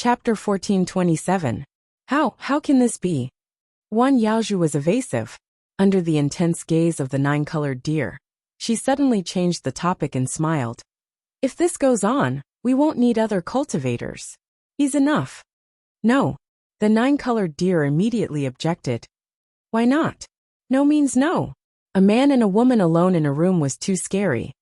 Chapter 1427. How can this be? Wan Yaozhu was evasive. Under the intense gaze of the nine-colored deer, she suddenly changed the topic and smiled. If this goes on, we won't need other cultivators. He's enough. No. The nine-colored deer immediately objected. Why not? No means no. A man and a woman alone in a room was too scary.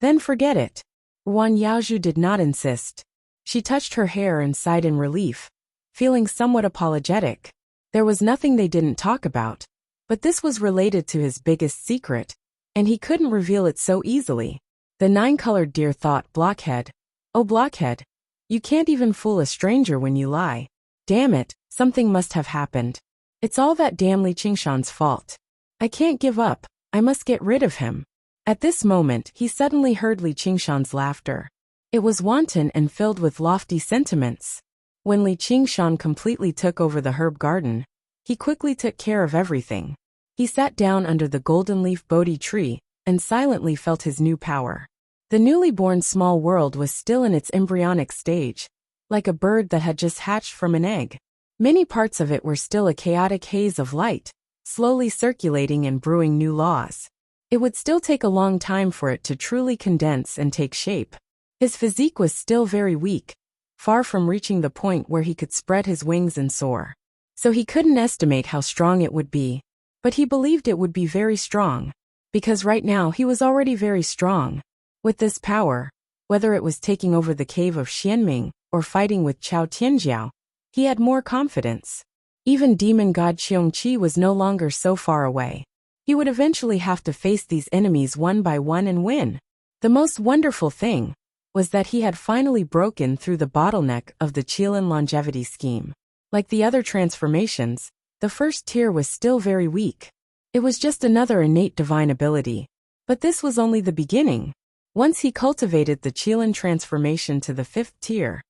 Then forget it. Wan Yaozhu did not insist. She touched her hair and sighed in relief, feeling somewhat apologetic. There was nothing they didn't talk about, but this was related to his biggest secret, and he couldn't reveal it so easily. The nine-colored deer thought, blockhead. Oh, blockhead. You can't even fool a stranger when you lie. Damn it, something must have happened. It's all that damn Li Qingshan's fault. I can't give up, I must get rid of him. At this moment, he suddenly heard Li Qingshan's laughter. It was wanton and filled with lofty sentiments. When Li Qingshan completely took over the herb garden, he quickly took care of everything. He sat down under the golden leaf Bodhi tree and silently felt his new power. The newly born small world was still in its embryonic stage, like a bird that had just hatched from an egg. Many parts of it were still a chaotic haze of light, slowly circulating and brewing new laws. It would still take a long time for it to truly condense and take shape. His physique was still very weak, far from reaching the point where he could spread his wings and soar. So he couldn't estimate how strong it would be, but he believed it would be very strong, because right now he was already very strong. With this power, whether it was taking over the cave of Xianming or fighting with Chao Tianjiao, he had more confidence. Even demon god Qiongqi was no longer so far away. He would eventually have to face these enemies one by one and win. The most wonderful thing was that he had finally broken through the bottleneck of the Qilin longevity scheme. Like the other transformations, the first tier was still very weak. It was just another innate divine ability. But this was only the beginning. Once he cultivated the Qilin transformation to the 5th tier,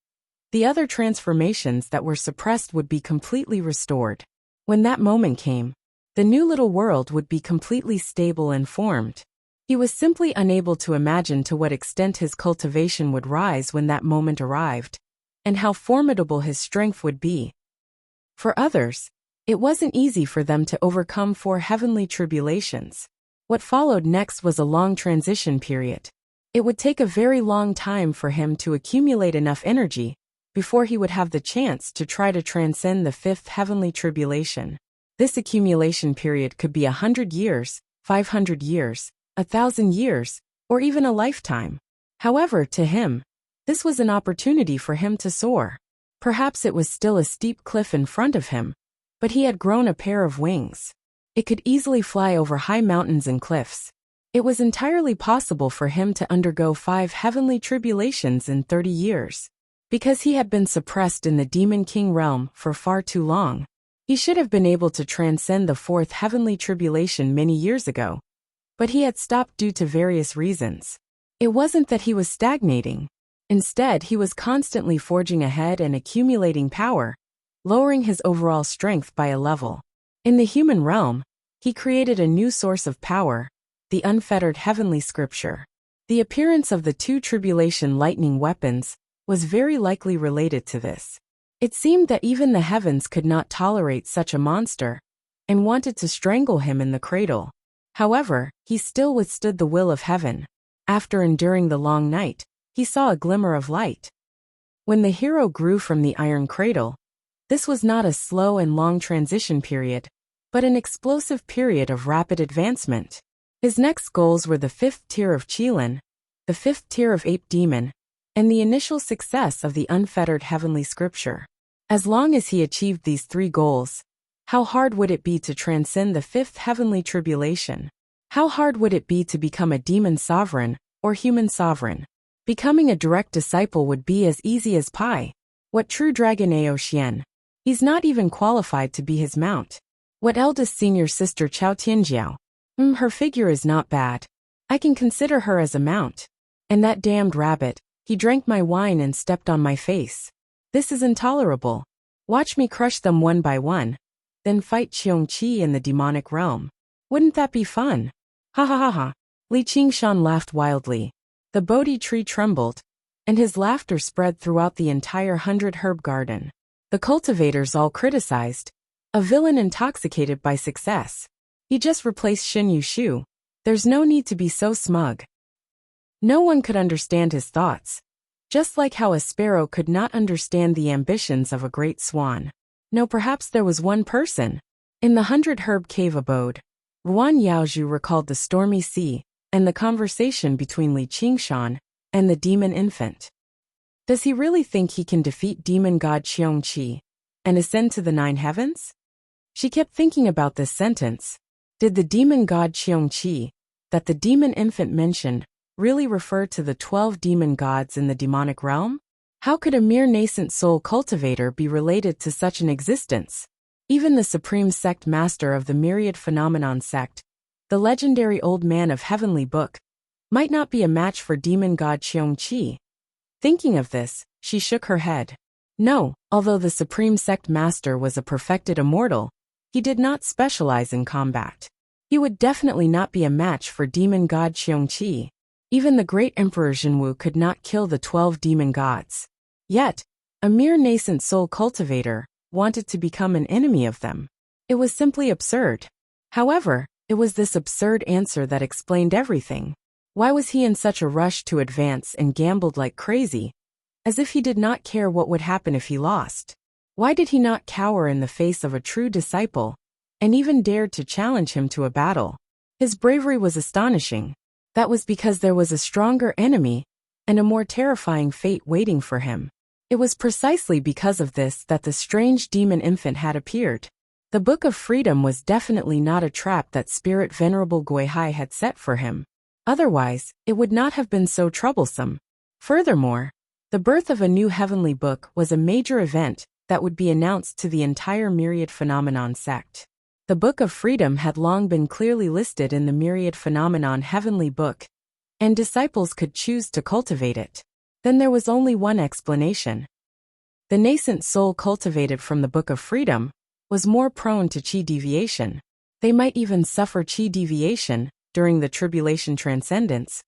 the other transformations that were suppressed would be completely restored. When that moment came, the new little world would be completely stable and formed. He was simply unable to imagine to what extent his cultivation would rise when that moment arrived, and how formidable his strength would be. For others, it wasn't easy for them to overcome 4 heavenly tribulations. What followed next was a long transition period. It would take a very long time for him to accumulate enough energy before he would have the chance to try to transcend the 5th heavenly tribulation. This accumulation period could be 100 years, 500 years, 1,000 years, or even a lifetime. However, to him, this was an opportunity for him to soar. Perhaps it was still a steep cliff in front of him, but he had grown a pair of wings. It could easily fly over high mountains and cliffs. It was entirely possible for him to undergo 5 heavenly tribulations in 30 years. Because he had been suppressed in the Demon King realm for far too long, he should have been able to transcend the 4th heavenly tribulation many years ago. But he had stopped due to various reasons. It wasn't that he was stagnating. Instead, he was constantly forging ahead and accumulating power, lowering his overall strength by a level. In the human realm, he created a new source of power, the unfettered heavenly scripture. The appearance of the 2 tribulation lightning weapons was very likely related to this. It seemed that even the heavens could not tolerate such a monster, and wanted to strangle him in the cradle. However, he still withstood the will of heaven. After enduring the long night, he saw a glimmer of light. When the hero grew from the iron cradle, this was not a slow and long transition period, but an explosive period of rapid advancement. His next goals were the 5th tier of Qilin, the 5th tier of Ape Demon, and the initial success of the unfettered heavenly scripture. As long as he achieved these 3 goals, how hard would it be to transcend the 5th heavenly tribulation? How hard would it be to become a demon sovereign or human sovereign? Becoming a direct disciple would be as easy as pie. What true dragon Ao Xian? He's not even qualified to be his mount. What eldest senior sister Chao Tianjiao? Her figure is not bad. I can consider her as a mount. And that damned rabbit, he drank my wine and stepped on my face. This is intolerable. Watch me crush them one by one, then fight Qiongqi in the demonic realm. Wouldn't that be fun? Ha ha ha ha. Li Qingshan laughed wildly. The Bodhi tree trembled, and his laughter spread throughout the entire 100-herb garden. The cultivators all criticized. A villain intoxicated by success. He just replaced Shin Yushu. There's no need to be so smug. No one could understand his thoughts. Just like how a sparrow could not understand the ambitions of a great swan. No, perhaps there was one person. In the 100-herb cave abode, Ruan Yaozhu recalled the stormy sea and the conversation between Li Qingshan and the demon infant. Does he really think he can defeat demon god Qiongqi and ascend to the 9 heavens? She kept thinking about this sentence. Did the demon god Qiongqi, that the demon infant mentioned, really refer to the 12 demon gods in the demonic realm? How could a mere nascent soul cultivator be related to such an existence? Even the supreme sect master of the myriad phenomenon sect, the legendary old man of Heavenly Book, might not be a match for demon god Qiongqi. Thinking of this, she shook her head. No, although the supreme sect master was a perfected immortal, he did not specialize in combat. He would definitely not be a match for demon god Qiongqi. Even the great Emperor Jinwu could not kill the 12 demon gods. Yet, a mere nascent soul cultivator wanted to become an enemy of them. It was simply absurd. However, it was this absurd answer that explained everything. Why was he in such a rush to advance and gambled like crazy, as if he did not care what would happen if he lost? Why did he not cower in the face of a true disciple, and even dared to challenge him to a battle? His bravery was astonishing. That was because there was a stronger enemy, and a more terrifying fate waiting for him. It was precisely because of this that the strange demon infant had appeared. The Book of Freedom was definitely not a trap that Spirit Venerable Guihai had set for him. Otherwise, it would not have been so troublesome. Furthermore, the birth of a new heavenly book was a major event that would be announced to the entire Myriad Phenomenon sect. The Book of Freedom had long been clearly listed in the Myriad Phenomenon Heavenly Book, and disciples could choose to cultivate it. Then there was only one explanation. The nascent soul cultivated from the Book of Freedom was more prone to chi deviation. They might even suffer chi deviation during the tribulation transcendence,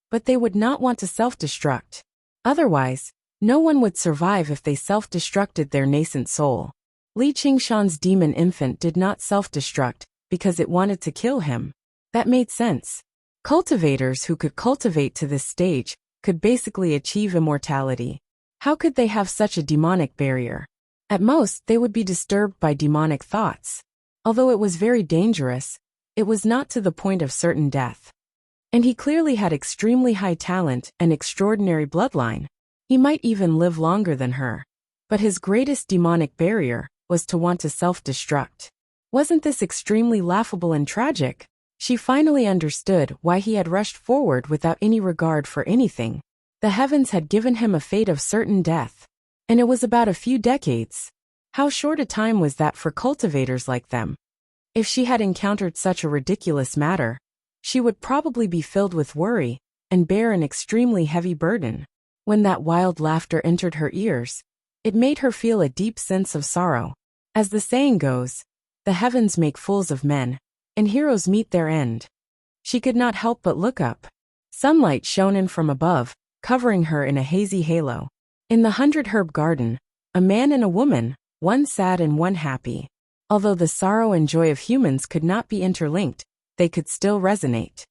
but they would not want to self-destruct. Otherwise, no one would survive if they self-destructed their nascent soul. Li Qingshan's demon infant did not self-destruct because it wanted to kill him. That made sense. Cultivators who could cultivate to this stage could basically achieve immortality. How could they have such a demonic barrier? At most, they would be disturbed by demonic thoughts. Although it was very dangerous, it was not to the point of certain death. And he clearly had extremely high talent and extraordinary bloodline. He might even live longer than her. But his greatest demonic barrier was to want to self-destruct. Wasn't this extremely laughable and tragic? She finally understood why he had rushed forward without any regard for anything. The heavens had given him a fate of certain death. And it was about a few decades. How short a time was that for cultivators like them? If she had encountered such a ridiculous matter, she would probably be filled with worry and bear an extremely heavy burden. When that wild laughter entered her ears, it made her feel a deep sense of sorrow. As the saying goes, the heavens make fools of men, and heroes meet their end. She could not help but look up. Sunlight shone in from above, covering her in a hazy halo. In the 100-herb garden, a man and a woman, one sad and one happy. Although the sorrow and joy of humans could not be interlinked, they could still resonate.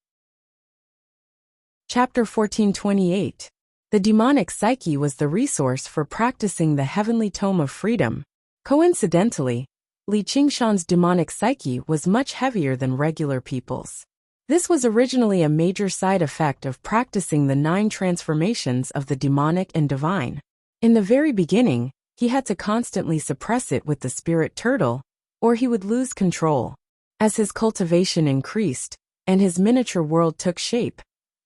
Chapter 1428. The demonic psyche was the resource for practicing the heavenly tome of freedom. Coincidentally, Li Qingshan's demonic psyche was much heavier than regular people's. This was originally a major side effect of practicing the 9 transformations of the demonic and divine. In the very beginning, he had to constantly suppress it with the spirit turtle, or he would lose control. As his cultivation increased, and his miniature world took shape,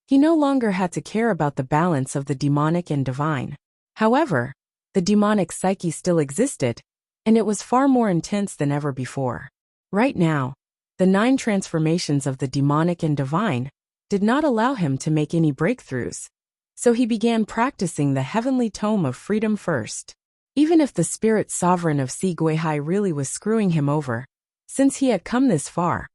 he no longer had to care about the balance of the demonic and divine. However, the demonic psyche still existed, and it was far more intense than ever before. Right now, the 9 transformations of the demonic and divine did not allow him to make any breakthroughs, so he began practicing the heavenly tome of freedom first. Even if the spirit sovereign of Si Guihai really was screwing him over, since he had come this far,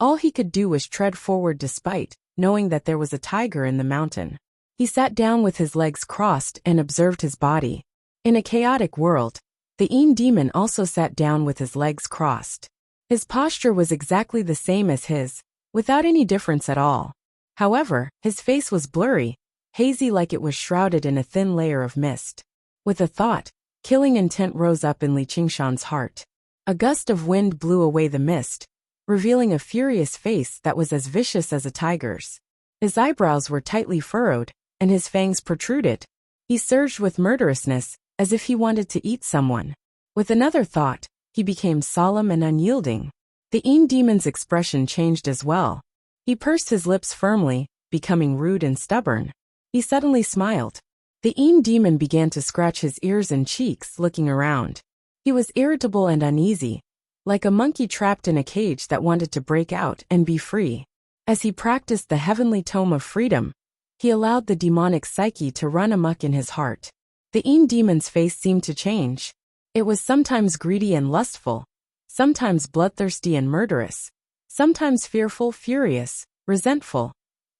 all he could do was tread forward despite knowing that there was a tiger in the mountain. He sat down with his legs crossed and observed his body. In a chaotic world, the demon also sat down with his legs crossed. His posture was exactly the same as his, without any difference at all. However, his face was blurry, hazy like it was shrouded in a thin layer of mist. With a thought, killing intent rose up in Li Qingshan's heart. A gust of wind blew away the mist, revealing a furious face that was as vicious as a tiger's. His eyebrows were tightly furrowed, and his fangs protruded. He surged with murderousness, as if he wanted to eat someone. With another thought, he became solemn and unyielding. The demon's expression changed as well. He pursed his lips firmly, becoming rude and stubborn. He suddenly smiled. The demon began to scratch his ears and cheeks, looking around. He was irritable and uneasy, like a monkey trapped in a cage that wanted to break out and be free. As he practiced the heavenly tome of freedom, he allowed the demonic psyche to run amok in his heart. The demon's face seemed to change. It was sometimes greedy and lustful, sometimes bloodthirsty and murderous, sometimes fearful, furious, resentful.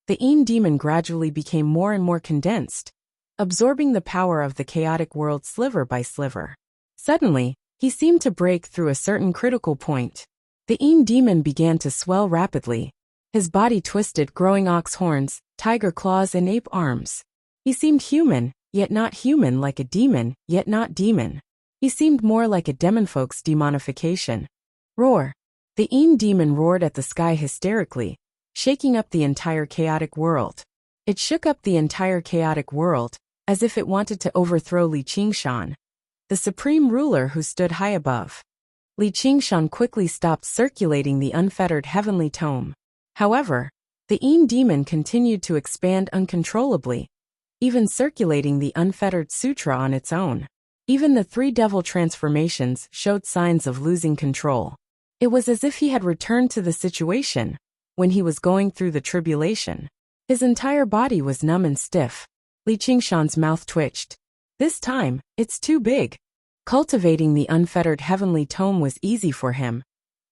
The demon gradually became more and more condensed, absorbing the power of the chaotic world sliver by sliver. Suddenly, he seemed to break through a certain critical point. The demon began to swell rapidly. His body twisted, growing ox horns, tiger claws, and ape arms. He seemed human, yet not human, like a demon, yet not demon. He seemed more like a demonfolk's demonification. Roar! The demon roared at the sky hysterically, shaking up the entire chaotic world. It shook up the entire chaotic world, as if it wanted to overthrow Li Qingshan, the supreme ruler who stood high above. Li Qingshan quickly stopped circulating the unfettered heavenly tome. However, the demon continued to expand uncontrollably, even circulating the unfettered sutra on its own. Even the three devil transformations showed signs of losing control. It was as if he had returned to the situation when he was going through the tribulation. His entire body was numb and stiff. Li Qingshan's mouth twitched. This time, it's too big. Cultivating the unfettered heavenly tome was easy for him,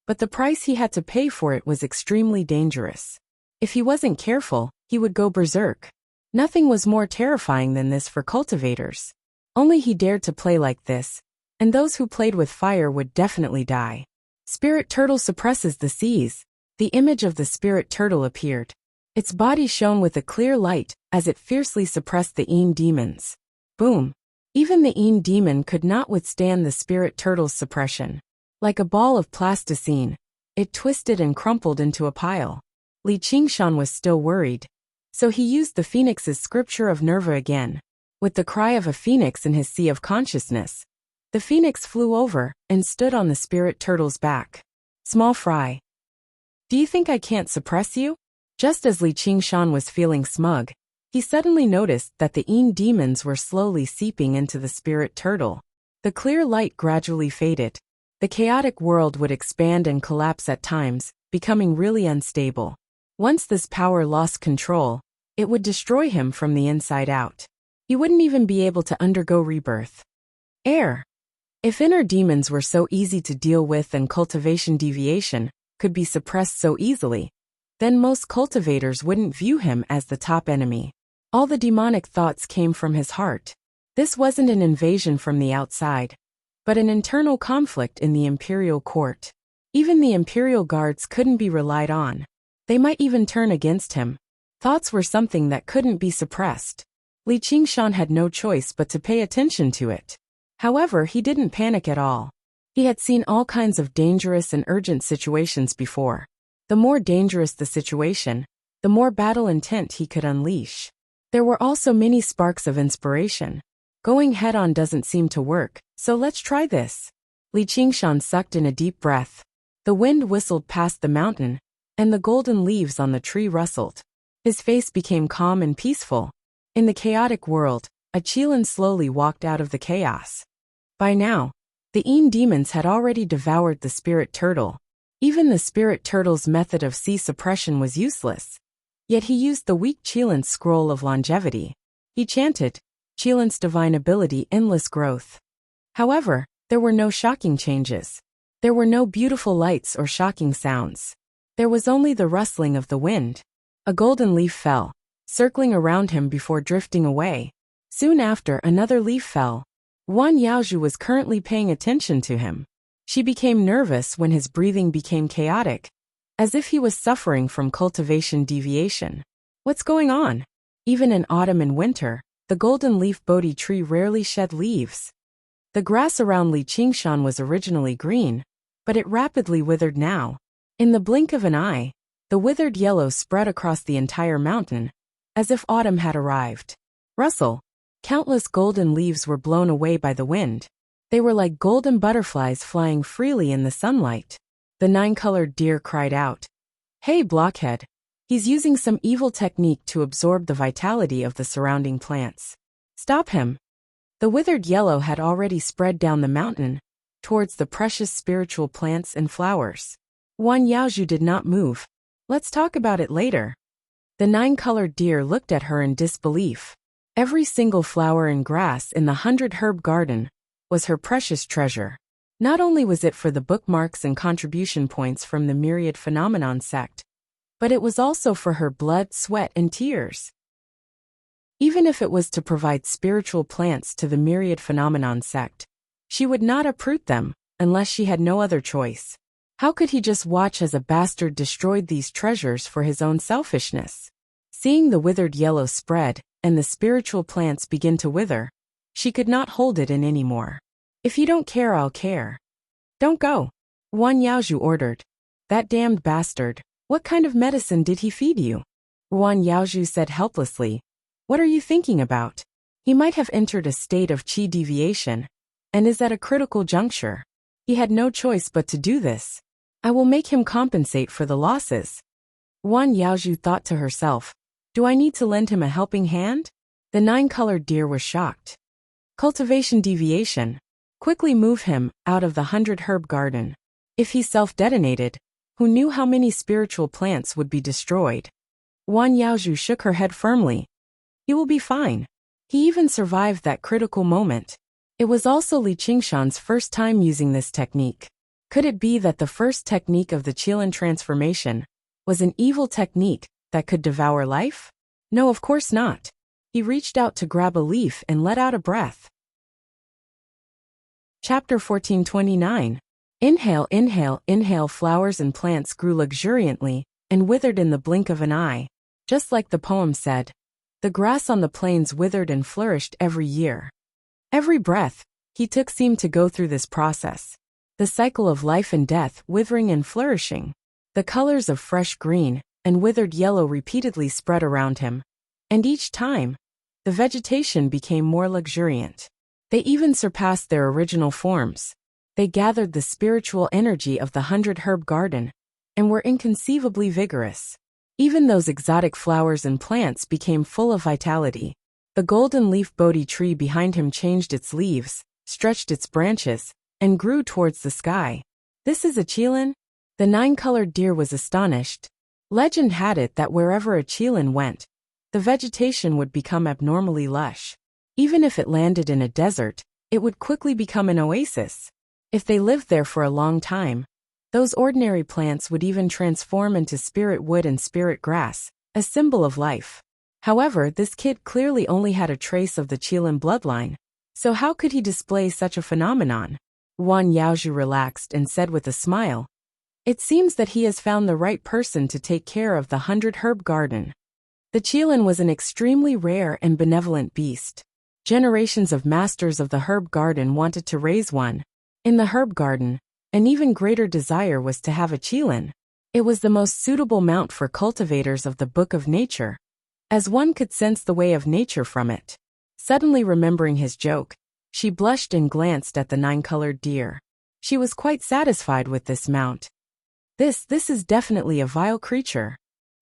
but the price he had to pay for it was extremely dangerous. If he wasn't careful, he would go berserk. Nothing was more terrifying than this for cultivators. Only he dared to play like this, and those who played with fire would definitely die. Spirit turtle suppresses the seas. The image of the spirit turtle appeared. Its body shone with a clear light as it fiercely suppressed the demons. Boom! Even the demon could not withstand the spirit turtle's suppression. Like a ball of plasticine, it twisted and crumpled into a pile. Li Qingshan was still worried, so he used the phoenix's scripture of Nerva again. With the cry of a phoenix in his sea of consciousness, the phoenix flew over and stood on the spirit turtle's back. Small fry. Do you think I can't suppress you? Just as Li Qingshan was feeling smug, he suddenly noticed that the demons were slowly seeping into the spirit turtle. The clear light gradually faded. The chaotic world would expand and collapse at times, becoming really unstable. Once this power lost control, it would destroy him from the inside out. He wouldn't even be able to undergo rebirth. Air. If inner demons were so easy to deal with and cultivation deviation could be suppressed so easily, then most cultivators wouldn't view him as the top enemy. All the demonic thoughts came from his heart. This wasn't an invasion from the outside, but an internal conflict in the imperial court. Even the imperial guards couldn't be relied on. They might even turn against him. Thoughts were something that couldn't be suppressed. Li Qingshan had no choice but to pay attention to it. However, he didn't panic at all. He had seen all kinds of dangerous and urgent situations before. The more dangerous the situation, the more battle intent he could unleash. There were also many sparks of inspiration. Going head-on doesn't seem to work, so let's try this. Li Qingshan sucked in a deep breath. The wind whistled past the mountain, and the golden leaves on the tree rustled. His face became calm and peaceful. In the chaotic world, a Qilin slowly walked out of the chaos. By now, the demons had already devoured the spirit turtle. Even the spirit turtle's method of sea suppression was useless. Yet he used the weak Qilin's scroll of longevity. He chanted, Qilin's divine ability, endless growth. However, there were no shocking changes. There were no beautiful lights or shocking sounds. There was only the rustling of the wind. A golden leaf fell, circling around him before drifting away. Soon after, another leaf fell. Wan Yaozhu was currently paying attention to him. She became nervous when his breathing became chaotic, as if he was suffering from cultivation deviation. What's going on? Even in autumn and winter, the golden leaf Bodhi tree rarely shed leaves. The grass around Li Qingshan was originally green, but it rapidly withered now. In the blink of an eye, the withered yellow spread across the entire mountain, as if autumn had arrived. Rustle! Countless golden leaves were blown away by the wind. They were like golden butterflies flying freely in the sunlight. The nine-colored deer cried out, "Hey, blockhead! He's using some evil technique to absorb the vitality of the surrounding plants. Stop him!" The withered yellow had already spread down the mountain, towards the precious spiritual plants and flowers. Wan Yaozhu did not move. "Let's talk about it later." The nine-colored deer looked at her in disbelief. Every single flower and grass in the 100-herb garden was her precious treasure. Not only was it for the bookmarks and contribution points from the Myriad Phenomenon sect, but it was also for her blood, sweat, and tears. Even if it was to provide spiritual plants to the Myriad Phenomenon sect, she would not uproot them, unless she had no other choice. How could he just watch as a bastard destroyed these treasures for his own selfishness? Seeing the withered yellow spread, and the spiritual plants begin to wither, she could not hold it in anymore. "If you don't care, I'll care. Don't go," Wan Yaozhu ordered. "That damned bastard. What kind of medicine did he feed you?" Wan Yaozhu said helplessly. "What are you thinking about? He might have entered a state of qi deviation, and is at a critical juncture. He had no choice but to do this. I will make him compensate for the losses." Wan Yaozhu thought to herself, "Do I need to lend him a helping hand?" The nine-colored deer was shocked. Cultivation deviation. Quickly move him out of the 100-herb garden. If he self-detonated, who knew how many spiritual plants would be destroyed? Wan Yaozhu shook her head firmly. "He will be fine." He even survived that critical moment. It was also Li Qingshan's first time using this technique. Could it be that the first technique of the Qilin transformation was an evil technique that could devour life? No, of course not. He reached out to grab a leaf and let out a breath. Chapter 1429. Inhale, inhale, inhale. Flowers and plants grew luxuriantly and withered in the blink of an eye. Just like the poem said, the grass on the plains withered and flourished every year. Every breath he took seemed to go through this process. The cycle of life and death, withering and flourishing. The colors of fresh green and withered yellow repeatedly spread around him, and each time, the vegetation became more luxuriant. They even surpassed their original forms. They gathered the spiritual energy of the 100-herb garden, and were inconceivably vigorous. Even those exotic flowers and plants became full of vitality. The golden leaf Bodhi tree behind him changed its leaves, stretched its branches, and grew towards the sky. "This is a Qilin?" The nine-colored deer was astonished. Legend had it that wherever a Qilin went, the vegetation would become abnormally lush. Even if it landed in a desert, it would quickly become an oasis. If they lived there for a long time, those ordinary plants would even transform into spirit wood and spirit grass, a symbol of life. However, this kid clearly only had a trace of the Qilin bloodline, so how could he display such a phenomenon? Wan Yaozhu relaxed and said with a smile, "It seems that he has found the right person to take care of the 100-herb garden." The Qilin was an extremely rare and benevolent beast. Generations of masters of the herb garden wanted to raise one. In the herb garden, an even greater desire was to have a Qilin. It was the most suitable mount for cultivators of the Book of Nature, as one could sense the way of nature from it. Suddenly remembering his joke, she blushed and glanced at the nine-colored deer. She was quite satisfied with this mount. This is definitely a vile creature."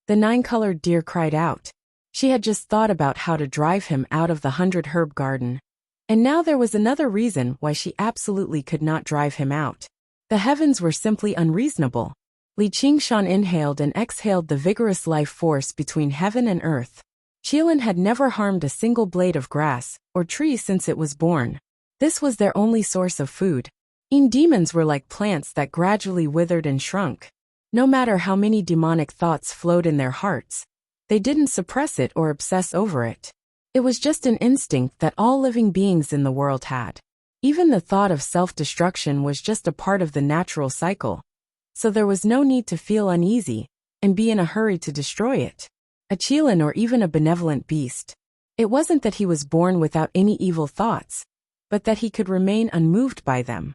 The nine-colored deer cried out. She had just thought about how to drive him out of the 100-herb garden. And now there was another reason why she absolutely could not drive him out. The heavens were simply unreasonable. Li Qingshan inhaled and exhaled the vigorous life force between heaven and earth. Qilin had never harmed a single blade of grass or tree since it was born. This was their only source of food. Demons were like plants that gradually withered and shrunk. No matter how many demonic thoughts flowed in their hearts, They didn't suppress it or obsess over it. It was just an instinct that all living beings in the world had. Even the thought of self-destruction was just a part of the natural cycle, so there was no need to feel uneasy and be in a hurry to destroy it. A Qilin or even a benevolent beast. It wasn't that he was born without any evil thoughts, but that he could remain unmoved by them.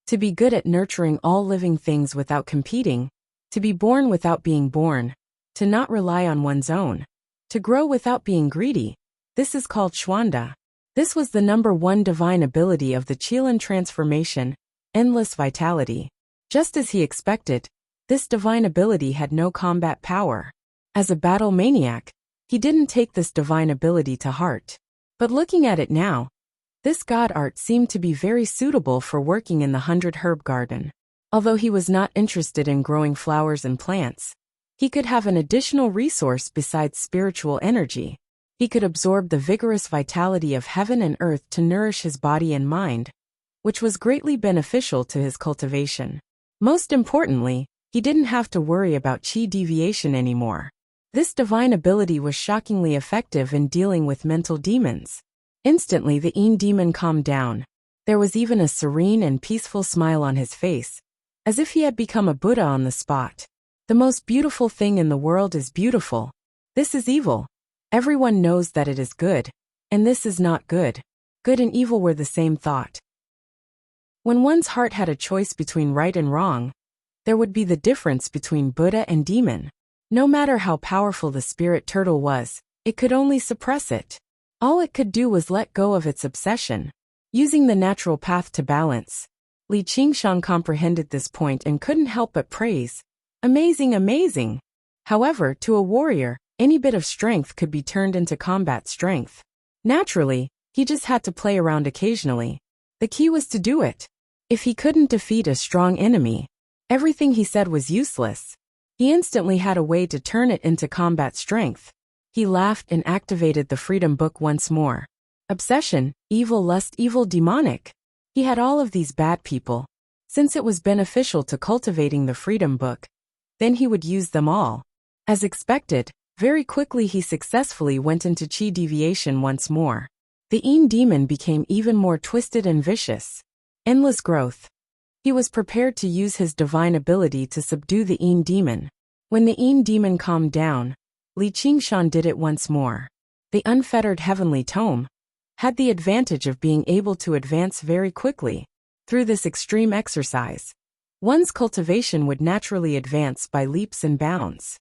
To be good at nurturing all living things without competing, to be born without being born, to not rely on one's own, to grow without being greedy, this is called Xuanda. This was the #1 divine ability of the Qilin transformation, endless vitality. Just as he expected, this divine ability had no combat power. As a battle maniac, he didn't take this divine ability to heart. But looking at it now, this god art seemed to be very suitable for working in the 100 herb garden. Although he was not interested in growing flowers and plants, he could have an additional resource besides spiritual energy. He could absorb the vigorous vitality of heaven and earth to nourish his body and mind, which was greatly beneficial to his cultivation. Most importantly, he didn't have to worry about qi deviation anymore. This divine ability was shockingly effective in dealing with mental demons. Instantly the Yin demon calmed down. There was even a serene and peaceful smile on his face, as if he had become a Buddha on the spot. The most beautiful thing in the world is beautiful. This is evil. Everyone knows that it is good, and this is not good. Good and evil were the same thought. When one's heart had a choice between right and wrong, there would be the difference between Buddha and demon. No matter how powerful the spirit turtle was, it could only suppress it. All it could do was let go of its obsession, using the natural path to balance. Li Qingshan comprehended this point and couldn't help but praise. Amazing, amazing! However, to a warrior, any bit of strength could be turned into combat strength. Naturally, he just had to play around occasionally. The key was to do it. If he couldn't defeat a strong enemy, everything he said was useless. He instantly had a way to turn it into combat strength. He laughed and activated the Freedom Book once more. Obsession, evil lust, evil demonic. He had all of these bad people. Since it was beneficial to cultivating the Freedom Book, then he would use them all. As expected, very quickly he successfully went into qi deviation once more. The Yin demon became even more twisted and vicious. Endless growth. He was prepared to use his divine ability to subdue the Yin demon. When the Yin demon calmed down, Li Qingshan did it once more. The unfettered heavenly tome had the advantage of being able to advance very quickly. Through this extreme exercise, one's cultivation would naturally advance by leaps and bounds.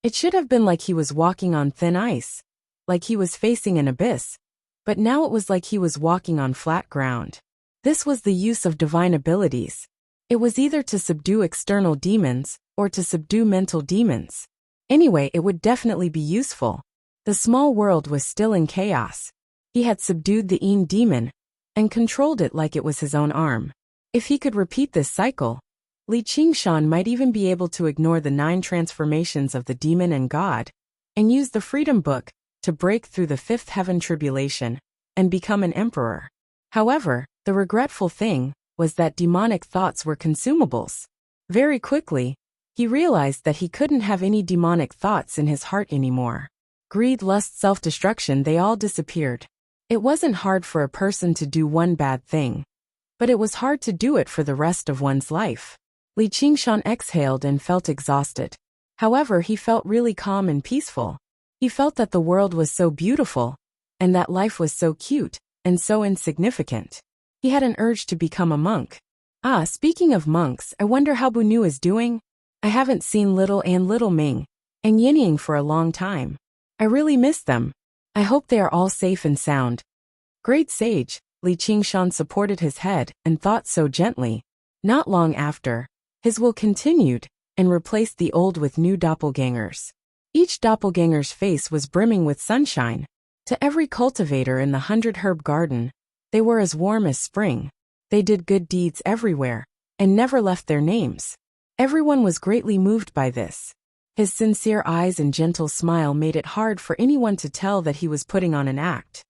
It should have been like he was walking on thin ice, like he was facing an abyss, but now it was like he was walking on flat ground. This was the use of divine abilities. It was either to subdue external demons or to subdue mental demons. Anyway, it would definitely be useful. The small world was still in chaos. He had subdued the Yin demon and controlled it like it was his own arm. If he could repeat this cycle, Li Qingshan might even be able to ignore the 9 transformations of the demon and god, and use the Freedom Book to break through the 5th heaven tribulation and become an emperor. However, the regretful thing was that demonic thoughts were consumables. Very quickly, he realized that he couldn't have any demonic thoughts in his heart anymore. Greed, lust, self-destruction, they all disappeared. It wasn't hard for a person to do one bad thing, but it was hard to do it for the rest of one's life. Li Qingshan exhaled and felt exhausted. However, he felt really calm and peaceful. He felt that the world was so beautiful, and that life was so cute, and so insignificant. He had an urge to become a monk. Ah, speaking of monks, I wonder how Bunu is doing? I haven't seen Little and Little Ming and Yinying for a long time. I really miss them. I hope they are all safe and sound. Great sage, Li Qingshan supported his head and thought so gently. Not long after, his will continued and replaced the old with new doppelgangers. Each doppelganger's face was brimming with sunshine. To every cultivator in the 100 herb garden, they were as warm as spring. They did good deeds everywhere and never left their names. Everyone was greatly moved by this. His sincere eyes and gentle smile made it hard for anyone to tell that he was putting on an act.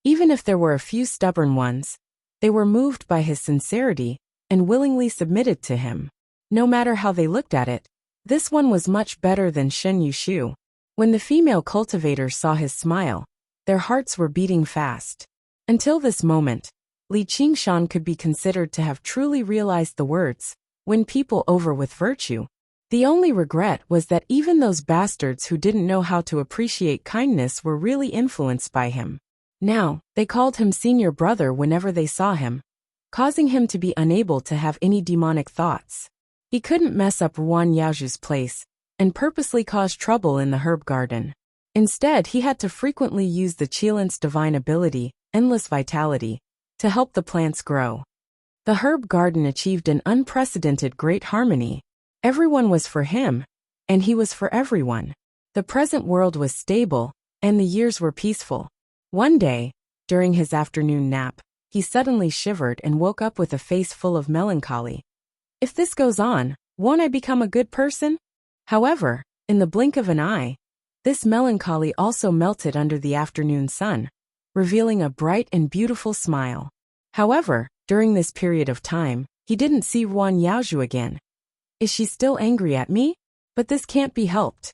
Even if there were a few stubborn ones, they were moved by his sincerity and willingly submitted to him. No matter how they looked at it, this one was much better than Shen Yushu. When the female cultivators saw his smile, their hearts were beating fast. Until this moment, Li Qingshan could be considered to have truly realized the words, "Win people over with virtue." The only regret was that even those bastards who didn't know how to appreciate kindness were really influenced by him. Now, they called him senior brother whenever they saw him, causing him to be unable to have any demonic thoughts. He couldn't mess up Yuan Yaoju's place and purposely cause trouble in the herb garden. Instead, he had to frequently use the Qilin's divine ability, endless vitality, to help the plants grow. The herb garden achieved an unprecedented great harmony. Everyone was for him, and he was for everyone. The present world was stable, and the years were peaceful. One day, during his afternoon nap, he suddenly shivered and woke up with a face full of melancholy. If this goes on, won't I become a good person? However, in the blink of an eye, this melancholy also melted under the afternoon sun, revealing a bright and beautiful smile. However, during this period of time, he didn't see Yuan Yaoju again. Is she still angry at me? But this can't be helped.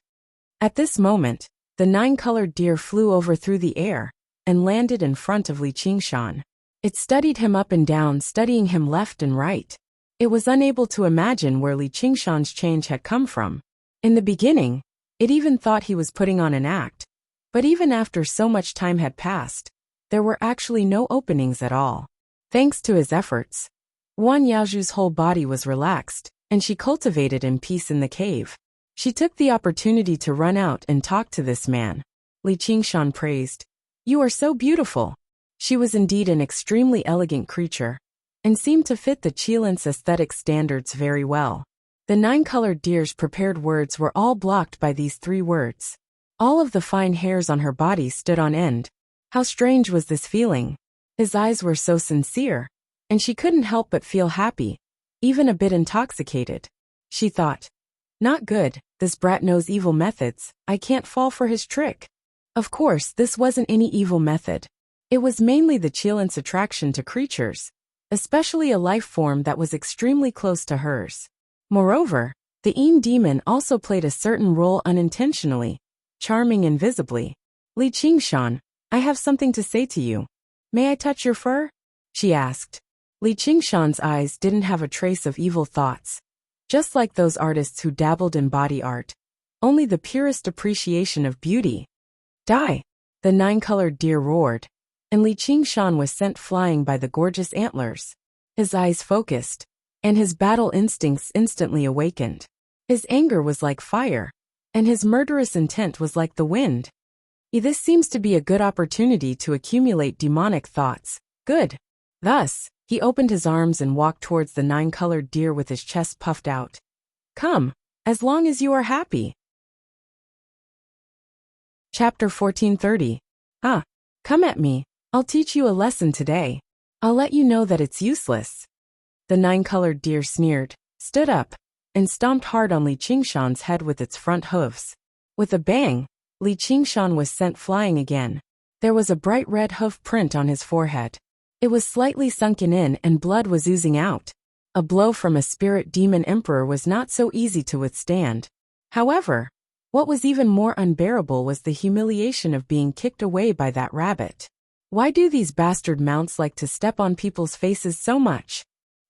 At this moment, the 9-colored deer flew over through the air and landed in front of Li Qingshan. It studied him up and down, studying him left and right. It was unable to imagine where Li Qingshan's change had come from. In the beginning, it even thought he was putting on an act. But even after so much time had passed, there were actually no openings at all. Thanks to his efforts, Yuan Yaoju's whole body was relaxed, and she cultivated in peace in the cave. She took the opportunity to run out and talk to this man. Li Qingshan praised, "You are so beautiful." She was indeed an extremely elegant creature, and seemed to fit the Qilin's aesthetic standards very well. The 9-colored deer's prepared words were all blocked by these 3 words. All of the fine hairs on her body stood on end. How strange was this feeling? His eyes were so sincere, and she couldn't help but feel happy, even a bit intoxicated. She thought, "Not good, this brat knows evil methods, I can't fall for his trick." Of course, this wasn't any evil method. It was mainly the Qilin's attraction to creatures, especially a life form that was extremely close to hers. Moreover, the Yin demon also played a certain role unintentionally, charming invisibly. "Li Qingshan, I have something to say to you. May I touch your fur?" she asked. Li Qingshan's eyes didn't have a trace of evil thoughts. Just like those artists who dabbled in body art, only the purest appreciation of beauty. "Die!" the 9-colored deer roared, and Li Qingshan was sent flying by the gorgeous antlers. His eyes focused, and his battle instincts instantly awakened. His anger was like fire, and his murderous intent was like the wind. This seems to be a good opportunity to accumulate demonic thoughts. Good. Thus, he opened his arms and walked towards the 9-colored deer with his chest puffed out. "Come, as long as you are happy." Chapter 1430. Come at me. I'll teach you a lesson today. I'll let you know that it's useless. The 9-colored deer sneered, stood up, and stomped hard on Li Qingshan's head with its front hooves. With a bang, Li Qingshan was sent flying again. There was a bright red hoof print on his forehead. It was slightly sunken in and blood was oozing out. A blow from a spirit demon emperor was not so easy to withstand. However, what was even more unbearable was the humiliation of being kicked away by that rabbit. Why do these bastard mounts like to step on people's faces so much?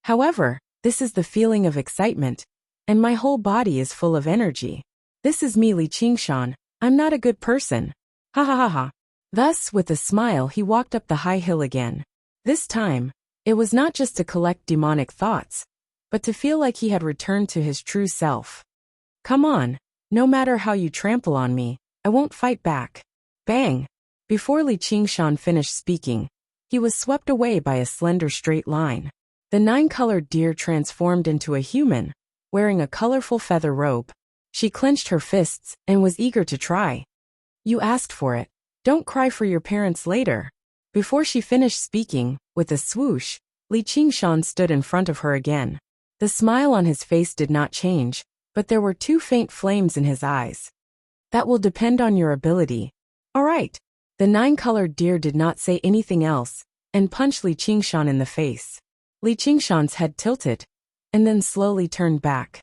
However, this is the feeling of excitement, and my whole body is full of energy. This is me, Li Qingshan. I'm not a good person. Ha ha ha ha. Thus, with a smile, he walked up the high hill again. This time, it was not just to collect demonic thoughts, but to feel like he had returned to his true self. "Come on, no matter how you trample on me, I won't fight back." Bang! Before Li Qingshan finished speaking, he was swept away by a slender straight line. The 9-colored deer transformed into a human, wearing a colorful feather robe. She clenched her fists and was eager to try. "You asked for it. Don't cry for your parents later." Before she finished speaking, with a swoosh, Li Qingshan stood in front of her again. The smile on his face did not change, but there were 2 faint flames in his eyes. "That will depend on your ability." "All right." The 9-colored deer did not say anything else, and punched Li Qingshan in the face. Li Qingshan's head tilted, and then slowly turned back.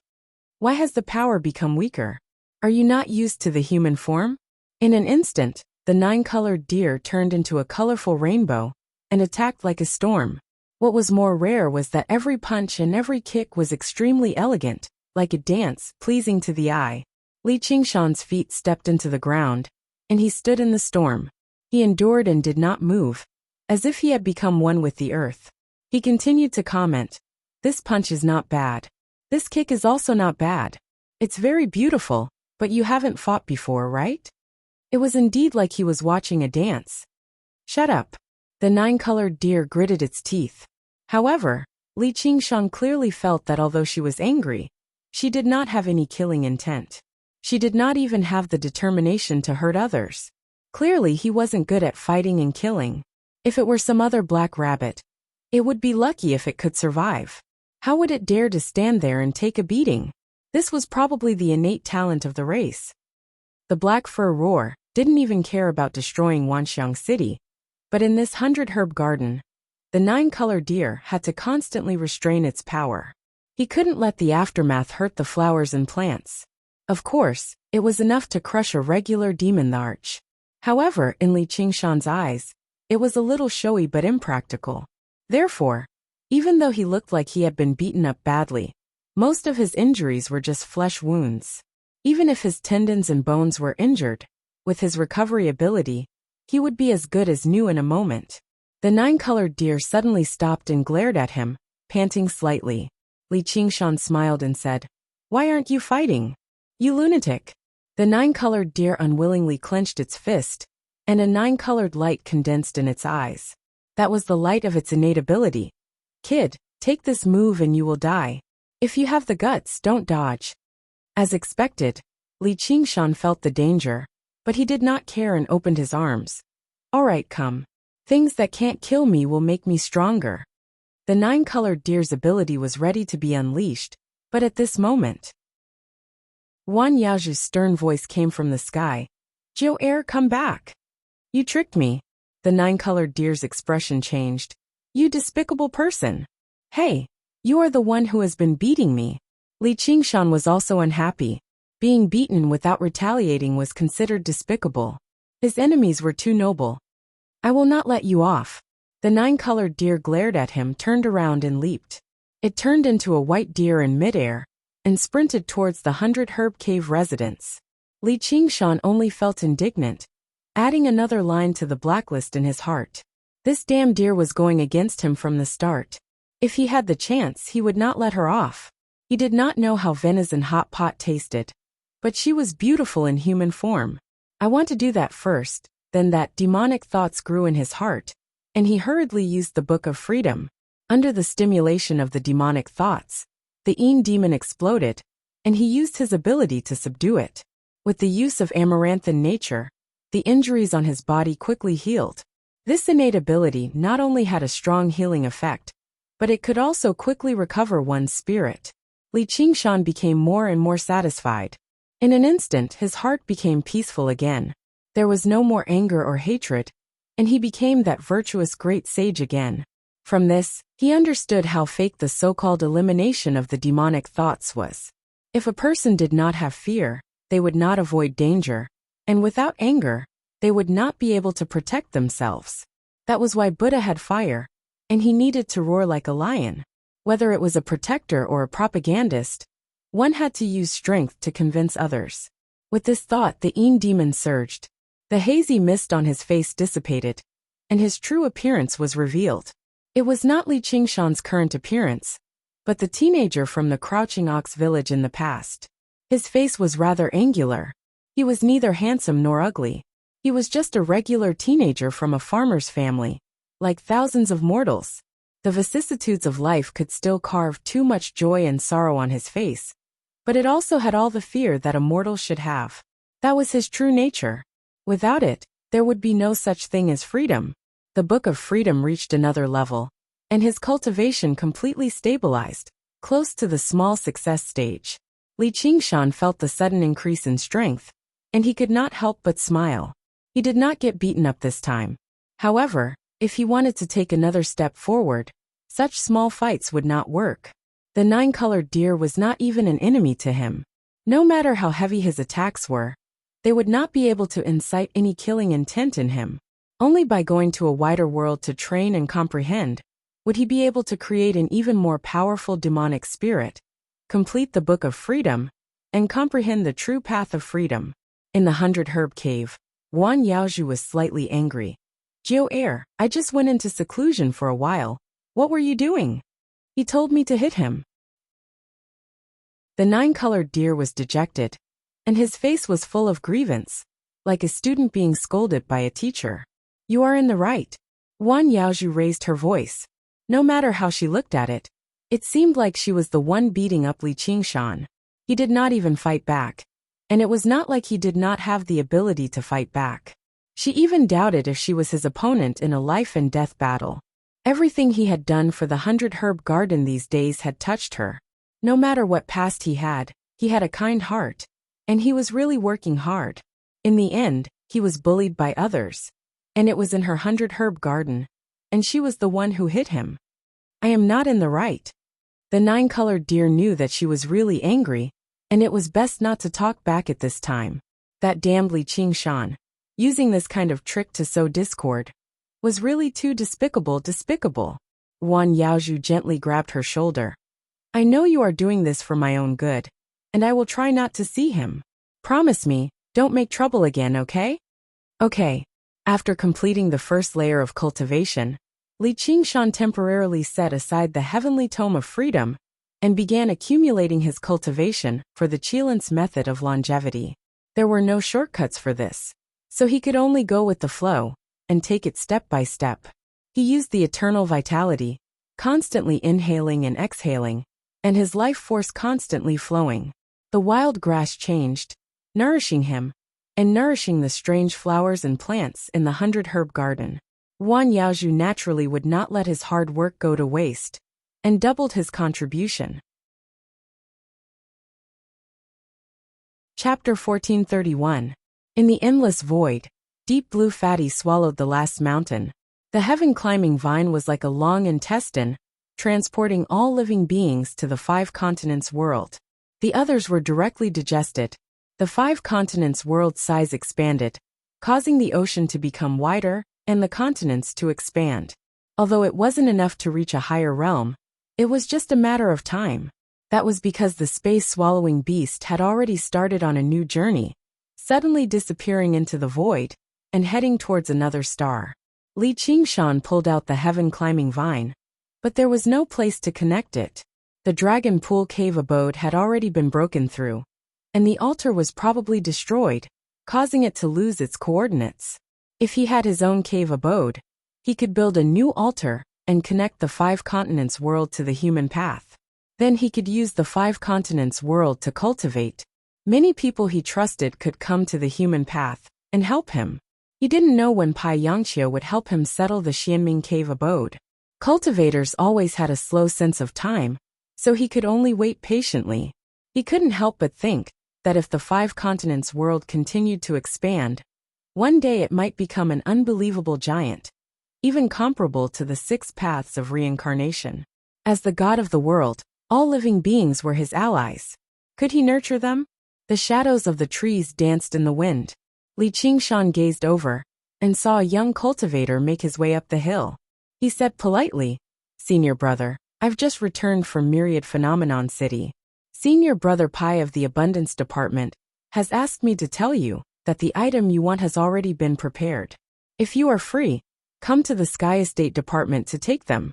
Why has the power become weaker? Are you not used to the human form? In an instant, the 9-colored deer turned into a colorful rainbow and attacked like a storm. What was more rare was that every punch and every kick was extremely elegant, like a dance, pleasing to the eye. Li Qingshan's feet stepped into the ground, and he stood in the storm. He endured and did not move, as if he had become one with the earth. He continued to comment, "This punch is not bad. This kick is also not bad. It's very beautiful, but you haven't fought before, right?" It was indeed like he was watching a dance. "Shut up." The 9-colored deer gritted its teeth. However, Li Qingshan clearly felt that although she was angry, she did not have any killing intent. She did not even have the determination to hurt others. Clearly he wasn't good at fighting and killing. If it were some other black rabbit, it would be lucky if it could survive. How would it dare to stand there and take a beating? This was probably the innate talent of the race. The black fur roar didn't even care about destroying Wanxiang City, but in this 100-herb garden, the 9-colored deer had to constantly restrain its power. He couldn't let the aftermath hurt the flowers and plants. Of course, it was enough to crush a regular demon arch. However, in Li Qingshan's eyes, it was a little showy but impractical. Therefore, even though he looked like he had been beaten up badly, most of his injuries were just flesh wounds. Even if his tendons and bones were injured, with his recovery ability, he would be as good as new in a moment. The 9-colored deer suddenly stopped and glared at him, panting slightly. Li Qingshan smiled and said, "Why aren't you fighting? You lunatic." The 9-colored deer unwillingly clenched its fist, and a 9-colored light condensed in its eyes. That was the light of its innate ability. "Kid, take this move and you will die. If you have the guts, don't dodge." As expected, Li Qingshan felt the danger, but he did not care and opened his arms. "All right, come. Things that can't kill me will make me stronger." The 9-colored deer's ability was ready to be unleashed, but at this moment, Wan Yaoju's stern voice came from the sky. "Jiu Er, come back. You tricked me." The 9-colored deer's expression changed. "You despicable person. Hey, you are the one who has been beating me." Li Qingshan was also unhappy. Being beaten without retaliating was considered despicable. His enemies were too noble. "I will not let you off." The 9-colored deer glared at him, turned around and leaped. It turned into a white deer in midair, and sprinted towards the 100-herb cave residence. Li Qingshan only felt indignant, adding another line to the blacklist in his heart. This damn deer was going against him from the start. If he had the chance, he would not let her off. He did not know how venison hot pot tasted, but she was beautiful in human form. "I want to do that first." Then that demonic thoughts grew in his heart, and he hurriedly used the Book of Freedom. Under the stimulation of the demonic thoughts, the Een demon exploded, and he used his ability to subdue it. With the use of amaranthan nature, the injuries on his body quickly healed. This innate ability not only had a strong healing effect, but it could also quickly recover one's spirit. Li Qingshan became more and more satisfied. In an instant, his heart became peaceful again. There was no more anger or hatred, and he became that virtuous great sage again. From this, he understood how fake the so-called elimination of the demonic thoughts was. If a person did not have fear, they would not avoid danger, and without anger, they would not be able to protect themselves. That was why Buddha had fire, and he needed to roar like a lion. Whether it was a protector or a propagandist, one had to use strength to convince others. With this thought, the Een demon surged. The hazy mist on his face dissipated, and his true appearance was revealed. It was not Li Qingshan's current appearance, but the teenager from the Crouching Ox village in the past. His face was rather angular. He was neither handsome nor ugly. He was just a regular teenager from a farmer's family. Like thousands of mortals, the vicissitudes of life could still carve too much joy and sorrow on his face, but it also had all the fear that a mortal should have. That was his true nature. Without it, there would be no such thing as freedom. The Book of Freedom reached another level, and his cultivation completely stabilized, close to the small success stage. Li Qingshan felt the sudden increase in strength, and he could not help but smile. He did not get beaten up this time. However, if he wanted to take another step forward, such small fights would not work. The 9-colored deer was not even an enemy to him. No matter how heavy his attacks were, they would not be able to incite any killing intent in him. Only by going to a wider world to train and comprehend would he be able to create an even more powerful demonic spirit, complete the Book of Freedom, and comprehend the true path of freedom. In the 100 Herb Cave, Guan Yaozhu was slightly angry. "Jiu Air, I just went into seclusion for a while. What were you doing?" "He told me to hit him." The 9-colored deer was dejected, and his face was full of grievance, like a student being scolded by a teacher. "You are in the right." Guan Yaozhu raised her voice. No matter how she looked at it, it seemed like she was the one beating up Li Qingshan. He did not even fight back, and it was not like he did not have the ability to fight back. She even doubted if she was his opponent in a life-and-death battle. Everything he had done for the 100 Herb Garden these days had touched her. No matter what past he had a kind heart, and he was really working hard. In the end, he was bullied by others, and it was in her 100 Herb Garden, and she was the one who hit him. "I am not in the right." The 9-colored deer knew that she was really angry, and it was best not to talk back at this time. That damned Li Qingshan, using this kind of trick to sow discord, was really too despicable. Guan Yaozhu gently grabbed her shoulder. "I know you are doing this for my own good, and I will try not to see him. Promise me, don't make trouble again, okay?" "Okay." After completing the first layer of cultivation, Li Qingshan temporarily set aside the heavenly tome of freedom and began accumulating his cultivation for the Qilance method of longevity. There were no shortcuts for this, so he could only go with the flow and take it step by step. He used the eternal vitality, constantly inhaling and exhaling, and his life force constantly flowing. The wild grass changed, nourishing him, and nourishing the strange flowers and plants in the 100 Herb Garden. Guan Yaozhu naturally would not let his hard work go to waste, and doubled his contribution. Chapter 1431. In the endless void, Deep Blue Fatty swallowed the last mountain. The heaven-climbing vine was like a long intestine, transporting all living beings to the 5 continents world. The others were directly digested. The 5 continents world size expanded, causing the ocean to become wider and the continents to expand. Although it wasn't enough to reach a higher realm, it was just a matter of time. That was because the space-swallowing beast had already started on a new journey, suddenly disappearing into the void and heading towards another star. Li Qingshan pulled out the heaven-climbing vine, but there was no place to connect it. The Dragon Pool cave abode had already been broken through, and the altar was probably destroyed, causing it to lose its coordinates. If he had his own cave abode, he could build a new altar and connect the 5 continents world to the human path. Then he could use the 5 continents world to cultivate. Many people he trusted could come to the human path and help him. He didn't know when Pai Yangxia would help him settle the Xianming cave abode. Cultivators always had a slow sense of time, so he could only wait patiently. He couldn't help but think that if the 5 continents world continued to expand, one day it might become an unbelievable giant, even comparable to the 6 paths of reincarnation. As the god of the world, all living beings were his allies. Could he nurture them? The shadows of the trees danced in the wind. Li Qingshan gazed over and saw a young cultivator make his way up the hill. He said politely, "Senior brother, I've just returned from Myriad Phenomenon City. Senior brother Pai of the Abundance Department has asked me to tell you that the item you want has already been prepared. If you are free, come to the Sky Estate Department to take them."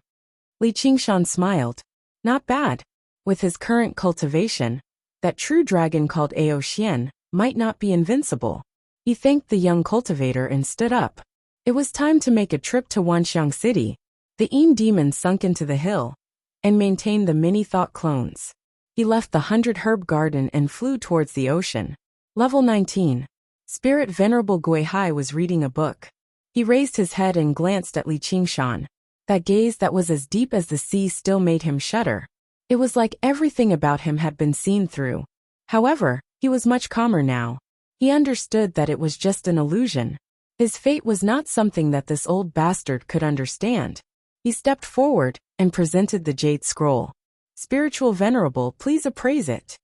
Li Qingshan smiled. Not bad. With his current cultivation, that true dragon called Ao Xian might not be invincible. He thanked the young cultivator and stood up. It was time to make a trip to Wanxiang City. The Yin demon sunk into the hill and maintained the mini-thought clones. He left the 100 Herb Garden and flew towards the ocean. Level 19. Spirit Venerable Guihai was reading a book. He raised his head and glanced at Li Qingshan. That gaze that was as deep as the sea still made him shudder. It was like everything about him had been seen through. However, he was much calmer now. He understood that it was just an illusion. His fate was not something that this old bastard could understand. He stepped forward and presented the jade scroll. "Spiritual Venerable, please appraise it."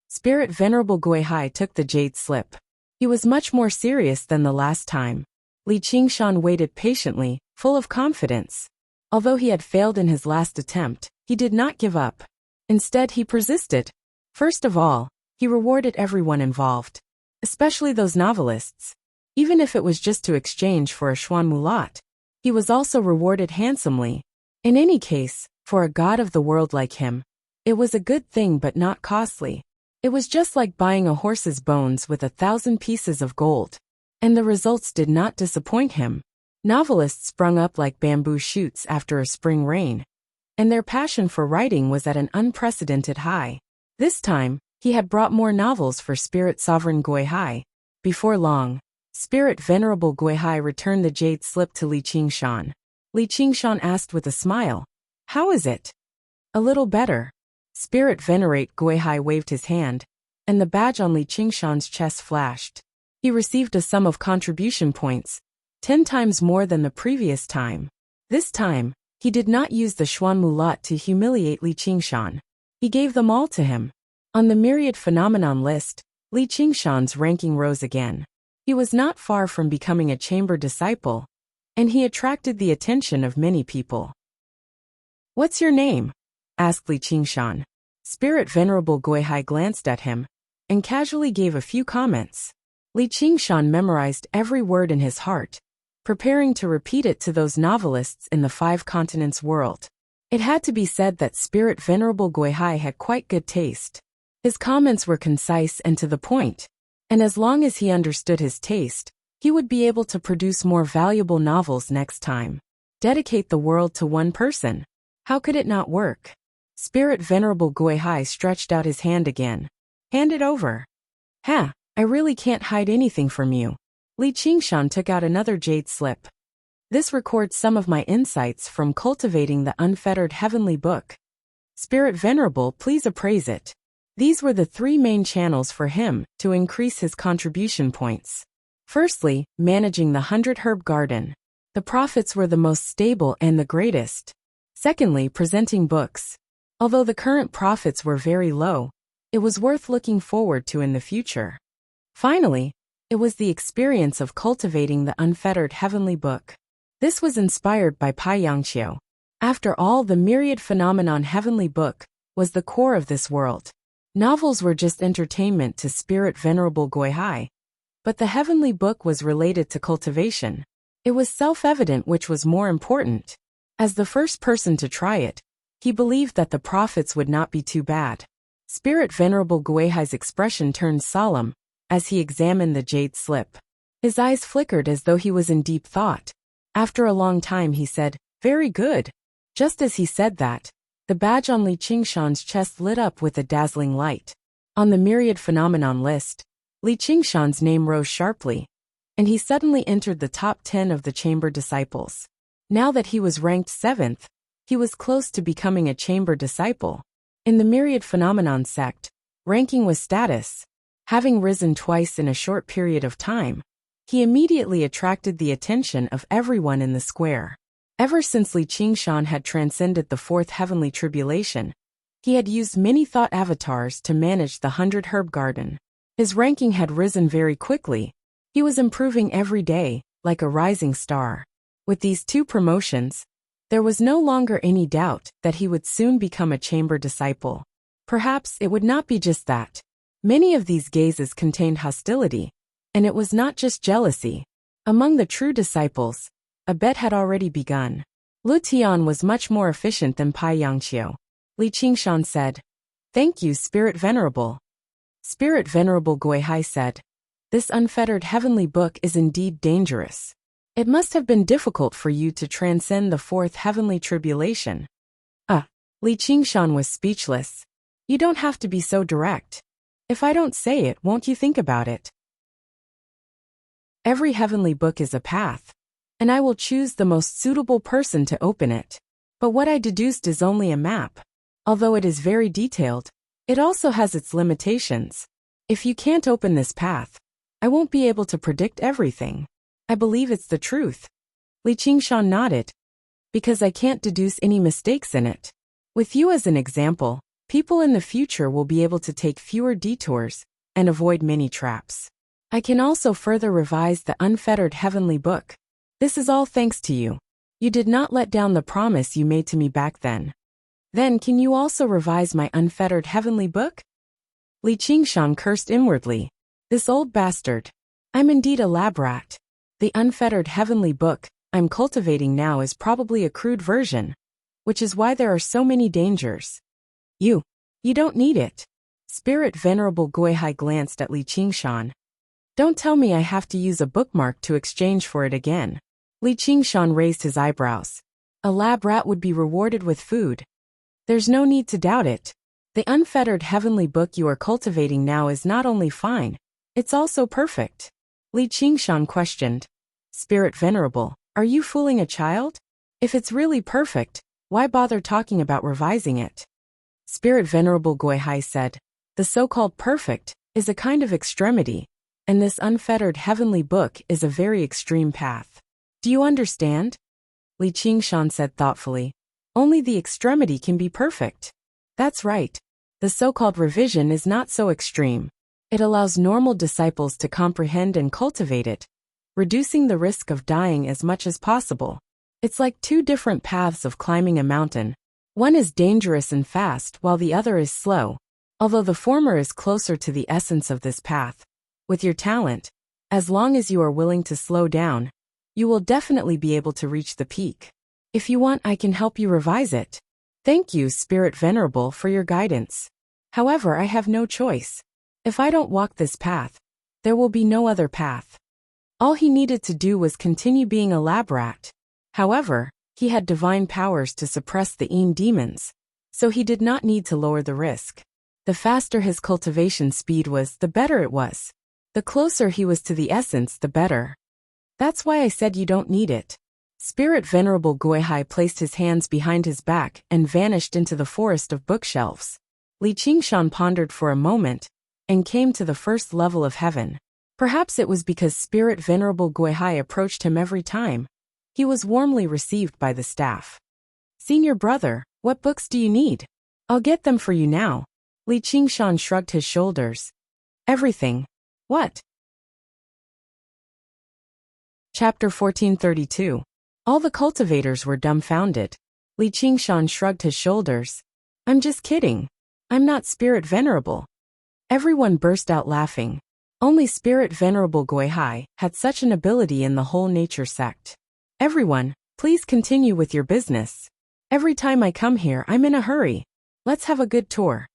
Spirit Venerable Guihai took the jade slip. He was much more serious than the last time. Li Qingshan waited patiently, full of confidence. Although he had failed in his last attempt, he did not give up. Instead, he persisted. First of all, he rewarded everyone involved, especially those novelists. Even if it was just to exchange for a Xuan Mulat, he was also rewarded handsomely. In any case, for a god of the world like him, it was a good thing but not costly. It was just like buying a horse's bones with 1,000 pieces of gold. And the results did not disappoint him. Novelists sprung up like bamboo shoots after a spring rain, and their passion for writing was at an unprecedented high. This time, he had brought more novels for Spirit Sovereign Guihai. Before long, Spirit Venerable Guihai returned the jade slip to Li Qingshan. Li Qingshan asked with a smile, "How is it?" "A little better." Spirit Venerate Guihai waved his hand, and the badge on Li Qingshan's chest flashed. He received a sum of contribution points, 10 times more than the previous time. This time, he did not use the Xuan Mulat to humiliate Li Qingshan. He gave them all to him. On the myriad phenomenon list, Li Qingshan's ranking rose again. He was not far from becoming a chamber disciple, and he attracted the attention of many people. "What's your name?" asked Li Qingshan. Spirit Venerable Guihai glanced at him, and casually gave a few comments. Li Qingshan memorized every word in his heart, preparing to repeat it to those novelists in the 5 continents world. It had to be said that Spirit Venerable Guihai had quite good taste. His comments were concise and to the point, and as long as he understood his taste, he would be able to produce more valuable novels next time. Dedicate the world to one person. How could it not work? Spirit Venerable Guihai stretched out his hand again. "Hand it over." "Ha, I really can't hide anything from you." Li Qingshan took out another jade slip. "This records some of my insights from cultivating the unfettered heavenly book. Spirit Venerable, please appraise it." These were the 3 main channels for him to increase his contribution points. Firstly, managing the 100 herb garden. The profits were the most stable and the greatest. Secondly, presenting books. Although the current profits were very low, it was worth looking forward to in the future. Finally, it was the experience of cultivating the unfettered heavenly book. This was inspired by Pai Yangqiu. After all, the myriad phenomenon heavenly book was the core of this world. Novels were just entertainment to Spirit Venerable Guihai, but the heavenly book was related to cultivation. It was self-evident which was more important. As the first person to try it, he believed that the profits would not be too bad. Spirit Venerable Guihai's expression turned solemn as he examined the jade slip. His eyes flickered as though he was in deep thought. After a long time he said, "Very good." Just as he said that, the badge on Li Qingshan's chest lit up with a dazzling light. On the myriad phenomenon list, Li Qingshan's name rose sharply, and he suddenly entered the top 10 of the chamber disciples. Now that he was ranked 7th, he was close to becoming a chamber disciple. In the myriad phenomenon sect, ranking was status. Having risen twice in a short period of time, he immediately attracted the attention of everyone in the square. Ever since Li Qingshan had transcended the 4th heavenly tribulation, he had used many thought avatars to manage the 100 herb garden. His ranking had risen very quickly. He was improving every day, like a rising star. With these 2 promotions, there was no longer any doubt that he would soon become a chamber disciple. Perhaps it would not be just that. Many of these gazes contained hostility, and it was not just jealousy. Among the true disciples, a bet had already begun. Lu Tian was much more efficient than Pai Yangqiu. Li Qingshan said, "Thank you, Spirit Venerable." Spirit Venerable Guihai said, "This unfettered heavenly book is indeed dangerous. It must have been difficult for you to transcend the 4th heavenly tribulation." Li Qingshan was speechless. "You don't have to be so direct. If I don't say it, won't you think about it? Every heavenly book is a path, and I will choose the most suitable person to open it. But what I deduced is only a map. Although it is very detailed, it also has its limitations. If you can't open this path, I won't be able to predict everything. I believe it's the truth." Li Qingshan nodded. "Because I can't deduce any mistakes in it. With you as an example, People in the future will be able to take fewer detours and avoid many traps. I can also further revise the unfettered heavenly book. This is all thanks to you. You did not let down the promise you made to me back then. Then can you also revise my unfettered heavenly book? Li Qingshan cursed inwardly. This old bastard. I'm indeed a lab rat. The unfettered heavenly book I'm cultivating now is probably a crude version, which is why there are so many dangers. You don't need it. Spirit Venerable Guihai glanced at Li Qingshan. Don't tell me I have to use a bookmark to exchange for it again. Li Qingshan raised his eyebrows. A lab rat would be rewarded with food. There's no need to doubt it. The unfettered heavenly book you are cultivating now is not only fine, it's also perfect. Li Qingshan questioned. Spirit Venerable, are you fooling a child? If it's really perfect, why bother talking about revising it? Spirit Venerable Guihai said, the so-called perfect is a kind of extremity, and this unfettered heavenly book is a very extreme path. Do you understand? Li Qingshan said thoughtfully. Only the extremity can be perfect. That's right. The so-called revision is not so extreme. It allows normal disciples to comprehend and cultivate it, reducing the risk of dying as much as possible. It's like two different paths of climbing a mountain. One is dangerous and fast while the other is slow. Although the former is closer to the essence of this path, with your talent, as long as you are willing to slow down, you will definitely be able to reach the peak. If you want, I can help you revise it. Thank you, Spirit Venerable, for your guidance. However, I have no choice. If I don't walk this path, there will be no other path. All he needed to do was continue being a lab rat. However, he had divine powers to suppress the demons, so he did not need to lower the risk. The faster his cultivation speed was, the better it was. The closer he was to the essence, the better. That's why I said you don't need it. Spirit Venerable Guihai placed his hands behind his back and vanished into the forest of bookshelves. Li Qingshan pondered for a moment and came to the first level of heaven. Perhaps it was because Spirit Venerable Guihai approached him every time. He was warmly received by the staff. Senior brother, what books do you need? I'll get them for you now. Li Qingshan shrugged his shoulders. Everything. What? Chapter 1432. All the cultivators were dumbfounded. Li Qingshan shrugged his shoulders. I'm just kidding. I'm not Spirit Venerable. Everyone burst out laughing. Only Spirit Venerable Guihai had such an ability in the whole nature sect. Everyone, please continue with your business. Every time I come here, I'm in a hurry. Let's have a good tour.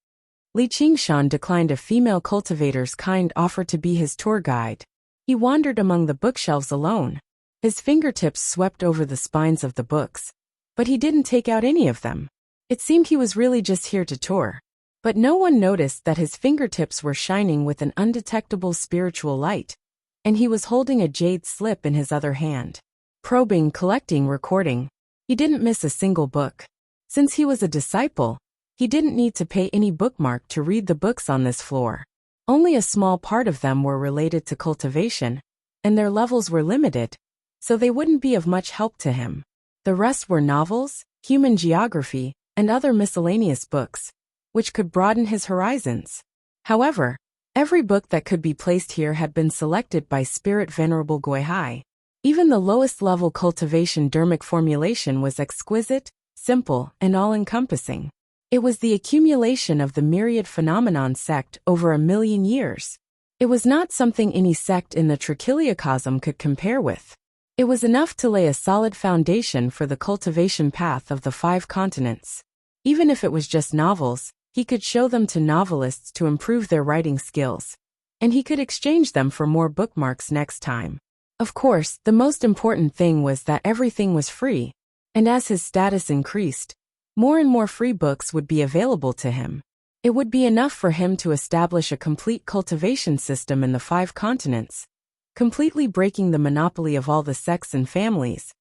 Li Qingshan declined a female cultivator's kind offer to be his tour guide. He wandered among the bookshelves alone. His fingertips swept over the spines of the books, but he didn't take out any of them. It seemed he was really just here to tour. But no one noticed that his fingertips were shining with an undetectable spiritual light, and he was holding a jade slip in his other hand. Probing, collecting, recording. He didn't miss a single book. Since he was a disciple, he didn't need to pay any bookmark to read the books on this floor. Only a small part of them were related to cultivation, and their levels were limited, so they wouldn't be of much help to him. The rest were novels, human geography, and other miscellaneous books, which could broaden his horizons. However, every book that could be placed here had been selected by Spirit Venerable Guihai. Even the lowest level cultivation dermic formulation was exquisite, simple, and all-encompassing. It was the accumulation of the myriad phenomenon sect over 1,000,000 years. It was not something any sect in the trichiliocosm could compare with. It was enough to lay a solid foundation for the cultivation path of the 5 continents. Even if it was just novels, he could show them to novelists to improve their writing skills, and he could exchange them for more bookmarks next time. Of course, the most important thing was that everything was free, and as his status increased, more and more free books would be available to him. It would be enough for him to establish a complete cultivation system in the 5 continents, completely breaking the monopoly of all the sects and families,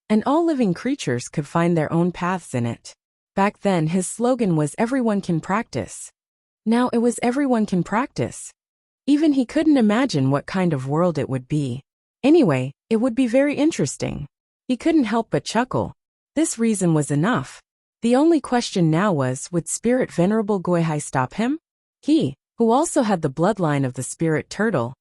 and all living creatures could find their own paths in it. Back then his slogan was everyone can practice. Now it was everyone can practice. Even he couldn't imagine what kind of world it would be. Anyway, it would be very interesting. He couldn't help but chuckle. This reason was enough. The only question now was, would Spirit Venerable Guihai stop him? He, who also had the bloodline of the Spirit Turtle,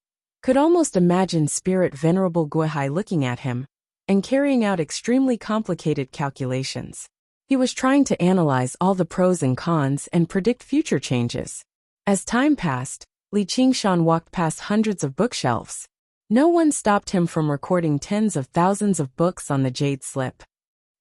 could almost imagine Spirit Venerable Guihai looking at him and carrying out extremely complicated calculations. He was trying to analyze all the pros and cons and predict future changes. As time passed, Li Qingshan walked past hundreds of bookshelves. No one stopped him from recording tens of thousands of books on the jade slip.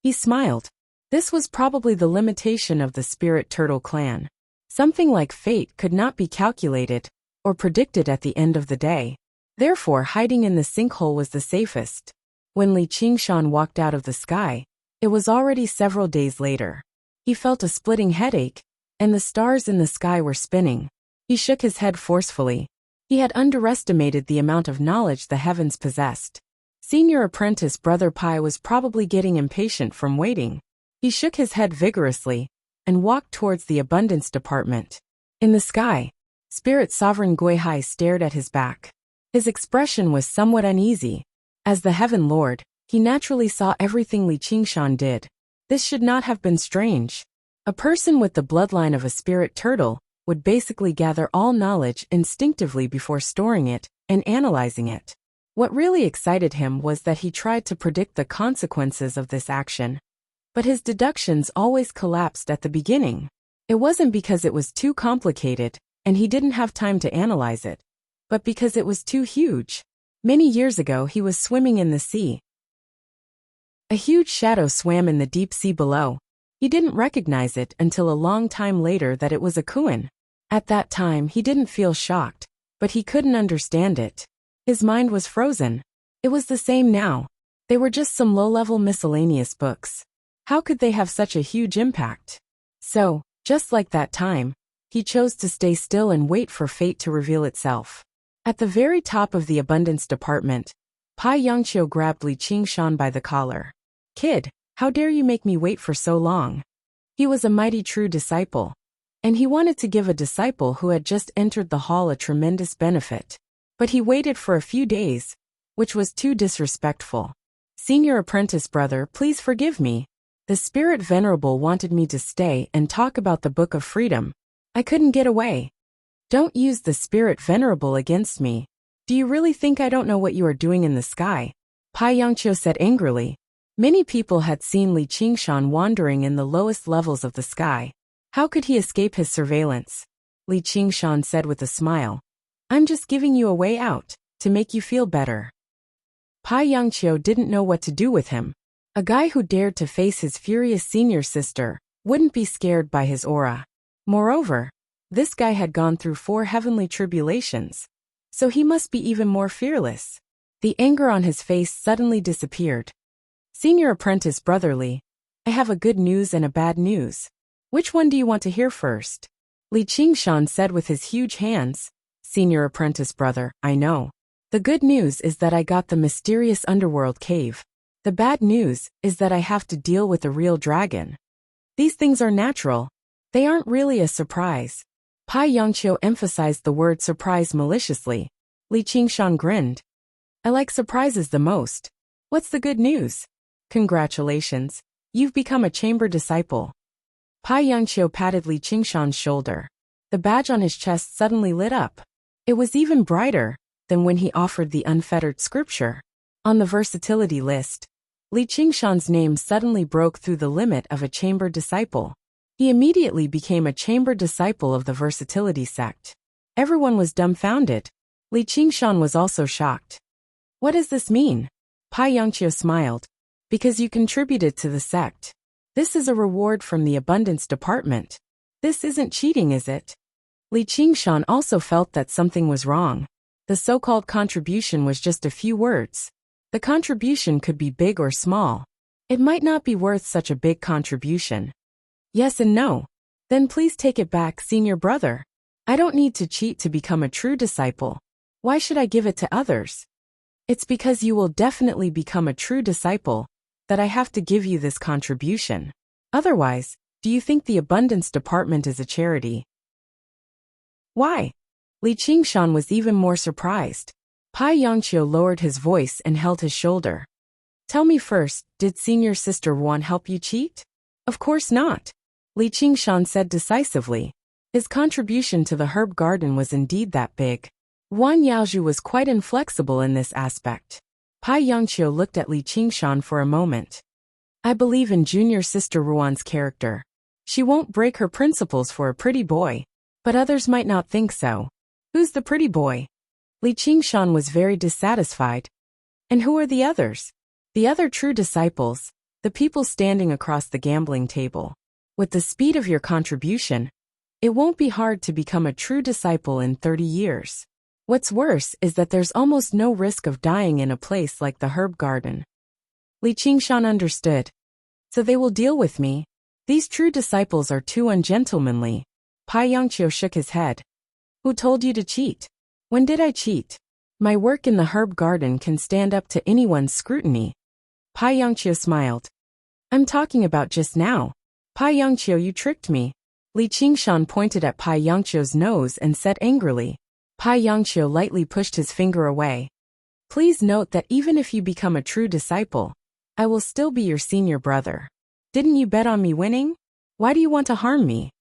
He smiled. This was probably the limitation of the Spirit Turtle clan. Something like fate could not be calculated or predicted at the end of the day. Therefore, hiding in the sinkhole was the safest. When Li Qingshan walked out of the sky, it was already several days later. He felt a splitting headache, and the stars in the sky were spinning. He shook his head forcefully. He had underestimated the amount of knowledge the heavens possessed. Senior apprentice Brother Pai was probably getting impatient from waiting. He shook his head vigorously and walked towards the abundance department. In the sky, Spirit Sovereign Guihai stared at his back. His expression was somewhat uneasy. As the Heaven Lord, he naturally saw everything Li Qingshan did. This should not have been strange. A person with the bloodline of a Spirit Turtle would basically gather all knowledge instinctively before storing it and analyzing it. What really excited him was that he tried to predict the consequences of this action. But his deductions always collapsed at the beginning. It wasn't because it was too complicated and he didn't have time to analyze it, but because it was too huge. Many years ago he was swimming in the sea. A huge shadow swam in the deep sea below. He didn't recognize it until a long time later that it was a Kuan. At that time he didn't feel shocked, but he couldn't understand it. His mind was frozen. It was the same now. They were just some low-level miscellaneous books. How could they have such a huge impact? So, just like that time, he chose to stay still and wait for fate to reveal itself. At the very top of the abundance department, Pai Yongqiu grabbed Li Qingshan by the collar. "Kid, how dare you make me wait for so long?" He was a mighty true disciple, and he wanted to give a disciple who had just entered the hall a tremendous benefit. But he waited for a few days, which was too disrespectful. "Senior apprentice brother, please forgive me. The Spirit Venerable wanted me to stay and talk about the Book of Freedom. I couldn't get away." "Don't use the Spirit Venerable against me. Do you really think I don't know what you are doing in the sky?" Pai Yongqiu said angrily. Many people had seen Li Qingshan wandering in the lowest levels of the sky. How could he escape his surveillance? Li Qingshan said with a smile. "I'm just giving you a way out, to make you feel better." Pai Yongqiu didn't know what to do with him. A guy who dared to face his furious senior sister wouldn't be scared by his aura. Moreover, this guy had gone through 4 heavenly tribulations, so he must be even more fearless. The anger on his face suddenly disappeared. "Senior apprentice brotherly, I have a good news and a bad news. Which one do you want to hear first?" Li Qingshan said with his huge hands. "Senior apprentice brother, I know. The good news is that I got the mysterious underworld cave. The bad news is that I have to deal with a real dragon. These things are natural. They aren't really a surprise." Pai Yongqiu emphasized the word surprise maliciously. Li Qingshan grinned. "I like surprises the most. What's the good news?" "Congratulations. You've become a chamber disciple." Pai Yongqiu patted Li Qingshan's shoulder. The badge on his chest suddenly lit up. It was even brighter than when he offered the unfettered scripture. On the versatility list, Li Qingshan's name suddenly broke through the limit of a chamber disciple. He immediately became a chamber disciple of the versatility sect. Everyone was dumbfounded. Li Qingshan was also shocked. "What does this mean?" Pai Yongqiu smiled. "Because you contributed to the sect. This is a reward from the abundance department. This isn't cheating, is it?" Li Qingshan also felt that something was wrong. The so-called contribution was just a few words. The contribution could be big or small. It might not be worth such a big contribution. "Yes and no. Then please take it back, senior brother. I don't need to cheat to become a true disciple. Why should I give it to others?" "It's because you will definitely become a true disciple that I have to give you this contribution. Otherwise, do you think the abundance department is a charity?" "Why?" Li Qingshan was even more surprised. Pai Yongqiu lowered his voice and held his shoulder. "Tell me first, did senior sister Wan help you cheat? Of course not, Li Qingshan said decisively. His contribution to the herb garden was indeed that big. Guan Yaozhu was quite inflexible in this aspect. Pai Yongqiu looked at Li Qingshan for a moment. I believe in junior sister Ruan's character. She won't break her principles for a pretty boy. But others might not think so. Who's the pretty boy? Li Qingshan was very dissatisfied. And who are the others? The other true disciples, the people standing across the gambling table. With the speed of your contribution, it won't be hard to become a true disciple in 30 years. What's worse is that there's almost no risk of dying in a place like the herb garden. Li Qingshan understood. So they will deal with me. These true disciples are too ungentlemanly. Pai Yongqiu shook his head. Who told you to cheat? When did I cheat? My work in the herb garden can stand up to anyone's scrutiny. Pai Yongqiu smiled. I'm talking about just now. Pai Yongqiu, you tricked me. Li Qingshan pointed at Pai Yongqiu's nose and said angrily. Pai Yongqiu lightly pushed his finger away. Please note that even if you become a true disciple, I will still be your senior brother. Didn't you bet on me winning? Why do you want to harm me?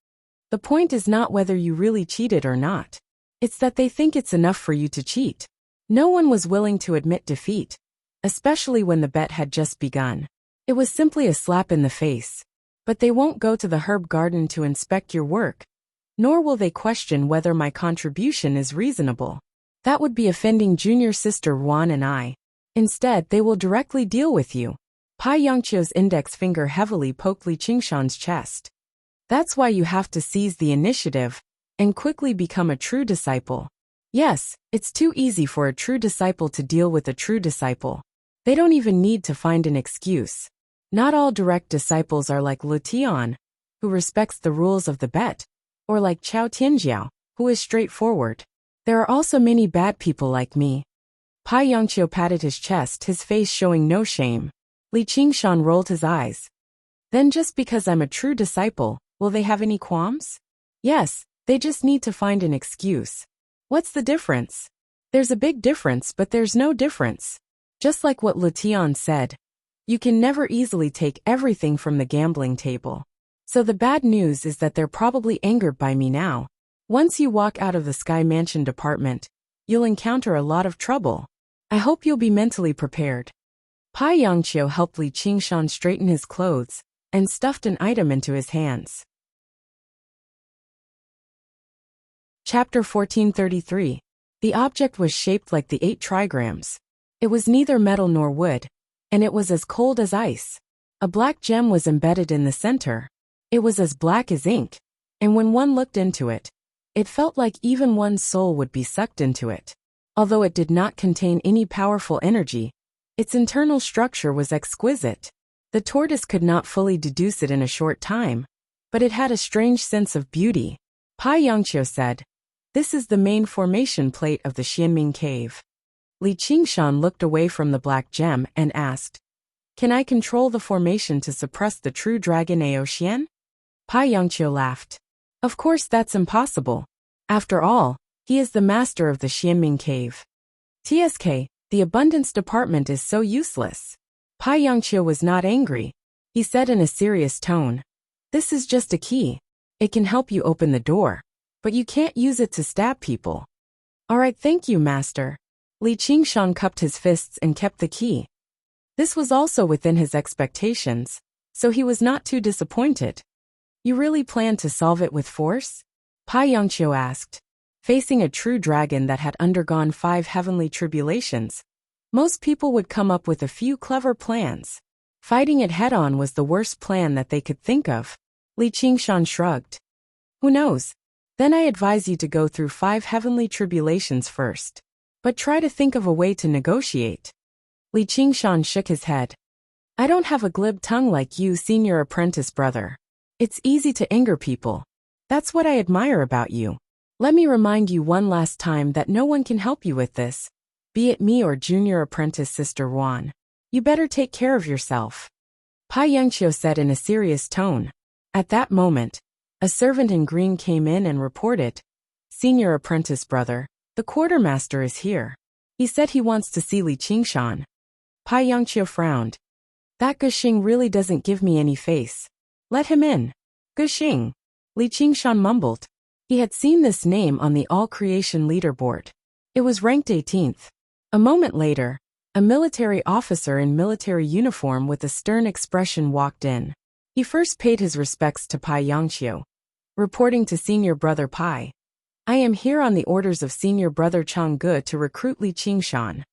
The point is not whether you really cheated or not. It's that they think it's enough for you to cheat. No one was willing to admit defeat, especially when the bet had just begun. It was simply a slap in the face. But they won't go to the herb garden to inspect your work, nor will they question whether my contribution is reasonable. That would be offending junior sister Ruan and I. Instead, they will directly deal with you. Pai Yongqiu's index finger heavily poked Li Qingshan's chest. That's why you have to seize the initiative and quickly become a true disciple. Yes, it's too easy for a true disciple to deal with a true disciple. They don't even need to find an excuse. Not all direct disciples are like Lu Tian, who respects the rules of the bet, or like Chao Tianjiao, who is straightforward. There are also many bad people like me. Pai Yongqiu patted his chest, his face showing no shame. Li Qingshan rolled his eyes. Then just because I'm a true disciple, will they have any qualms? Yes, they just need to find an excuse. What's the difference? There's a big difference, but there's no difference. Just like what Lu Tian said, you can never easily take everything from the gambling table. So the bad news is that they're probably angered by me now. Once you walk out of the Sky Mansion department, you'll encounter a lot of trouble. I hope you'll be mentally prepared. Pai Yongqiu helped Li Qingshan straighten his clothes and stuffed an item into his hands. Chapter 1433. The object was shaped like the 8 trigrams. It was neither metal nor wood, and it was as cold as ice. A black gem was embedded in the center. It was as black as ink, and when one looked into it, it felt like even one's soul would be sucked into it. Although it did not contain any powerful energy, its internal structure was exquisite. The tortoise could not fully deduce it in a short time, but it had a strange sense of beauty. Pai Yongqiu said, "This is the main formation plate of the Xianming cave." Li Qingshan looked away from the black gem and asked, "Can I control the formation to suppress the true dragon Aoxian?" Pai Yongqiu laughed. "Of course that's impossible. After all, he is the master of the Xianming cave. TSK, the abundance department is so useless." Pai Yongqiu was not angry. He said in a serious tone, "This is just a key. It can help you open the door, but you can't use it to stab people." "All right, thank you, master." Li Qingshan cupped his fists and kept the key. This was also within his expectations, so he was not too disappointed. "You really plan to solve it with force?" Pai Yongqiu asked. Facing a true dragon that had undergone 5 heavenly tribulations, most people would come up with a few clever plans. Fighting it head-on was the worst plan that they could think of. Li Qingshan shrugged. "Who knows? Then I advise you to go through 5 heavenly tribulations first. But try to think of a way to negotiate." Li Qingshan shook his head. "I don't have a glib tongue like you, senior apprentice brother. It's easy to anger people. That's what I admire about you. Let me remind you one last time that no one can help you with this, be it me or junior apprentice sister Ruan. You better take care of yourself." Pai Yongqiu said in a serious tone. At that moment, a servant in green came in and reported, "Senior apprentice brother, the quartermaster is here. He said he wants to see Li Qingshan." Pai Yongqiu frowned. "That Guxing really doesn't give me any face. Let him in. Guxing. Li Qingshan mumbled. He had seen this name on the all-creation leaderboard. It was ranked 18th. A moment later, a military officer in military uniform with a stern expression walked in. He first paid his respects to Pai Yangqiu, reporting to senior brother Pai. I am here on the orders of senior brother Changge to recruit Li Qingshan.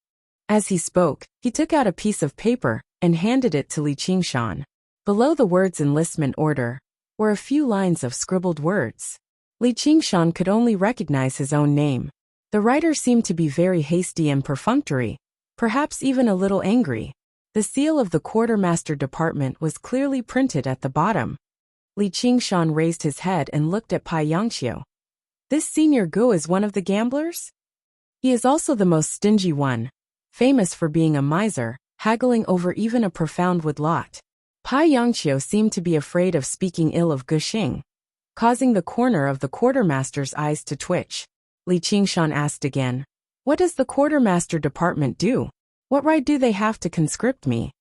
As he spoke, he took out a piece of paper and handed it to Li Qingshan. Below the words enlistment order were a few lines of scribbled words. Li Qingshan could only recognize his own name. The writer seemed to be very hasty and perfunctory, perhaps even a little angry. The seal of the quartermaster department was clearly printed at the bottom. Li Qingshan raised his head and looked at Pai Yangqiu. This senior Gu is one of the gamblers? He is also the most stingy one, famous for being a miser, haggling over even a profound wood lot. Pai Yangqiu seemed to be afraid of speaking ill of Guxing, causing the corner of the quartermaster's eyes to twitch. Li Qingshan asked again, "What does the quartermaster department do? What right do they have to conscript me?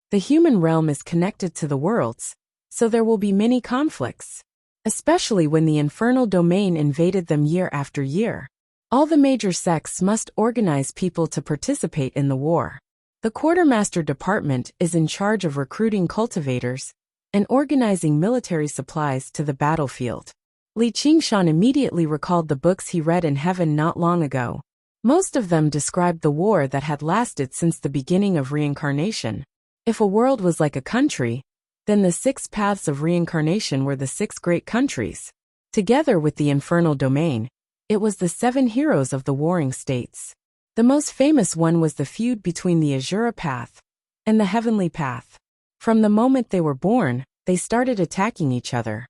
The human realm is connected to the worlds, so there will be many conflicts, especially when the infernal domain invaded them year after year. All the major sects must organize people to participate in the war. The quartermaster department is in charge of recruiting cultivators and organizing military supplies to the battlefield." Li Qingshan immediately recalled the books he read in heaven not long ago. Most of them described the war that had lasted since the beginning of reincarnation. If a world was like a country, then the 6 paths of reincarnation were the 6 great countries. Together with the infernal domain, it was the 7 heroes of the warring states. The most famous one was the feud between the Azura path and the heavenly path. From the moment they were born, they started attacking each other.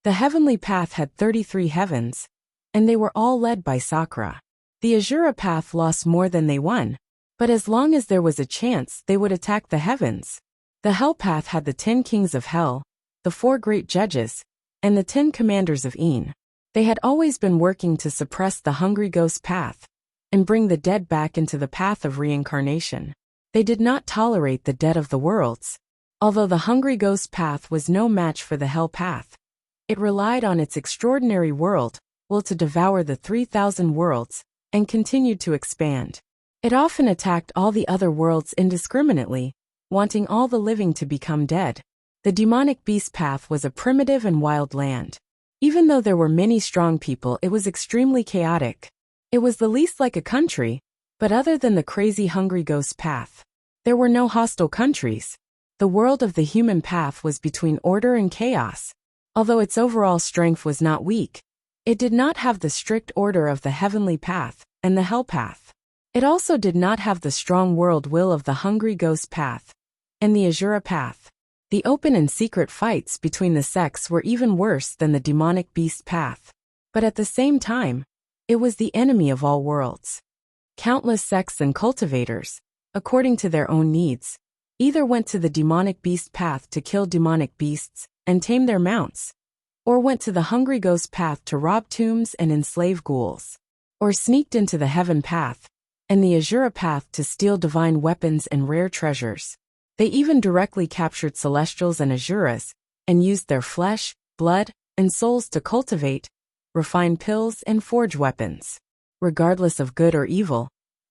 The heavenly path had 33 heavens, and they were all led by Sakura. The Azura path lost more than they won, but as long as there was a chance they would attack the heavens. The hell path had the 10 kings of hell, the 4 great judges, and the 10 commanders of Een. They had always been working to suppress the hungry ghost path and bring the dead back into the path of reincarnation. They did not tolerate the dead of the worlds. Although the hungry ghost path was no match for the hell path, it relied on its extraordinary world will to devour the 3,000 worlds and continued to expand. It often attacked all the other worlds indiscriminately, wanting all the living to become dead. The demonic beast path was a primitive and wild land. Even though there were many strong people, it was extremely chaotic. It was the least like a country, but other than the crazy hungry ghost path, there were no hostile countries. The world of the human path was between order and chaos. Although its overall strength was not weak, it did not have the strict order of the heavenly path and the hell path. It also did not have the strong world will of the hungry ghost path and the Azura path. The open and secret fights between the sects were even worse than the demonic beast path. But at the same time, it was the enemy of all worlds. Countless sects and cultivators, according to their own needs, either went to the demonic beast path to kill demonic beasts and tame their mounts, or went to the hungry ghost path to rob tombs and enslave ghouls, or sneaked into the heaven path and the Azura path to steal divine weapons and rare treasures. They even directly captured celestials and Azuras and used their flesh, blood, and souls to cultivate, refine pills, and forge weapons. Regardless of good or evil,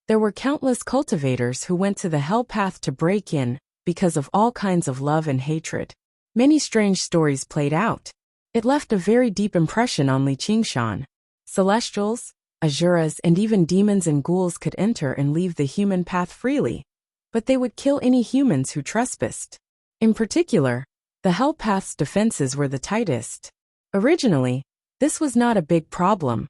there were countless cultivators who went to the hell path to break in because of all kinds of love and hatred. Many strange stories played out. It left a very deep impression on Li Qingshan. Celestials, Azuras, and even demons and ghouls could enter and leave the human path freely, but they would kill any humans who trespassed. In particular, the hell path's defenses were the tightest. Originally, this was not a big problem,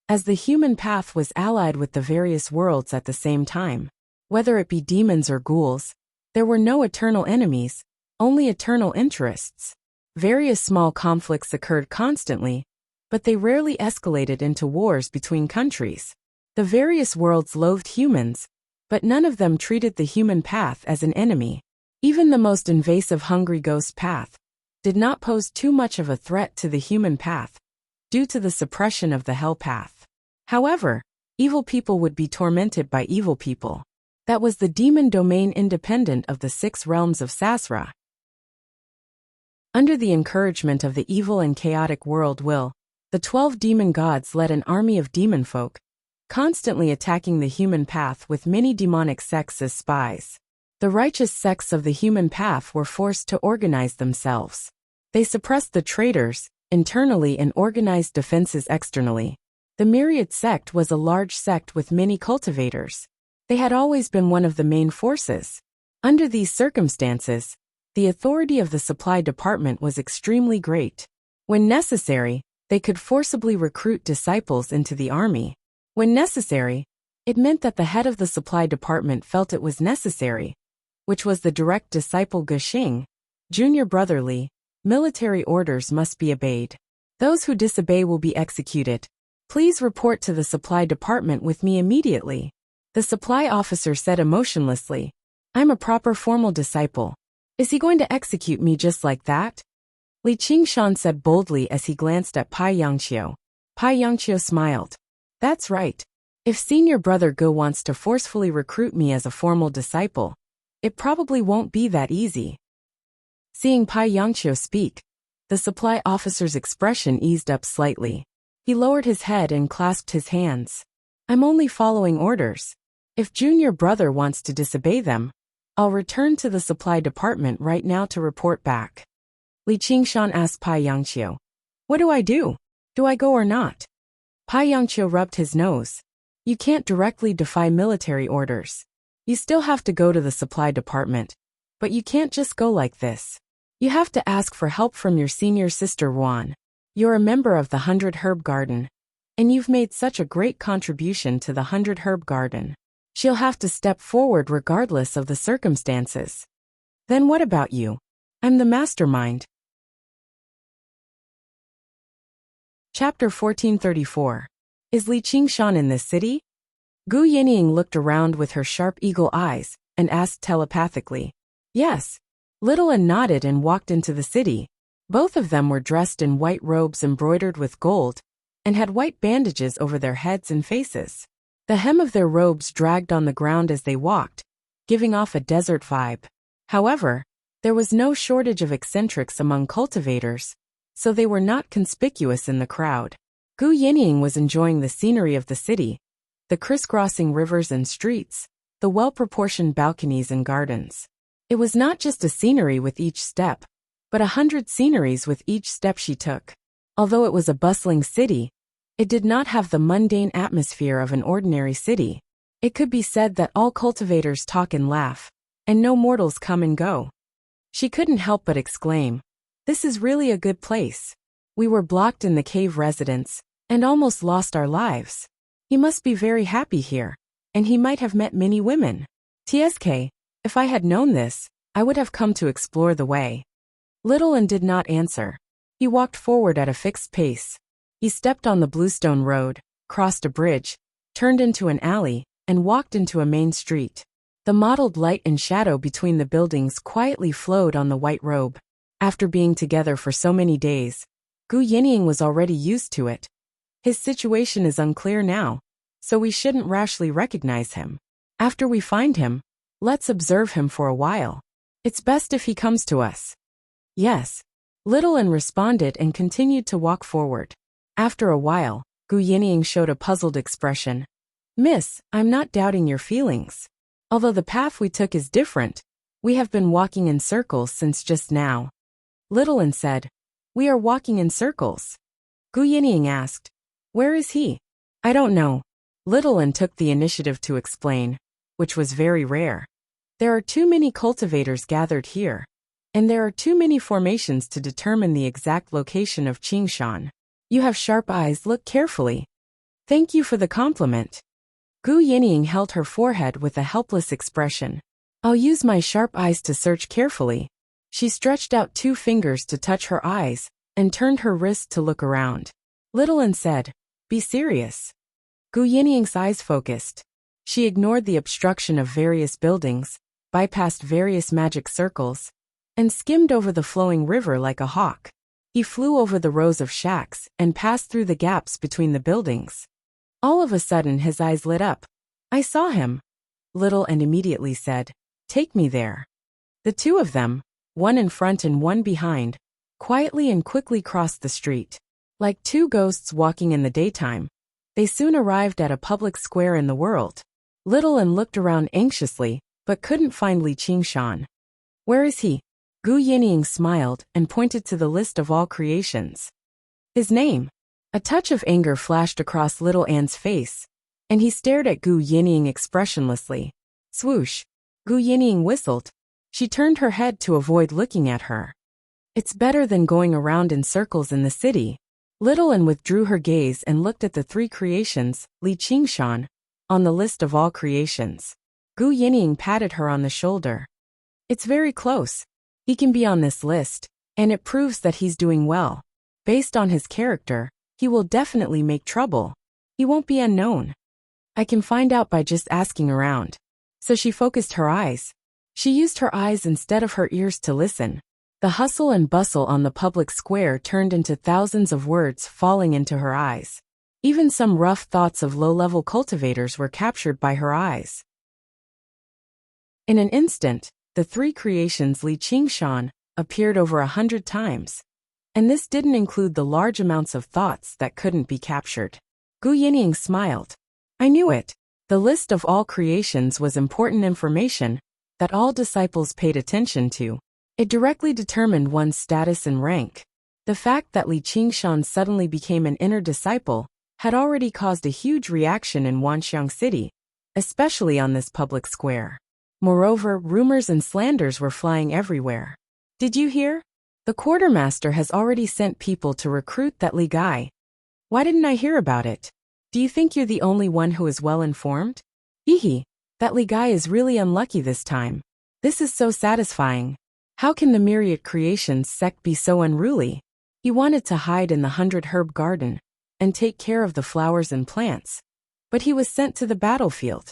as the human path was allied with the various worlds at the same time. Whether it be demons or ghouls, there were no eternal enemies, only eternal interests. Various small conflicts occurred constantly, but they rarely escalated into wars between countries. The various worlds loathed humans, but none of them treated the human path as an enemy. Even the most invasive hungry ghost path did not pose too much of a threat to the human path, due to the suppression of the hell path. However, evil people would be tormented by evil people. That was the demon domain independent of the 6 realms of Sasra. Under the encouragement of the evil and chaotic world will, the 12 demon gods led an army of demon folk, constantly attacking the human path with many demonic sects as spies. The righteous sects of the human path were forced to organize themselves. They suppressed the traitors, internally, and organized defenses externally. The myriad sect was a large sect with many cultivators. They had always been one of the main forces. Under these circumstances, the authority of the supply department was extremely great. When necessary, they could forcibly recruit disciples into the army. When necessary, it meant that the head of the supply department felt it was necessary, which was the direct disciple Guxing, junior brother Li. Military orders must be obeyed. Those who disobey will be executed. Please report to the supply department with me immediately. The supply officer said emotionlessly, I'm a proper formal disciple. Is he going to execute me just like that? Li Qingshan said boldly as he glanced at Pai Yangqiu. Pai Yangqiu smiled. That's right. If senior brother Gu wants to forcefully recruit me as a formal disciple, it probably won't be that easy. Seeing Pai Yangqiu speak, the supply officer's expression eased up slightly. He lowered his head and clasped his hands. I'm only following orders. If junior brother wants to disobey them, I'll return to the supply department right now to report back. Li Qingshan asked Pai Yangqiu. What do I do? Do I go or not? Pai Yangqiu rubbed his nose. You can't directly defy military orders. You still have to go to the supply department. But you can't just go like this. You have to ask for help from your senior sister Wan. You're a member of the 100 Herb Garden. And you've made such a great contribution to the 100 Herb Garden. She'll have to step forward regardless of the circumstances. Then what about you? I'm the mastermind. Chapter 1434. Is Li Qingshan in this city? Gu Yinying looked around with her sharp eagle eyes and asked telepathically. Yes. Little An nodded and walked into the city. Both of them were dressed in white robes embroidered with gold and had white bandages over their heads and faces. The hem of their robes dragged on the ground as they walked, giving off a desert vibe. However, there was no shortage of eccentrics among cultivators, so they were not conspicuous in the crowd. Gu Yinying was enjoying the scenery of the city, the crisscrossing rivers and streets, the well-proportioned balconies and gardens. It was not just a scenery with each step, but 100 sceneries with each step she took. Although it was a bustling city, it did not have the mundane atmosphere of an ordinary city. It could be said that all cultivators talk and laugh, and no mortals come and go. She couldn't help but exclaim, this is really a good place. We were blocked in the cave residence, and almost lost our lives. He must be very happy here, and he might have met many women. TSK, if I had known this, I would have come to explore the way. Little An did not answer. He walked forward at a fixed pace. He stepped on the bluestone road, crossed a bridge, turned into an alley, and walked into a main street. The mottled light and shadow between the buildings quietly flowed on the white robe. After being together for so many days, Gu Yinying was already used to it. His situation is unclear now, so we shouldn't rashly recognize him. After we find him, let's observe him for a while. It's best if he comes to us. Yes. Little An responded and continued to walk forward. After a while, Gu Yinying showed a puzzled expression. Miss, I'm not doubting your feelings. Although the path we took is different, we have been walking in circles since just now. Little An said, we are walking in circles. Gu Yinying asked, where is he? I don't know. Little An took the initiative to explain, which was very rare. There are too many cultivators gathered here, and there are too many formations to determine the exact location of Qingshan. You have sharp eyes, look carefully. Thank you for the compliment. Gu Yinying held her forehead with a helpless expression. I'll use my sharp eyes to search carefully. She stretched out 2 fingers to touch her eyes, and turned her wrist to look around. Little An said, be serious. Gu Yinying's eyes focused. She ignored the obstruction of various buildings, bypassed various magic circles, and skimmed over the flowing river like a hawk. He flew over the rows of shacks and passed through the gaps between the buildings. All of a sudden his eyes lit up. I saw him. Little An immediately said, take me there. The 2 of them, one in front and one behind, quietly and quickly crossed the street. Like two ghosts walking in the daytime, they soon arrived at a public square in the world. Little and looked around anxiously, but couldn't find Li Qingshan. Where is he? Gu Yinying smiled and pointed to the list of all creations. His name. A touch of anger flashed across Little An's face, and he stared at Gu Yinying expressionlessly. Swoosh. Gu Yinying whistled. She turned her head to avoid looking at her. It's better than going around in circles in the city. Little An withdrew her gaze and looked at the three creations, Li Qingshan, on the list of all creations. Gu Yinying patted her on the shoulder. It's very close. He can be on this list, and it proves that he's doing well. Based on his character, he will definitely make trouble. He won't be unknown. I can find out by just asking around. So she focused her eyes. She used her eyes instead of her ears to listen. The hustle and bustle on the public square turned into thousands of words falling into her eyes. Even some rough thoughts of low-level cultivators were captured by her eyes. In an instant, the three creations Li Qingshan appeared over 100 times. And this didn't include the large amounts of thoughts that couldn't be captured. Gu Yinying smiled. I knew it. The list of all creations was important information that all disciples paid attention to. It directly determined one's status and rank. The fact that Li Qingshan suddenly became an inner disciple had already caused a huge reaction in Wanxiang City, especially on this public square. Moreover, rumors and slanders were flying everywhere. Did you hear? The quartermaster has already sent people to recruit that Li guy. Why didn't I hear about it? Do you think you're the only one who is well informed? Hehe, that Li guy is really unlucky this time. This is so satisfying. How can the myriad creations sect be so unruly? He wanted to hide in the 100 herb garden and take care of the flowers and plants. But he was sent to the battlefield.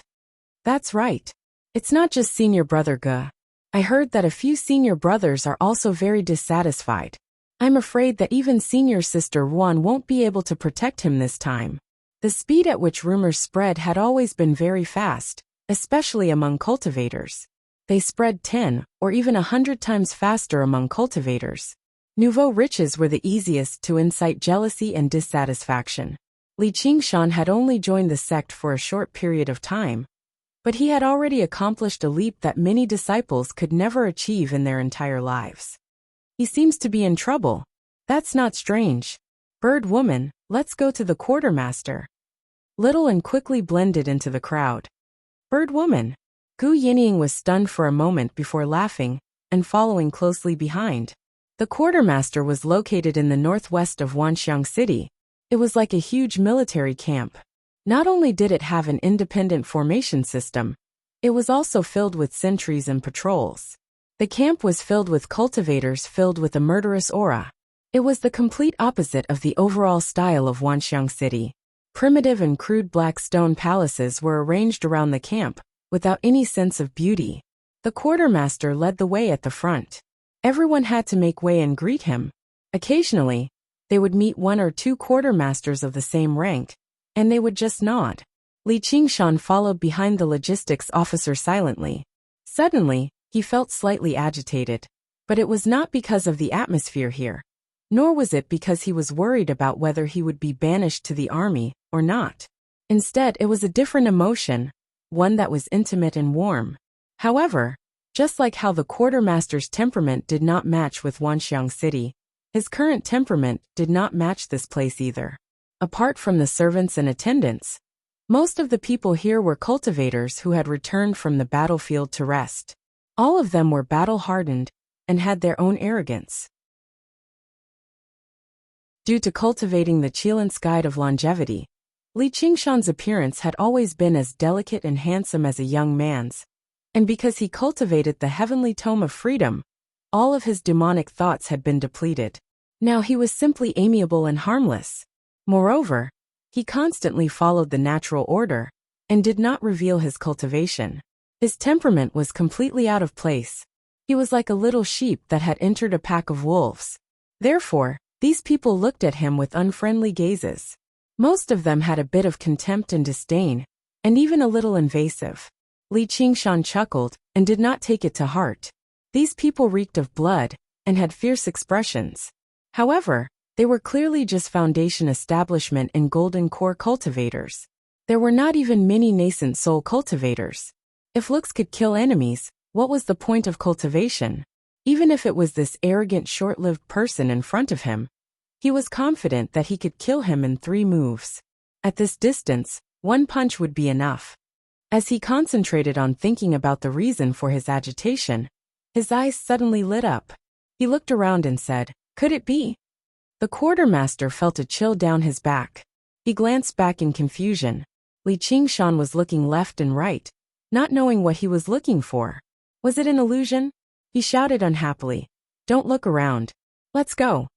That's right. It's not just senior brother Ge. I heard that a few senior brothers are also very dissatisfied. I'm afraid that even senior sister Wan won't be able to protect him this time. The speed at which rumors spread had always been very fast, especially among cultivators. They spread 10 or even 100 times faster among cultivators. Nouveau riches were the easiest to incite jealousy and dissatisfaction. Li Qingshan had only joined the sect for a short period of time, but he had already accomplished a leap that many disciples could never achieve in their entire lives. He seems to be in trouble. That's not strange. Bird woman, let's go to the quartermaster. Little and quickly blended into the crowd. Bird woman. Gu Yinying was stunned for a moment before laughing and following closely behind. The quartermaster was located in the northwest of Wanxiang City. It was like a huge military camp. Not only did it have an independent formation system, it was also filled with sentries and patrols. The camp was filled with cultivators filled with a murderous aura. It was the complete opposite of the overall style of Wanxiang City. Primitive and crude black stone palaces were arranged around the camp, without any sense of beauty. The quartermaster led the way at the front. Everyone had to make way and greet him. Occasionally, they would meet one or two quartermasters of the same rank, and they would just nod. Li Qingshan followed behind the logistics officer silently. Suddenly, he felt slightly agitated. But it was not because of the atmosphere here. Nor was it because he was worried about whether he would be banished to the army or not. Instead, it was a different emotion, one that was intimate and warm. However, just like how the quartermaster's temperament did not match with Wanxiang City, his current temperament did not match this place either. Apart from the servants and attendants, most of the people here were cultivators who had returned from the battlefield to rest. All of them were battle-hardened and had their own arrogance. Due to cultivating the Qilan's guide of longevity, Li Qingshan's appearance had always been as delicate and handsome as a young man's, and because he cultivated the heavenly tome of freedom, all of his demonic thoughts had been depleted. Now he was simply amiable and harmless. Moreover, he constantly followed the natural order and did not reveal his cultivation. His temperament was completely out of place. He was like a little sheep that had entered a pack of wolves. Therefore, these people looked at him with unfriendly gazes. Most of them had a bit of contempt and disdain, and even a little invasive. Li Qingshan chuckled and did not take it to heart. These people reeked of blood and had fierce expressions. However, they were clearly just foundation establishment and golden core cultivators. There were not even many nascent soul cultivators. If looks could kill enemies, what was the point of cultivation? Even if it was this arrogant short-lived person in front of him, he was confident that he could kill him in 3 moves. At this distance, 1 punch would be enough. As he concentrated on thinking about the reason for his agitation, his eyes suddenly lit up. He looked around and said, "Could it be?" The quartermaster felt a chill down his back. He glanced back in confusion. Li Qingshan was looking left and right, not knowing what he was looking for. Was it an illusion? He shouted unhappily, "Don't look around. Let's go."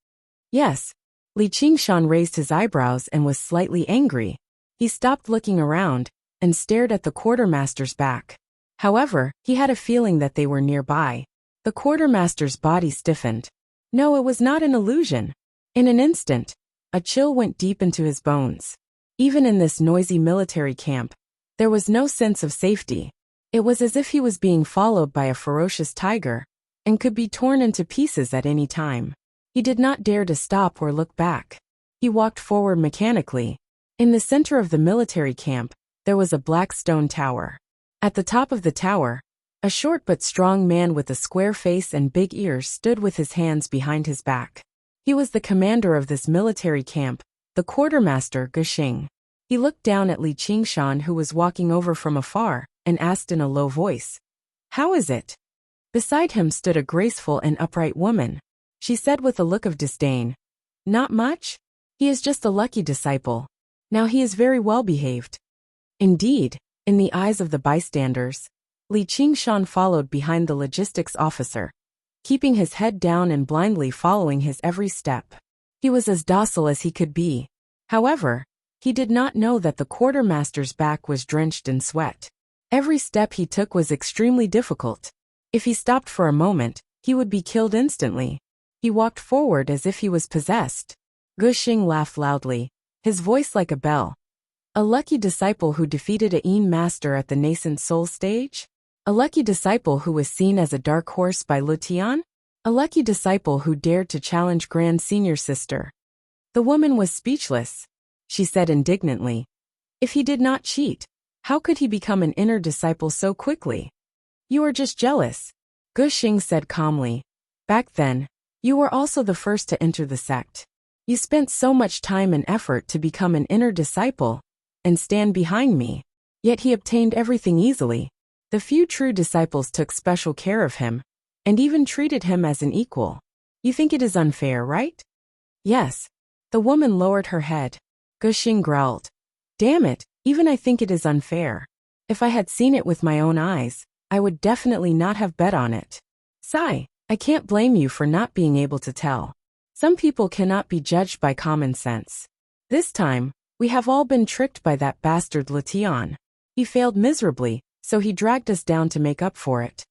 Yes. Li Qingshan raised his eyebrows and was slightly angry. He stopped looking around and stared at the quartermaster's back. However, he had a feeling that they were nearby. The quartermaster's body stiffened. No, it was not an illusion. In an instant, a chill went deep into his bones. Even in this noisy military camp, there was no sense of safety. It was as if he was being followed by a ferocious tiger and could be torn into pieces at any time. He did not dare to stop or look back. He walked forward mechanically. In the center of the military camp, there was a black stone tower. At the top of the tower, a short but strong man with a square face and big ears stood with his hands behind his back. He was the commander of this military camp, the quartermaster Guxing. He looked down at Li Qingshan, who was walking over from afar, and asked in a low voice, "How is it?" Beside him stood a graceful and upright woman. She said with a look of disdain, "Not much? He is just a lucky disciple. Now he is very well behaved." Indeed, in the eyes of the bystanders, Li Qingshan followed behind the logistics officer, keeping his head down and blindly following his every step. He was as docile as he could be. However, he did not know that the quartermaster's back was drenched in sweat. Every step he took was extremely difficult. If he stopped for a moment, he would be killed instantly. He walked forward as if he was possessed. Guxing laughed loudly, his voice like a bell. A lucky disciple who defeated a Yin master at the nascent soul stage? A lucky disciple who was seen as a dark horse by Lutian? A lucky disciple who dared to challenge Grand Senior Sister? The woman was speechless. She said indignantly, "If he did not cheat, how could he become an inner disciple so quickly?" "You are just jealous," Guxing said calmly. "Back then, you were also the first to enter the sect. You spent so much time and effort to become an inner disciple and stand behind me. Yet he obtained everything easily. The few true disciples took special care of him and even treated him as an equal. You think it is unfair, right?" "Yes." The woman lowered her head. Guxing growled, "Damn it, even I think it is unfair. If I had seen it with my own eyes, I would definitely not have bet on it. Sigh, I can't blame you for not being able to tell. Some people cannot be judged by common sense. This time, we have all been tricked by that bastard Lutian. He failed miserably, so he dragged us down to make up for it.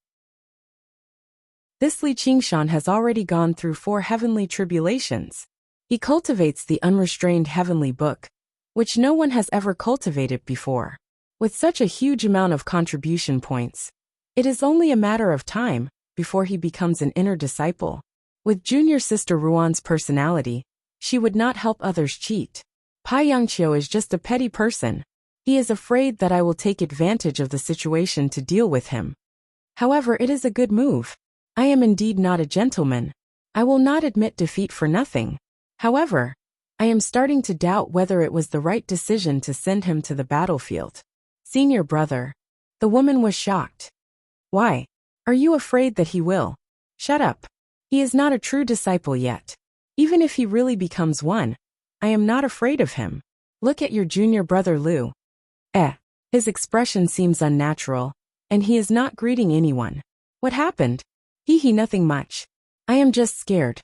This Li Qingshan has already gone through 4 heavenly tribulations. He cultivates the unrestrained heavenly book, which no one has ever cultivated before. With such a huge amount of contribution points, it is only a matter of time before he becomes an inner disciple. With junior sister Ruan's personality, she would not help others cheat. Pai Yangqiu is just a petty person. He is afraid that I will take advantage of the situation to deal with him. However, it is a good move. I am indeed not a gentleman. I will not admit defeat for nothing. However, I am starting to doubt whether it was the right decision to send him to the battlefield. Senior brother. The woman was shocked. Why? Are you afraid that he will? Shut up. He is not a true disciple yet. Even if he really becomes one, I am not afraid of him. Look at your junior brother Lu. His expression seems unnatural, and he is not greeting anyone. What happened? He nothing much. I am just scared.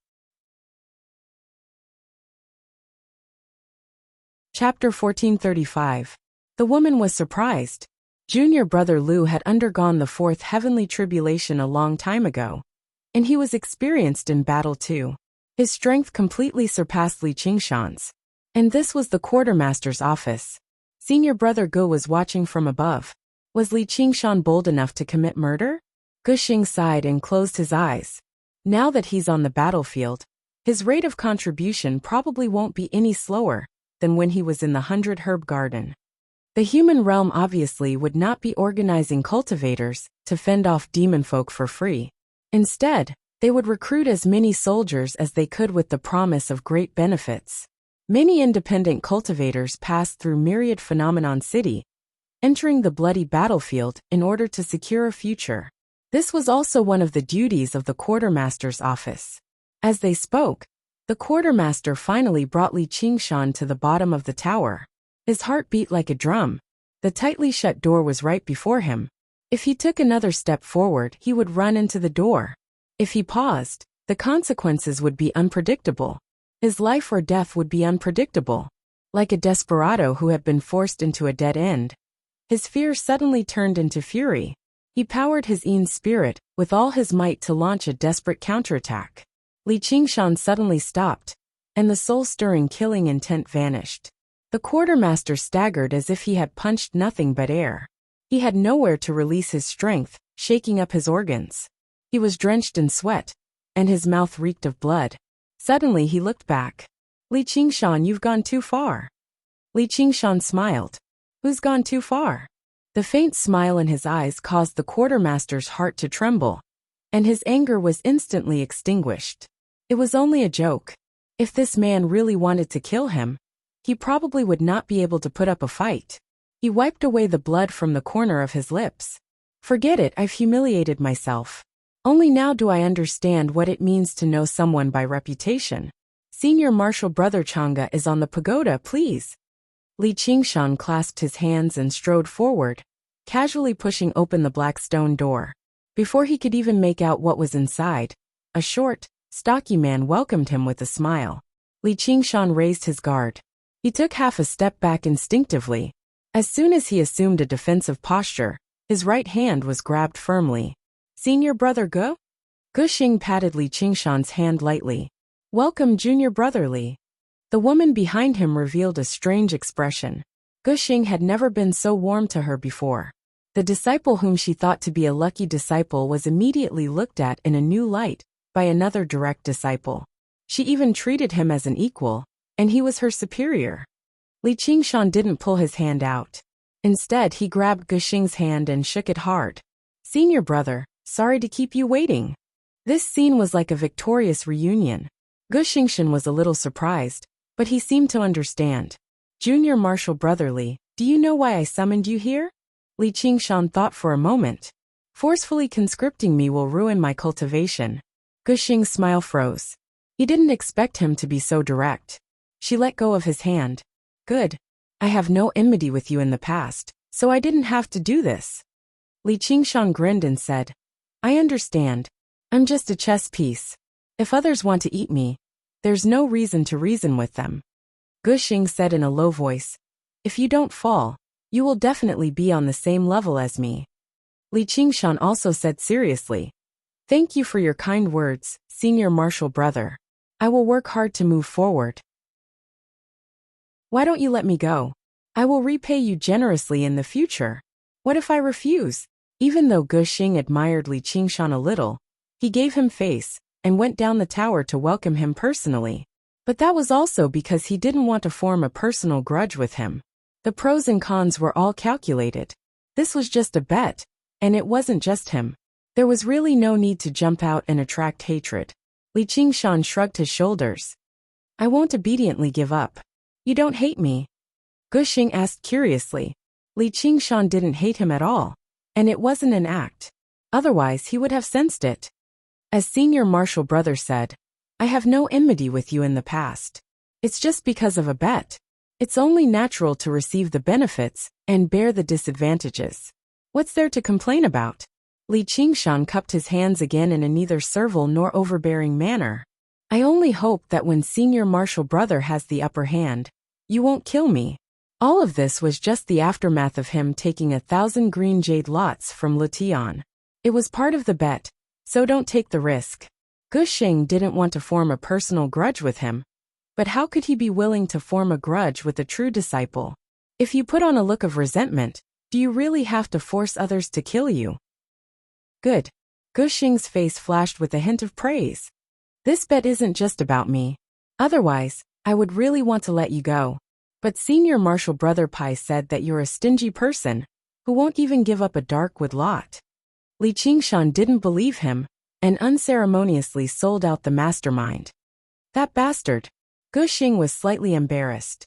Chapter 1435. The woman was surprised. Junior brother Lu had undergone the 4th heavenly tribulation a long time ago, and he was experienced in battle too. His strength completely surpassed Li Qingshan's. And this was the quartermaster's office. Senior brother Gu was watching from above. Was Li Qingshan bold enough to commit murder? Guxing sighed and closed his eyes. Now that he's on the battlefield, His rate of contribution probably won't be any slower than when he was in the 100-herb garden. The human realm obviously would not be organizing cultivators to fend off demon folk for free. Instead, they would recruit as many soldiers as they could with the promise of great benefits. Many independent cultivators passed through Myriad Phenomenon City, entering the bloody battlefield in order to secure a future. This was also one of the duties of the quartermaster's office. As they spoke, the quartermaster finally brought Li Qingshan to the bottom of the tower. His heart beat like a drum. The tightly shut door was right before him. If he took another step forward, he would run into the door. If he paused, the consequences would be unpredictable. His life or death would be unpredictable. Like a desperado who had been forced into a dead end, his fear suddenly turned into fury. He powered his Yin spirit with all his might to launch a desperate counterattack. Li Qingshan suddenly stopped, and the soul-stirring killing intent vanished. The quartermaster staggered as if he had punched nothing but air. He had nowhere to release his strength, shaking up his organs. He was drenched in sweat, and his mouth reeked of blood. Suddenly he looked back. Li Qingshan, you've gone too far. Li Qingshan smiled. Who's gone too far? The faint smile in his eyes caused the quartermaster's heart to tremble, and his anger was instantly extinguished. It was only a joke. If this man really wanted to kill him, he probably would not be able to put up a fight. He wiped away the blood from the corner of his lips. Forget it, I've humiliated myself. Only now do I understand what it means to know someone by reputation. Senior Marshal Brother Chang'e is on the pagoda, please. Li Qingshan clasped his hands and strode forward, casually pushing open the black stone door. Before he could even make out what was inside, a short, stocky man welcomed him with a smile. Li Qingshan raised his guard. He took half a step back instinctively. As soon as he assumed a defensive posture, his right hand was grabbed firmly. Senior Brother Ge? Ge Xing patted Li Qingshan's hand lightly. Welcome, Junior Brother Li. The woman behind him revealed a strange expression. Ge Xing had never been so warm to her before. The disciple whom she thought to be a lucky disciple was immediately looked at in a new light by another direct disciple. She even treated him as an equal, and he was her superior. Li Qingshan didn't pull his hand out. Instead, he grabbed Ge Xing's hand and shook it hard. Senior brother, sorry to keep you waiting. This scene was like a victorious reunion. Ge Xingshan was a little surprised, but he seemed to understand. Junior Marshal Brother Li, do you know why I summoned you here? Li Qingshan thought for a moment. Forcefully conscripting me will ruin my cultivation. Ge Xing's smile froze. He didn't expect him to be so direct. She let go of his hand. Good. I have no enmity with you in the past, so I didn't have to do this. Li Qingshan grinned and said, I understand. I'm just a chess piece. If others want to eat me, there's no reason to reason with them. Ge Xing said in a low voice, if you don't fall, you will definitely be on the same level as me. Li Qingshan also said seriously, thank you for your kind words, Senior Marshal Brother. I will work hard to move forward. Why don't you let me go? I will repay you generously in the future. What if I refuse? Even though Ge Xing admired Li Qingshan a little, he gave him face and went down the tower to welcome him personally. But that was also because he didn't want to form a personal grudge with him. The pros and cons were all calculated. This was just a bet, and it wasn't just him. There was really no need to jump out and attract hatred. Li Qingshan shrugged his shoulders. I won't obediently give up. You don't hate me? Ge Xing asked curiously. Li Qingshan didn't hate him at all, and it wasn't an act. Otherwise he would have sensed it. As Senior Marshal Brother said, I have no enmity with you in the past. It's just because of a bet. It's only natural to receive the benefits and bear the disadvantages. What's there to complain about? Li Qingshan cupped his hands again in a neither servile nor overbearing manner. I only hope that when Senior Marshal Brother has the upper hand, you won't kill me. All of this was just the aftermath of him taking 1,000 green jade lots from Lutian. It was part of the bet, so don't take the risk. Ge Xing didn't want to form a personal grudge with him. But how could he be willing to form a grudge with a true disciple? If you put on a look of resentment, do you really have to force others to kill you? Good. Ge Xing's face flashed with a hint of praise. This bet isn't just about me. Otherwise, I would really want to let you go. But Senior Marshal Brother Pai said that you're a stingy person who won't even give up a dark wood lot. Li Qingshan didn't believe him and unceremoniously sold out the mastermind. That bastard. Gu Xing was slightly embarrassed.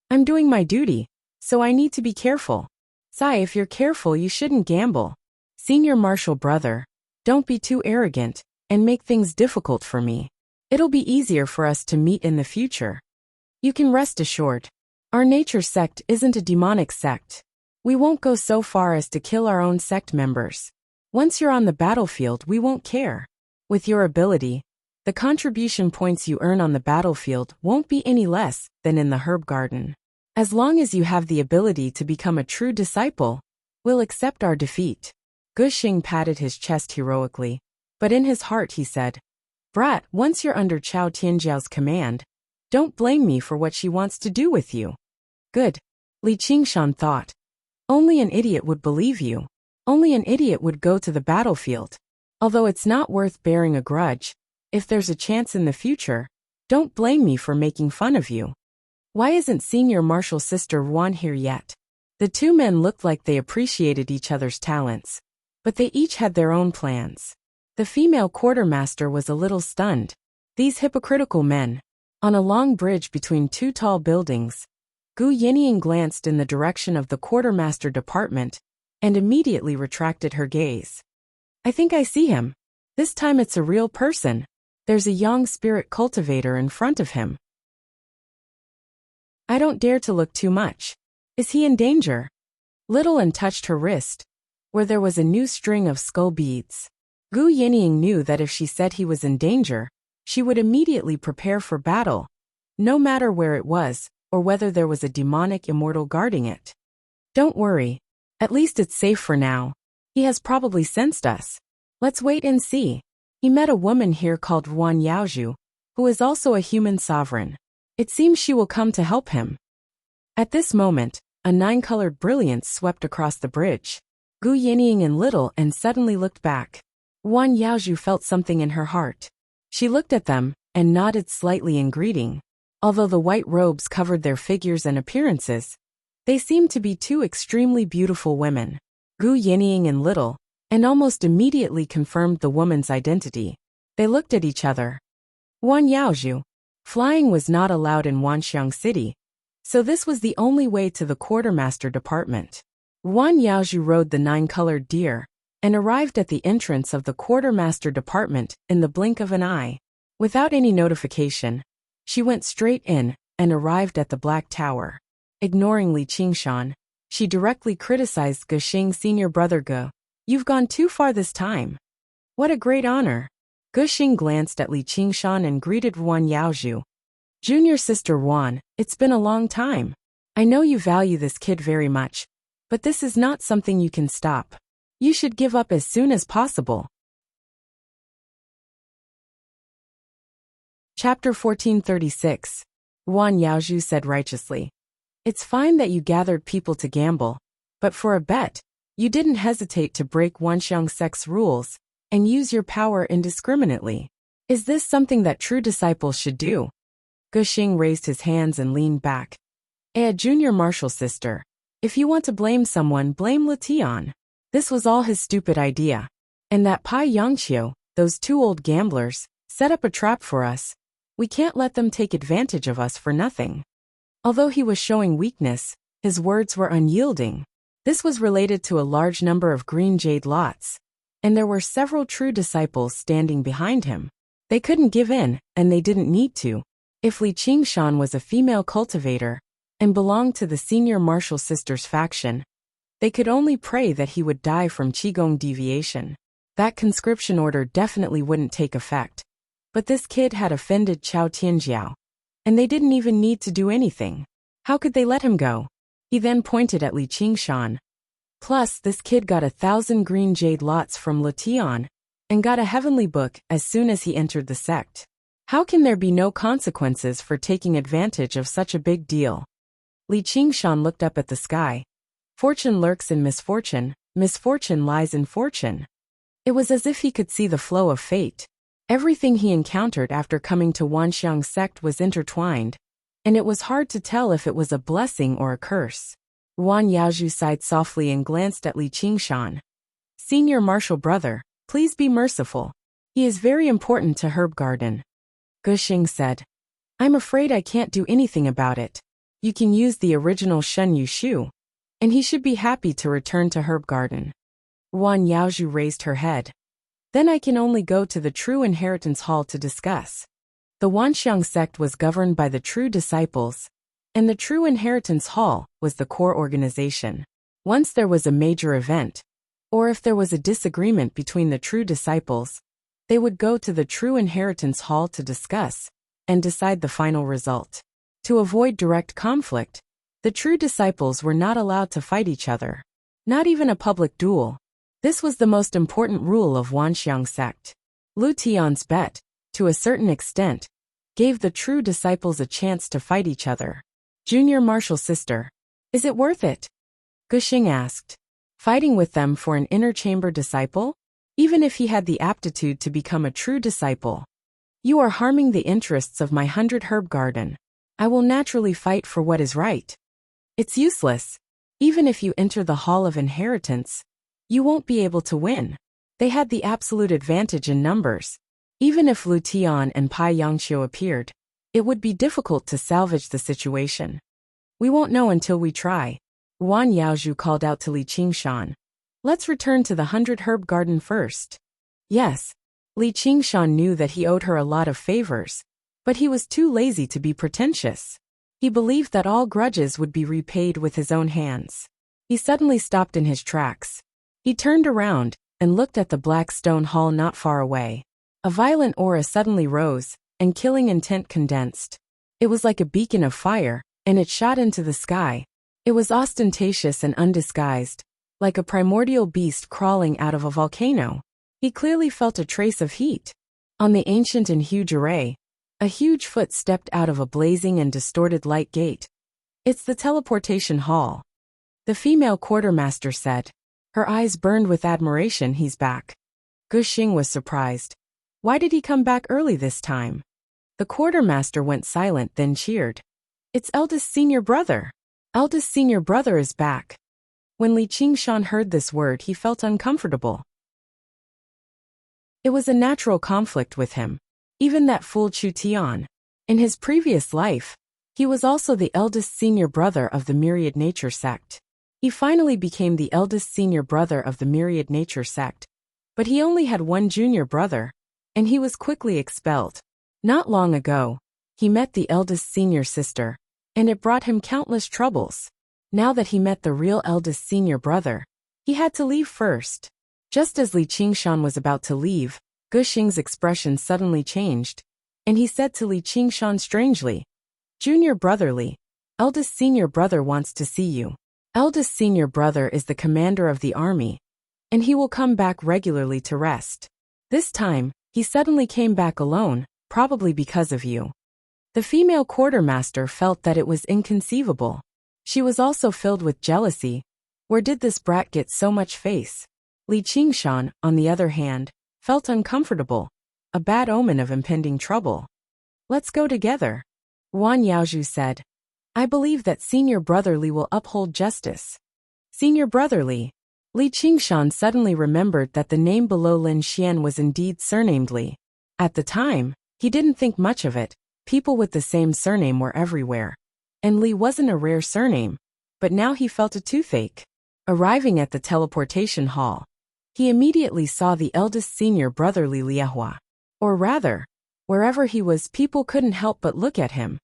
I'm doing my duty, so I need to be careful. Sai, if you're careful, you shouldn't gamble. Senior Marshal Brother, don't be too arrogant and make things difficult for me. It'll be easier for us to meet in the future. You can rest assured. Our nature sect isn't a demonic sect. We won't go so far as to kill our own sect members. Once you're on the battlefield, we won't care. With your ability, the contribution points you earn on the battlefield won't be any less than in the herb garden. As long as you have the ability to become a true disciple, we'll accept our defeat. Gu Xing patted his chest heroically, but in his heart he said, Brat, once you're under Chao Tianjiao's command, don't blame me for what she wants to do with you. Good. Li Qingshan thought. Only an idiot would believe you. Only an idiot would go to the battlefield. Although it's not worth bearing a grudge, if there's a chance in the future, don't blame me for making fun of you. Why isn't Senior Marshal Sister Wan here yet? The two men looked like they appreciated each other's talents, but they each had their own plans. The female quartermaster was a little stunned. These hypocritical men. On a long bridge between two tall buildings, Gu Yinying glanced in the direction of the quartermaster department and immediately retracted her gaze. I think I see him. This time it's a real person. There's a young spirit cultivator in front of him. I don't dare to look too much. Is he in danger? Little and touched her wrist, where there was a new string of skull beads. Gu Yinying knew that if she said he was in danger, she would immediately prepare for battle, no matter where it was, or whether there was a demonic immortal guarding it. Don't worry. At least it's safe for now. He has probably sensed us. Let's wait and see. He met a woman here called Wan Yaozhu, who is also a human sovereign. It seems she will come to help him. At this moment, a nine-colored brilliance swept across the bridge. Gu Yinying and Little and suddenly looked back. Wan Yaozhu felt something in her heart. She looked at them and nodded slightly in greeting. Although the white robes covered their figures and appearances, they seemed to be two extremely beautiful women. Gu Yinying and Little, and almost immediately confirmed the woman's identity. They looked at each other. Wan Yaozhu. Flying was not allowed in Wanxiang City, so this was the only way to the quartermaster department. Wan Yaozhu rode the nine-colored deer and arrived at the entrance of the quartermaster department in the blink of an eye. Without any notification, she went straight in and arrived at the Black Tower. Ignoring Li Qingshan, she directly criticized Gu Xing. Senior Brother Gu, you've gone too far this time. What a great honor. Gu Xing glanced at Li Qingshan and greeted Wan Yaozhu. Junior Sister Wan, it's been a long time. I know you value this kid very much, but this is not something you can stop. You should give up as soon as possible. Chapter 1436. Wan Yaozhu said righteously. It's fine that you gathered people to gamble, but for a bet, you didn't hesitate to break Wanxiang sect's rules and use your power indiscriminately. Is this something that true disciples should do? Gu Xing raised his hands and leaned back. Junior Marshal Sister, if you want to blame someone, blame Letian. This was all his stupid idea. And that Pai Yangqiu, those two old gamblers, set up a trap for us. We can't let them take advantage of us for nothing. Although he was showing weakness, his words were unyielding. This was related to a large number of green jade lots, and there were several true disciples standing behind him. They couldn't give in, and they didn't need to. If Li Qingshan was a female cultivator and belonged to the Senior Marshal Sisters faction, they could only pray that he would die from Qigong deviation. That conscription order definitely wouldn't take effect. But this kid had offended Chao Tianjiao, and they didn't even need to do anything. How could they let him go? He then pointed at Li Qingshan. Plus, this kid got 1,000 green jade lots from Letian and got a heavenly book as soon as he entered the sect. How can there be no consequences for taking advantage of such a big deal? Li Qingshan looked up at the sky. Fortune lurks in misfortune, misfortune lies in fortune. It was as if he could see the flow of fate. Everything he encountered after coming to Wanxiang sect was intertwined, and it was hard to tell if it was a blessing or a curse. Wan Yaozhu sighed softly and glanced at Li Qingshan. Senior martial brother, please be merciful. He is very important to Herb Garden. Guxing said. I'm afraid I can't do anything about it. You can use the original Shen Yushu, and he should be happy to return to Herb Garden. Wan Yaozhu raised her head. Then I can only go to the True Inheritance Hall to discuss. The Wanxiang sect was governed by the True Disciples, and the True Inheritance Hall was the core organization. Once there was a major event, or if there was a disagreement between the True Disciples, they would go to the True Inheritance Hall to discuss and decide the final result. To avoid direct conflict, the True Disciples were not allowed to fight each other. Not even a public duel. This was the most important rule of Wanxiang sect. Lu Tian's bet, to a certain extent, gave the True Disciples a chance to fight each other. Junior martial sister, is it worth it? Guxing asked. Fighting with them for an inner chamber disciple? Even if he had the aptitude to become a true disciple. You are harming the interests of my 100 herb garden. I will naturally fight for what is right. It's useless. Even if you enter the Hall of Inheritance, you won't be able to win. They had the absolute advantage in numbers. Even if Lu Tian and Pai Yangqiu appeared, it would be difficult to salvage the situation. We won't know until we try. Wan Yaozhu called out to Li Qingshan. Let's return to the 100 herb garden first. Yes. Li Qingshan knew that he owed her a lot of favors, but he was too lazy to be pretentious. He believed that all grudges would be repaid with his own hands. He suddenly stopped in his tracks. He turned around and looked at the black stone hall not far away. A violent aura suddenly rose, and killing intent condensed. It was like a beacon of fire, and it shot into the sky. It was ostentatious and undisguised, like a primordial beast crawling out of a volcano. He clearly felt a trace of heat. On the ancient and huge array, a huge foot stepped out of a blazing and distorted light gate. It's the teleportation hall. The female quartermaster said. Her eyes burned with admiration. He's back. Guxing was surprised. Why did he come back early this time? The quartermaster went silent, then cheered. It's eldest senior brother. Eldest senior brother is back. When Li Qingshan heard this word, he felt uncomfortable. It was a natural conflict with him. Even that fool Chu Tian. In his previous life, he was also the eldest senior brother of the Myriad Nature sect. He finally became the eldest senior brother of the Myriad Nature sect. But he only had one junior brother, and he was quickly expelled. Not long ago, he met the eldest senior sister, and it brought him countless troubles. Now that he met the real eldest senior brother, he had to leave first. Just as Li Qingshan was about to leave, Guxing's expression suddenly changed, and he said to Li Qingshan strangely, Junior brother Li, eldest senior brother wants to see you. Eldest senior brother is the commander of the army, and he will come back regularly to rest. This time, he suddenly came back alone, probably because of you. The female quartermaster felt that it was inconceivable. She was also filled with jealousy. Where did this brat get so much face? Li Qingshan, on the other hand, felt uncomfortable, a bad omen of impending trouble. Let's go together. Wan Yaozhu said. I believe that senior brother Li will uphold justice. Senior brother Li. Li Qingshan suddenly remembered that the name below Lin Xian was indeed surnamed Li. At the time, he didn't think much of it. People with the same surname were everywhere. And Li wasn't a rare surname, but now he felt a toothache. Arriving at the teleportation hall, he immediately saw the eldest senior brother Li Liehua. Or rather, wherever he was, people couldn't help but look at him.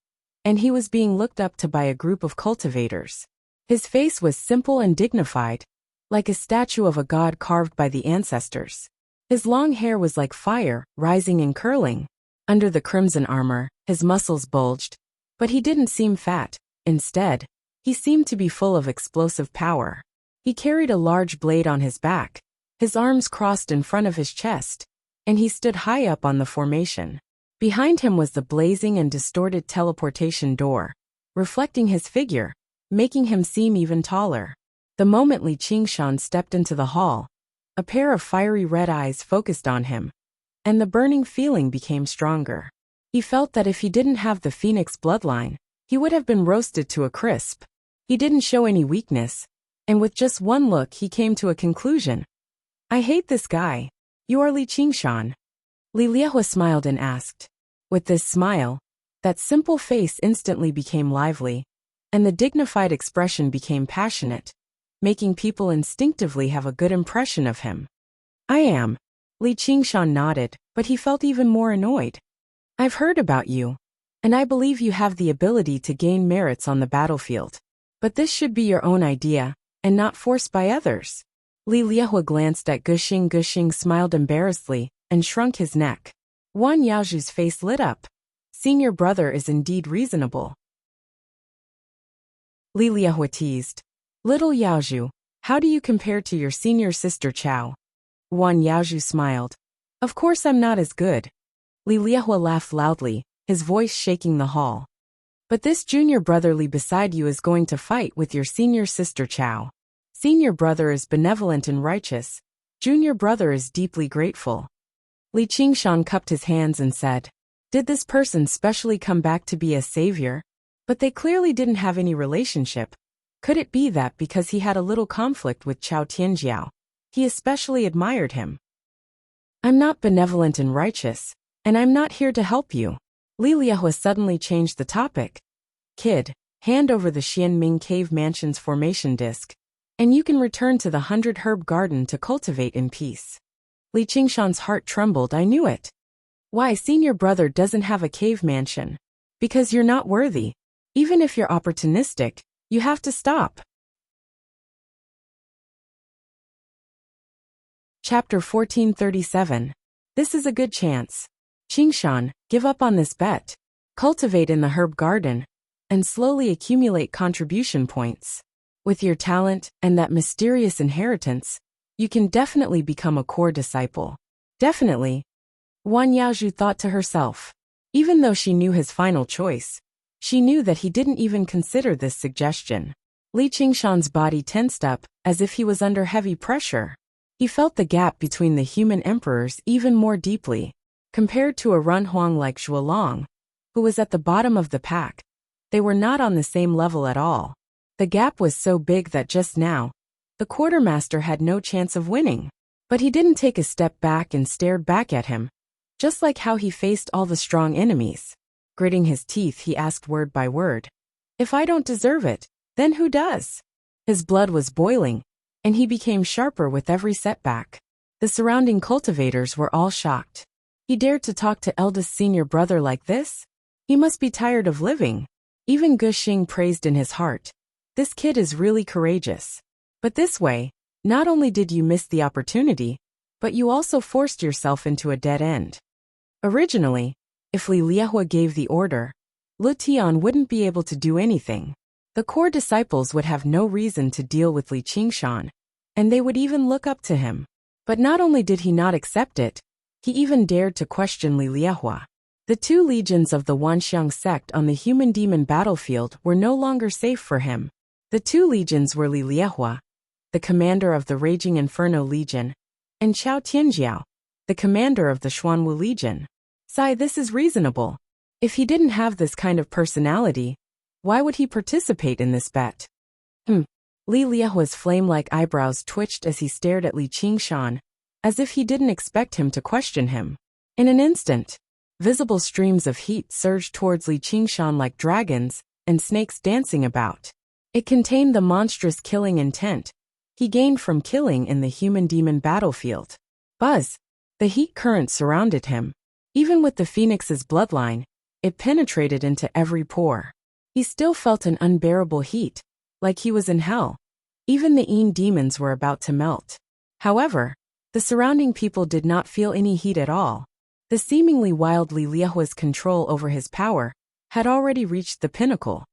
And he was being looked up to by a group of cultivators. His face was simple and dignified, like a statue of a god carved by the ancestors. His long hair was like fire, rising and curling. Under the crimson armor, his muscles bulged, but he didn't seem fat. Instead, he seemed to be full of explosive power. He carried a large blade on his back, his arms crossed in front of his chest, and he stood high up on the formation. Behind him was the blazing and distorted teleportation door, reflecting his figure, making him seem even taller. The moment Li Qingshan stepped into the hall, a pair of fiery red eyes focused on him, and the burning feeling became stronger. He felt that if he didn't have the phoenix bloodline, he would have been roasted to a crisp. He didn't show any weakness, and with just one look he came to a conclusion. I hate this guy. You are Li Qingshan. Li Liehua smiled and asked. With this smile, that simple face instantly became lively, and the dignified expression became passionate, making people instinctively have a good impression of him. I am. Li Qingshan nodded, but he felt even more annoyed. I've heard about you, and I believe you have the ability to gain merits on the battlefield. But this should be your own idea, and not forced by others. Li Liehua glanced at Guxing. Guxing smiled embarrassedly, and shrunk his neck. Wan Yaozhu's face lit up. Senior brother is indeed reasonable. Li Liehua teased. Little Yaozhu, how do you compare to your senior sister Chao? Wan Yaozhu smiled. Of course I'm not as good. Li Liehua laughed loudly, his voice shaking the hall. But this junior brotherly beside you is going to fight with your senior sister Chao. Senior brother is benevolent and righteous. Junior brother is deeply grateful. Li Qingshan cupped his hands and said, did this person specially come back to be a savior? But they clearly didn't have any relationship. Could it be that because he had a little conflict with Chao Tianjiao, he especially admired him? I'm not benevolent and righteous, and I'm not here to help you. Li Liehua suddenly changed the topic. Kid, hand over the Xianming Cave Mansion's formation disc, and you can return to the 100 Herb Garden to cultivate in peace. Li Qingshan's heart trembled. I knew it. Why senior brother doesn't have a cave mansion? Because you're not worthy. Even if you're opportunistic, you have to stop. Chapter 1437. This is a good chance. Qingshan, give up on this bet. Cultivate in the herb garden, and slowly accumulate contribution points. With your talent and that mysterious inheritance, you can definitely become a core disciple. Definitely. Wan Yaozhu thought to herself. Even though she knew his final choice, she knew that he didn't even consider this suggestion. Li Qingshan's body tensed up, as if he was under heavy pressure. He felt the gap between the human emperors even more deeply. Compared to a Runhuang like Zhuolong, who was at the bottom of the pack, they were not on the same level at all. The gap was so big that just now, the quartermaster had no chance of winning. But he didn't take a step back and stared back at him, just like how he faced all the strong enemies. Gritting his teeth, he asked word by word. If I don't deserve it, then who does? His blood was boiling, and he became sharper with every setback. The surrounding cultivators were all shocked. He dared to talk to eldest senior brother like this? He must be tired of living. Even Guxing praised in his heart. This kid is really courageous. But this way, not only did you miss the opportunity, but you also forced yourself into a dead end. Originally, if Li Liehua gave the order, Lu Tian wouldn't be able to do anything. The core disciples would have no reason to deal with Li Qingshan, and they would even look up to him. But not only did he not accept it, he even dared to question Li Liehua. The two legions of the Wanxiang sect on the human-demon battlefield were no longer safe for him. The two legions were Li Liehua, the commander of the Raging Inferno Legion, and Chao Tianjiao, the commander of the Xuanwu Legion. Sai, this is reasonable. If he didn't have this kind of personality, why would he participate in this bet? Li Liehua's flame-like eyebrows twitched as he stared at Li Qingshan, as if he didn't expect him to question him. In an instant, visible streams of heat surged towards Li Qingshan like dragons and snakes dancing about. It contained the monstrous killing intent he gained from killing in the human-demon battlefield. Buzz! The heat current surrounded him. Even with the phoenix's bloodline, it penetrated into every pore. He still felt an unbearable heat, like he was in hell. Even the Yin demons were about to melt. However, the surrounding people did not feel any heat at all. The seemingly wild Li Liehua's control over his power had already reached the pinnacle.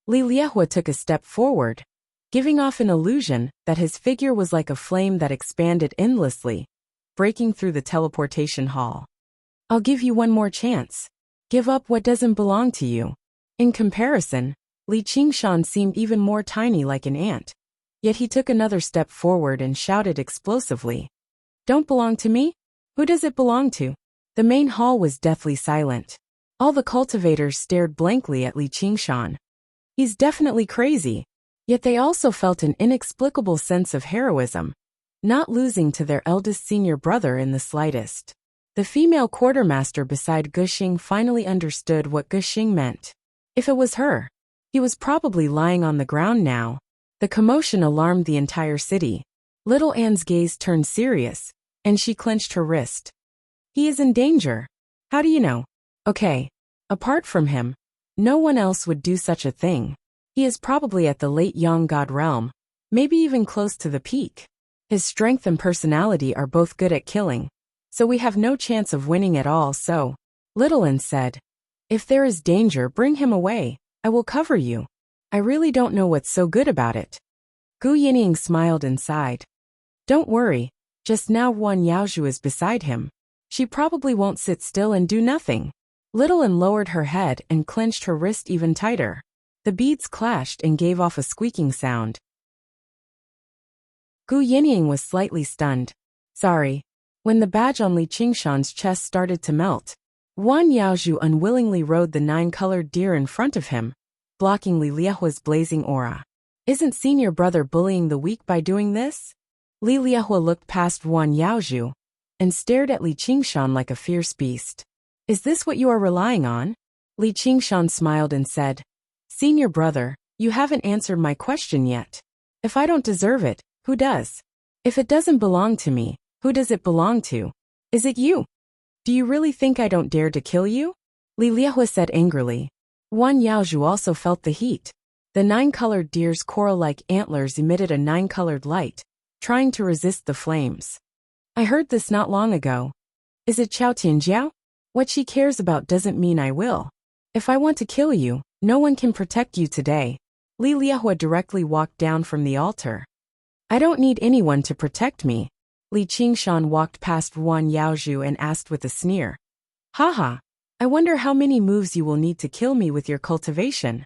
Li Liehua took a step forward, giving off an illusion that his figure was like a flame that expanded endlessly, breaking through the teleportation hall. I'll give you one more chance. Give up what doesn't belong to you. In comparison, Li Qingshan seemed even more tiny, like an ant. Yet he took another step forward and shouted explosively. Don't belong to me? Who does it belong to? The main hall was deathly silent. All the cultivators stared blankly at Li Qingshan. He's definitely crazy. Yet they also felt an inexplicable sense of heroism, not losing to their eldest senior brother in the slightest. The female quartermaster beside Guxing finally understood what Guxing meant. If it was her, he was probably lying on the ground now. The commotion alarmed the entire city. Little Anne's gaze turned serious, and she clenched her wrist. He is in danger. How do you know? Okay. Apart from him, no one else would do such a thing. He is probably at the late Yang God realm, maybe even close to the peak. His strength and personality are both good at killing, so we have no chance of winning at all. So, Little Anne said, if there is danger, bring him away. I will cover you. I really don't know what's so good about it. Gu Yinying smiled and sighed. Don't worry, just now Wan Yaozhu is beside him. She probably won't sit still and do nothing. Little Anne lowered her head and clenched her wrist even tighter. The beads clashed and gave off a squeaking sound. Gu Yinying was slightly stunned. Sorry. When the badge on Li Qingshan's chest started to melt, Wan Yaozhu unwillingly rode the 9-colored deer in front of him, blocking Li Liahua's blazing aura. Isn't senior brother bullying the weak by doing this? Li Liahua looked past Wan Yaozhu and stared at Li Qingshan like a fierce beast. Is this what you are relying on? Li Qingshan smiled and said, Senior brother, you haven't answered my question yet. If I don't deserve it, who does? If it doesn't belong to me, who does it belong to? Is it you? Do you really think I don't dare to kill you? Li Liahua said angrily. Wan Yaozhu also felt the heat. The 9-colored deer's coral-like antlers emitted a 9-colored light, trying to resist the flames. I heard this not long ago. Is it Chao Tianjiao? What she cares about doesn't mean I will. If I want to kill you, no one can protect you today. Li Liahua directly walked down from the altar. I don't need anyone to protect me. Li Qingshan walked past Wan Yaozhu and asked with a sneer. Haha, I wonder how many moves you will need to kill me with your cultivation.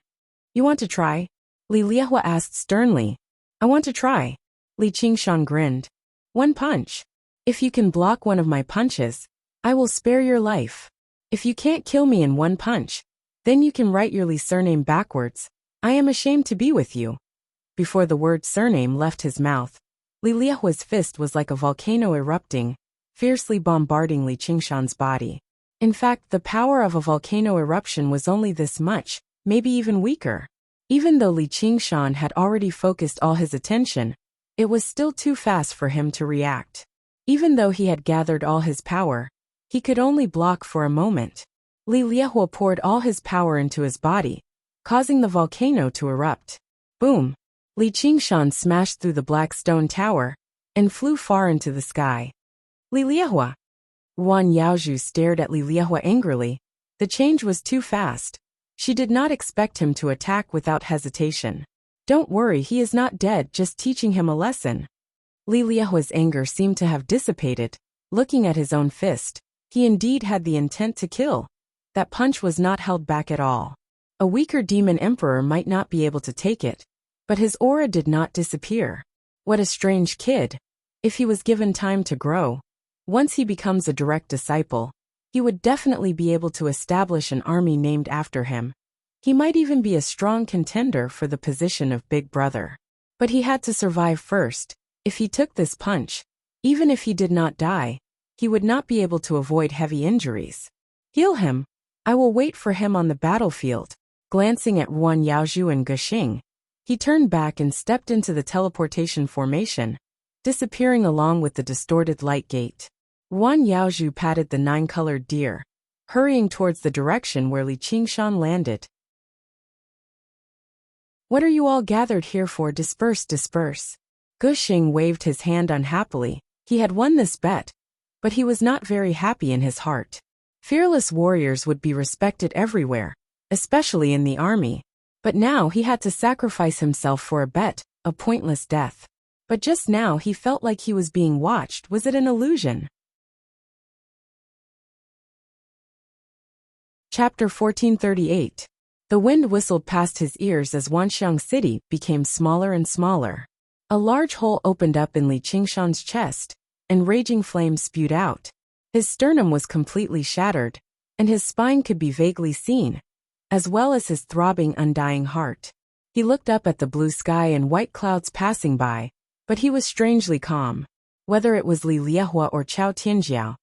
You want to try? Li Liahua asked sternly. I want to try. Li Qingshan grinned. One punch. If you can block one of my punches, I will spare your life. If you can't kill me in one punch, then you can write your Li surname backwards. I am ashamed to be with you. Before the word surname left his mouth, Li Liahua's fist was like a volcano erupting, fiercely bombarding Li Qingshan's body. In fact, the power of a volcano eruption was only this much, maybe even weaker. Even though Li Qingshan had already focused all his attention, it was still too fast for him to react. Even though he had gathered all his power, he could only block for a moment. Li Liahua poured all his power into his body, causing the volcano to erupt. Boom! Li Qingshan smashed through the black stone tower and flew far into the sky. Li Liahua! Wan Yaozhu stared at Li Liahua angrily. The change was too fast. She did not expect him to attack without hesitation. Don't worry, he is not dead, just teaching him a lesson. Li Liahua's anger seemed to have dissipated. Looking at his own fist, he indeed had the intent to kill. That punch was not held back at all. A weaker demon emperor might not be able to take it, but his aura did not disappear. What a strange kid. If he was given time to grow, once he becomes a direct disciple, he would definitely be able to establish an army named after him. He might even be a strong contender for the position of Big Brother. But he had to survive first. If he took this punch, even if he did not die, he would not be able to avoid heavy injuries. Heal him. I will wait for him on the battlefield. Glancing at Wan Yaozhu and Guxing, he turned back and stepped into the teleportation formation, disappearing along with the distorted light gate. Wan Yaozhu patted the 9-colored deer, hurrying towards the direction where Li Qingshan landed. What are you all gathered here for? Disperse, disperse. Guxing waved his hand unhappily. He had won this bet, but he was not very happy in his heart. Fearless warriors would be respected everywhere, especially in the army. But now he had to sacrifice himself for a bet, a pointless death. But just now he felt like he was being watched. Was it an illusion? Chapter 1438. The wind whistled past his ears as Wanxiang City became smaller and smaller. A large hole opened up in Li Qingshan's chest, and raging flames spewed out. His sternum was completely shattered, and his spine could be vaguely seen, as well as his throbbing, undying heart. He looked up at the blue sky and white clouds passing by, but he was strangely calm. Whether it was Li Liehua or Chao Tianjiao,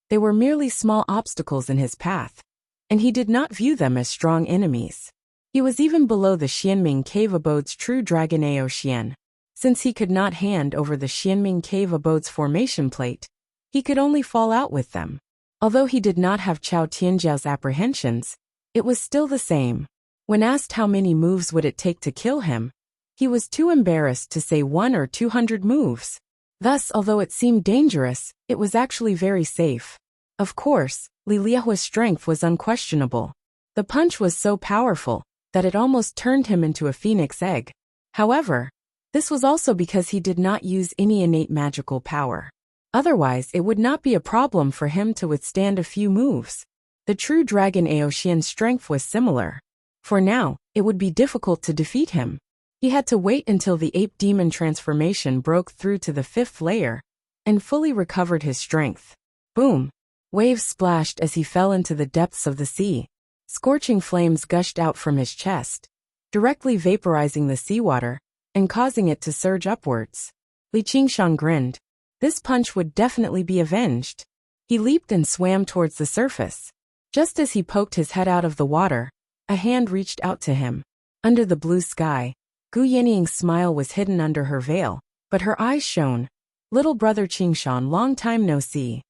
they were merely small obstacles in his path, and he did not view them as strong enemies. He was even below the Xianming Cave Abode's true Dragon Ao Xian. Since he could not hand over the Xianming Cave Abode's formation plate, he could only fall out with them. Although he did not have Chao Tianjiao's apprehensions, it was still the same. When asked how many moves would it take to kill him, he was too embarrassed to say 100 or 200 moves. Thus, although it seemed dangerous, it was actually very safe. Of course, Li Liehua's strength was unquestionable. The punch was so powerful that it almost turned him into a phoenix egg. However, this was also because he did not use any innate magical power. Otherwise, it would not be a problem for him to withstand a few moves. The true Dragon Ao Xian's strength was similar. For now, it would be difficult to defeat him. He had to wait until the ape demon transformation broke through to the 5th layer and fully recovered his strength. Boom! Waves splashed as he fell into the depths of the sea. Scorching flames gushed out from his chest, directly vaporizing the seawater and causing it to surge upwards. Li Qingshan grinned. This punch would definitely be avenged. He leaped and swam towards the surface. Just as he poked his head out of the water, a hand reached out to him. Under the blue sky, Gu Yanniang's smile was hidden under her veil, but her eyes shone. Little brother Qingshan, long time no see.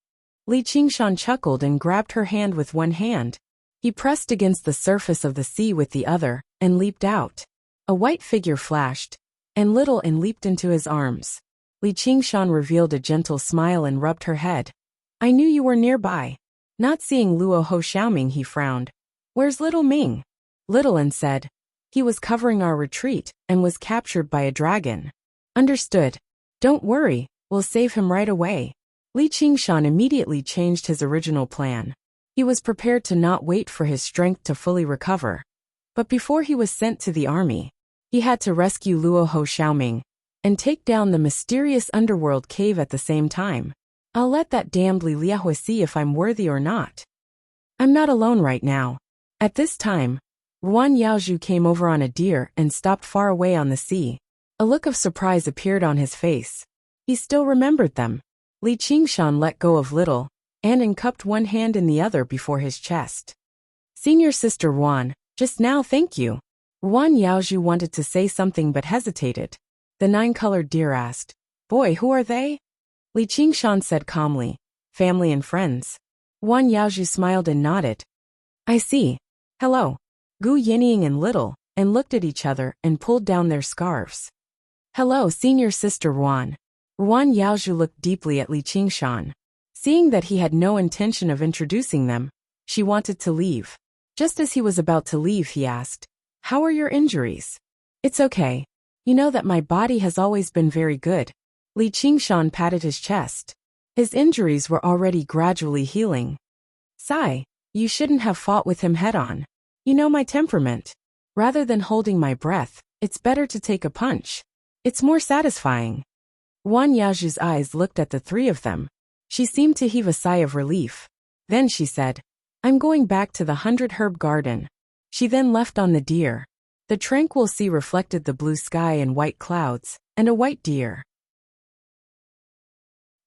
Li Qingshan chuckled and grabbed her hand with one hand. He pressed against the surface of the sea with the other, and leaped out. A white figure flashed, and Little and leaped into his arms. Li Qingshan revealed a gentle smile and rubbed her head. I knew you were nearby. Not seeing Luo Ho Xiaoming, he frowned. Where's Little Ming? Little An said. He was covering our retreat and was captured by a dragon. Understood. Don't worry, we'll save him right away. Li Qingshan immediately changed his original plan. He was prepared to not wait for his strength to fully recover. But before he was sent to the army, he had to rescue Luo Ho Xiaoming and take down the mysterious underworld cave at the same time. I'll let that damned Li Liehua see if I'm worthy or not. I'm not alone right now. At this time, Ruan Yaozhu came over on a deer and stopped far away on the sea. A look of surprise appeared on his face. He still remembered them. Li Qingshan let go of Little and cupped one hand in the other before his chest. Senior sister Ruan, just now thank you. Ruan Yaozhu wanted to say something but hesitated. The 9-colored deer asked, Boy, who are they? Li Qingshan said calmly, Family and friends. Ruan Yaozhu smiled and nodded. I see. Hello. Gu Yanniang and Little, and looked at each other and pulled down their scarves. Hello, senior sister Ruan. Ruan Yaozhu looked deeply at Li Qingshan. Seeing that he had no intention of introducing them, she wanted to leave. Just as he was about to leave, he asked, How are your injuries? It's okay. You know that my body has always been very good. Li Qingshan patted his chest. His injuries were already gradually healing. Sigh, you shouldn't have fought with him head-on. You know my temperament. Rather than holding my breath, it's better to take a punch. It's more satisfying. Ruan Yaozhu's eyes looked at the three of them. She seemed to heave a sigh of relief. Then she said, I'm going back to the 100-herb garden. She then left on the deer. The tranquil sea reflected the blue sky and white clouds, and a white deer.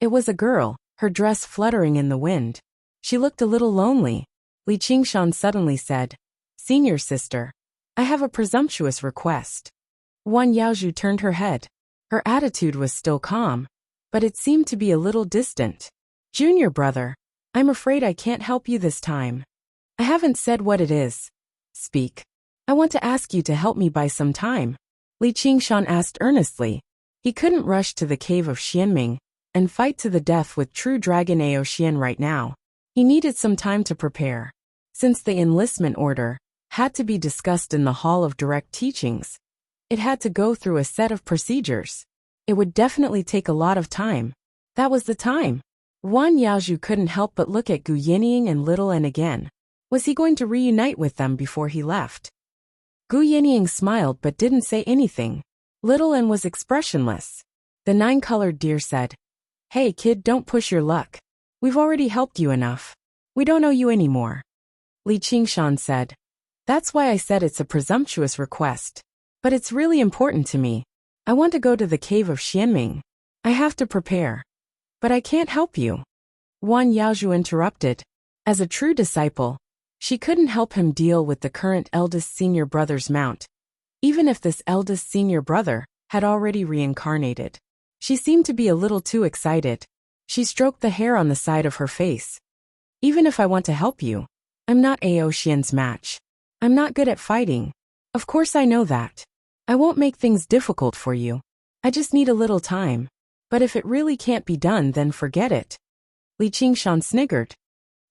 It was a girl, her dress fluttering in the wind. She looked a little lonely. Li Qingshan suddenly said, Senior sister, I have a presumptuous request. Ruan Yaozhu turned her head. Her attitude was still calm, but it seemed to be a little distant. Junior brother, I'm afraid I can't help you this time. I haven't said what it is. Speak. I want to ask you to help me buy some time. Li Qingshan asked earnestly. He couldn't rush to the cave of Xianming and fight to the death with true Dragon Ao Xian right now. He needed some time to prepare. Since the enlistment order had to be discussed in the Hall of Direct Teachings, it had to go through a set of procedures. It would definitely take a lot of time. That was the time. Ruan Yaozhu couldn't help but look at Gu Yanniang and Little An again. Was he going to reunite with them before he left? Gu Yanniang smiled but didn't say anything. Little An was expressionless. The 9-colored deer said, Hey kid, don't push your luck. We've already helped you enough. We don't owe you anymore. Li Qingshan said. That's why I said it's a presumptuous request. But it's really important to me. I want to go to the cave of Xianming. I have to prepare. But I can't help you. Wan Yaozhu interrupted. As a true disciple, she couldn't help him deal with the current eldest senior brother's mount, even if this eldest senior brother had already reincarnated. She seemed to be a little too excited. She stroked the hair on the side of her face. Even if I want to help you, I'm not Ao Xian's match. I'm not good at fighting. Of course I know that. I won't make things difficult for you. I just need a little time. But if it really can't be done, then forget it. Li Qingshan sniggered.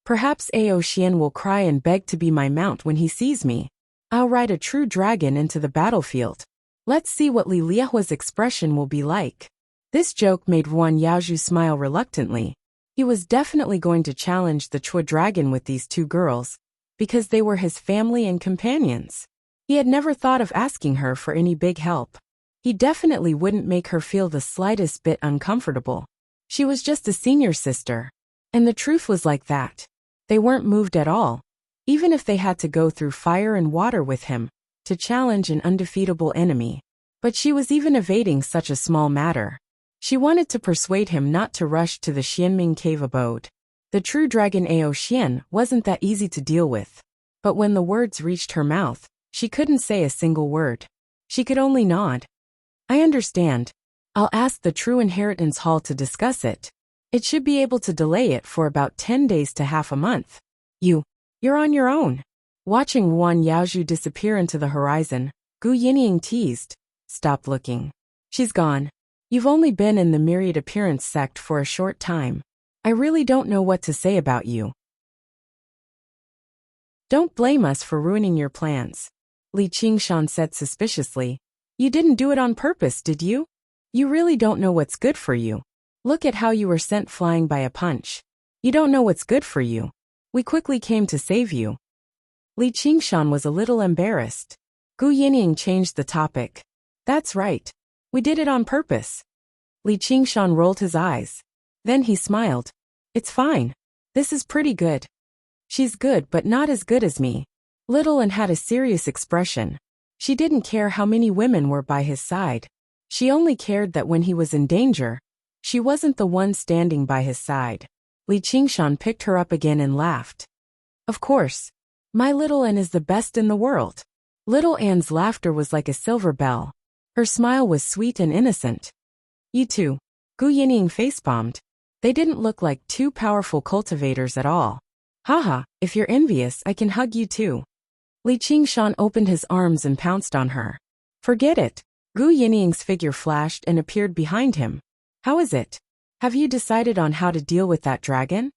Perhaps Ao Xian will cry and beg to be my mount when he sees me. I'll ride a true dragon into the battlefield. Let's see what Li Liahua's expression will be like. This joke made Wan Yaozhu smile reluctantly. He was definitely going to challenge the Chua dragon with these two girls, because they were his family and companions. He had never thought of asking her for any big help. He definitely wouldn't make her feel the slightest bit uncomfortable. She was just a senior sister. And the truth was like that. They weren't moved at all, even if they had to go through fire and water with him, to challenge an undefeatable enemy. But she was even evading such a small matter. She wanted to persuade him not to rush to the Xianming cave abode. The true dragon Ao Xian wasn't that easy to deal with. But when the words reached her mouth, she couldn't say a single word. She could only nod. I understand. I'll ask the True Inheritance Hall to discuss it. It should be able to delay it for about 10 days to half a month. You're on your own. Watching Wan Yaozhu disappear into the horizon, Gu Yinying teased. Stop looking. She's gone. You've only been in the Myriad Appearance sect for a short time. I really don't know what to say about you. Don't blame us for ruining your plans. Li Qingshan said suspiciously. You didn't do it on purpose, did you? You really don't know what's good for you. Look at how you were sent flying by a punch. You don't know what's good for you. We quickly came to save you. Li Qingshan was a little embarrassed. Gu Yinying changed the topic. That's right. We did it on purpose. Li Qingshan rolled his eyes. Then he smiled. It's fine. This is pretty good. She's good but not as good as me. Little and had a serious expression. She didn't care how many women were by his side. She only cared that when he was in danger, she wasn't the one standing by his side. Li Qingshan picked her up again and laughed. Of course. My little Anne is the best in the world. Little Anne's laughter was like a silver bell. Her smile was sweet and innocent. You two. Gu Yinying facepalmed. They didn't look like two powerful cultivators at all. Haha, if you're envious, I can hug you too. Li Qingshan opened his arms and pounced on her. Forget it. Gu Yinying's figure flashed and appeared behind him. How is it? Have you decided on how to deal with that dragon?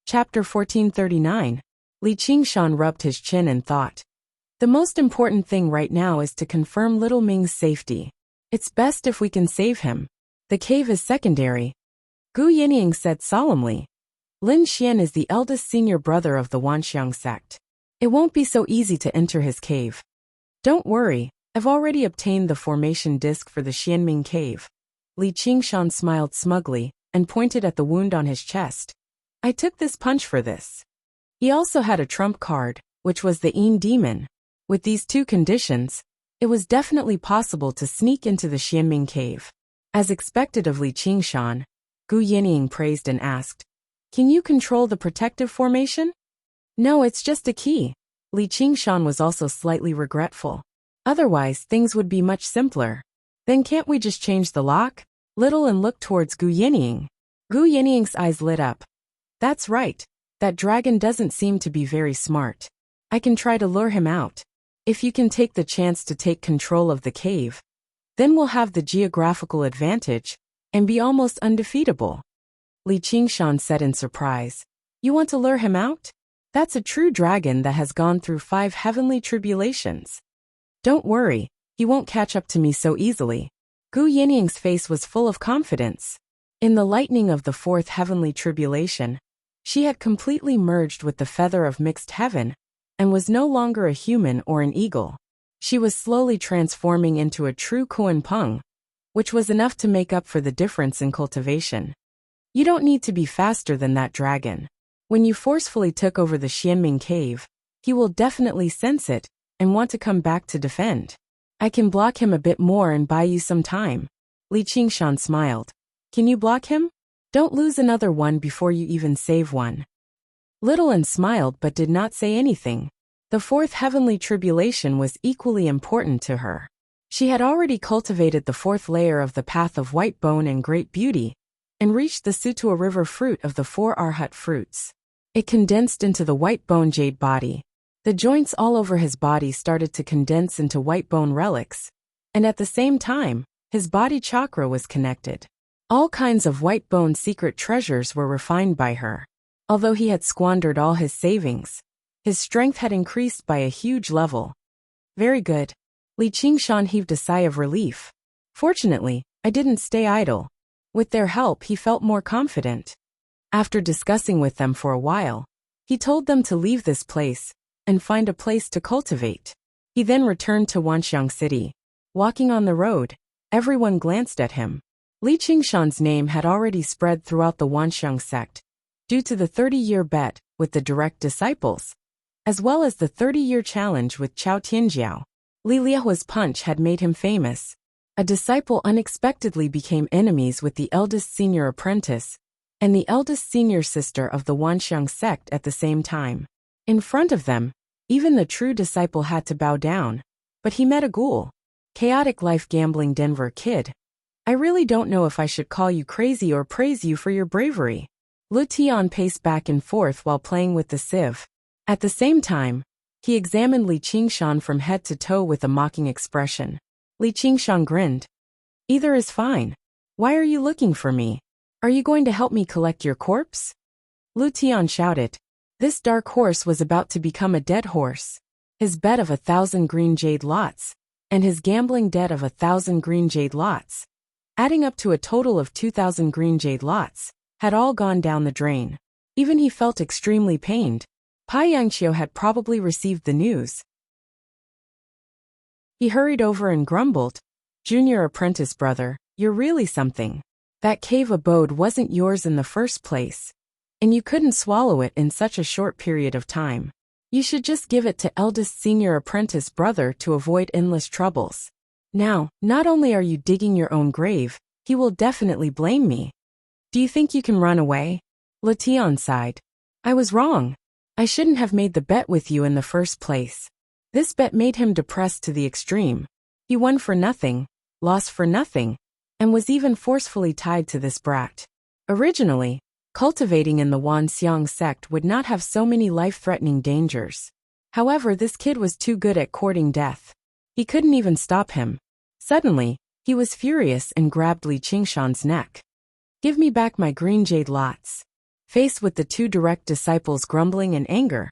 Chapter 1439. Li Qingshan rubbed his chin and thought. The most important thing right now is to confirm Little Ming's safety. It's best if we can save him. The cave is secondary. Gu Yinying said solemnly. Lin Xian is the eldest senior brother of the Wanxiang sect. It won't be so easy to enter his cave. Don't worry, I've already obtained the formation disc for the Xianming cave. Li Qingshan smiled smugly and pointed at the wound on his chest. I took this punch for this. He also had a trump card, which was the Yin demon. With these two conditions, it was definitely possible to sneak into the Xianming cave. As expected of Li Qingshan, Gu Yinying praised and asked, Can you control the protective formation? No, it's just a key. Li Qingshan was also slightly regretful. Otherwise, things would be much simpler. Then can't we just change the lock? Little and looked towards Gu Yinying. Gu Yinying's eyes lit up. That's right. That dragon doesn't seem to be very smart. I can try to lure him out. If you can take the chance to take control of the cave, then we'll have the geographical advantage and be almost undefeatable. Li Qingshan said in surprise. You want to lure him out? That's a true dragon that has gone through 5 heavenly tribulations. Don't worry, he won't catch up to me so easily. Gu Yinying's face was full of confidence. In the lightning of the 4th heavenly tribulation, she had completely merged with the feather of mixed heaven and was no longer a human or an eagle. She was slowly transforming into a true Kuan Peng. which was enough to make up for the difference in cultivation. You don't need to be faster than that dragon. When you forcefully took over the Xianming cave, he will definitely sense it and want to come back to defend. I can block him a bit more and buy you some time. Li Qingshan smiled. Can you block him? Don't lose another one before you even save one. Little An smiled but did not say anything. The fourth heavenly tribulation was equally important to her. She had already cultivated the fourth layer of the path of white bone and great beauty, and reached the Sutua river fruit of the 4 Arhat fruits. It condensed into the white bone jade body. The joints all over his body started to condense into white bone relics, and at the same time, his body chakra was connected. All kinds of white bone secret treasures were refined by her. Although he had squandered all his savings, his strength had increased by a huge level. Very good. Li Qingshan heaved a sigh of relief. Fortunately, I didn't stay idle. With their help he felt more confident. After discussing with them for a while, he told them to leave this place and find a place to cultivate. He then returned to Wanxiang City. Walking on the road, everyone glanced at him. Li Qingshan's name had already spread throughout the Wanxiang sect, due to the 30-year bet with the direct disciples, as well as the 30-year challenge with Chao Tianjiao. Li Liaohua's punch had made him famous. A disciple unexpectedly became enemies with the eldest senior apprentice and the eldest senior sister of the Wanxiang sect at the same time. In front of them, even the true disciple had to bow down, but he met a ghoul. Chaotic life gambling Denver kid. I really don't know if I should call you crazy or praise you for your bravery. Lu Tian paced back and forth while playing with the sieve. At the same time, he examined Li Qingshan from head to toe with a mocking expression. Li Qingshan grinned. Either is fine. Why are you looking for me? Are you going to help me collect your corpse? Lu Tian shouted. This dark horse was about to become a dead horse. His bet of 1,000 green jade lots, and his gambling debt of 1,000 green jade lots, adding up to a total of 2,000 green jade lots, had all gone down the drain. Even he felt extremely pained. Pai Yangqiu had probably received the news. He hurried over and grumbled, Junior apprentice brother, you're really something. That cave abode wasn't yours in the first place, and you couldn't swallow it in such a short period of time. You should just give it to eldest senior apprentice brother to avoid endless troubles. Now, not only are you digging your own grave, he will definitely blame me. Do you think you can run away? Lu Tian sighed. I was wrong. I shouldn't have made the bet with you in the first place. This bet made him depressed to the extreme. He won for nothing, lost for nothing, and was even forcefully tied to this brat. Originally, cultivating in the Wanxiang sect would not have so many life-threatening dangers. However, this kid was too good at courting death. He couldn't even stop him. Suddenly, he was furious and grabbed Li Qingshan's neck. Give me back my green jade lots. Faced with the two direct disciples grumbling in anger,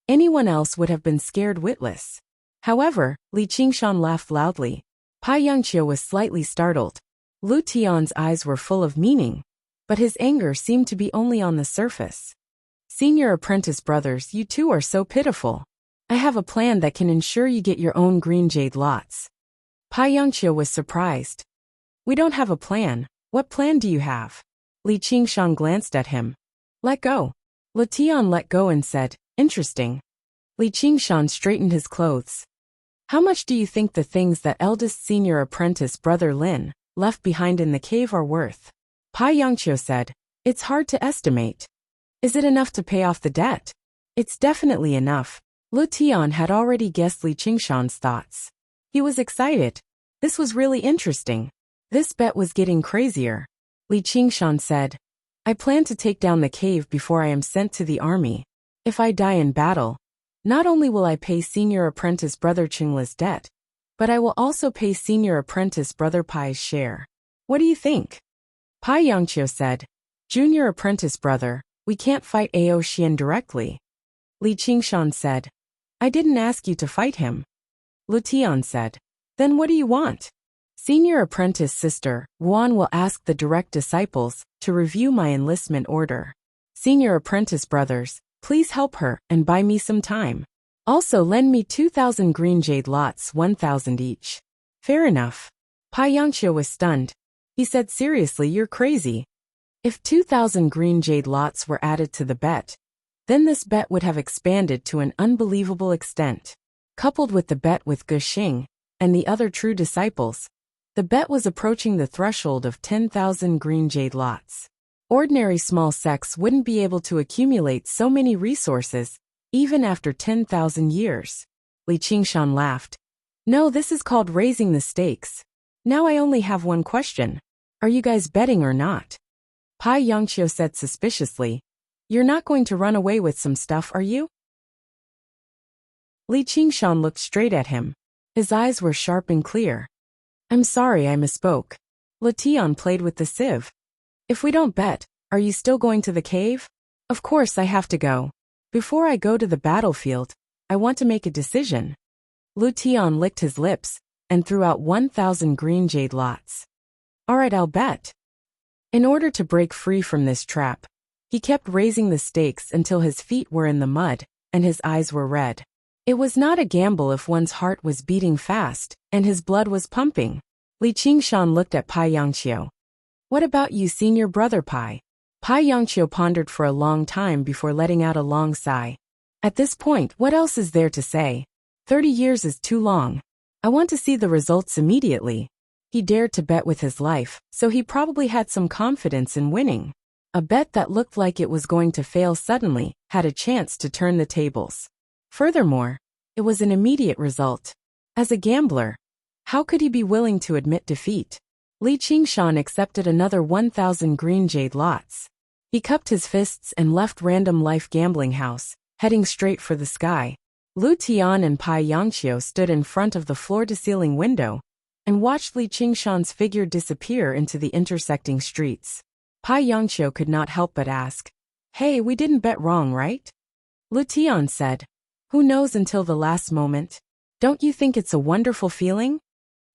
anyone else would have been scared witless. However, Li Qingshan laughed loudly. Pai Yangqiu was slightly startled. Lu Tian's eyes were full of meaning, but his anger seemed to be only on the surface. Senior apprentice brothers, you two are so pitiful. I have a plan that can ensure you get your own green jade lots. Pai Yangqiu was surprised. We don't have a plan. What plan do you have? Li Qingshan glanced at him. Let go. Lu Tian let go and said, interesting. Li Qingshan straightened his clothes. How much do you think the things that eldest senior apprentice brother Lin left behind in the cave are worth? Pai Yangqiu said, it's hard to estimate. Is it enough to pay off the debt? It's definitely enough. Lu Tian had already guessed Li Qingshan's thoughts. He was excited. This was really interesting. This bet was getting crazier. Li Qingshan said, I plan to take down the cave before I am sent to the army. If I die in battle, not only will I pay senior apprentice brother Qingla's debt, but I will also pay senior apprentice brother Pai's share. What do you think? Pai Yangqiu said, Junior apprentice brother, we can't fight Ao Xian directly. Li Qingshan said, I didn't ask you to fight him. Lu Tian said, then what do you want? Senior apprentice sister, Guan will ask the direct disciples to review my enlistment order. Senior apprentice brothers, please help her and buy me some time. Also lend me 2,000 green jade lots, 1,000 each. Fair enough. Pai Yangqiu was stunned. He said, seriously, you're crazy. If 2,000 green jade lots were added to the bet, then this bet would have expanded to an unbelievable extent. Coupled with the bet with Ge Xing and the other true disciples, the bet was approaching the threshold of 10,000 green jade lots. Ordinary small sects wouldn't be able to accumulate so many resources, even after 10,000 years. Li Qingshan laughed. No, this is called raising the stakes. Now I only have one question. Are you guys betting or not? Pai Yangqiu said suspiciously. You're not going to run away with some stuff, are you? Li Qingshan looked straight at him. His eyes were sharp and clear. I'm sorry, I misspoke. Latian played with the sieve. If we don't bet, are you still going to the cave? Of course I have to go. Before I go to the battlefield, I want to make a decision. Lutian licked his lips and threw out 1,000 green jade lots. All right, I'll bet. In order to break free from this trap, he kept raising the stakes until his feet were in the mud and his eyes were red. It was not a gamble if one's heart was beating fast and his blood was pumping. Li Qingshan looked at Pai Yangqiu. What about you, senior brother Pai? Pai Yangqiu pondered for a long time before letting out a long sigh. At this point, what else is there to say? 30 years is too long. I want to see the results immediately. He dared to bet with his life, so he probably had some confidence in winning. A bet that looked like it was going to fail suddenly had a chance to turn the tables. Furthermore, it was an immediate result. As a gambler, how could he be willing to admit defeat? Li Qingshan accepted another 1,000 green jade lots. He cupped his fists and left Random Life Gambling House, heading straight for the sky. Lu Tian and Pai Yangqiu stood in front of the floor-to-ceiling window and watched Li Qingshan's figure disappear into the intersecting streets. Pai Yangqiu could not help but ask, Hey, we didn't bet wrong, right? Lu Tian said, Who knows until the last moment? Don't you think it's a wonderful feeling?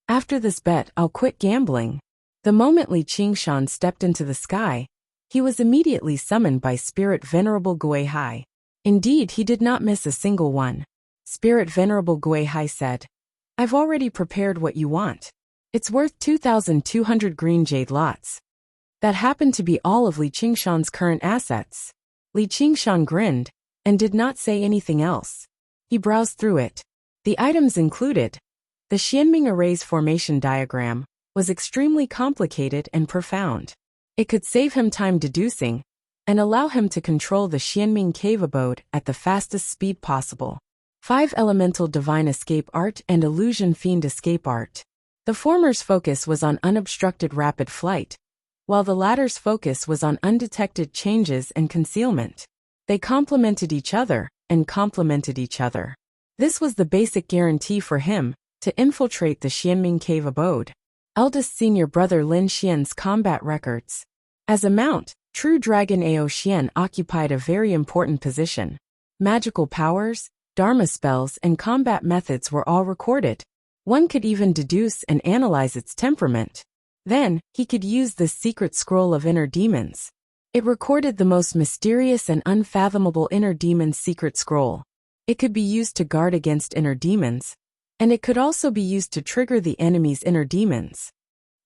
After this bet, I'll quit gambling. The moment Li Qingshan stepped into the sky, he was immediately summoned by Spirit Venerable Guihai. Indeed, he did not miss a single one. Spirit Venerable Guihai said, I've already prepared what you want. It's worth 2,200 green jade lots. That happened to be all of Li Qingshan's current assets. Li Qingshan grinned and did not say anything else. He browsed through it. The items included the Xianming Array's formation diagram was extremely complicated and profound. It could save him time deducing and allow him to control the Xianming cave abode at the fastest speed possible. 5 Elemental Divine Escape Art and Illusion Fiend Escape Art. The former's focus was on unobstructed rapid flight, while the latter's focus was on undetected changes and concealment. They complemented each other and complemented each other. This was the basic guarantee for him to infiltrate the Xianming cave abode. Eldest senior brother Lin Xian's combat records. As a mount, True Dragon Ao Xian occupied a very important position. Magical powers, Dharma spells, and combat methods were all recorded. One could even deduce and analyze its temperament. Then, he could use this secret scroll of inner demons. It recorded the most mysterious and unfathomable inner demon's secret scroll. It could be used to guard against inner demons, and it could also be used to trigger the enemy's inner demons.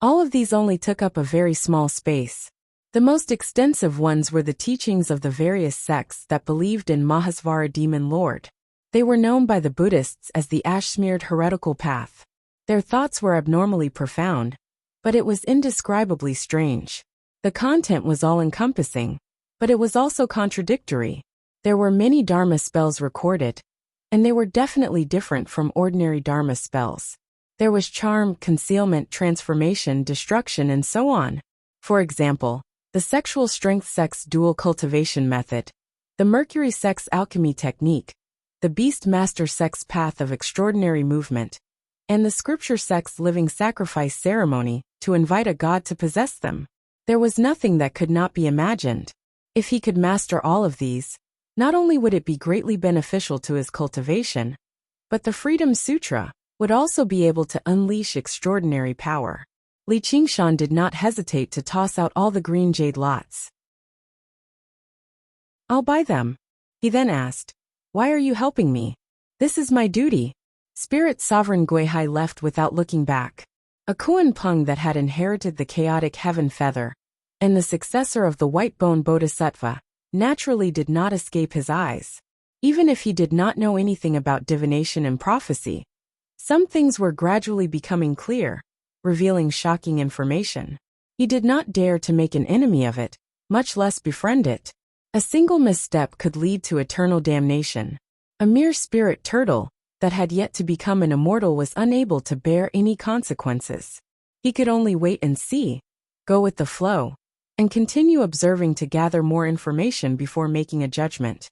All of these only took up a very small space. The most extensive ones were the teachings of the various sects that believed in Mahasvara Demon Lord. They were known by the Buddhists as the ash-smeared heretical path. Their thoughts were abnormally profound, but it was indescribably strange. The content was all-encompassing, but it was also contradictory. There were many Dharma spells recorded, and they were definitely different from ordinary Dharma spells. There was charm, concealment, transformation, destruction, and so on. For example, the Sexual Strength Sex Dual Cultivation Method, the Mercury Sex Alchemy Technique, the Beast Master Sex Path of Extraordinary Movement, and the Scripture Sex Living Sacrifice Ceremony to invite a god to possess them. There was nothing that could not be imagined. If he could master all of these, not only would it be greatly beneficial to his cultivation, but the Freedom Sutra would also be able to unleash extraordinary power. Li Qingshan did not hesitate to toss out all the green jade lots. I'll buy them. He then asked, Why are you helping me? This is my duty. Spirit Sovereign Guihai left without looking back. a Kuan Pung that had inherited the chaotic heaven feather, and the successor of the white bone bodhisattva, naturally did not escape his eyes. Even if he did not know anything about divination and prophecy, some things were gradually becoming clear, revealing shocking information. He did not dare to make an enemy of it, much less befriend it. A single misstep could lead to eternal damnation. A mere spirit turtle that had yet to become an immortal was unable to bear any consequences. He could only wait and see, go with the flow, and continue observing to gather more information before making a judgment.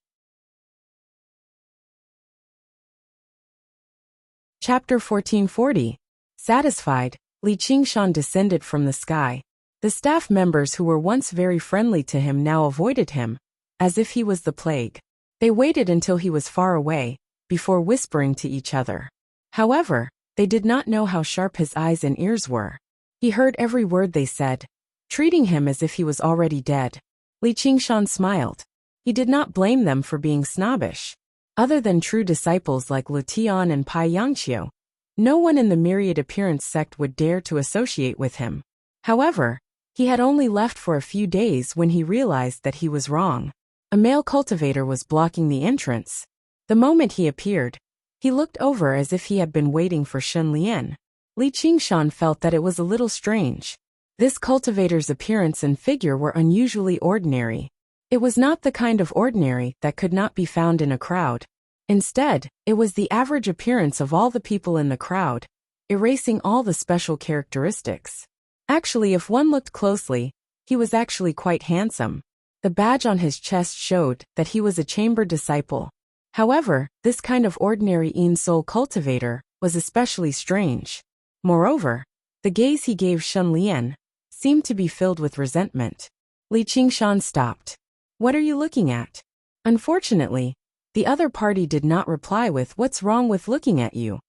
Chapter 1440. Satisfied, Li Qingshan descended from the sky. The staff members who were once very friendly to him now avoided him, as if he was the plague. They waited until he was far away, before whispering to each other. However, they did not know how sharp his eyes and ears were. He heard every word they said, treating him as if he was already dead. Li Qingshan smiled. He did not blame them for being snobbish. Other than true disciples like Lu Tian and Pai Yangqiu, no one in the myriad appearance sect would dare to associate with him. However, he had only left for a few days when he realized that he was wrong. A male cultivator was blocking the entrance. The moment he appeared, he looked over as if he had been waiting for Shen Lian. Li Qingshan felt that it was a little strange. This cultivator's appearance and figure were unusually ordinary. It was not the kind of ordinary that could not be found in a crowd. Instead, it was the average appearance of all the people in the crowd, erasing all the special characteristics. Actually, if one looked closely, he was actually quite handsome. The badge on his chest showed that he was a chamber disciple. However, this kind of ordinary Yin soul cultivator was especially strange. Moreover, the gaze he gave Shen Lian seemed to be filled with resentment. Li Qingshan stopped. "What are you looking at?" Unfortunately, the other party did not reply with "What's wrong with looking at you?"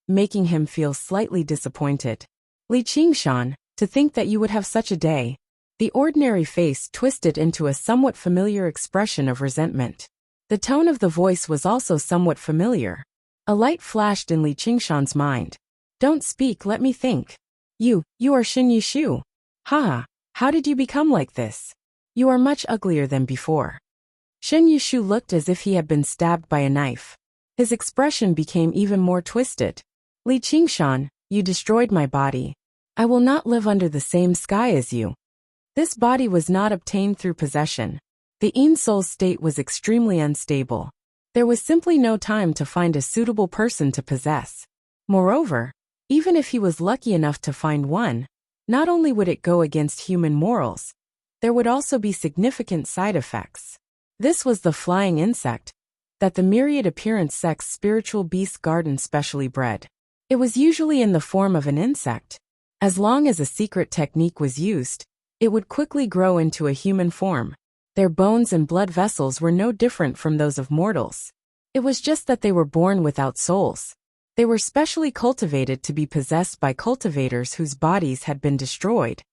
making him feel slightly disappointed. Li Qingshan, to think that you would have such a day. The ordinary face twisted into a somewhat familiar expression of resentment. The tone of the voice was also somewhat familiar. A light flashed in Li Qingshan's mind. "Don't speak, let me think. You are Xin Yishu. Ha! How did you become like this? You are much uglier than before." Shen Yishu looked as if he had been stabbed by a knife. His expression became even more twisted. "Li Qingshan, you destroyed my body. I will not live under the same sky as you." This body was not obtained through possession. The Yin soul's state was extremely unstable. There was simply no time to find a suitable person to possess. Moreover, even if he was lucky enough to find one, not only would it go against human morals, there would also be significant side effects. This was the flying insect that the myriad appearance sect's spiritual beast garden specially bred. It was usually in the form of an insect. As long as a secret technique was used, it would quickly grow into a human form. Their bones and blood vessels were no different from those of mortals. It was just that they were born without souls. They were specially cultivated to be possessed by cultivators whose bodies had been destroyed.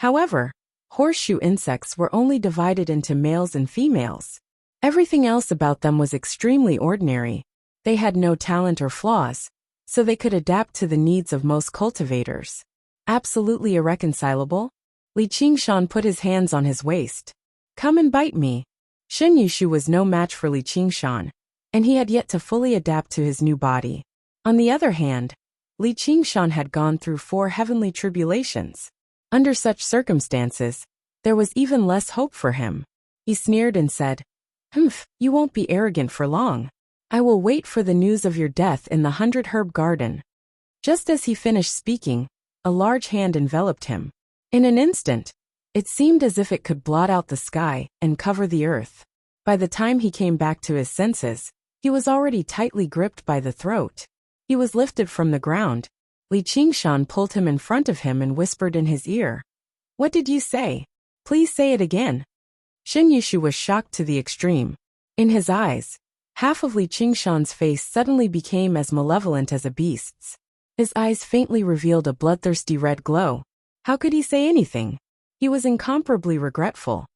However, horseshoe insects were only divided into males and females. Everything else about them was extremely ordinary. They had no talent or flaws, so they could adapt to the needs of most cultivators. Absolutely irreconcilable? Li Qingshan put his hands on his waist. "Come and bite me." Shen Yishu was no match for Li Qingshan, and he had yet to fully adapt to his new body. On the other hand, Li Qingshan had gone through 4 heavenly tribulations. Under such circumstances, there was even less hope for him. He sneered and said, "Humph, you won't be arrogant for long. I will wait for the news of your death in the 100 Herb Garden." Just as he finished speaking, a large hand enveloped him. In an instant, it seemed as if it could blot out the sky and cover the earth. By the time he came back to his senses, he was already tightly gripped by the throat. He was lifted from the ground. Li Qingshan pulled him in front of him and whispered in his ear, "What did you say? Please say it again." Shen Yishu was shocked to the extreme. In his eyes, half of Li Qingshan's face suddenly became as malevolent as a beast's. His eyes faintly revealed a bloodthirsty red glow. How could he say anything? He was incomparably regretful.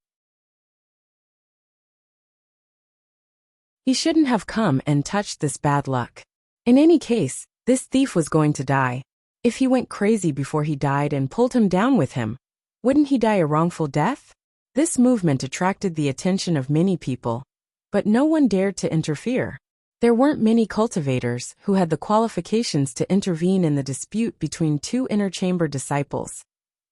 He shouldn't have come and touched this bad luck. In any case, this thief was going to die. If he went crazy before he died and pulled him down with him, wouldn't he die a wrongful death? This movement attracted the attention of many people, but no one dared to interfere. There weren't many cultivators who had the qualifications to intervene in the dispute between two inner chamber disciples.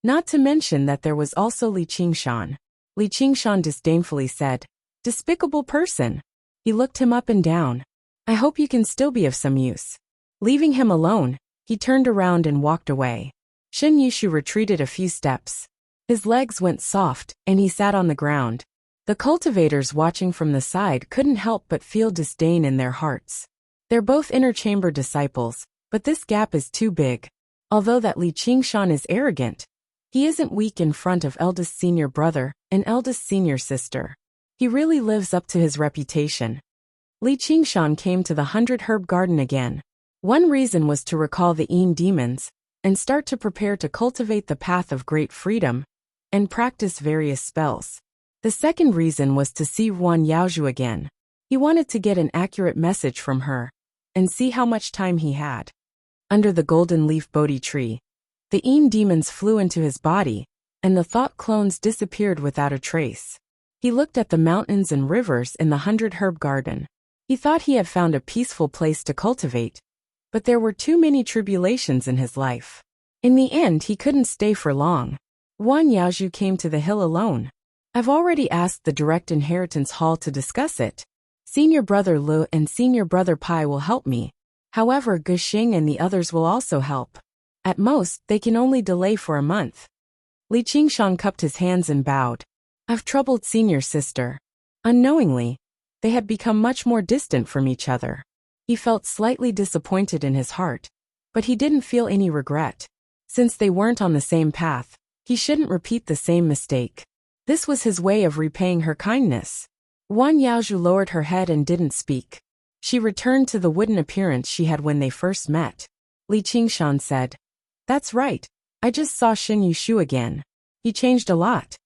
Not to mention that there was also Li Qingshan. Li Qingshan disdainfully said, "Despicable person." He looked him up and down. "I hope you can still be of some use." Leaving him alone, he turned around and walked away. Shen Yushu retreated a few steps. His legs went soft, and he sat on the ground. The cultivators watching from the side couldn't help but feel disdain in their hearts. They're both inner chamber disciples, but this gap is too big. Although that Li Qingshan is arrogant, he isn't weak in front of eldest senior brother and eldest senior sister. He really lives up to his reputation. Li Qingshan came to the 100 Herb Garden again. One reason was to recall the Yin demons and start to prepare to cultivate the path of great freedom and practice various spells. The second reason was to see Yuan Yaozhu again. He wanted to get an accurate message from her and see how much time he had. Under the golden leaf Bodhi tree, the Yin demons flew into his body, and the thought clones disappeared without a trace. He looked at the mountains and rivers in the 100 Herb Garden. He thought he had found a peaceful place to cultivate, but there were too many tribulations in his life. In the end, he couldn't stay for long. Yuan Yaozhu came to the hill alone. "I've already asked the Direct Inheritance Hall to discuss it. Senior Brother Lu and Senior Brother Pai will help me. However, Guxing and the others will also help. At most, they can only delay for a month." Li Qingshan cupped his hands and bowed. "I've troubled senior sister." Unknowingly, they had become much more distant from each other. He felt slightly disappointed in his heart, but he didn't feel any regret. Since they weren't on the same path, he shouldn't repeat the same mistake. This was his way of repaying her kindness. Yuan Yaozhu lowered her head and didn't speak. She returned to the wooden appearance she had when they first met. Li Qingshan said, "That's right. I just saw Shen Yushu again. He changed a lot."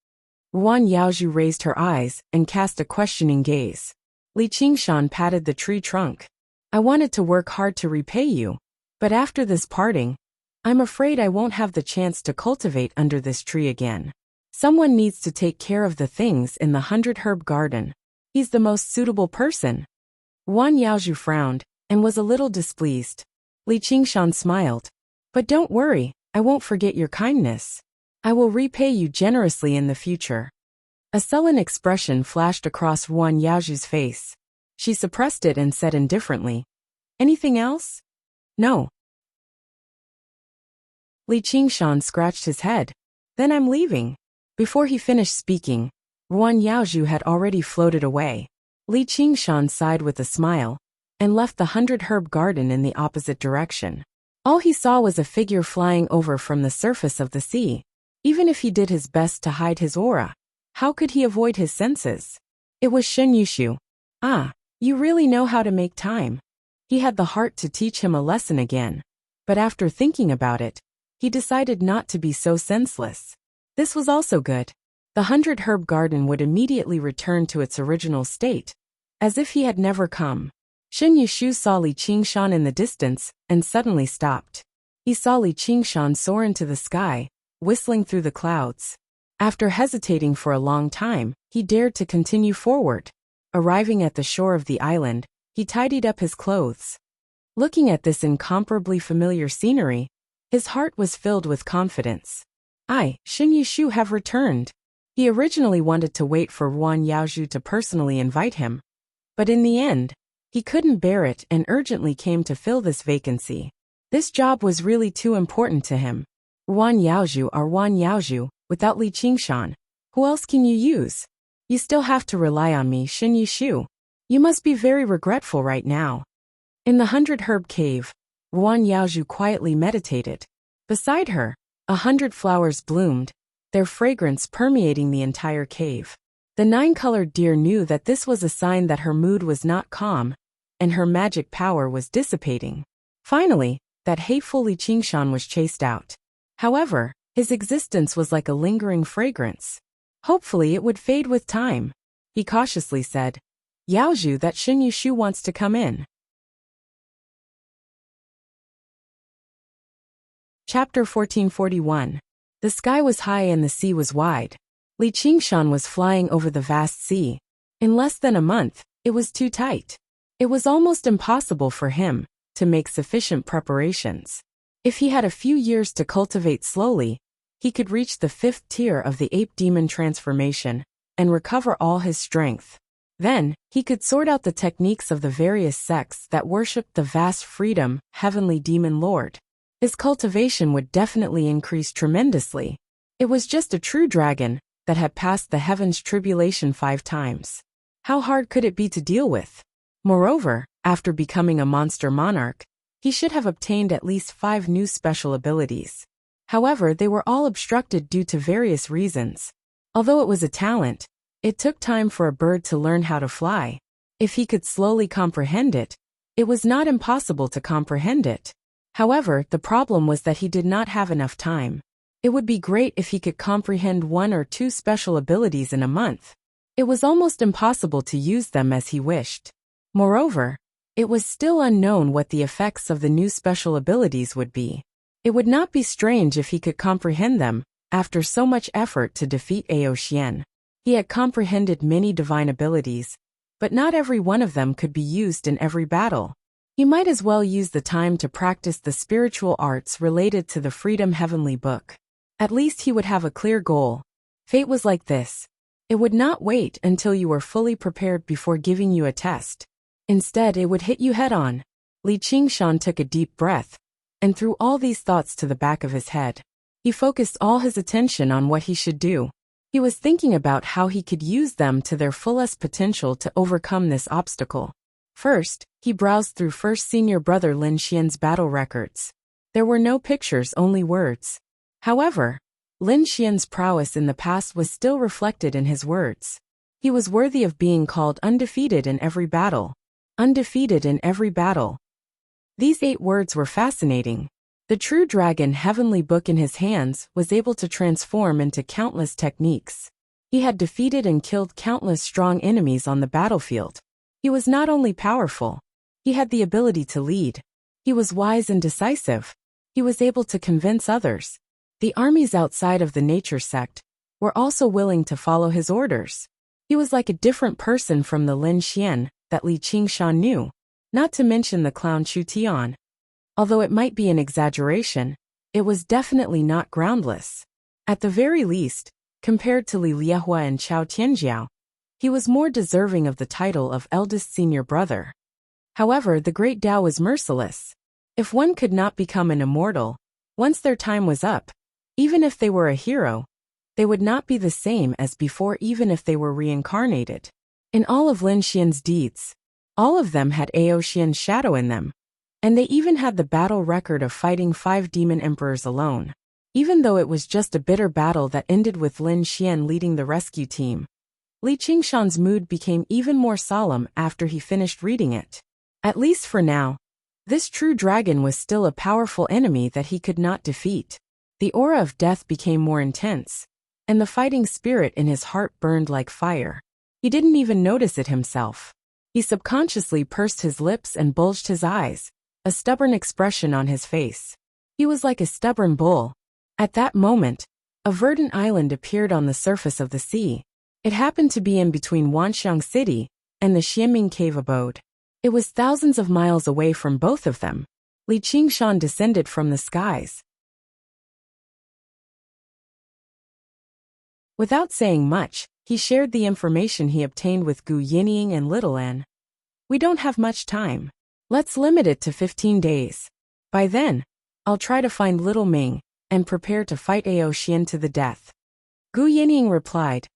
Yuan Yaozhu raised her eyes and cast a questioning gaze. Li Qingshan patted the tree trunk. "I wanted to work hard to repay you, but after this parting, I'm afraid I won't have the chance to cultivate under this tree again. Someone needs to take care of the things in the 100 Herb Garden. He's the most suitable person." Yuan Yaozhu frowned and was a little displeased. Li Qingshan smiled. "But don't worry, I won't forget your kindness. I will repay you generously in the future." A sullen expression flashed across Yuan Yaozhu's face. She suppressed it and said indifferently, "Anything else?" "No." Li Qingshan scratched his head. "Then I'm leaving." Before he finished speaking, Yuan Yaozhu had already floated away. Li Qingshan sighed with a smile and left the 100 Herb Garden in the opposite direction. All he saw was a figure flying over from the surface of the sea. Even if he did his best to hide his aura, how could he avoid his senses? It was Shen Yushu. "Ah, you really know how to make time." He had the heart to teach him a lesson again, but after thinking about it, he decided not to be so senseless. This was also good. The 100 Herb Garden would immediately return to its original state, as if he had never come. Shen Yushu saw Li Qingshan in the distance and suddenly stopped. He saw Li Qingshan soar into the sky, whistling through the clouds. After hesitating for a long time, he dared to continue forward. Arriving at the shore of the island, he tidied up his clothes. Looking at this incomparably familiar scenery, his heart was filled with confidence. Shen Yushu have returned. He originally wanted to wait for Yuan Yaozhu to personally invite him, but in the end, he couldn't bear it and urgently came to fill this vacancy. This job was really too important to him. Yuan Yaozhu, without Li Qingshan, who else can you use? You still have to rely on me, Shen Yushu. You must be very regretful right now. In the 100 Herb Cave, Yuan Yaozhu quietly meditated. Beside her, 100 flowers bloomed, their fragrance permeating the entire cave. The 9-colored deer knew that this was a sign that her mood was not calm, and her magic power was dissipating. Finally, that hateful Li Qingshan was chased out. However, his existence was like a lingering fragrance. Hopefully it would fade with time. He cautiously said, "Yaozhu, that Shen Yushu wants to come in." Chapter 1441. The sky was high and the sea was wide. Li Qingshan was flying over the vast sea. In less than a month, it was too tight. It was almost impossible for him to make sufficient preparations. If he had a few years to cultivate slowly, he could reach the 5th tier of the ape demon transformation and recover all his strength. Then, he could sort out the techniques of the various sects that worshipped the vast freedom, heavenly demon lord. His cultivation would definitely increase tremendously. It was just a true dragon that had passed the heavens tribulation 5 times. How hard could it be to deal with? Moreover, after becoming a monster monarch, he should have obtained at least 5 new special abilities. However, they were all obstructed due to various reasons. Although it was a talent, it took time for a bird to learn how to fly. If he could slowly comprehend it, it was not impossible to comprehend it. However, the problem was that he did not have enough time. It would be great if he could comprehend 1 or 2 special abilities in a month. It was almost impossible to use them as he wished. Moreover, it was still unknown what the effects of the new special abilities would be. It would not be strange if he could comprehend them, after so much effort to defeat Aoxian. He had comprehended many divine abilities, but not every one of them could be used in every battle. He might as well use the time to practice the spiritual arts related to the Freedom Heavenly Book. At least he would have a clear goal. Fate was like this. It would not wait until you were fully prepared before giving you a test. Instead, it would hit you head-on. Li Qingshan took a deep breath and threw all these thoughts to the back of his head. He focused all his attention on what he should do. He was thinking about how he could use them to their fullest potential to overcome this obstacle. First, he browsed through first senior brother Lin Xian's battle records. There were no pictures, only words. However, Lin Xian's prowess in the past was still reflected in his words. He was worthy of being called undefeated in every battle. Undefeated in every battle. These 8 words were fascinating. The true dragon heavenly book in his hands was able to transform into countless techniques. He had defeated and killed countless strong enemies on the battlefield. He was not only powerful, he had the ability to lead. He was wise and decisive. He was able to convince others. The armies outside of the nature sect were also willing to follow his orders. He was like a different person from the Lin Xian that Li Qingshan knew, not to mention the clown Chu Tian. Although it might be an exaggeration, it was definitely not groundless. At the very least, compared to Li Liehua and Chao Tianjiao, he was more deserving of the title of eldest senior brother. However, the great Tao was merciless. If one could not become an immortal, once their time was up, even if they were a hero, they would not be the same as before even if they were reincarnated. In all of Lin Xian's deeds, all of them had Aoxian's shadow in them, and they even had the battle record of fighting 5 demon emperors alone. Even though it was just a bitter battle that ended with Lin Xian leading the rescue team, Li Qingshan's mood became even more solemn after he finished reading it. At least for now, this true dragon was still a powerful enemy that he could not defeat. The aura of death became more intense, and the fighting spirit in his heart burned like fire. He didn't even notice it himself. He subconsciously pursed his lips and bulged his eyes, a stubborn expression on his face. He was like a stubborn bull. At that moment, a verdant island appeared on the surface of the sea. It happened to be in between Wanxiang City and the Xianming cave abode. It was thousands of miles away from both of them. Li Qingshan descended from the skies. Without saying much, he shared the information he obtained with Gu Yinying and Little An. We don't have much time. Let's limit it to 15 days. By then, I'll try to find Little Ming and prepare to fight Aoxian to the death. Gu Yinying replied,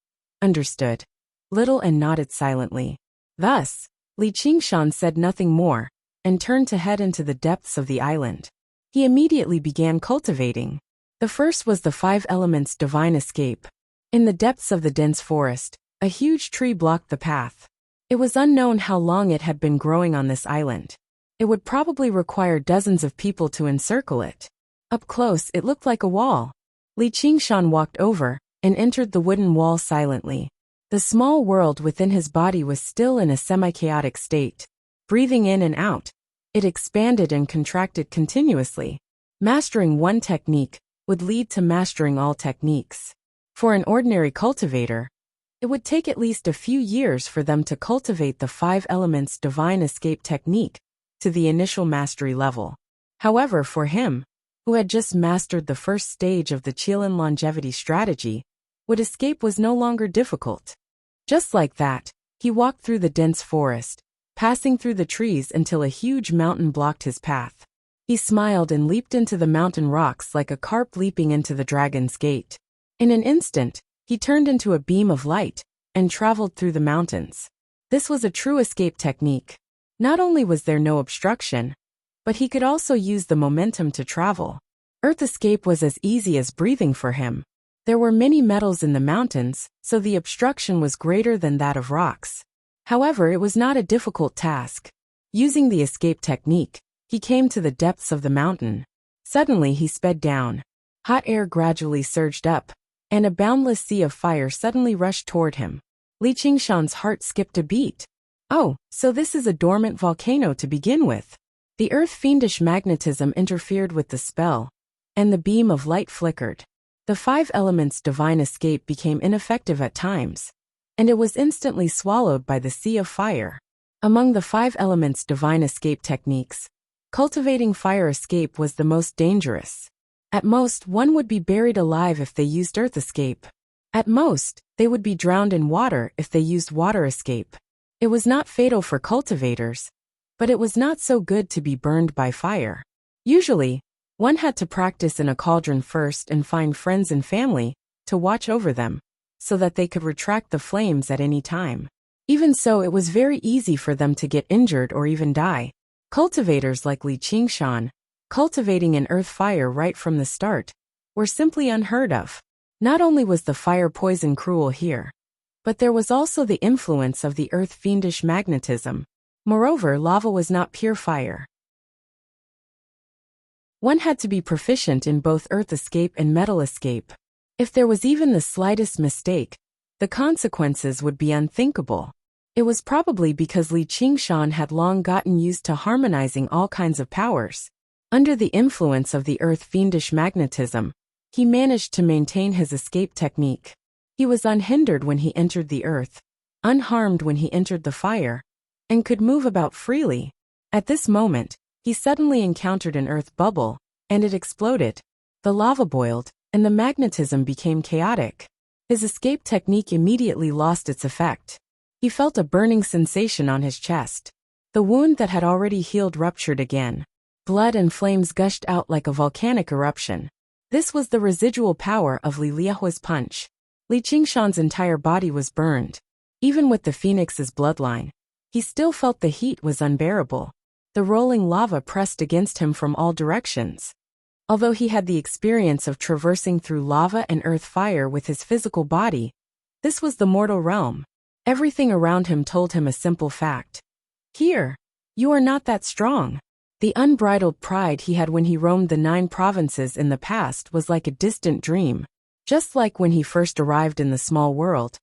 Understood. Little An nodded silently. Thus, Li Qingshan said nothing more, and turned to head into the depths of the island. He immediately began cultivating. The first was the 5 elements divine escape. In the depths of the dense forest, a huge tree blocked the path. It was unknown how long it had been growing on this island. It would probably require dozens of people to encircle it. Up close, it looked like a wall. Li Qingshan walked over and entered the wooden wall silently. The small world within his body was still in a semi-chaotic state. Breathing in and out, it expanded and contracted continuously. Mastering one technique would lead to mastering all techniques. For an ordinary cultivator, it would take at least a few years for them to cultivate the 5 elements divine escape technique to the initial mastery level. However, for him, who had just mastered the first stage of the Qilin longevity strategy, would escape was no longer difficult. Just like that, he walked through the dense forest, passing through the trees until a huge mountain blocked his path. He smiled and leaped into the mountain rocks like a carp leaping into the dragon's gate. In an instant, he turned into a beam of light and traveled through the mountains. This was a true escape technique. Not only was there no obstruction, but he could also use the momentum to travel. Earth escape was as easy as breathing for him. There were many metals in the mountains, so the obstruction was greater than that of rocks. However, it was not a difficult task. Using the escape technique, he came to the depths of the mountain. Suddenly he sped down. Hot air gradually surged up, and a boundless sea of fire suddenly rushed toward him. Li Qingshan's heart skipped a beat. Oh, so this is a dormant volcano to begin with. The earth-fiendish magnetism interfered with the spell, and the beam of light flickered. The 5 elements divine escape became ineffective at times, and it was instantly swallowed by the sea of fire. Among the 5 elements divine escape techniques, cultivating fire escape was the most dangerous. At most, one would be buried alive if they used earth escape. At most, they would be drowned in water if they used water escape. It was not fatal for cultivators, but it was not so good to be burned by fire. Usually, one had to practice in a cauldron first and find friends and family to watch over them, so that they could retract the flames at any time. Even so, it was very easy for them to get injured or even die. Cultivators like Li Qingshan, cultivating an earth fire right from the start, were simply unheard of. Not only was the fire poison cruel here, but there was also the influence of the earth-fiendish magnetism. Moreover, lava was not pure fire. One had to be proficient in both earth escape and metal escape. If there was even the slightest mistake, the consequences would be unthinkable. It was probably because Li Qingshan had long gotten used to harmonizing all kinds of powers. Under the influence of the earth-fiendish magnetism, he managed to maintain his escape technique. He was unhindered when he entered the earth, unharmed when he entered the fire, and could move about freely. At this moment, he suddenly encountered an earth bubble, and it exploded. The lava boiled, and the magnetism became chaotic. His escape technique immediately lost its effect. He felt a burning sensation on his chest. The wound that had already healed ruptured again. Blood and flames gushed out like a volcanic eruption. This was the residual power of Li Liahua's punch. Li Qingshan's entire body was burned. Even with the phoenix's bloodline, he still felt the heat was unbearable. The rolling lava pressed against him from all directions. Although he had the experience of traversing through lava and earth fire with his physical body, this was the mortal realm. Everything around him told him a simple fact. Here, you are not that strong. The unbridled pride he had when he roamed the 9 provinces in the past was like a distant dream. Just like when he first arrived in the small world,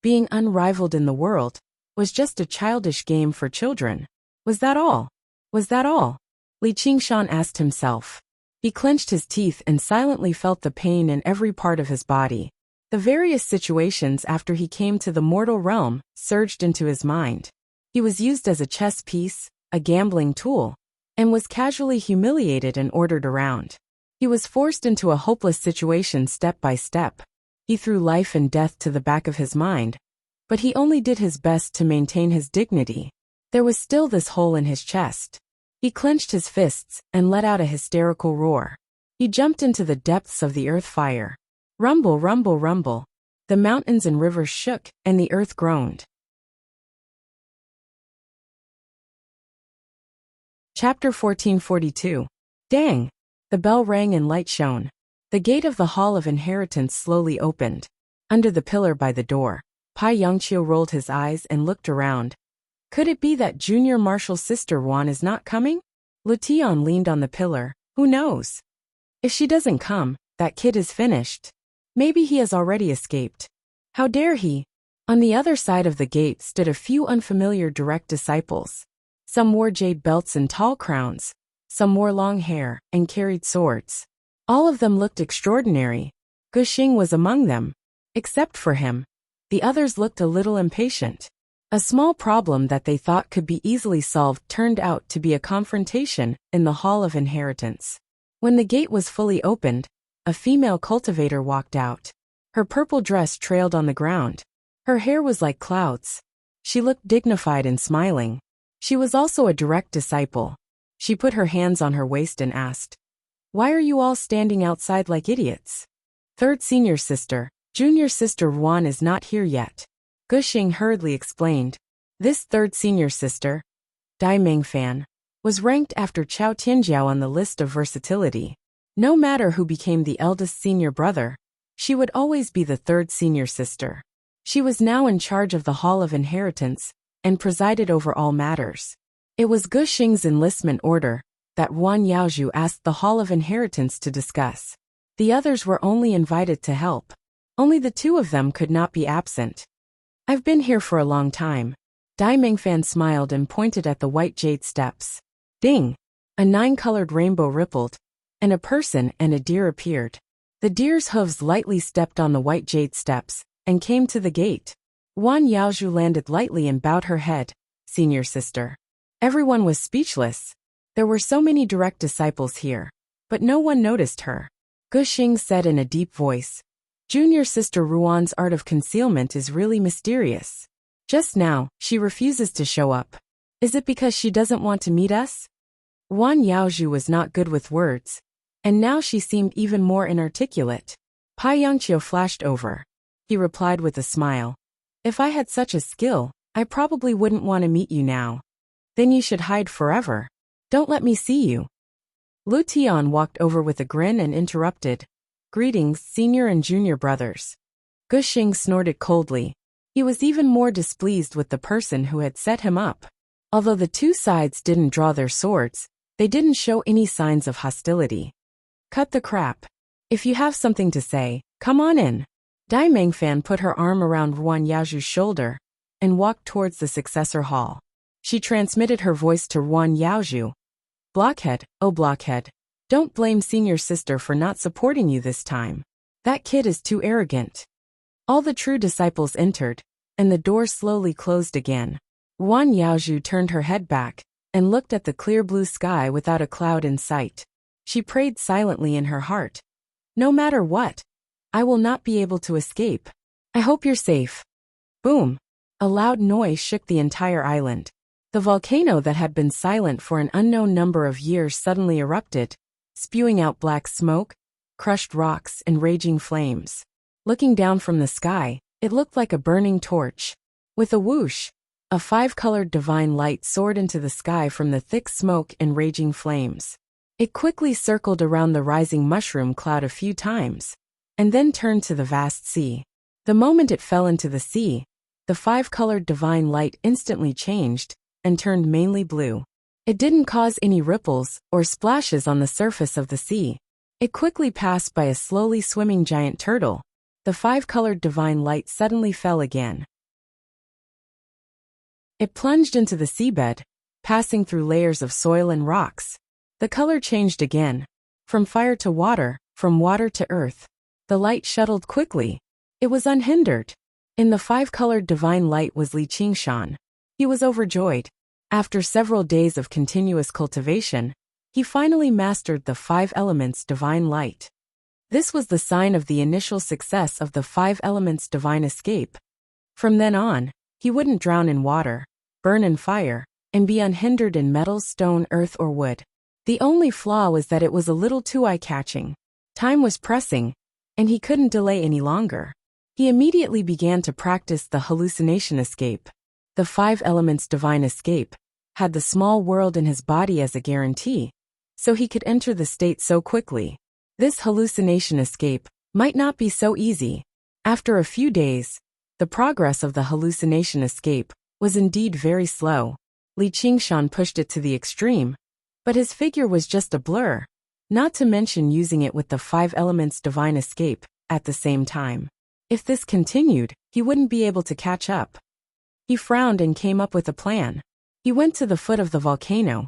being unrivaled in the world was just a childish game for children. Was that all? Was that all? Li Qingshan asked himself. He clenched his teeth and silently felt the pain in every part of his body. The various situations after he came to the mortal realm surged into his mind. He was used as a chess piece, a gambling tool, and was casually humiliated and ordered around. He was forced into a hopeless situation step by step. He threw life and death to the back of his mind, but he only did his best to maintain his dignity. There was still this hole in his chest. He clenched his fists and let out a hysterical roar. He jumped into the depths of the earth fire. Rumble, rumble, rumble. The mountains and rivers shook, and the earth groaned. Chapter 1442. Dang! The bell rang and light shone. The gate of the Hall of Inheritance slowly opened. Under the pillar by the door, Pai Yongqiu rolled his eyes and looked around. Could it be that junior martial sister Wan is not coming? Lutian leaned on the pillar. Who knows? If she doesn't come, that kid is finished. Maybe he has already escaped. How dare he? On the other side of the gate stood a few unfamiliar direct disciples. Some wore jade belts and tall crowns. Some wore long hair and carried swords. All of them looked extraordinary. Guxing was among them. Except for him. The others looked a little impatient. A small problem that they thought could be easily solved turned out to be a confrontation in the Hall of Inheritance. When the gate was fully opened, a female cultivator walked out. Her purple dress trailed on the ground. Her hair was like clouds. She looked dignified and smiling. She was also a direct disciple. She put her hands on her waist and asked, "Why are you all standing outside like idiots?" "Third senior sister, junior sister Ruan is not here yet," Guxing hurriedly explained. This third senior sister, Dai Mengfan, was ranked after Chao Tianjiao on the list of versatility. No matter who became the eldest senior brother, she would always be the third senior sister. She was now in charge of the Hall of Inheritance and presided over all matters. It was Guxing's enlistment order that Wan Yaozhu asked the Hall of Inheritance to discuss. The others were only invited to help. Only the two of them could not be absent. "I've been here for a long time." Dai Mengfan smiled and pointed at the white jade steps. Ding! A 9-colored rainbow rippled, and a person and a deer appeared. The deer's hooves lightly stepped on the white jade steps and came to the gate. Wan Yaozhu landed lightly and bowed her head. "Senior sister." Everyone was speechless. There were so many direct disciples here, but no one noticed her. Guxing said in a deep voice, "Junior sister Ruan's art of concealment is really mysterious. Just now, she refuses to show up. Is it because she doesn't want to meet us?" Wan Yaozhu was not good with words, and now she seemed even more inarticulate. Pai Yangqiu flashed over. He replied with a smile, "If I had such a skill, I probably wouldn't want to meet you now. Then you should hide forever. Don't let me see you." Lu Tian walked over with a grin and interrupted, "Greetings, senior and junior brothers." Guxing snorted coldly. He was even more displeased with the person who had set him up. Although the two sides didn't draw their swords, they didn't show any signs of hostility. "Cut the crap. If you have something to say, come on in." Dai Mengfan put her arm around Wan Yaozhu's shoulder and walked towards the successor hall. She transmitted her voice to Wan Yaozhu. "Blockhead, oh blockhead. Don't blame senior sister for not supporting you this time. That kid is too arrogant." All the true disciples entered, and the door slowly closed again. Wan Yaozhu turned her head back and looked at the clear blue sky without a cloud in sight. She prayed silently in her heart. "No matter what, I will not be able to escape. I hope you're safe." Boom! A loud noise shook the entire island. The volcano that had been silent for an unknown number of years suddenly erupted, spewing out black smoke, crushed rocks, and raging flames. Looking down from the sky, it looked like a burning torch. With a whoosh, a 5-colored divine light soared into the sky from the thick smoke and raging flames. It quickly circled around the rising mushroom cloud a few times, and then turned to the vast sea. The moment it fell into the sea, the 5-colored divine light instantly changed and turned mainly blue. It didn't cause any ripples or splashes on the surface of the sea. It quickly passed by a slowly swimming giant turtle. The 5-colored divine light suddenly fell again. It plunged into the seabed, passing through layers of soil and rocks. The color changed again. From fire to water, from water to earth. The light shuttled quickly. It was unhindered. In the 5-colored divine light was Li Qingshan. He was overjoyed. After several days of continuous cultivation, he finally mastered the 5 elements divine light. This was the sign of the initial success of the 5 elements divine escape. From then on, he wouldn't drown in water, burn in fire, and be unhindered in metal, stone, earth, or wood. The only flaw was that it was a little too eye-catching. Time was pressing, and he couldn't delay any longer. He immediately began to practice the hallucination escape. The 5 elements divine escape had the small world in his body as a guarantee, so he could enter the state so quickly. This hallucination escape might not be so easy. After a few days, the progress of the hallucination escape was indeed very slow. Li Qingshan pushed it to the extreme, but his figure was just a blur, not to mention using it with the 5 elements divine escape at the same time. If this continued, he wouldn't be able to catch up. He frowned and came up with a plan. He went to the foot of the volcano,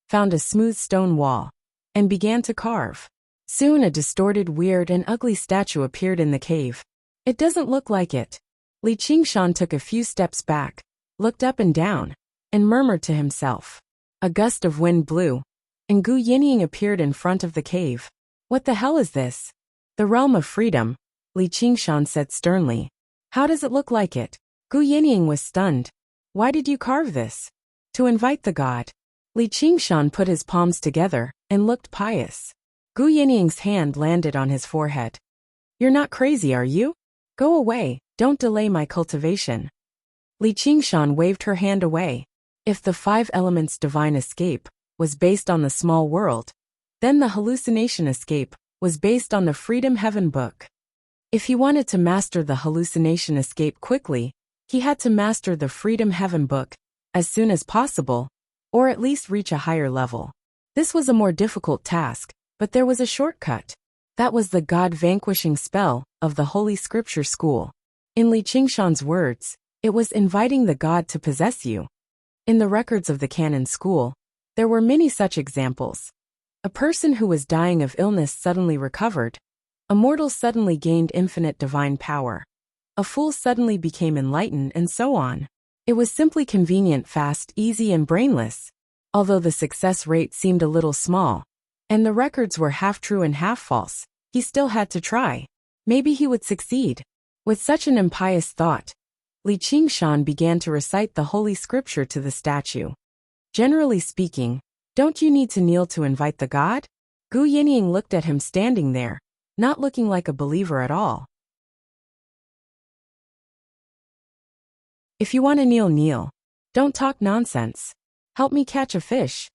found a smooth stone wall, and began to carve. Soon a distorted, weird, and ugly statue appeared in the cave. It doesn't look like it. Li Qingshan took a few steps back, looked up and down, and murmured to himself. A gust of wind blew, and Gu Yinying appeared in front of the cave. What the hell is this? The realm of freedom, Li Qingshan said sternly. How does it look like it? Gu Yinying was stunned. Why did you carve this? To invite the god. Li Qingshan put his palms together and looked pious. Gu Yinying's hand landed on his forehead. You're not crazy, are you? Go away, don't delay my cultivation. Li Qingshan waved her hand away. If the 5 elements divine escape was based on the small world, then the hallucination escape was based on the Freedom Heaven book. If he wanted to master the hallucination escape quickly, he had to master the Freedom Heaven book as soon as possible, or at least reach a higher level. This was a more difficult task, but there was a shortcut. That was the God-vanquishing spell of the Holy Scripture School. In Li Qingshan's words, it was inviting the god to possess you. In the records of the canon school, there were many such examples. A person who was dying of illness suddenly recovered. A mortal suddenly gained infinite divine power. A fool suddenly became enlightened, and so on. It was simply convenient, fast, easy, and brainless. Although the success rate seemed a little small, and the records were half true and half false, he still had to try. Maybe he would succeed. With such an impious thought, Li Qingshan began to recite the Holy Scripture to the statue. Generally speaking, don't you need to kneel to invite the god? Gu Yinying looked at him standing there, not looking like a believer at all. If you want to kneel, kneel. Don't talk nonsense. Help me catch a fish.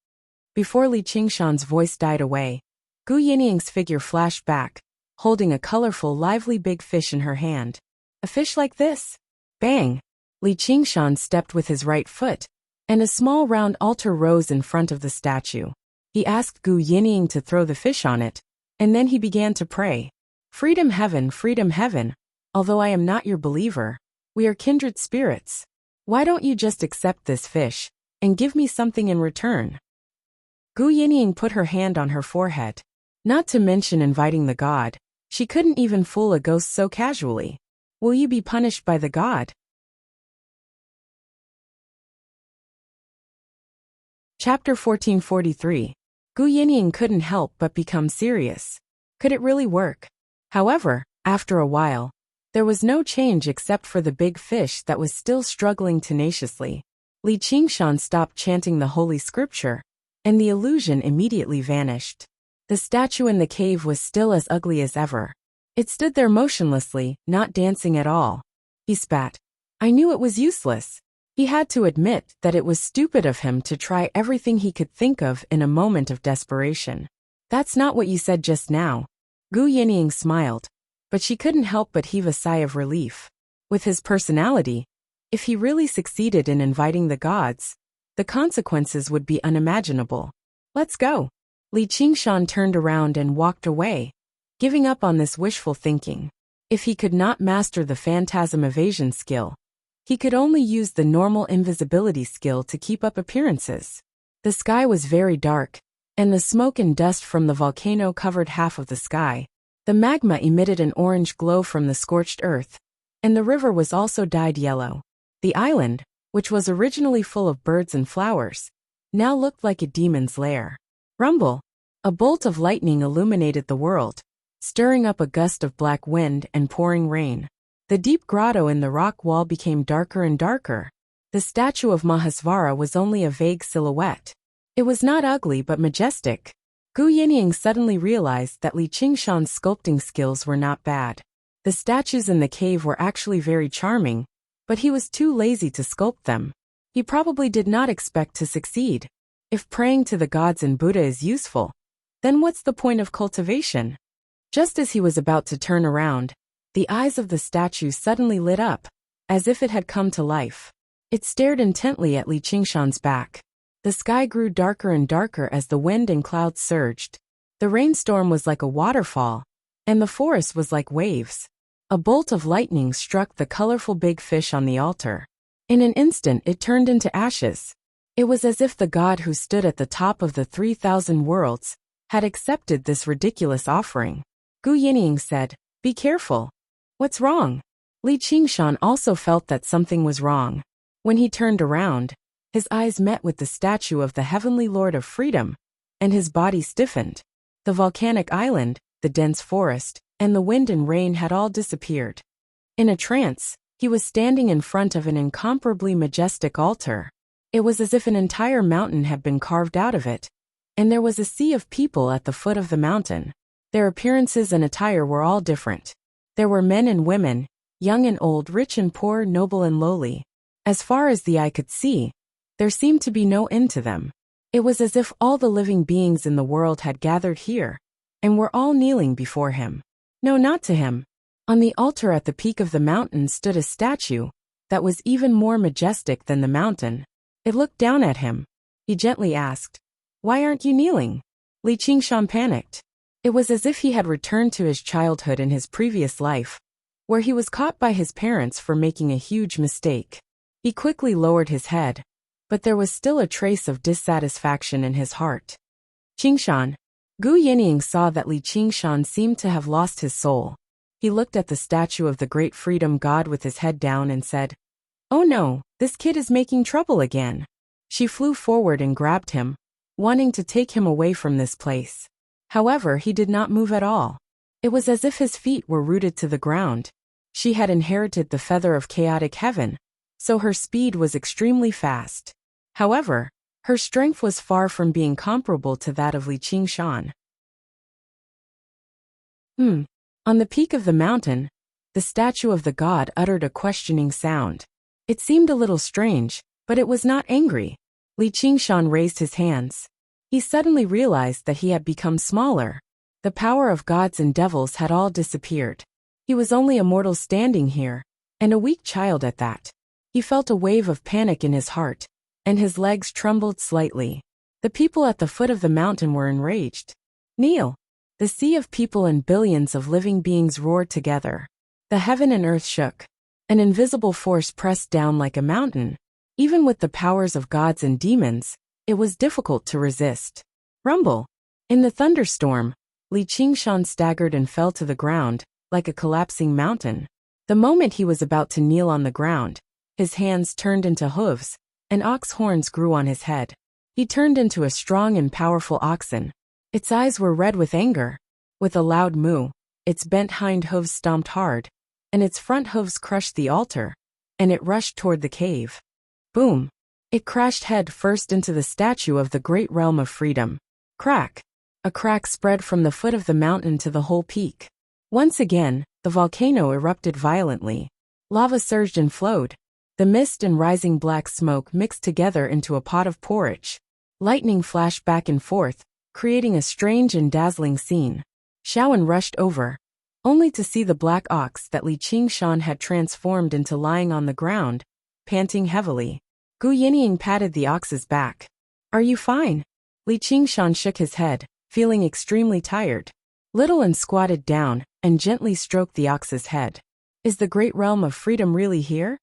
Before Li Qingshan's voice died away, Gu Yinying's figure flashed back, holding a colorful, lively big fish in her hand. A fish like this? Bang! Li Qingshan stepped with his right foot, and a small round altar rose in front of the statue. He asked Gu Yinying to throw the fish on it, and then he began to pray. Freedom heaven, although I am not your believer, we are kindred spirits. Why don't you just accept this fish, and give me something in return? Gu Yinying put her hand on her forehead. Not to mention inviting the god, she couldn't even fool a ghost so casually. Will you be punished by the god? Chapter 1443. Gu Yinying couldn't help but become serious. Could it really work? However, after a while, there was no change except for the big fish that was still struggling tenaciously. Li Qingshan stopped chanting the Holy Scripture, and the illusion immediately vanished. The statue in the cave was still as ugly as ever. It stood there motionlessly, not dancing at all. He spat. I knew it was useless. He had to admit that it was stupid of him to try everything he could think of in a moment of desperation. That's not what you said just now. Gu Yinying smiled, but she couldn't help but heave a sigh of relief. With his personality, if he really succeeded in inviting the gods, the consequences would be unimaginable. Let's go. Li Qingshan turned around and walked away, giving up on this wishful thinking. If he could not master the phantasm evasion skill, he could only use the normal invisibility skill to keep up appearances. The sky was very dark, and the smoke and dust from the volcano covered half of the sky. The magma emitted an orange glow from the scorched earth, and the river was also dyed yellow. The island, which was originally full of birds and flowers, now looked like a demon's lair. Rumble! A bolt of lightning illuminated the world, stirring up a gust of black wind and pouring rain. The deep grotto in the rock wall became darker and darker. The statue of Mahasvara was only a vague silhouette. It was not ugly but majestic. Gu Yinying suddenly realized that Li Qingshan's sculpting skills were not bad. The statues in the cave were actually very charming, but he was too lazy to sculpt them. He probably did not expect to succeed. If praying to the gods and Buddha is useful, then what's the point of cultivation? Just as he was about to turn around, the eyes of the statue suddenly lit up, as if it had come to life. It stared intently at Li Qingshan's back. The sky grew darker and darker as the wind and clouds surged. The rainstorm was like a waterfall, and the forest was like waves. A bolt of lightning struck the colorful big fish on the altar. In an instant it turned into ashes. It was as if the god who stood at the top of the 3,000 worlds had accepted this ridiculous offering. Gu Yinying said, "Be careful." "What's wrong?" Li Qingshan also felt that something was wrong. When he turned around, his eyes met with the statue of the Heavenly Lord of Freedom, and his body stiffened. The volcanic island, the dense forest, and the wind and rain had all disappeared. In a trance, he was standing in front of an incomparably majestic altar. It was as if an entire mountain had been carved out of it, and there was a sea of people at the foot of the mountain. Their appearances and attire were all different. There were men and women, young and old, rich and poor, noble and lowly. As far as the eye could see, there seemed to be no end to them. It was as if all the living beings in the world had gathered here, and were all kneeling before him. No, not to him. On the altar at the peak of the mountain stood a statue that was even more majestic than the mountain. It looked down at him. He gently asked, "Why aren't you kneeling?" Li Qingshan panicked. It was as if he had returned to his childhood in his previous life, where he was caught by his parents for making a huge mistake. He quickly lowered his head, but there was still a trace of dissatisfaction in his heart. "Qingshan." Gu Yinying saw that Li Qingshan seemed to have lost his soul. He looked at the statue of the great freedom god with his head down and said, "Oh no, this kid is making trouble again." She flew forward and grabbed him, wanting to take him away from this place. However, he did not move at all. It was as if his feet were rooted to the ground. She had inherited the feather of chaotic heaven, so her speed was extremely fast. However, her strength was far from being comparable to that of Li Qingshan. On the peak of the mountain, the statue of the god uttered a questioning sound. It seemed a little strange, but it was not angry. Li Qingshan raised his hands. He suddenly realized that he had become smaller. The power of gods and devils had all disappeared. He was only a mortal standing here, and a weak child at that. He felt a wave of panic in his heart, and his legs trembled slightly. The people at the foot of the mountain were enraged. "Kneel!" The sea of people and billions of living beings roared together. The heaven and earth shook. An invisible force pressed down like a mountain. Even with the powers of gods and demons, it was difficult to resist. Rumble! In the thunderstorm, Li Qingshan staggered and fell to the ground, like a collapsing mountain. The moment he was about to kneel on the ground, his hands turned into hooves, and ox horns grew on his head. He turned into a strong and powerful oxen. Its eyes were red with anger. With a loud moo, its bent hind hooves stomped hard, and its front hooves crushed the altar, and it rushed toward the cave. Boom! It crashed head first into the statue of the great realm of freedom. Crack! A crack spread from the foot of the mountain to the whole peak. Once again, the volcano erupted violently. Lava surged and flowed. The mist and rising black smoke mixed together into a pot of porridge. Lightning flashed back and forth, creating a strange and dazzling scene. Shaoan rushed over, only to see the black ox that Li Qingshan had transformed into lying on the ground, panting heavily. Gu Yinying patted the ox's back. "Are you fine?" Li Qingshan shook his head, feeling extremely tired. Little squatted down and gently stroked the ox's head. "Is the great realm of freedom really here?"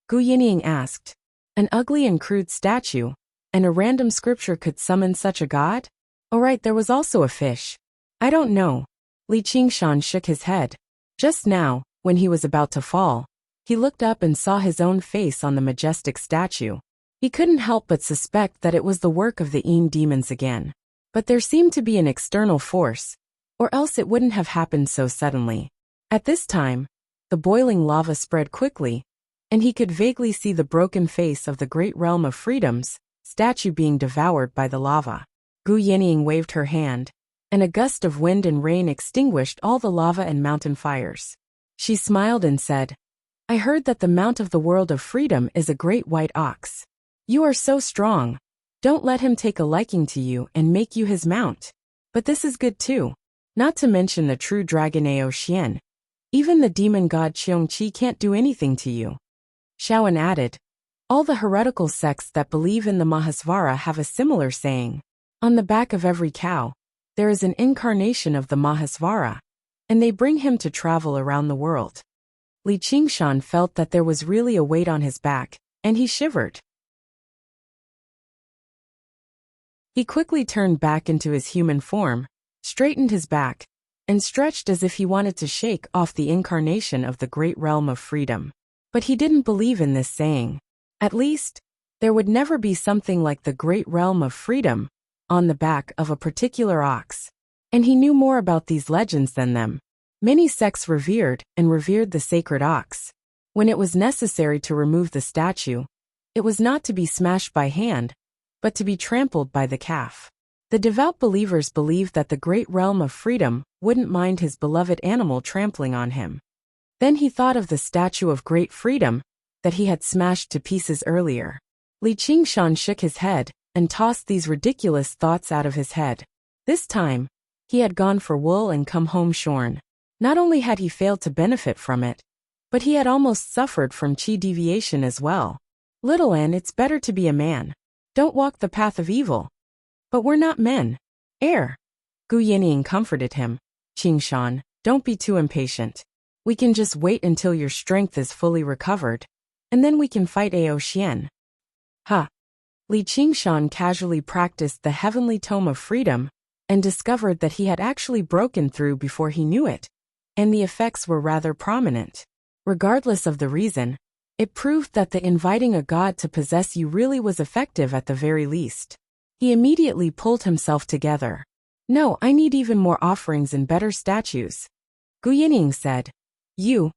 Gu Yinying asked. An ugly and crude statue, and a random scripture could summon such a god? Alright, there was also a fish. "I don't know." Li Qingshan shook his head. Just now, when he was about to fall, he looked up and saw his own face on the majestic statue. He couldn't help but suspect that it was the work of the Yin demons again. But there seemed to be an external force, or else it wouldn't have happened so suddenly. At this time, the boiling lava spread quickly, and he could vaguely see the broken face of the great realm of freedom's statue being devoured by the lava. Gu Yinying waved her hand, and a gust of wind and rain extinguished all the lava and mountain fires. She smiled and said, "I heard that the mount of the world of freedom is a great white ox. You are so strong. Don't let him take a liking to you and make you his mount. But this is good too. Not to mention the true dragon Ao Xian. Even the demon god Qiong Qi can't do anything to you." Shaoan added, "All the heretical sects that believe in the Mahasvara have a similar saying. On the back of every cow, there is an incarnation of the Mahasvara, and they bring him to travel around the world." Li Qingshan felt that there was really a weight on his back, and he shivered. He quickly turned back into his human form, straightened his back, and stretched as if he wanted to shake off the incarnation of the great realm of freedom. But he didn't believe in this saying. At least, there would never be something like the great realm of freedom on the back of a particular ox. And he knew more about these legends than them. Many sects revered the sacred ox. When it was necessary to remove the statue, it was not to be smashed by hand, but to be trampled by the calf. The devout believers believed that the great realm of freedom wouldn't mind his beloved animal trampling on him. Then he thought of the statue of great freedom that he had smashed to pieces earlier. Li Qingshan shook his head and tossed these ridiculous thoughts out of his head. This time, he had gone for wool and come home shorn. Not only had he failed to benefit from it, but he had almost suffered from qi deviation as well. Little N, it's better to be a man. Don't walk the path of evil. But we're not men. Gu Yinying comforted him. Qingshan, don't be too impatient. We can just wait until your strength is fully recovered, and then we can fight Ao Xian. Li Qingshan casually practiced the heavenly tome of freedom and discovered that he had actually broken through before he knew it, and the effects were rather prominent. Regardless of the reason, it proved that the inviting a god to possess you really was effective at the very least. He immediately pulled himself together. No, I need even more offerings and better statues. Gu Yinying said. You.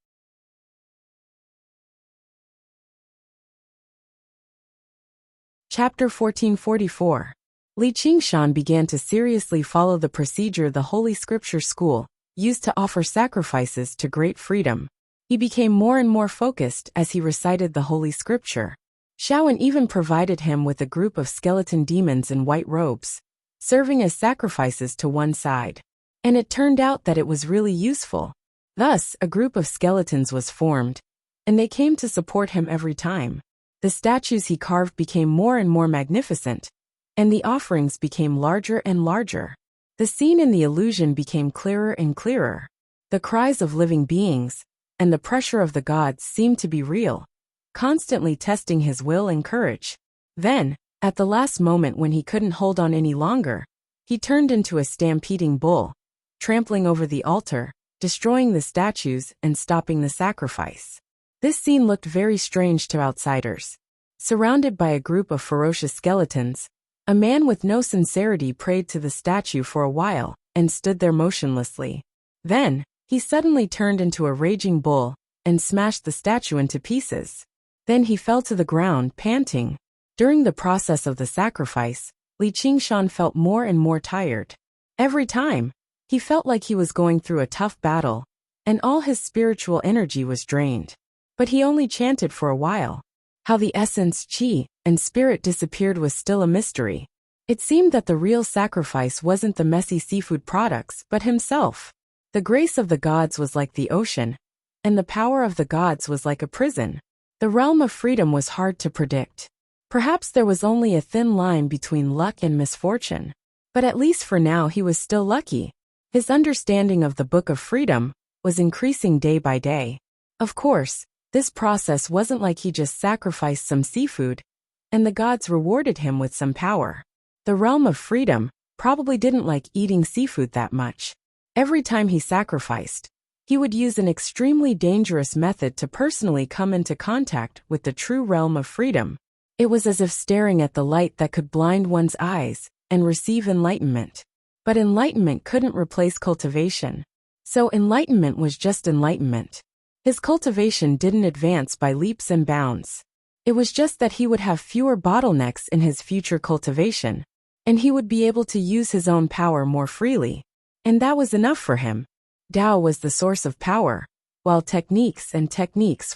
Chapter 1444. Li Qingshan began to seriously follow the procedure the Holy Scripture School used to offer sacrifices to great freedom. He became more and more focused as he recited the Holy Scripture. Shaoan even provided him with a group of skeleton demons in white robes, serving as sacrifices to one side. And it turned out that it was really useful. Thus, a group of skeletons was formed, and they came to support him every time. The statues he carved became more and more magnificent, and the offerings became larger and larger. The scene and the illusion became clearer and clearer. The cries of living beings and the pressure of the gods seemed to be real, constantly testing his will and courage. Then, at the last moment when he couldn't hold on any longer, he turned into a stampeding bull, trampling over the altar, destroying the statues and stopping the sacrifice. This scene looked very strange to outsiders. Surrounded by a group of ferocious skeletons, a man with no sincerity prayed to the statue for a while and stood there motionlessly. Then, he suddenly turned into a raging bull and smashed the statue into pieces. Then he fell to the ground, panting. During the process of the sacrifice, Li Qingshan felt more and more tired. Every time, he felt like he was going through a tough battle, and all his spiritual energy was drained. But he only chanted for a while. How the essence, qi, and spirit disappeared was still a mystery. It seemed that the real sacrifice wasn't the messy seafood products, but himself. The grace of the gods was like the ocean, and the power of the gods was like a prison. The realm of freedom was hard to predict. Perhaps there was only a thin line between luck and misfortune. But at least for now he was still lucky. His understanding of the Book of Freedom was increasing day by day. Of course, this process wasn't like he just sacrificed some seafood, and the gods rewarded him with some power. The realm of freedom probably didn't like eating seafood that much. Every time he sacrificed, he would use an extremely dangerous method to personally come into contact with the true realm of freedom. It was as if staring at the light that could blind one's eyes and receive enlightenment. But enlightenment couldn't replace cultivation. So enlightenment was just enlightenment. His cultivation didn't advance by leaps and bounds. It was just that he would have fewer bottlenecks in his future cultivation, and he would be able to use his own power more freely. And that was enough for him. Tao was the source of power, while techniques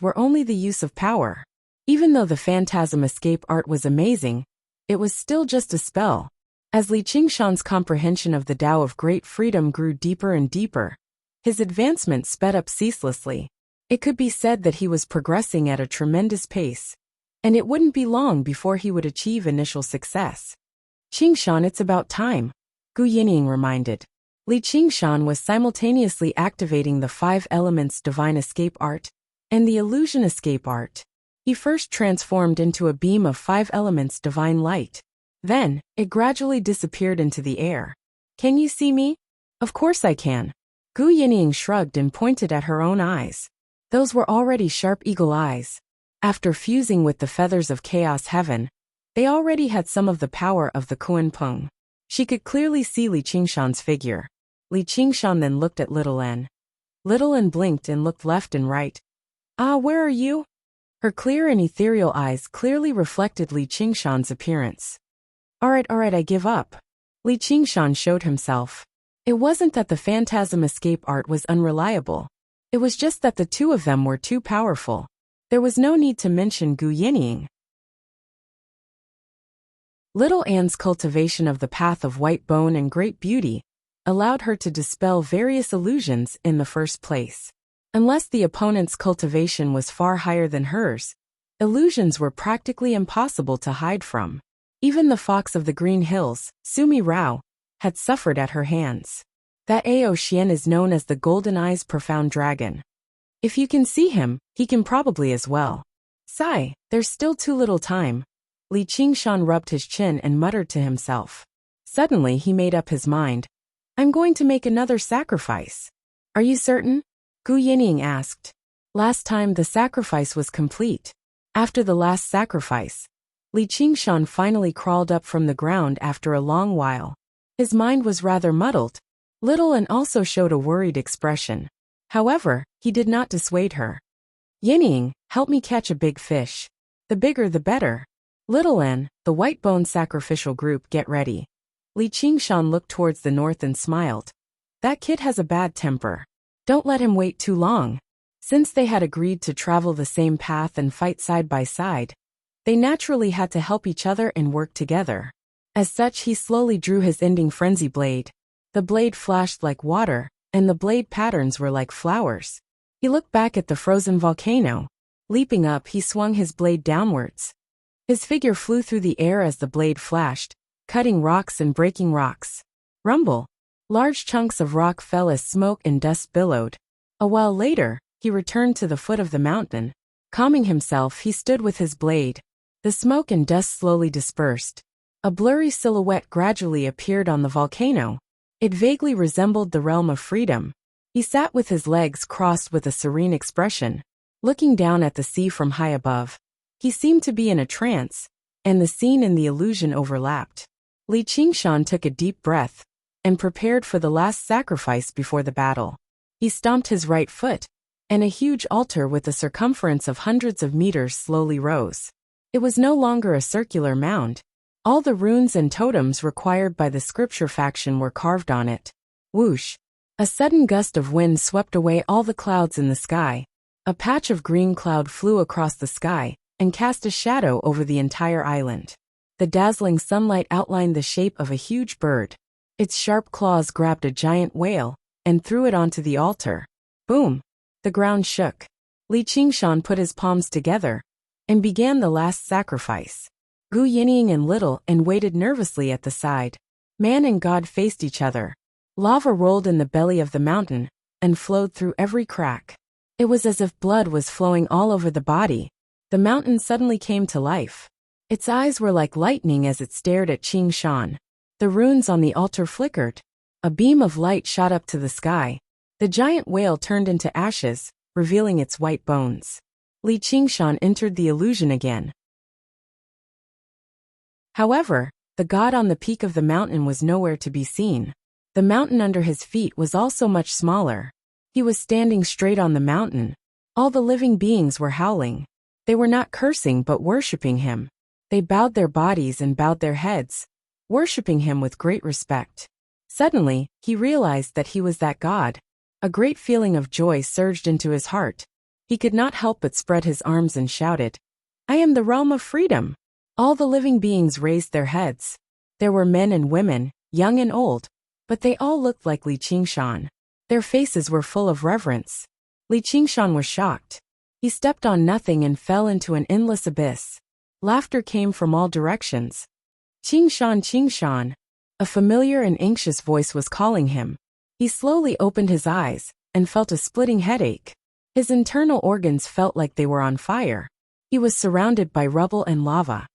were only the use of power. Even though the phantasm escape art was amazing, it was still just a spell. As Li Qingshan's comprehension of the Tao of great freedom grew deeper and deeper, his advancement sped up ceaselessly. It could be said that he was progressing at a tremendous pace, and it wouldn't be long before he would achieve initial success. Qingshan, it's about time, Gu Yinying reminded. Li Qingshan was simultaneously activating the 5 elements divine escape art and the illusion escape art. He first transformed into a beam of 5 elements divine light. Then, it gradually disappeared into the air. Can you see me? Of course I can. Gu Yinying shrugged and pointed at her own eyes. Those were already sharp eagle eyes. After fusing with the feathers of chaos heaven, they already had some of the power of the Kuan-peng. She could clearly see Li Qingshan's figure. Li Qingshan then looked at Little N. Little N blinked and looked left and right. Ah, where are you? Her clear and ethereal eyes clearly reflected Li Qingshan's appearance. Alright, I give up. Li Qingshan showed himself. It wasn't that the phantasm escape art was unreliable. It was just that the two of them were too powerful. There was no need to mention Gu Yinying. Little Anne's cultivation of the path of white bone and great beauty allowed her to dispel various illusions in the first place. Unless the opponent's cultivation was far higher than hers, illusions were practically impossible to hide from. Even the fox of the Green Hills, Sumi Rao, had suffered at her hands. That Ao Xian is known as the Golden Eyes Profound Dragon. If you can see him, he can probably as well. Sigh, there's still too little time. Li Qingshan rubbed his chin and muttered to himself. Suddenly he made up his mind. I'm going to make another sacrifice. Are you certain? Gu Yinying asked. Last time the sacrifice was complete. After the last sacrifice, Li Qingshan finally crawled up from the ground after a long while. His mind was rather muddled. Little N also showed a worried expression. However, he did not dissuade her. Yinying, help me catch a big fish. The bigger the better. Little N, the white bone sacrificial group, get ready. Li Qingshan looked towards the north and smiled. That kid has a bad temper. Don't let him wait too long. Since they had agreed to travel the same path and fight side by side, they naturally had to help each other and work together. As such, he slowly drew his ending frenzy blade. The blade flashed like water, and the blade patterns were like flowers. He looked back at the frozen volcano. Leaping up, he swung his blade downwards. His figure flew through the air as the blade flashed, cutting rocks and breaking rocks. Rumble! Large chunks of rock fell as smoke and dust billowed. A while later, he returned to the foot of the mountain. Calming himself, he stood with his blade. The smoke and dust slowly dispersed. A blurry silhouette gradually appeared on the volcano. It vaguely resembled the realm of freedom. He sat with his legs crossed with a serene expression, looking down at the sea from high above. He seemed to be in a trance, and the scene and the illusion overlapped. Li Qingshan took a deep breath and prepared for the last sacrifice before the battle. He stomped his right foot, and a huge altar with a circumference of hundreds of meters slowly rose. It was no longer a circular mound. All the runes and totems required by the scripture faction were carved on it. Whoosh! A sudden gust of wind swept away all the clouds in the sky. A patch of green cloud flew across the sky and cast a shadow over the entire island. The dazzling sunlight outlined the shape of a huge bird. Its sharp claws grabbed a giant whale and threw it onto the altar. Boom! The ground shook. Li Qingshan put his palms together and began the last sacrifice. Gu Yinying and Little N waited nervously at the side. Man and God faced each other. Lava rolled in the belly of the mountain and flowed through every crack. It was as if blood was flowing all over the body. The mountain suddenly came to life. Its eyes were like lightning as it stared at Qingshan. The runes on the altar flickered. A beam of light shot up to the sky. The giant whale turned into ashes, revealing its white bones. Li Qingshan entered the illusion again. However, the god on the peak of the mountain was nowhere to be seen. The mountain under his feet was also much smaller. He was standing straight on the mountain. All the living beings were howling. They were not cursing but worshipping him. They bowed their bodies and bowed their heads, worshipping him with great respect. Suddenly, he realized that he was that god. A great feeling of joy surged into his heart. He could not help but spread his arms and shouted, "I am the realm of freedom!" All the living beings raised their heads. There were men and women, young and old, but they all looked like Li Qingshan. Their faces were full of reverence. Li Qingshan was shocked. He stepped on nothing and fell into an endless abyss. Laughter came from all directions. Qingshan, Qingshan! A familiar and anxious voice was calling him. He slowly opened his eyes and felt a splitting headache. His internal organs felt like they were on fire. He was surrounded by rubble and lava.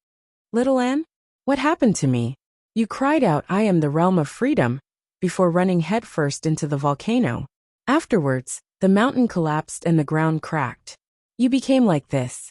Little N? What happened to me? You cried out, I am the realm of freedom, before running headfirst into the volcano. Afterwards, the mountain collapsed and the ground cracked. You became like this.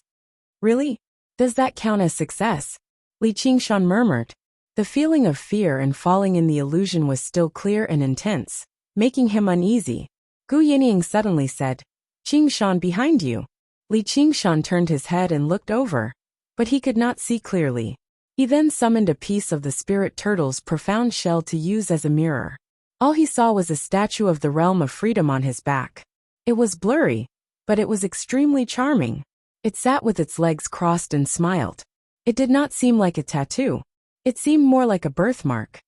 Really? Does that count as success? Li Qingshan murmured. The feeling of fear and falling in the illusion was still clear and intense, making him uneasy. Gu Yinying suddenly said, Qingshan, behind you. Li Qingshan turned his head and looked over, but he could not see clearly. He then summoned a piece of the spirit turtle's profound shell to use as a mirror. All he saw was a statue of the realm of freedom on his back. It was blurry, but it was extremely charming. It sat with its legs crossed and smiled. It did not seem like a tattoo. It seemed more like a birthmark.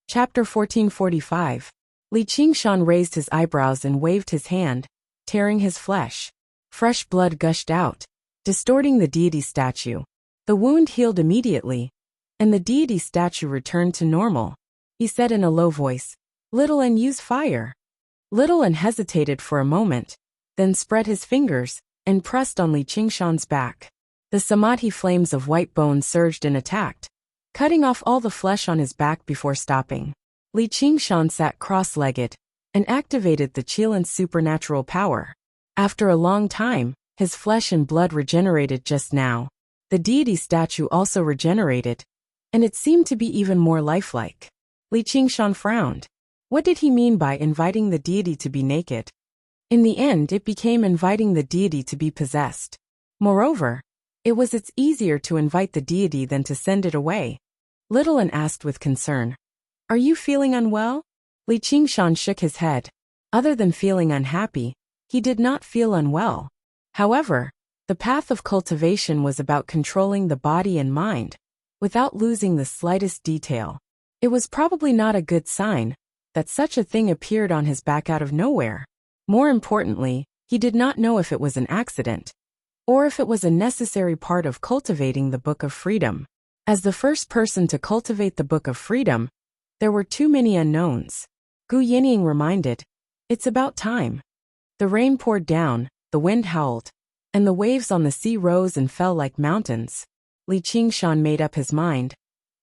Chapter 1445. Li Qingshan raised his eyebrows and waved his hand, tearing his flesh. Fresh blood gushed out, distorting the deity statue. The wound healed immediately, and the deity statue returned to normal. He said in a low voice, Little N, use fire. Little N hesitated for a moment, then spread his fingers and pressed on Li Qingshan's back. The samadhi flames of white bone surged and attacked, cutting off all the flesh on his back before stopping. Li Qingshan sat cross-legged and activated the Qilan's supernatural power. After a long time, his flesh and blood regenerated just now. The deity statue also regenerated, and it seemed to be even more lifelike. Li Qingshan frowned. What did he mean by inviting the deity to be naked? In the end, it became inviting the deity to be possessed. Moreover, it's easier to invite the deity than to send it away. Little N asked with concern, Are you feeling unwell? Li Qingshan shook his head. Other than feeling unhappy, he did not feel unwell. However, the path of cultivation was about controlling the body and mind, without losing the slightest detail. It was probably not a good sign that such a thing appeared on his back out of nowhere. More importantly, he did not know if it was an accident, or if it was a necessary part of cultivating the Book of Freedom. As the first person to cultivate the Book of Freedom, there were too many unknowns. Gu Yinying reminded, It's about time. The rain poured down, the wind howled, and the waves on the sea rose and fell like mountains. Li Qingshan made up his mind.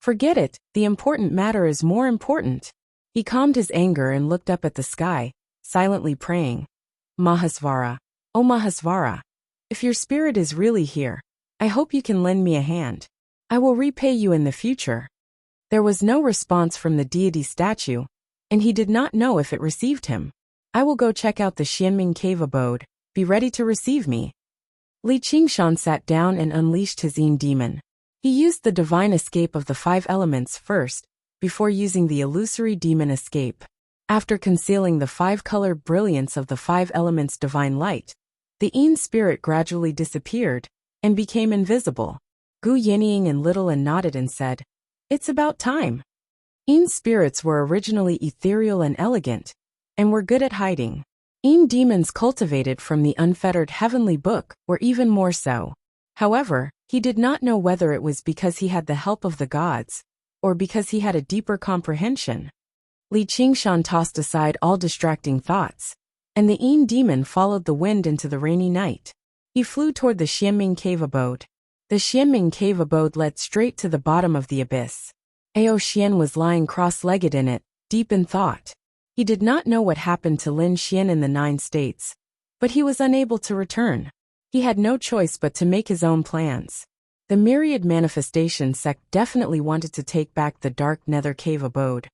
Forget it, the important matter is more important. He calmed his anger and looked up at the sky, silently praying. Mahasvara, O Mahasvara, if your spirit is really here, I hope you can lend me a hand. I will repay you in the future. There was no response from the deity statue, and he did not know if it received him. I will go check out the Xianming cave abode. Be ready to receive me. Li Qingshan sat down and unleashed his Yin demon. He used the divine escape of the 5 elements first, before using the illusory demon escape. After concealing the 5-colored brilliance of the 5 elements' divine light, the Yin spirit gradually disappeared and became invisible. Gu Yinying and Little N nodded and said, It's about time. Yin spirits were originally ethereal and elegant, and were good at hiding. Yin demons cultivated from the unfettered heavenly book were even more so. However, he did not know whether it was because he had the help of the gods, or because he had a deeper comprehension. Li Qingshan tossed aside all distracting thoughts, and the Yin demon followed the wind into the rainy night. He flew toward the Xianming cave abode. The Xianming cave abode led straight to the bottom of the abyss. Ao Xian was lying cross-legged in it, deep in thought. He did not know what happened to Lin Xian in the 9 states, but he was unable to return. He had no choice but to make his own plans. The Myriad Manifestation sect definitely wanted to take back the Dark Nether cave abode.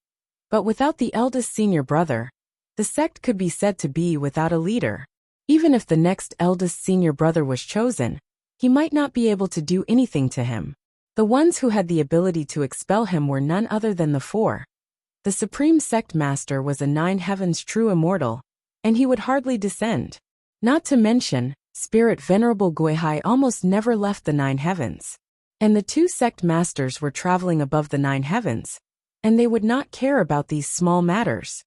But without the eldest senior brother, the sect could be said to be without a leader. Even if the next eldest senior brother was chosen, he might not be able to do anything to him. The ones who had the ability to expel him were none other than the 4. The Supreme Sect Master was a 9 heavens true immortal, and he would hardly descend. Not to mention, Spirit Venerable Guihai almost never left the 9 heavens. And the 2 Sect Masters were traveling above the 9 heavens, and they would not care about these small matters.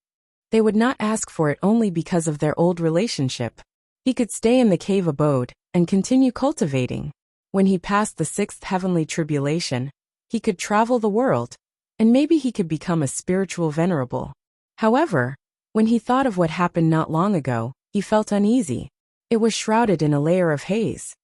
They would not ask for it only because of their old relationship. He could stay in the cave abode and continue cultivating. When he passed the 6th heavenly tribulation, he could travel the world, and maybe he could become a spiritual venerable. However, when he thought of what happened not long ago, he felt uneasy. It was shrouded in a layer of haze.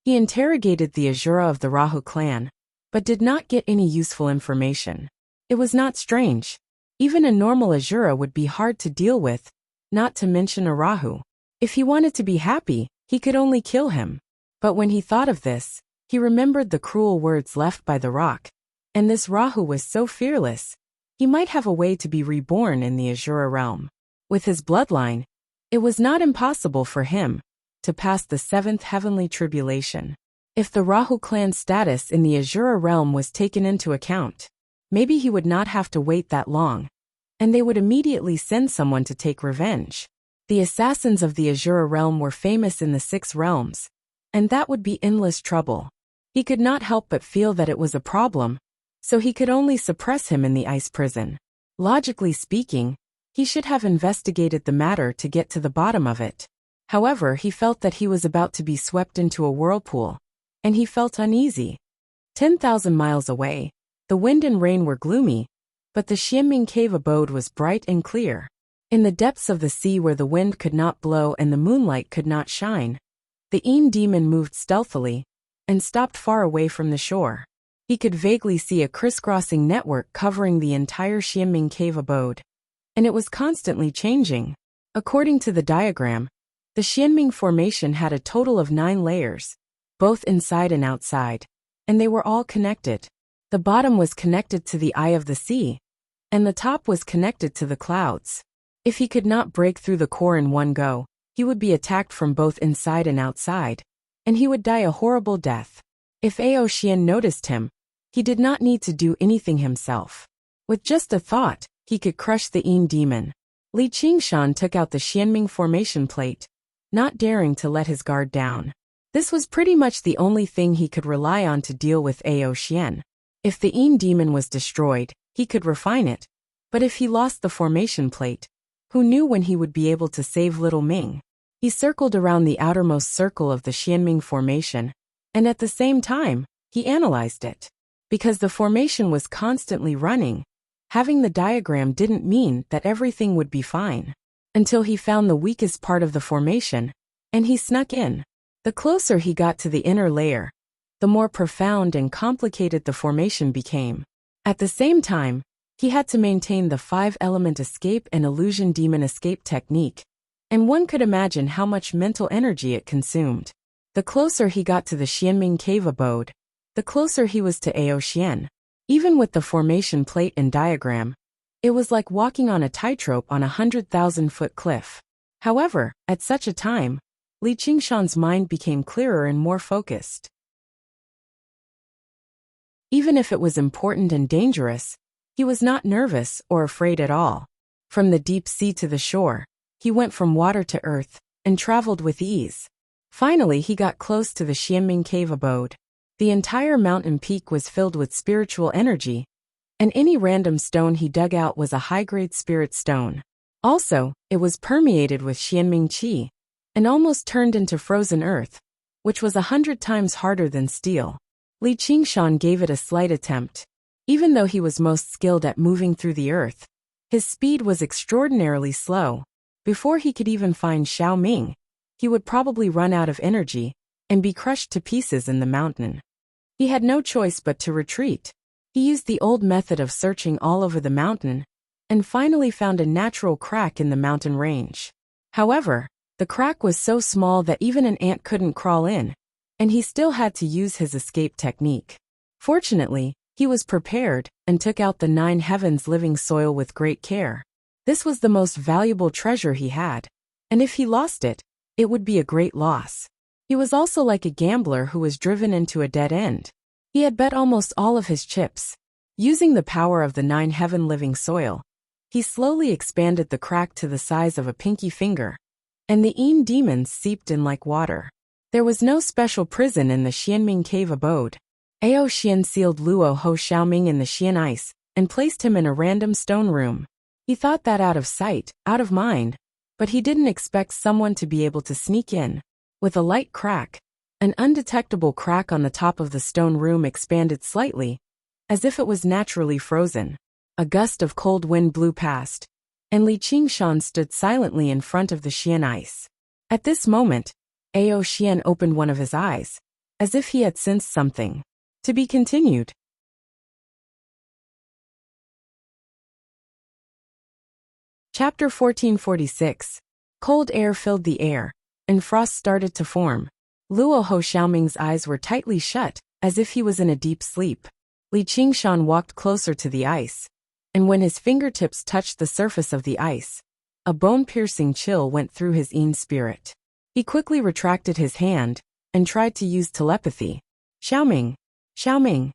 He interrogated the Azura of the Rahu clan, but did not get any useful information. It was not strange. Even a normal Azura would be hard to deal with, not to mention a Rahu. If he wanted to be happy, he could only kill him. But when he thought of this, he remembered the cruel words left by the rock. And this Rahu was so fearless, he might have a way to be reborn in the Azura realm. With his bloodline, it was not impossible for him to pass the seventh heavenly tribulation. If the Rahu clan's status in the Azura realm was taken into account, maybe he would not have to wait that long, and they would immediately send someone to take revenge. The assassins of the Azura realm were famous in the 6 realms, and that would be endless trouble. He could not help but feel that it was a problem, so he could only suppress him in the ice prison. Logically speaking, he should have investigated the matter to get to the bottom of it. However, he felt that he was about to be swept into a whirlpool, and he felt uneasy. 10,000 miles away, the wind and rain were gloomy, but the Xianming cave abode was bright and clear. In the depths of the sea where the wind could not blow and the moonlight could not shine, the Een demon moved stealthily and stopped far away from the shore. He could vaguely see a crisscrossing network covering the entire Xianming cave abode, and it was constantly changing. According to the diagram, the Xianming formation had a total of 9 layers, both inside and outside, and they were all connected. The bottom was connected to the eye of the sea, and the top was connected to the clouds. If he could not break through the core in one go, he would be attacked from both inside and outside, and he would die a horrible death. If Aoxian noticed him, he did not need to do anything himself. With just a thought, he could crush the Een demon. Li Qingshan took out the Xianming formation plate, not daring to let his guard down. This was pretty much the only thing he could rely on to deal with Aoxian. If the Een demon was destroyed, he could refine it, but if he lost the formation plate, who knew when he would be able to save Little Ming? He circled around the outermost circle of the Xianming formation, and at the same time, he analyzed it. Because the formation was constantly running, having the diagram didn't mean that everything would be fine. Until he found the weakest part of the formation, and he snuck in. The closer he got to the inner layer, the more profound and complicated the formation became. At the same time, he had to maintain the 5-element escape and illusion demon escape technique, and one could imagine how much mental energy it consumed. The closer he got to the Xianming cave abode, the closer he was to Aoxian. Even with the formation plate and diagram, it was like walking on a tightrope on a 100,000-foot cliff. However, at such a time, Li Qingshan's mind became clearer and more focused. Even if it was important and dangerous, he was not nervous or afraid at all. From the deep sea to the shore, he went from water to earth, and traveled with ease. Finally he got close to the Xianming cave abode. The entire mountain peak was filled with spiritual energy, and any random stone he dug out was a high-grade spirit stone. Also, it was permeated with Xianming qi, and almost turned into frozen earth, which was 100 times harder than steel. Li Qingshan gave it a slight attempt. Even though he was most skilled at moving through the earth, his speed was extraordinarily slow. Before he could even find Xiao Ming, he would probably run out of energy and be crushed to pieces in the mountain. He had no choice but to retreat. He used the old method of searching all over the mountain, and finally found a natural crack in the mountain range. However, the crack was so small that even an ant couldn't crawl in, and he still had to use his escape technique. Fortunately, he was prepared and took out the 9 heavens living soil with great care. This was the most valuable treasure he had, and if he lost it, it would be a great loss. He was also like a gambler who was driven into a dead end. He had bet almost all of his chips. Using the power of the 9 heaven living soil, he slowly expanded the crack to the size of a pinky finger, and the Een demons seeped in like water. There was no special prison in the Xianming cave abode. Aoxian sealed Luo Ho Xiaoming in the Xian ice, and placed him in a random stone room. He thought that out of sight, out of mind, but he didn't expect someone to be able to sneak in. With a light crack, an undetectable crack on the top of the stone room expanded slightly, as if it was naturally frozen. A gust of cold wind blew past, and Li Qingshan stood silently in front of the Xian ice. At this moment, Aoxian opened one of his eyes, as if he had sensed something. To be continued. Chapter 1446. Cold air filled the air, and frost started to form. Luo Ho Xiaoming's eyes were tightly shut, as if he was in a deep sleep. Li Qingshan walked closer to the ice, and when his fingertips touched the surface of the ice, a bone-piercing chill went through his Yin spirit. He quickly retracted his hand, and tried to use telepathy. Xiaoming! Xiaoming!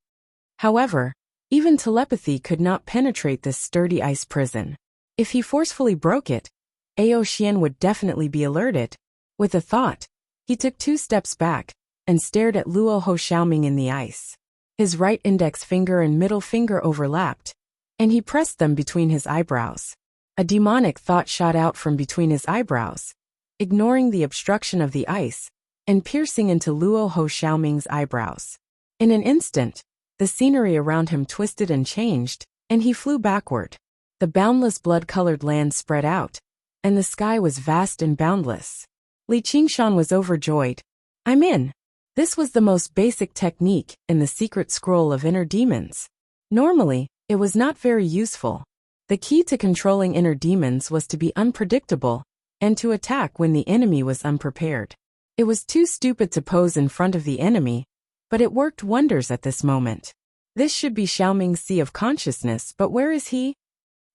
However, even telepathy could not penetrate this sturdy ice prison. If he forcefully broke it, Ao Xian would definitely be alerted. With a thought, he took 2 steps back, and stared at Luo Ho Xiaoming in the ice. His right index finger and middle finger overlapped, and he pressed them between his eyebrows. A demonic thought shot out from between his eyebrows, ignoring the obstruction of the ice, and piercing into Luo Ho Xiaoming's eyebrows. In an instant, the scenery around him twisted and changed, and he flew backward. The boundless blood-colored land spread out, and the sky was vast and boundless. Li Qingshan was overjoyed. I'm in. This was the most basic technique in the secret scroll of inner demons. Normally, it was not very useful. The key to controlling inner demons was to be unpredictable, and to attack when the enemy was unprepared. It was too stupid to pose in front of the enemy, but it worked wonders at this moment. This should be Xiaoming's Sea of Consciousness, but where is he?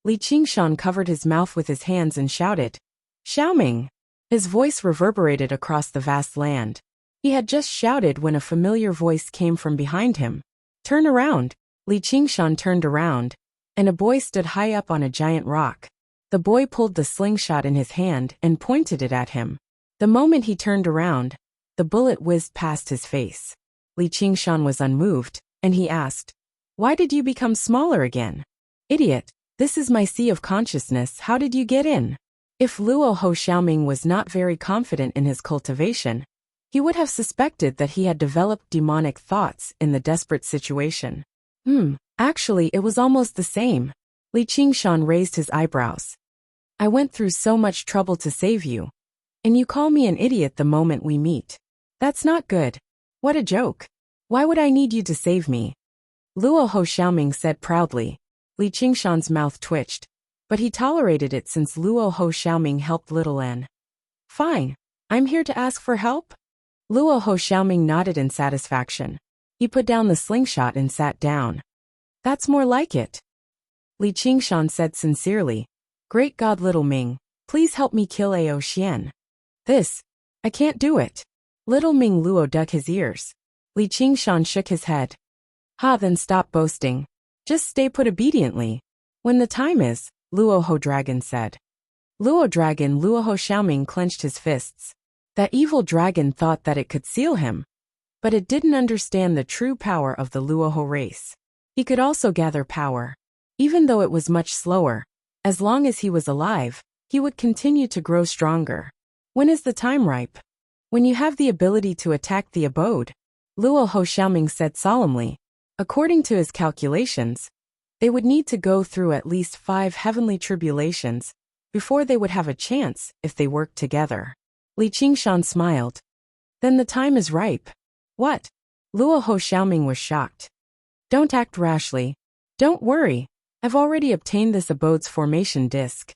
Li Qingshan covered his mouth with his hands and shouted, Xiaoming! His voice reverberated across the vast land. He had just shouted when a familiar voice came from behind him. Turn around! Li Qingshan turned around, and a boy stood high up on a giant rock. The boy pulled the slingshot in his hand and pointed it at him. The moment he turned around, the bullet whizzed past his face. Li Qingshan was unmoved, and he asked, Why did you become smaller again? Idiot, this is my Sea of Consciousness, how did you get in? If Luo Ho Xiaoming was not very confident in his cultivation, he would have suspected that he had developed demonic thoughts in the desperate situation. Actually it was almost the same. Li Qingshan raised his eyebrows. I went through so much trouble to save you, and you call me an idiot the moment we meet. That's not good. What a joke. Why would I need you to save me? Luo Ho Xiaoming said proudly. Li Qingshan's mouth twitched, but he tolerated it since Luo Ho Xiaoming helped little N. Fine, I'm here to ask for help? Luo Ho Xiaoming nodded in satisfaction. He put down the slingshot and sat down. That's more like it. Li Qingshan said sincerely, Great God Little Ming, please help me kill Ao Xian. I can't do it. Little Ming Luo dug his ears. Li Qingshan shook his head. Then stop boasting. Just stay put obediently. When the time is, Luo Ho Dragon said. Luo Dragon Luo Ho Xiaoming clenched his fists. That evil dragon thought that it could seal him. But it didn't understand the true power of the Luo Ho race. He could also gather power. Even though it was much slower, as long as he was alive, he would continue to grow stronger. When is the time ripe? When you have the ability to attack the abode, Luo Ho Xiaoming said solemnly. According to his calculations, they would need to go through at least 5 heavenly tribulations before they would have a chance if they worked together. Li Qingshan smiled. Then the time is ripe. What? Luo Ho Xiaoming was shocked. Don't act rashly. Don't worry. I've already obtained this abode's formation disc.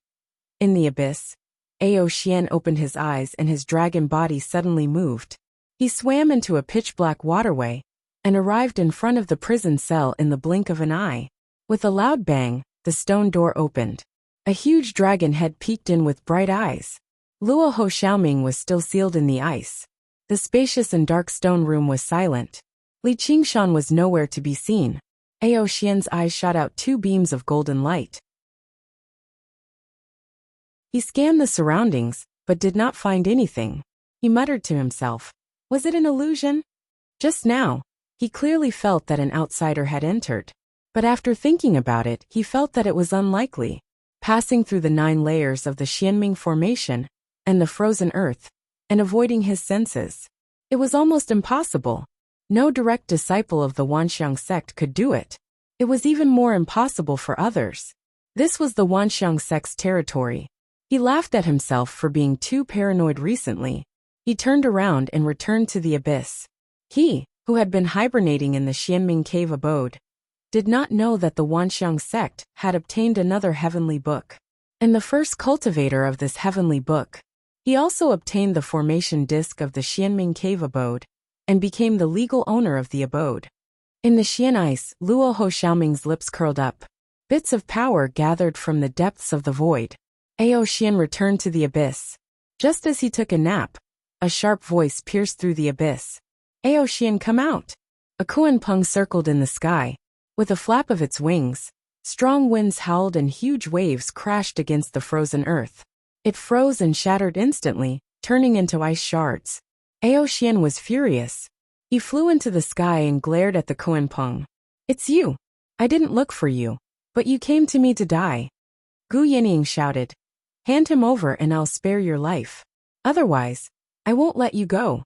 In the abyss, Ao Xian opened his eyes and his dragon body suddenly moved. He swam into a pitch-black waterway and arrived in front of the prison cell in the blink of an eye. With a loud bang, the stone door opened. A huge dragon head peeked in with bright eyes. Luo Ho Xiaoming was still sealed in the ice. The spacious and dark stone room was silent. Li Qingshan was nowhere to be seen. Ao Xian's eyes shot out 2 beams of golden light. He scanned the surroundings, but did not find anything. He muttered to himself. Was it an illusion? Just now, he clearly felt that an outsider had entered. But after thinking about it, he felt that it was unlikely. Passing through the 9 layers of the Xianming formation, and the frozen earth, and avoiding his senses. It was almost impossible. No direct disciple of the Wanxiang sect could do it. It was even more impossible for others. This was the Wanxiang sect's territory. He laughed at himself for being too paranoid recently. He turned around and returned to the abyss. He, who had been hibernating in the Xianming cave abode, did not know that the Wanxiang sect had obtained another heavenly book, and the first cultivator of this heavenly book. He also obtained the formation disc of the Xianming cave abode, and became the legal owner of the abode. In the Xian ice, Luo Ho Xiaoming's lips curled up. Bits of power gathered from the depths of the void. Ao Xian returned to the abyss. Just as he took a nap, a sharp voice pierced through the abyss. Ao Xian, come out. A Kuan-peng circled in the sky. With a flap of its wings, strong winds howled and huge waves crashed against the frozen earth. It froze and shattered instantly, turning into ice shards. Ao Xian was furious. He flew into the sky and glared at the Kuan-peng. It's you. I didn't look for you, but you came to me to die. Gu Yinying shouted. Hand him over and I'll spare your life. Otherwise, I won't let you go.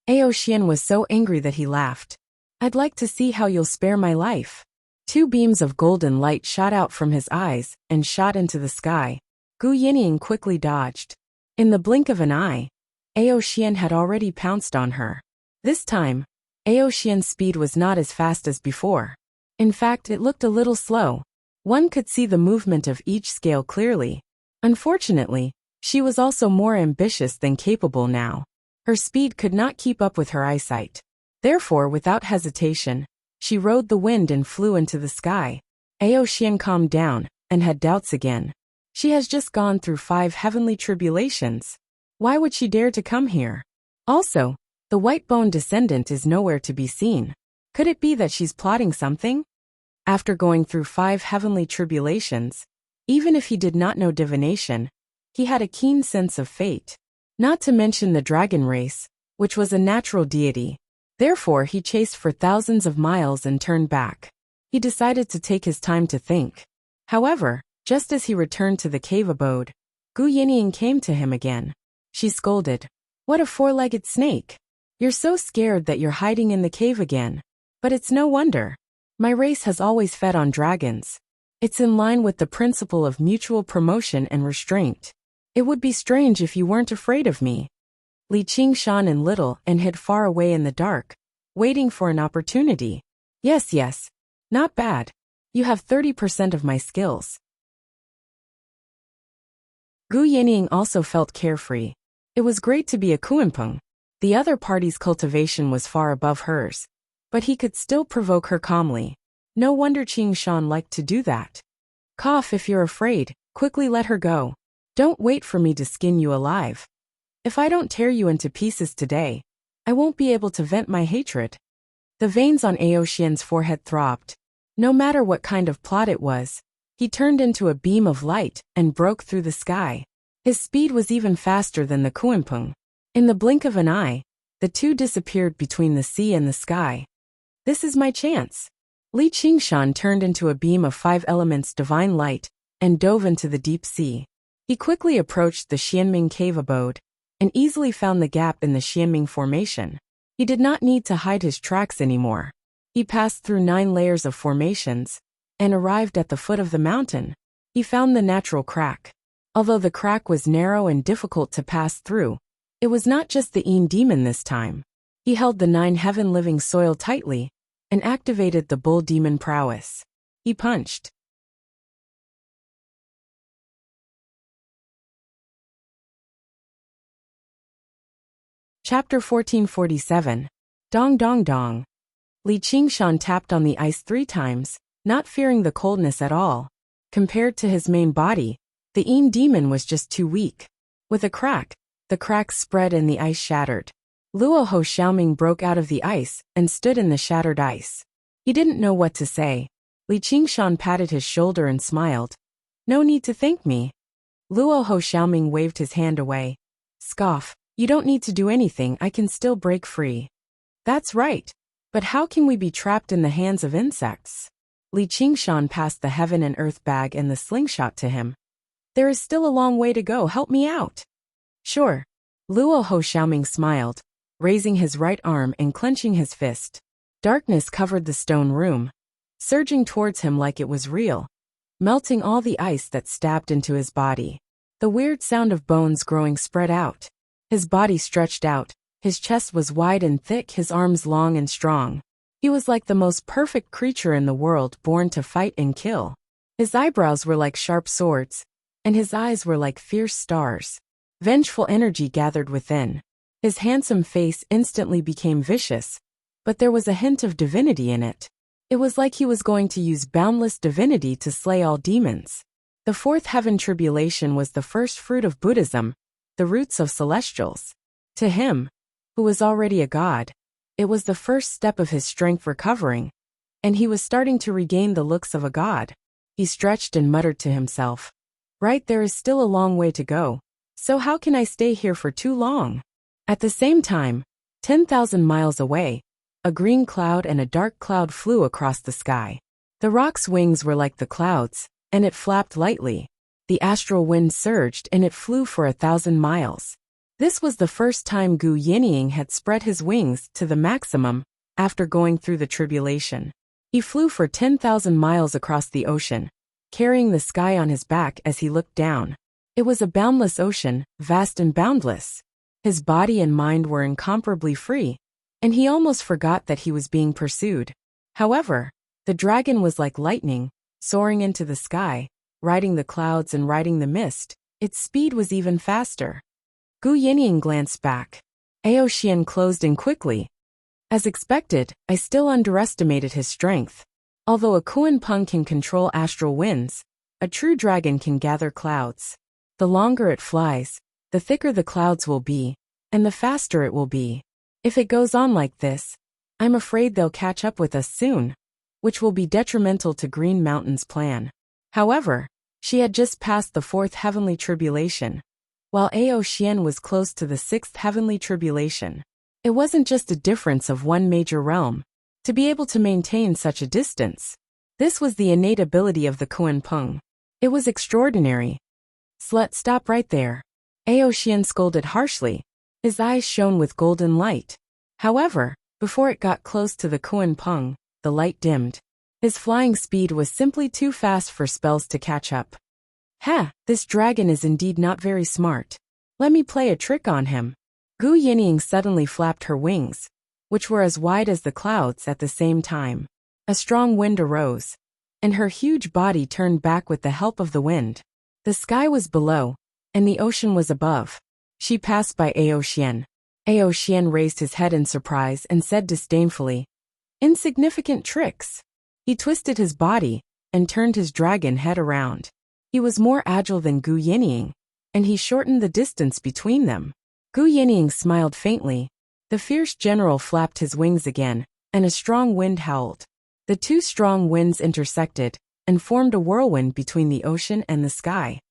Ao Xian was so angry that he laughed. I'd like to see how you'll spare my life. 2 beams of golden light shot out from his eyes and shot into the sky. Gu Yinying quickly dodged. In the blink of an eye, Ao Xian had already pounced on her. This time, Ao Xian's speed was not as fast as before. In fact, it looked a little slow. One could see the movement of each scale clearly. Unfortunately, she was also more ambitious than capable now. Her speed could not keep up with her eyesight. Therefore, without hesitation, she rode the wind and flew into the sky. Ao Xian calmed down and had doubts again. She has just gone through 5 heavenly tribulations. Why would she dare to come here? Also, the white-bone descendant is nowhere to be seen. Could it be that she's plotting something? After going through 5 heavenly tribulations, even if he did not know divination, he had a keen sense of fate. Not to mention the dragon race, which was a natural deity. Therefore, he chased for thousands of miles and turned back. He decided to take his time to think. However, just as he returned to the cave abode, Gu Yinying came to him again. She scolded. What a 4-legged snake! You're so scared that you're hiding in the cave again. But it's no wonder. My race has always fed on dragons. It's in line with the principle of mutual promotion and restraint. It would be strange if you weren't afraid of me. Li Qing shone in little and hid far away in the dark, waiting for an opportunity. Yes. Not bad. You have 30% of my skills. Gu Yinying also felt carefree. It was great to be a Kuan-peng. The other party's cultivation was far above hers, but he could still provoke her calmly. No wonder Qing Shan liked to do that. Cough if you're afraid, quickly let her go. Don't wait for me to skin you alive. If I don't tear you into pieces today, I won't be able to vent my hatred. The veins on Ao Xian's forehead throbbed. No matter what kind of plot it was, he turned into a beam of light and broke through the sky. His speed was even faster than the Kuan-peng. In the blink of an eye, the two disappeared between the sea and the sky. This is my chance. Li Qingshan turned into a beam of 5 elements divine light and dove into the deep sea. He quickly approached the Xianming cave abode and easily found the gap in the Xianming formation. He did not need to hide his tracks anymore. He passed through 9 layers of formations and arrived at the foot of the mountain. He found the natural crack. Although the crack was narrow and difficult to pass through, it was not just the Yin demon this time. He held the 9 heaven-living soil tightly and activated the bull demon prowess. He punched. Chapter 1447. Dong Dong Dong. Li Qingshan tapped on the ice 3 times, not fearing the coldness at all. Compared to his main body, the Yin demon was just too weak. With a crack, the cracks spread and the ice shattered. Luo Ho Xiaoming broke out of the ice and stood in the shattered ice. He didn't know what to say. Li Qingshan patted his shoulder and smiled. No need to thank me. Luo Ho Xiaoming waved his hand away. Scoff, you don't need to do anything, I can still break free. That's right. But how can we be trapped in the hands of insects? Li Qingshan passed the heaven and earth bag and the slingshot to him. There is still a long way to go, help me out. Sure. Luo Ho Xiaoming smiled, raising his right arm and clenching his fist. Darkness covered the stone room, surging towards him like it was real, melting all the ice that stabbed into his body. The weird sound of bones growing spread out. His body stretched out, His chest was wide and thick, his arms long and strong. He was like the most perfect creature in the world, born to fight and kill. His eyebrows were like sharp swords, and his eyes were like fierce stars. Vengeful energy gathered within. His handsome face instantly became vicious, but there was a hint of divinity in it. It was like he was going to use boundless divinity to slay all demons. The fourth heaven tribulation was the first fruit of Buddhism, the roots of celestials. To him, who was already a god, it was the first step of his strength recovering, and he was starting to regain the looks of a god. He stretched and muttered to himself, "Right, there is still a long way to go. So how can I stay here for too long?" At the same time, 10,000 miles away, a green cloud and a dark cloud flew across the sky. The rock's wings were like the clouds, and it flapped lightly. The astral wind surged and it flew for 1,000 miles. This was the first time Gu Yinying had spread his wings to the maximum after going through the tribulation. He flew for 10,000 miles across the ocean, carrying the sky on his back as he looked down. It was a boundless ocean, vast and boundless. His body and mind were incomparably free, and he almost forgot that he was being pursued. However, the dragon was like lightning, soaring into the sky, riding the clouds and riding the mist. Its speed was even faster. Gu Yinying glanced back. Aoxian closed in quickly. As expected, I still underestimated his strength. Although a Kuan-Peng can control astral winds, a true dragon can gather clouds. The longer it flies, the thicker the clouds will be, and the faster it will be. If it goes on like this, I'm afraid they'll catch up with us soon, which will be detrimental to Green Mountain's plan. However, she had just passed the fourth heavenly tribulation, while Aoxian was close to the sixth heavenly tribulation. It wasn't just a difference of one major realm. To be able to maintain such a distance, this was the innate ability of the Kuan-Peng. It was extraordinary. "Slut, stop right there." Aoxian scolded harshly. His eyes shone with golden light. However, before it got close to the Kuan-Peng, the light dimmed. His flying speed was simply too fast for spells to catch up. "Ha, this dragon is indeed not very smart. Let me play a trick on him." Gu Yinying suddenly flapped her wings, which were as wide as the clouds at the same time. A strong wind arose, and her huge body turned back with the help of the wind. The sky was below, and the ocean was above. She passed by Aoxian. Aoxian raised his head in surprise and said disdainfully, "Insignificant tricks." He twisted his body and turned his dragon head around. He was more agile than Gu Yinying, and he shortened the distance between them. Gu Yinying smiled faintly. The fierce general flapped his wings again, and a strong wind howled. The two strong winds intersected and formed a whirlwind between the ocean and the sky.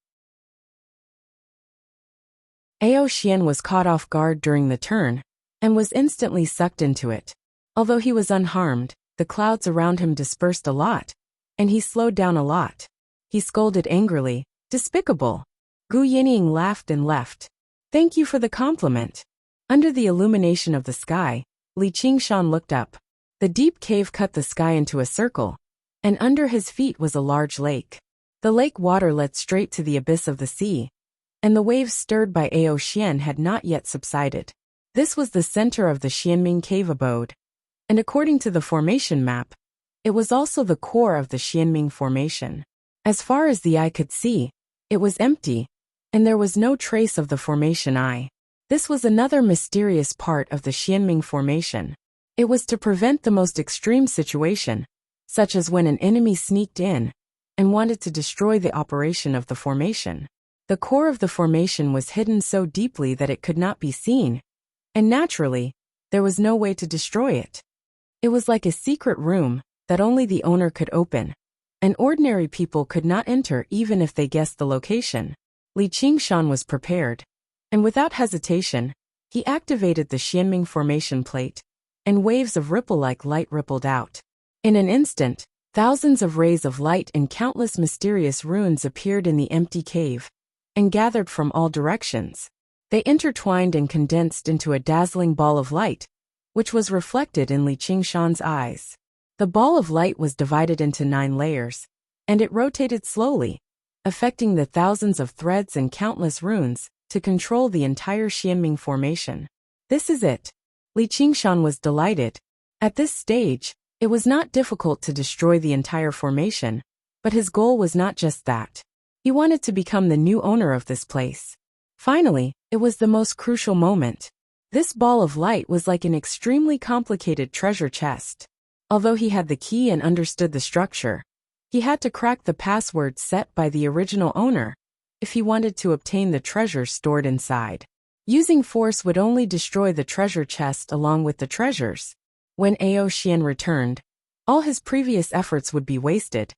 Aoxian was caught off guard during the turn, and was instantly sucked into it. Although he was unharmed, the clouds around him dispersed a lot, and he slowed down a lot. He scolded angrily, "Despicable." Gu Yinying laughed and left. "Thank you for the compliment." Under the illumination of the sky, Li Qingshan looked up. The deep cave cut the sky into a circle, and under his feet was a large lake. The lake water led straight to the abyss of the sea, and the waves stirred by Aoxian had not yet subsided. This was the center of the Xianming cave abode, and according to the formation map, it was also the core of the Xianming formation. As far as the eye could see, it was empty, and there was no trace of the formation eye. This was another mysterious part of the Xianming formation. It was to prevent the most extreme situation, such as when an enemy sneaked in and wanted to destroy the operation of the formation. The core of the formation was hidden so deeply that it could not be seen, and naturally, there was no way to destroy it. It was like a secret room that only the owner could open, and ordinary people could not enter even if they guessed the location. Li Qingshan was prepared, and without hesitation, he activated the Xianming formation plate, and waves of ripple-like light rippled out. In an instant, thousands of rays of light and countless mysterious runes appeared in the empty cave, and gathered from all directions. They intertwined and condensed into a dazzling ball of light, which was reflected in Li Qingshan's eyes. The ball of light was divided into 9 layers, and it rotated slowly, affecting the thousands of threads and countless runes to control the entire Xianming formation. This is it. Li Qingshan was delighted. At this stage, it was not difficult to destroy the entire formation, but his goal was not just that. He wanted to become the new owner of this place. Finally, it was the most crucial moment. This ball of light was like an extremely complicated treasure chest. Although he had the key and understood the structure, he had to crack the password set by the original owner if he wanted to obtain the treasure stored inside. Using force would only destroy the treasure chest along with the treasures. When Ao Xian returned, all his previous efforts would be wasted,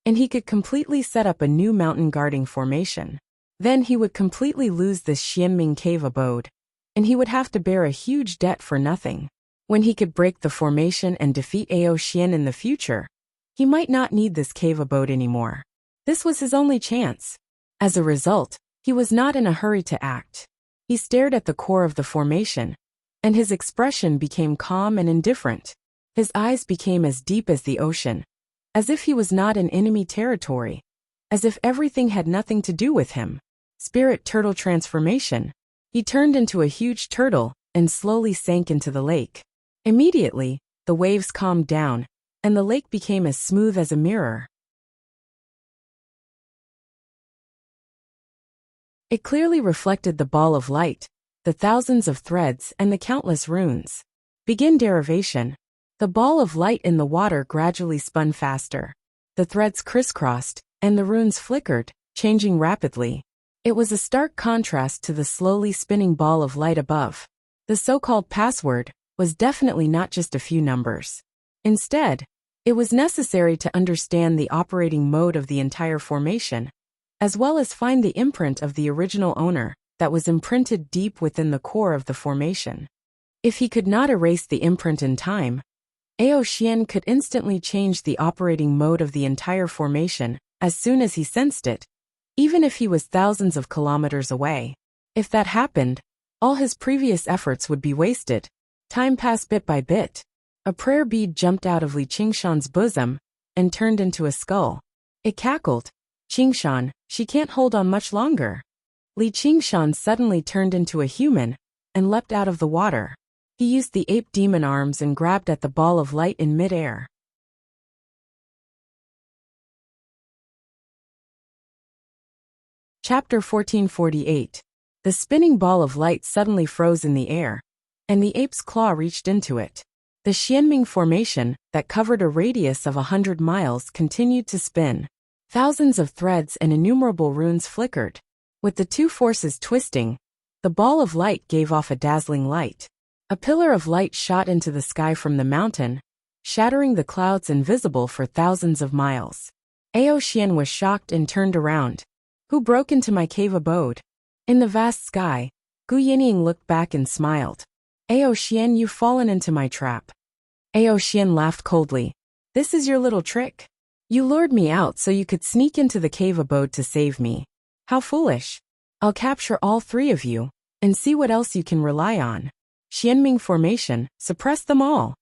and he could completely set up a new mountain guarding formation. Then he would completely lose this Xianming cave abode, and he would have to bear a huge debt for nothing. When he could break the formation and defeat Ao Xian in the future, he might not need this cave abode anymore. This was his only chance. As a result, he was not in a hurry to act. He stared at the core of the formation, and his expression became calm and indifferent. His eyes became as deep as the ocean, as if he was not in enemy territory, as if everything had nothing to do with him. Spirit turtle transformation. He turned into a huge turtle and slowly sank into the lake. Immediately, the waves calmed down, and the lake became as smooth as a mirror. It clearly reflected the ball of light, the thousands of threads, and the countless runes. Begin derivation. The ball of light in the water gradually spun faster. The threads crisscrossed, and the runes flickered, changing rapidly. It was a stark contrast to the slowly spinning ball of light above. The so-called password was definitely not just a few numbers. Instead, it was necessary to understand the operating mode of the entire formation, as well as find the imprint of the original owner that was imprinted deep within the core of the formation. If he could not erase the imprint in time, Ao Xian could instantly change the operating mode of the entire formation as soon as he sensed it, even if he was thousands of kilometers away. If that happened, all his previous efforts would be wasted. Time passed bit by bit. A prayer bead jumped out of Li Qingshan's bosom and turned into a skull. It cackled. Qingshan, she can't hold on much longer. Li Qingshan suddenly turned into a human and leapt out of the water. He used the ape demon arms and grabbed at the ball of light in mid-air. Chapter 1448. The spinning ball of light suddenly froze in the air, and the ape's claw reached into it. The Xianming formation, that covered a radius of 100 miles, continued to spin. Thousands of threads and innumerable runes flickered. With the two forces twisting, the ball of light gave off a dazzling light. A pillar of light shot into the sky from the mountain, shattering the clouds invisible for thousands of miles. Ao Xian was shocked and turned around. Who broke into my cave abode? In the vast sky, Gu Yinying looked back and smiled. Ao Xian, you've fallen into my trap. Ao Xian laughed coldly. This is your little trick. You lured me out so you could sneak into the cave abode to save me. How foolish. I'll capture all three of you, and see what else you can rely on. Xianming formation, suppress them all.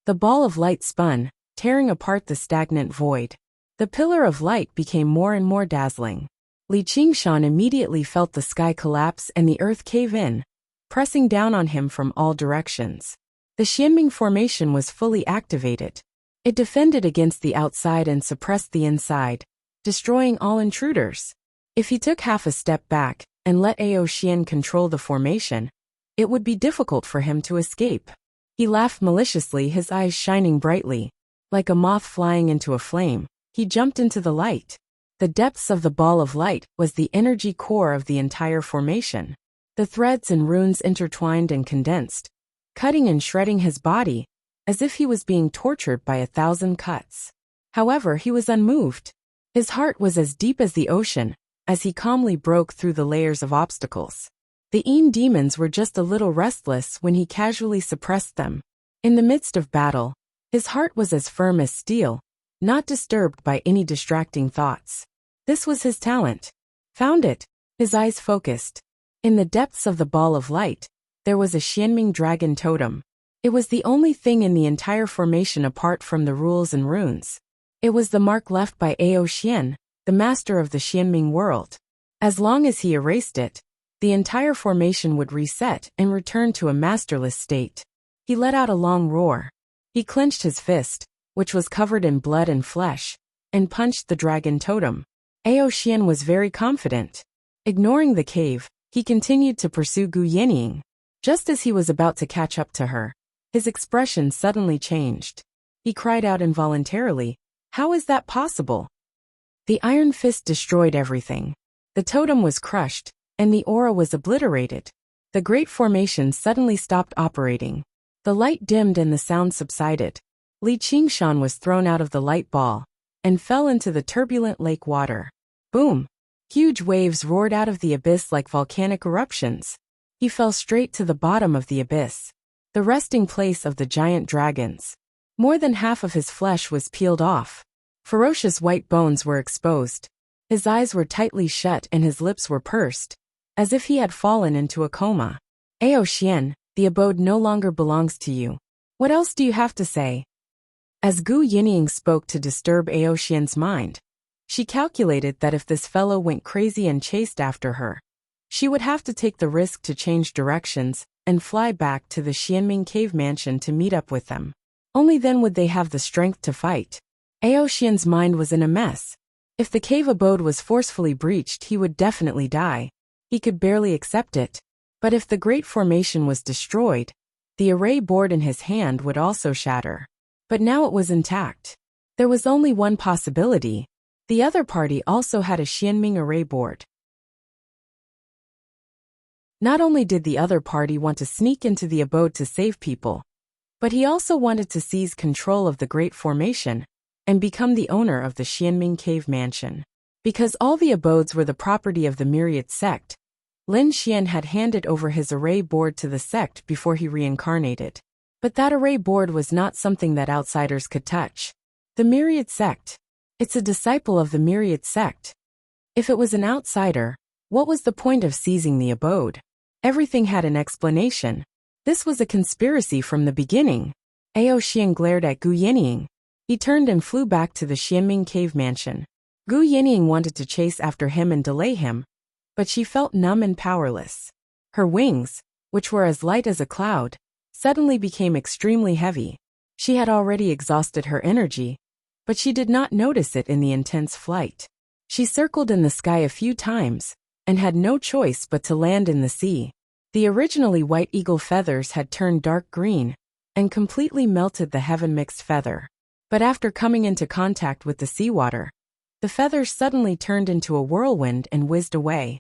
The ball of light spun, tearing apart the stagnant void. The pillar of light became more and more dazzling. Li Qingshan immediately felt the sky collapse and the earth cave in, pressing down on him from all directions. The Xianming formation was fully activated. It defended against the outside and suppressed the inside, destroying all intruders. If he took half a step back and let Ao Xian control the formation, it would be difficult for him to escape. He laughed maliciously, his eyes shining brightly. Like a moth flying into a flame, he jumped into the light. The depths of the ball of light was the energy core of the entire formation. The threads and runes intertwined and condensed, cutting and shredding his body, as if he was being tortured by 1,000 cuts. However, he was unmoved. His heart was as deep as the ocean, as he calmly broke through the layers of obstacles. The Yin demons were just a little restless when he casually suppressed them. In the midst of battle, his heart was as firm as steel, not disturbed by any distracting thoughts. This was his talent. Found it. His eyes focused. In the depths of the ball of light, there was a Xianming dragon totem. It was the only thing in the entire formation apart from the rules and runes. It was the mark left by Ao Xian, the master of the Xianming world. As long as he erased it, the entire formation would reset and return to a masterless state. He let out a long roar. He clenched his fist, which was covered in blood and flesh, and punched the dragon totem. Aoxian was very confident. Ignoring the cave, he continued to pursue Gu Yenying. Just as he was about to catch up to her, his expression suddenly changed. He cried out involuntarily, "How is that possible?" The iron fist destroyed everything. The totem was crushed, and the aura was obliterated. The great formation suddenly stopped operating. The light dimmed and the sound subsided. Li Qingshan was thrown out of the light ball and fell into the turbulent lake water. Boom! Huge waves roared out of the abyss like volcanic eruptions. He fell straight to the bottom of the abyss, the resting place of the giant dragons. More than half of his flesh was peeled off. Ferocious white bones were exposed. His eyes were tightly shut and his lips were pursed, as if he had fallen into a coma. Aoxian, the abode no longer belongs to you. What else do you have to say? As Gu Yinying spoke to disturb Aoxian's mind, she calculated that if this fellow went crazy and chased after her, she would have to take the risk to change directions and fly back to the Xianming cave mansion to meet up with them. Only then would they have the strength to fight. Aoxian's mind was in a mess. If the cave abode was forcefully breached, he would definitely die. He could barely accept it. But if the great formation was destroyed, the array board in his hand would also shatter. But now it was intact. There was only one possibility. The other party also had a Xianming array board. Not only did the other party want to sneak into the abode to save people, but he also wanted to seize control of the great formation and become the owner of the Xianming cave mansion. Because all the abodes were the property of the Myriad sect, Lin Xian had handed over his array board to the sect before he reincarnated. But that array board was not something that outsiders could touch. The Myriad sect. It's a disciple of the Myriad sect. If it was an outsider, what was the point of seizing the abode? Everything had an explanation. This was a conspiracy from the beginning. Aoxian glared at Gu Yenying. He turned and flew back to the Xianming cave mansion. Gu Yenying wanted to chase after him and delay him, but she felt numb and powerless. Her wings, which were as light as a cloud, suddenly became extremely heavy. She had already exhausted her energy, but she did not notice it in the intense flight. She circled in the sky a few times, and had no choice but to land in the sea. The originally white eagle feathers had turned dark green, and completely melted the heaven-mixed feather. But after coming into contact with the seawater, the feathers suddenly turned into a whirlwind and whizzed away.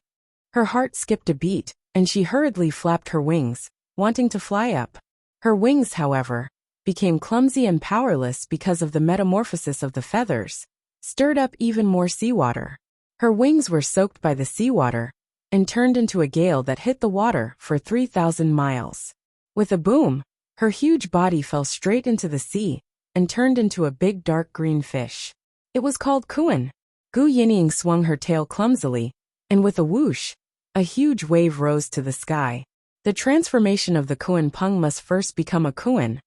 Her heart skipped a beat, and she hurriedly flapped her wings, wanting to fly up. Her wings, however, became clumsy and powerless because of the metamorphosis of the feathers, stirred up even more seawater. Her wings were soaked by the seawater and turned into a gale that hit the water for 3,000 miles. With a boom, her huge body fell straight into the sea and turned into a big dark green fish. It was called Kuan. Gu Yinying swung her tail clumsily, and with a whoosh, a huge wave rose to the sky. The transformation of the Kuan Peng must first become a Kuan,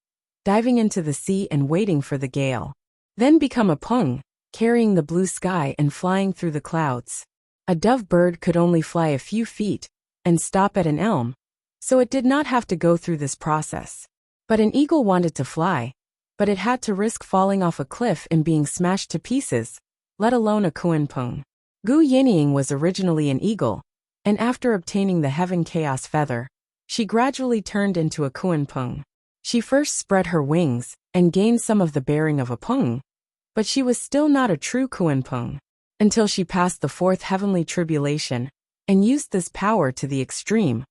diving into the sea and waiting for the gale. Then become a Peng, carrying the blue sky and flying through the clouds. A dove bird could only fly a few feet and stop at an elm, so it did not have to go through this process. But an eagle wanted to fly, but it had to risk falling off a cliff and being smashed to pieces, let alone a Kuan Peng. Gu Yinying was originally an eagle, and after obtaining the Heaven Chaos Feather, she gradually turned into a Kuan Peng. She first spread her wings and gained some of the bearing of a Peng, but she was still not a true Kuan Peng, until she passed the fourth heavenly tribulation and used this power to the extreme,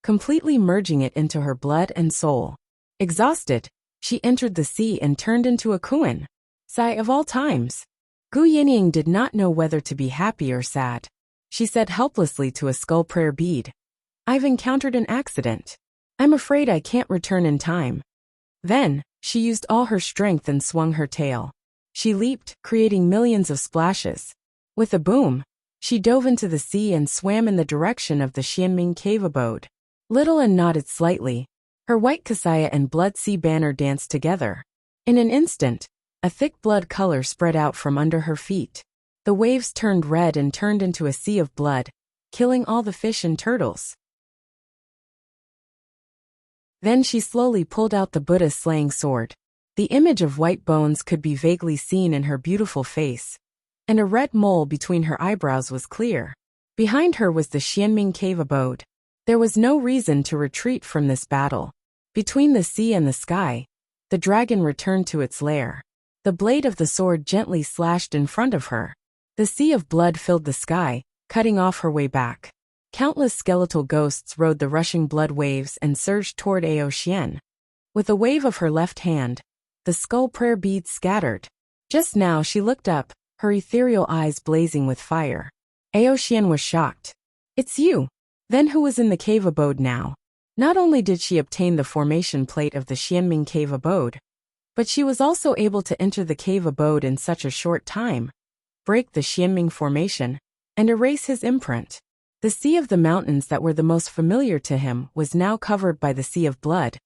completely merging it into her blood and soul. Exhausted, she entered the sea and turned into a Kuan. Sigh of all times. Gu Yinying did not know whether to be happy or sad. She said helplessly to a skull prayer bead, "I've encountered an accident. I'm afraid I can't return in time." Then, she used all her strength and swung her tail. She leaped, creating millions of splashes. With a boom, she dove into the sea and swam in the direction of the Xianming cave abode. Little and nodded slightly. Her white kasaya and blood sea banner danced together. In an instant, a thick blood color spread out from under her feet. The waves turned red and turned into a sea of blood, killing all the fish and turtles. Then she slowly pulled out the Buddha's slaying sword. The image of white bones could be vaguely seen in her beautiful face, and a red mole between her eyebrows was clear. Behind her was the Xianming cave abode. There was no reason to retreat from this battle. Between the sea and the sky, the dragon returned to its lair. The blade of the sword gently slashed in front of her. The sea of blood filled the sky, cutting off her way back. Countless skeletal ghosts rode the rushing blood waves and surged toward Aoxian. With a wave of her left hand, the skull prayer beads scattered. Just now she looked up, her ethereal eyes blazing with fire. Aoxian was shocked. "It's you. Then who was in the cave abode now?" Not only did she obtain the formation plate of the Xianming cave abode, but she was also able to enter the cave abode in such a short time, break the Xianming formation, and erase his imprint. The sea of the mountains that were the most familiar to him was now covered by the sea of blood,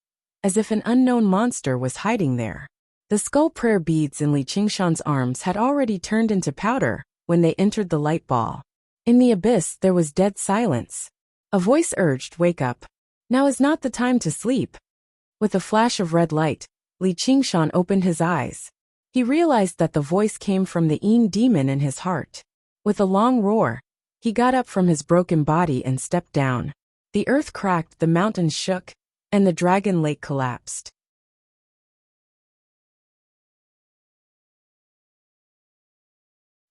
as if an unknown monster was hiding there. The skull prayer beads in Li Qingshan's arms had already turned into powder when they entered the light ball. In the abyss there was dead silence. A voice urged, "Wake up. Now is not the time to sleep." With a flash of red light, Li Qingshan opened his eyes. He realized that the voice came from the Yin demon in his heart. With a long roar, he got up from his broken body and stepped down. The earth cracked, the mountains shook, and the dragon lake collapsed.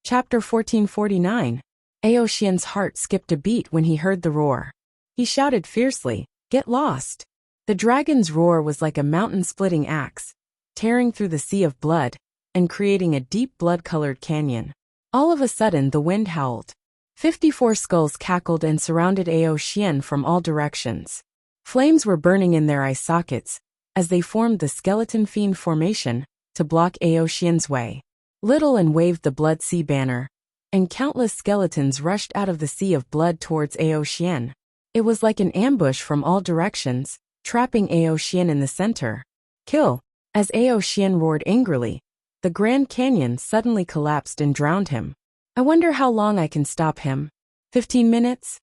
Chapter 1449. Aoxian's heart skipped a beat when he heard the roar. He shouted fiercely, "Get lost!" The dragon's roar was like a mountain-splitting axe, tearing through the sea of blood and creating a deep blood-colored canyon. All of a sudden the wind howled. 54 skulls cackled and surrounded Aoxian from all directions. Flames were burning in their eye sockets as they formed the skeleton fiend formation to block Aoxian's way. Little and waved the blood sea banner, and countless skeletons rushed out of the sea of blood towards Aoxian. It was like an ambush from all directions, trapping Aoxian in the center. "Kill!" As Aoxian roared angrily, the Grand Canyon suddenly collapsed and drowned him. "I wonder how long I can stop him. 15 minutes?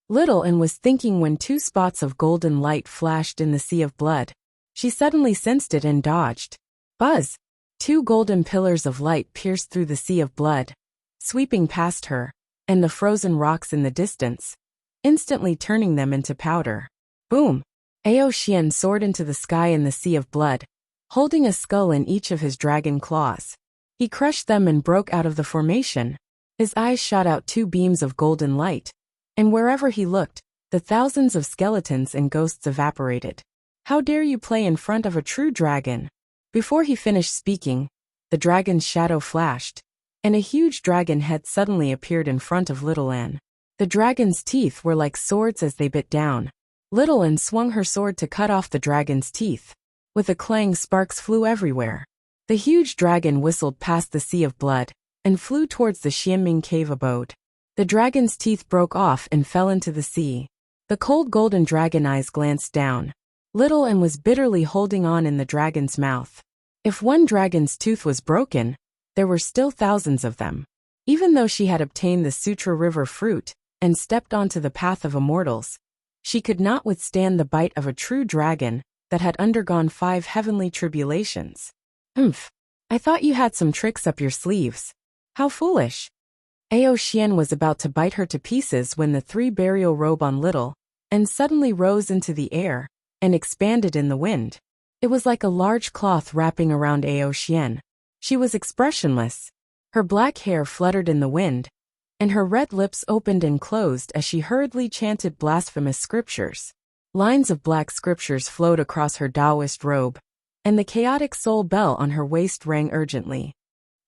Little Anne was thinking when 2 spots of golden light flashed in the sea of blood. She suddenly sensed it and dodged. Buzz! 2 golden pillars of light pierced through the sea of blood, sweeping past her, and the frozen rocks in the distance, instantly turning them into powder. Boom! Aoxian soared into the sky in the sea of blood, holding a skull in each of his dragon claws. He crushed them and broke out of the formation. His eyes shot out 2 beams of golden light, and wherever he looked, the thousands of skeletons and ghosts evaporated. "How dare you play in front of a true dragon?" Before he finished speaking, the dragon's shadow flashed, and a huge dragon head suddenly appeared in front of Little Anne. The dragon's teeth were like swords as they bit down. Little Anne swung her sword to cut off the dragon's teeth. With a clang, sparks flew everywhere. The huge dragon whistled past the sea of blood and flew towards the Xianming cave abode. The dragon's teeth broke off and fell into the sea. The cold golden dragon eyes glanced down. Little Anne was bitterly holding on in the dragon's mouth. If one dragon's tooth was broken, there were still thousands of them. Even though she had obtained the Sutra River fruit and stepped onto the path of immortals, she could not withstand the bite of a true dragon that had undergone 5 heavenly tribulations. I thought you had some tricks up your sleeves. How foolish. Aoxian was about to bite her to pieces when the 3 burial robe on Little Anne suddenly rose into the air and expanded in the wind. It was like a large cloth wrapping around Aoxian. She was expressionless. Her black hair fluttered in the wind, and her red lips opened and closed as she hurriedly chanted blasphemous scriptures. Lines of black scriptures flowed across her Taoist robe, and the chaotic soul bell on her waist rang urgently.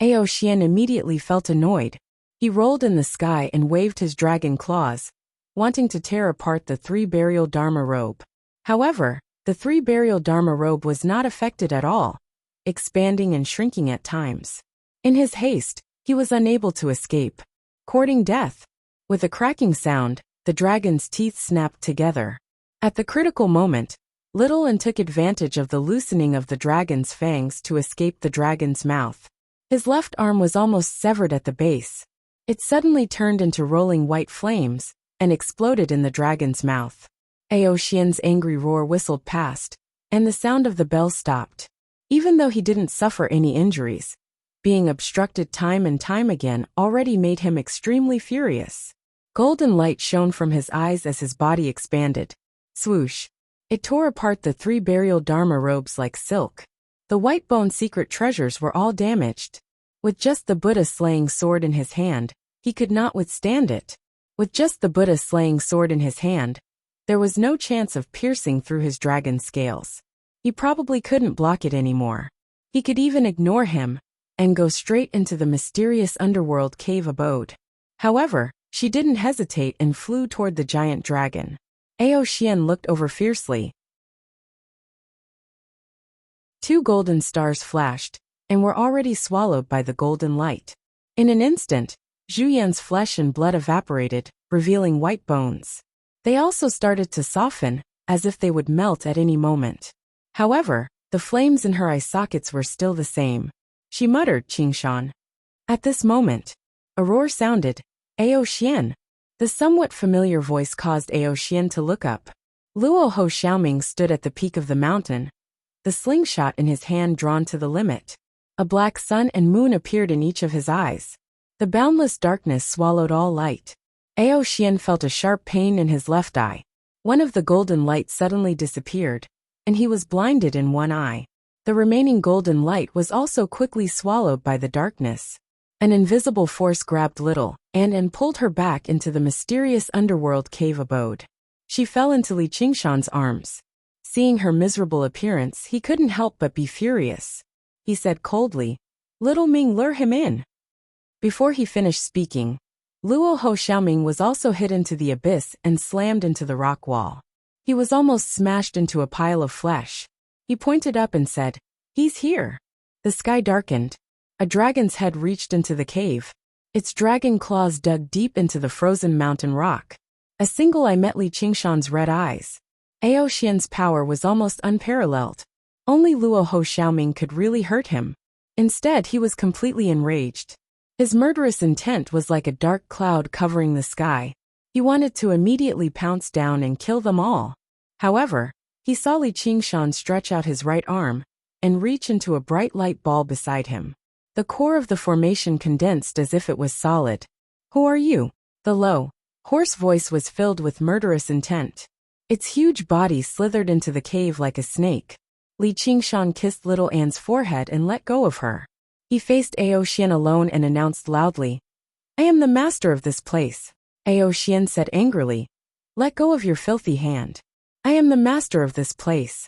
Aoxian immediately felt annoyed. He rolled in the sky and waved his dragon claws, wanting to tear apart the 3 burial Dharma robe. However, the 3 burial Dharma robe was not affected at all, expanding and shrinking at times. In his haste, he was unable to escape, courting death. With a cracking sound, the dragon's teeth snapped together. At the critical moment, Little Anne took advantage of the loosening of the dragon's fangs to escape the dragon's mouth. His left arm was almost severed at the base. It suddenly turned into rolling white flames, and exploded in the dragon's mouth. Aoxian's angry roar whistled past, and the sound of the bell stopped. Even though he didn't suffer any injuries, being obstructed time and time again already made him extremely furious. Golden light shone from his eyes as his body expanded. Swoosh! It tore apart the 3 burial dharma robes like silk. The white bone secret treasures were all damaged. With just the Buddha slaying sword in his hand, he could not withstand it. With just the Buddha slaying sword in his hand, there was no chance of piercing through his dragon scales. He probably couldn't block it anymore. He could even ignore him and go straight into the mysterious underworld cave abode. However, she didn't hesitate and flew toward the giant dragon. Aoxian looked over fiercely. 2 golden stars flashed, and were already swallowed by the golden light. In an instant, Zhuyan's flesh and blood evaporated, revealing white bones. They also started to soften, as if they would melt at any moment. However, the flames in her eye sockets were still the same. She muttered, "Qingshan." At this moment, a roar sounded. Aoxian. The somewhat familiar voice caused Aoxian to look up. Luo Ho Xiaoming stood at the peak of the mountain, the slingshot in his hand drawn to the limit. A black sun and moon appeared in each of his eyes. The boundless darkness swallowed all light. Aoxian felt a sharp pain in his left eye. One of the golden lights suddenly disappeared, and he was blinded in one eye. The remaining golden light was also quickly swallowed by the darkness. An invisible force grabbed Little and pulled her back into the mysterious underworld cave abode. She fell into Li Qingshan's arms. Seeing her miserable appearance, he couldn't help but be furious. He said coldly, "Little Ming, lure him in." Before he finished speaking, Luo Ho Xiaoming was also hit into the abyss and slammed into the rock wall. He was almost smashed into a pile of flesh. He pointed up and said, "He's here." The sky darkened. A dragon's head reached into the cave. Its dragon claws dug deep into the frozen mountain rock. A single eye met Li Qingshan's red eyes. Aoxian's power was almost unparalleled. Only Luo Ho Xiaoming could really hurt him. Instead, he was completely enraged. His murderous intent was like a dark cloud covering the sky. He wanted to immediately pounce down and kill them all. However, he saw Li Qingshan stretch out his right arm and reach into a bright light ball beside him. The core of the formation condensed as if it was solid. "Who are you?" The low, hoarse voice was filled with murderous intent. Its huge body slithered into the cave like a snake. Li Qingshan kissed little Anne's forehead and let go of her. He faced Aoxian alone and announced loudly, "I am the master of this place." Aoxian said angrily, "Let go of your filthy hand. I am the master of this place."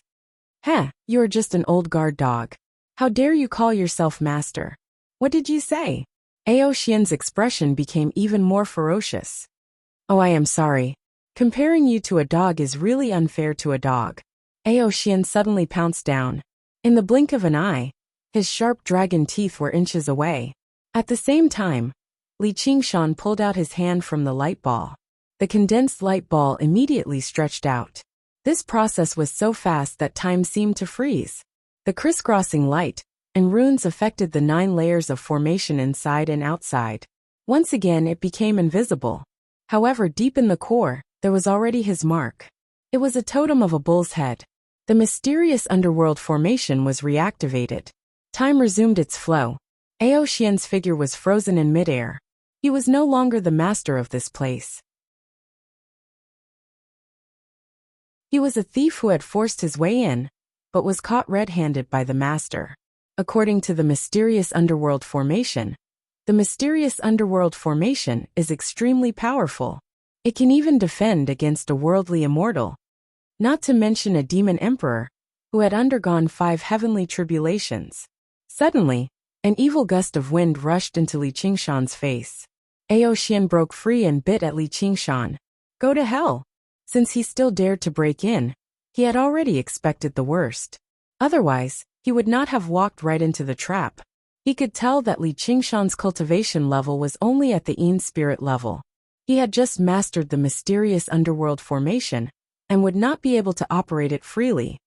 "Heh, you are just an old guard dog. How dare you call yourself master? What did you say?" Aoxian's expression became even more ferocious. "Oh, I am sorry. Comparing you to a dog is really unfair to a dog." Aoxian suddenly pounced down. In the blink of an eye, his sharp dragon teeth were inches away. At the same time, Li Qingshan pulled out his hand from the light ball. The condensed light ball immediately stretched out. This process was so fast that time seemed to freeze. The crisscrossing light and runes affected the 9 layers of formation inside and outside. Once again, it became invisible. However, deep in the core, there was already his mark. It was a totem of a bull's head. The mysterious underworld formation was reactivated. Time resumed its flow. Aoxian's figure was frozen in midair. He was no longer the master of this place. He was a thief who had forced his way in, but was caught red-handed by the master. According to the mysterious underworld formation, the mysterious underworld formation is extremely powerful. It can even defend against a worldly immortal. Not to mention a demon emperor, who had undergone 5 heavenly tribulations. Suddenly, an evil gust of wind rushed into Li Qingshan's face. Aoxian broke free and bit at Li Qingshan. Go to hell! Since he still dared to break in, he had already expected the worst. Otherwise, he would not have walked right into the trap. He could tell that Li Qingshan's cultivation level was only at the Yin spirit level. He had just mastered the mysterious underworld formation, and would not be able to operate it freely.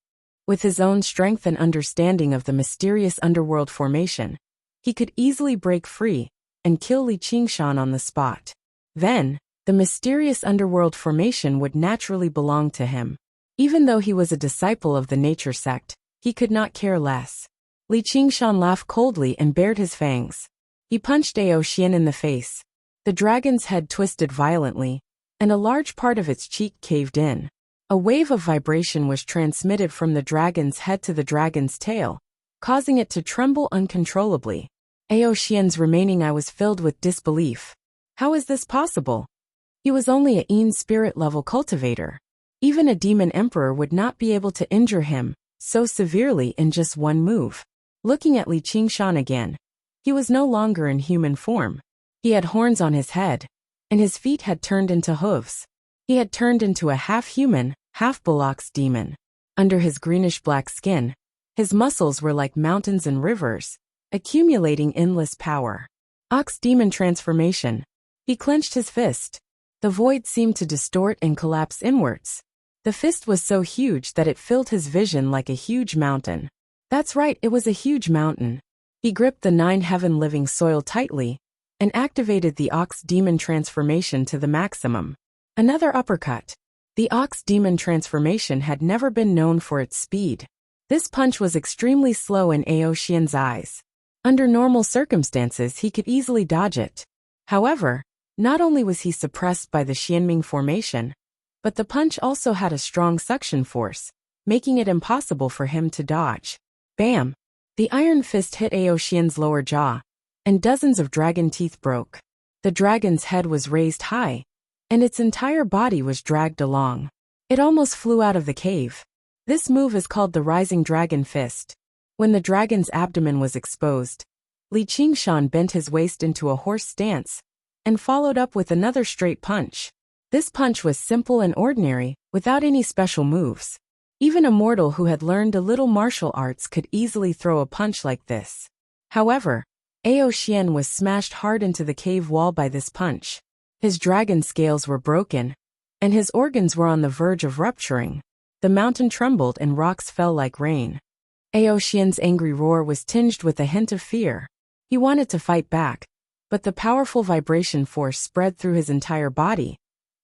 With his own strength and understanding of the mysterious underworld formation, he could easily break free and kill Li Qingshan on the spot. Then, The mysterious underworld formation would naturally belong to him. Even though he was a disciple of the nature sect, he could not care less. Li Qingshan laughed coldly and bared his fangs. He punched Ao Xian in the face. The dragon's head twisted violently, and a large part of its cheek caved in. A wave of vibration was transmitted from the dragon's head to the dragon's tail, causing it to tremble uncontrollably. Ao Xian's remaining eye was filled with disbelief. How is this possible? He was only a Yin spirit-level cultivator. Even a demon emperor would not be able to injure him so severely in just one move. Looking at Li Qingshan again, he was no longer in human form. He had horns on his head, and his feet had turned into hooves. He had turned into a half-human, half-bullocks demon. Under his greenish-black skin, his muscles were like mountains and rivers, accumulating endless power. Ox demon transformation. He clenched his fist. The void seemed to distort and collapse inwards. The fist was so huge that it filled his vision like a huge mountain. That's right, it was a huge mountain. He gripped the 9 heaven-living soil tightly and activated the ox demon transformation to the maximum. Another uppercut. The ox demon transformation had never been known for its speed. This punch was extremely slow in Ao Xian's eyes. Under normal circumstances, he could easily dodge it. However, not only was he suppressed by the Xianming formation, but the punch also had a strong suction force, making it impossible for him to dodge. Bam! The iron fist hit Ao Xian's lower jaw, and dozens of dragon teeth broke. The dragon's head was raised high, and its entire body was dragged along. It almost flew out of the cave. This move is called the Rising Dragon Fist. When the dragon's abdomen was exposed, Li Qingshan bent his waist into a horse stance and followed up with another straight punch. This punch was simple and ordinary, without any special moves. Even a mortal who had learned a little martial arts could easily throw a punch like this. However, Ao Xian was smashed hard into the cave wall by this punch. His dragon scales were broken, and his organs were on the verge of rupturing. The mountain trembled and rocks fell like rain. Ao Xian's angry roar was tinged with a hint of fear. He wanted to fight back, but the powerful vibration force spread through his entire body,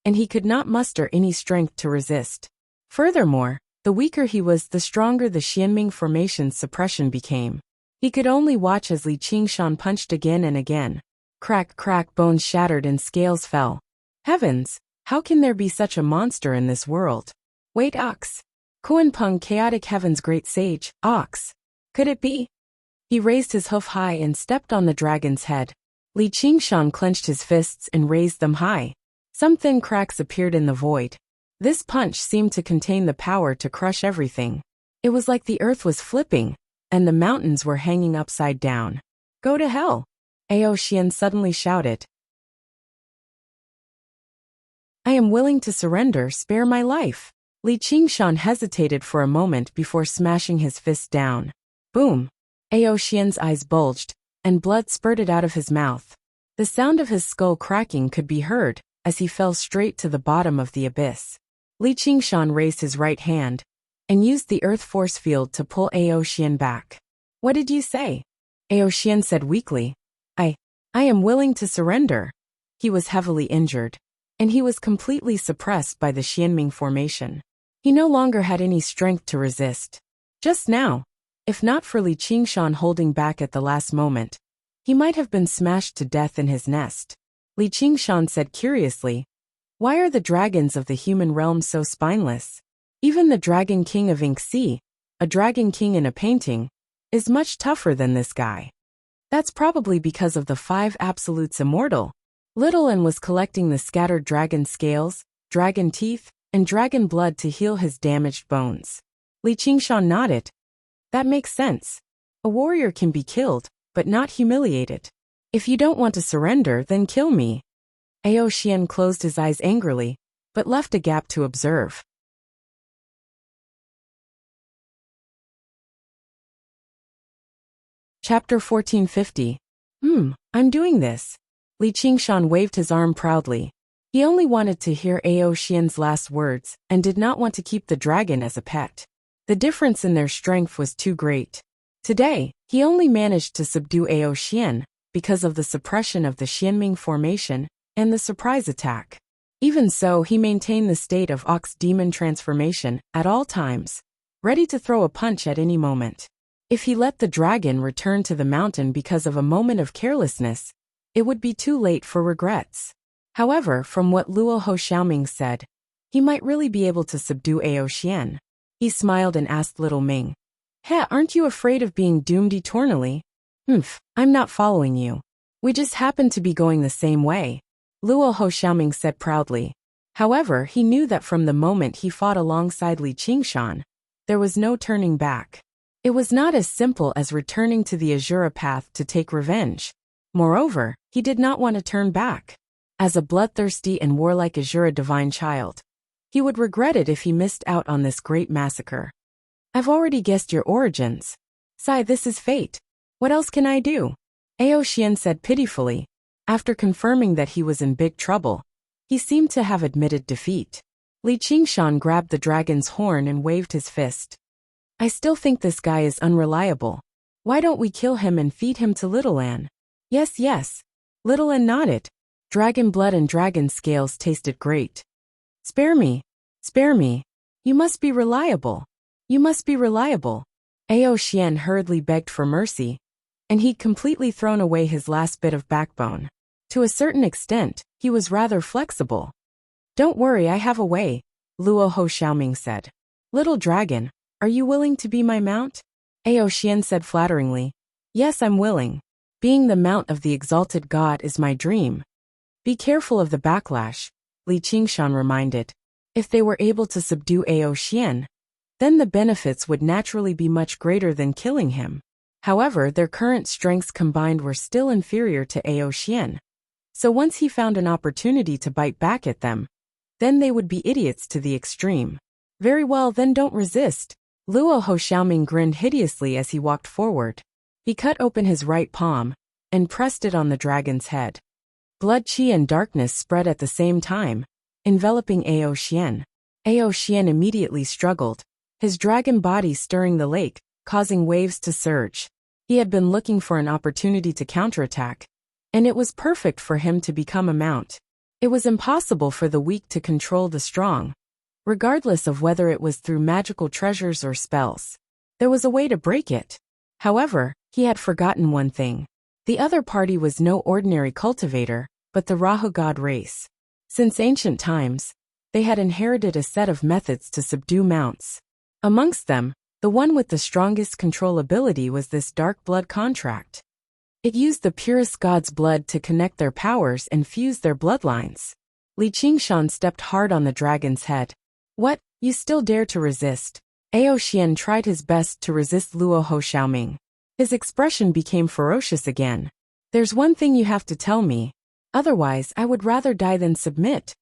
and he could not muster any strength to resist. Furthermore, the weaker he was, the stronger the Xianming formation's suppression became. He could only watch as Li Qingshan punched again and again. Crack, crack, bones shattered and scales fell. Heavens, how can there be such a monster in this world? Wait, Ox. Kuan-Peng, Chaotic Heaven's great sage, Ox. Could it be? He raised his hoof high and stepped on the dragon's head. Li Qingshan clenched his fists and raised them high. Some thin cracks appeared in the void. This punch seemed to contain the power to crush everything. It was like the earth was flipping, and the mountains were hanging upside down. Go to hell! Ao Xian suddenly shouted. I am willing to surrender, spare my life. Li Qingshan hesitated for a moment before smashing his fist down. Boom! Ao Xian's eyes bulged, and blood spurted out of his mouth. The sound of his skull cracking could be heard as he fell straight to the bottom of the abyss. Li Qingshan raised his right hand and used the earth force field to pull Ao Xian back. What did you say? Ao Xian said weakly. I am willing to surrender. He was heavily injured, and he was completely suppressed by the Xianming formation. He no longer had any strength to resist. Just now, if not for Li Qingshan holding back at the last moment, he might have been smashed to death in his nest. Li Qingshan said curiously, why are the dragons of the human realm so spineless? Even the Dragon King of Wuxia, a dragon king in a painting, is much tougher than this guy. That's probably because of the 5 absolutes immortal. Little N was collecting the scattered dragon scales, dragon teeth, and dragon blood to heal his damaged bones. Li Qingshan nodded. That makes sense. A warrior can be killed, but not humiliated. If you don't want to surrender, then kill me. Ao Xian closed his eyes angrily, but left a gap to observe. Chapter 1450. I'm doing this. Li Qingshan waved his arm proudly. He only wanted to hear Ao Xian's last words and did not want to keep the dragon as a pet. The difference in their strength was too great. Today, he only managed to subdue Ao Xian because of the suppression of the Xianming formation and the surprise attack. Even so, he maintained the state of ox demon transformation at all times, ready to throw a punch at any moment. If he let the dragon return to the mountain because of a moment of carelessness, it would be too late for regrets. However, from what Luo Ho Xiaoming said, he might really be able to subdue Ao Xian. He smiled and asked little Ming, "Heh, aren't you afraid of being doomed eternally?" I'm not following you. We just happen to be going the same way," Luo Ho Xiaoming said proudly. However, he knew that from the moment he fought alongside Li Qingshan, there was no turning back. It was not as simple as returning to the Azura path to take revenge. Moreover, he did not want to turn back. As a bloodthirsty and warlike Azura divine child, he would regret it if he missed out on this great massacre. "I've already guessed your origins. Sai, this is fate. What else can I do?" Ao Xian said pitifully. After confirming that he was in big trouble, he seemed to have admitted defeat. Li Qingshan grabbed the dragon's horn and waved his fist. "I still think this guy is unreliable. Why don't we kill him and feed him to Little An?" Yes. Little An nodded. Dragon blood and dragon scales tasted great. Spare me. You must be reliable. Ao Xian hurriedly begged for mercy, and he'd completely thrown away his last bit of backbone. To a certain extent, he was rather flexible. "Don't worry, I have a way," Luo Ho Xiaoming said. "Little dragon, are you willing to be my mount?" Ao Xian said flatteringly, "Yes, I'm willing. Being the mount of the exalted god is my dream." "Be careful of the backlash," Li Qingshan reminded. If they were able to subdue Ao Xian, then the benefits would naturally be much greater than killing him. However, their current strengths combined were still inferior to Ao Xian. So once he found an opportunity to bite back at them, then they would be idiots to the extreme. "Very well, then don't resist." Luo Ho Xiaoming grinned hideously as he walked forward. He cut open his right palm and pressed it on the dragon's head. Blood, qi and darkness spread at the same time, enveloping Ao Xian. Ao Xian immediately struggled, his dragon body stirring the lake, causing waves to surge. He had been looking for an opportunity to counterattack, and it was perfect for him to become a mount. It was impossible for the weak to control the strong, regardless of whether it was through magical treasures or spells. There was a way to break it. However, he had forgotten one thing. The other party was no ordinary cultivator, but the Rahu god race. Since ancient times, they had inherited a set of methods to subdue mounts. Amongst them, the one with the strongest control ability was this dark blood contract. It used the purest god's blood to connect their powers and fuse their bloodlines. Li Qingshan stepped hard on the dragon's head. "What, you still dare to resist?" Ao Xian tried his best to resist Luo Ho Xiaoming. His expression became ferocious again. "There's one thing you have to tell me. Otherwise, I would rather die than submit."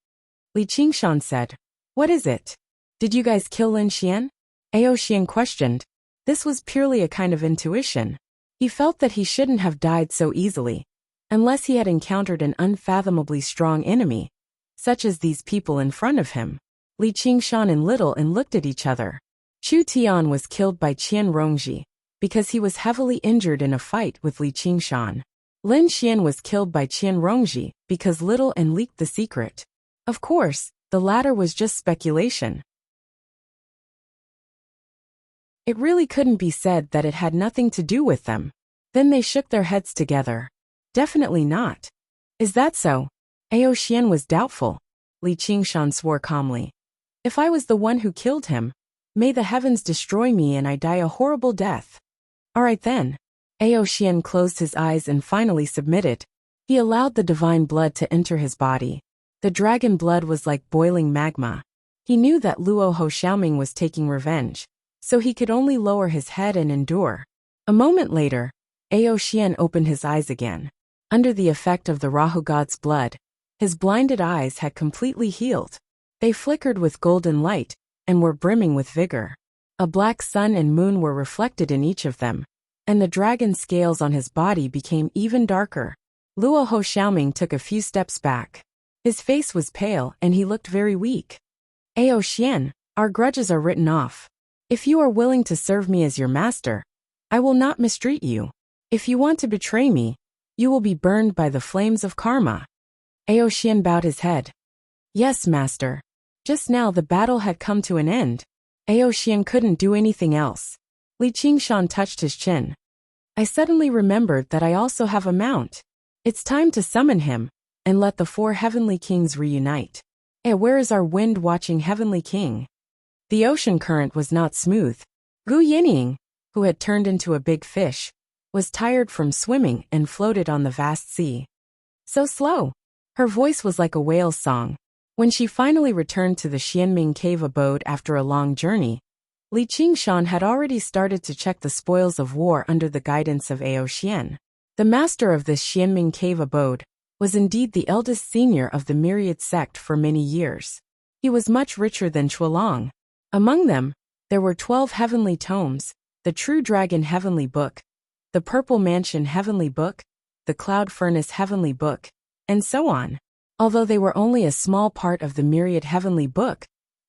Li Qingshan said. "What is it? Did you guys kill Lin Xian?" Ao Xian questioned. This was purely a kind of intuition. He felt that he shouldn't have died so easily, unless he had encountered an unfathomably strong enemy, such as these people in front of him. Li Qingshan and Little An looked at each other. Chu Tian was killed by Qian Rongji, because he was heavily injured in a fight with Li Qingshan. Lin Xian was killed by Qian Rongji because Little An leaked the secret. Of course, the latter was just speculation. It really couldn't be said that it had nothing to do with them. Then they shook their heads together. "Definitely not." "Is that so?" Ao Xian was doubtful. Li Qingshan swore calmly. "If I was the one who killed him, may the heavens destroy me and I die a horrible death." "All right then." Ao Xian closed his eyes and finally submitted. He allowed the divine blood to enter his body. The dragon blood was like boiling magma. He knew that Luo Ho Xiaoming was taking revenge, so he could only lower his head and endure. A moment later, Ao Xian opened his eyes again. Under the effect of the Rahu god's blood, his blinded eyes had completely healed. They flickered with golden light and were brimming with vigor. A black sun and moon were reflected in each of them, and the dragon scales on his body became even darker. Luo Ho Xiaoming took a few steps back. His face was pale and he looked very weak. "Ao Xian, our grudges are written off. If you are willing to serve me as your master, I will not mistreat you. If you want to betray me, you will be burned by the flames of karma." Ao Xian bowed his head. Yes, master. Just now the battle had come to an end. Aoxian couldn't do anything else. Li Qingshan touched his chin. I suddenly remembered that I also have a mount. It's time to summon him, and let the 4 heavenly kings reunite. Where is our wind-watching heavenly king? The ocean current was not smooth. Gu Yinying, who had turned into a big fish, was tired from swimming and floated on the vast sea. So slow. Her voice was like a whale's song. When she finally returned to the Xianming cave abode after a long journey, Li Qingshan had already started to check the spoils of war under the guidance of Aoxian. The master of this Xianming cave abode was indeed the eldest senior of the myriad sect for many years. He was much richer than Chuelong. Among them, there were 12 heavenly tomes, the True Dragon Heavenly Book, the Purple Mansion Heavenly Book, the Cloud Furnace Heavenly Book, and so on. Although they were only a small part of the myriad heavenly book,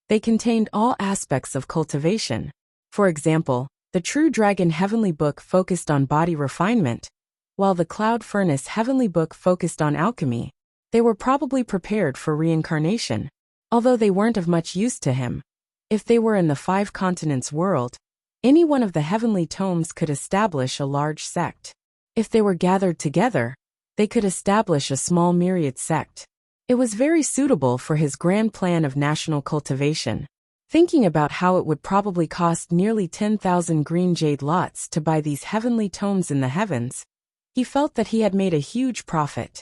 they contained all aspects of cultivation. For example, the True Dragon Heavenly Book focused on body refinement, while the Cloud Furnace Heavenly Book focused on alchemy. They were probably prepared for reincarnation, although they weren't of much use to him. If they were in the 5 continents world, any one of the heavenly tomes could establish a large sect. If they were gathered together, they could establish a small myriad sect. It was very suitable for his grand plan of national cultivation. Thinking about how it would probably cost nearly 10,000 green jade lots to buy these heavenly tomes in the heavens, he felt that he had made a huge profit.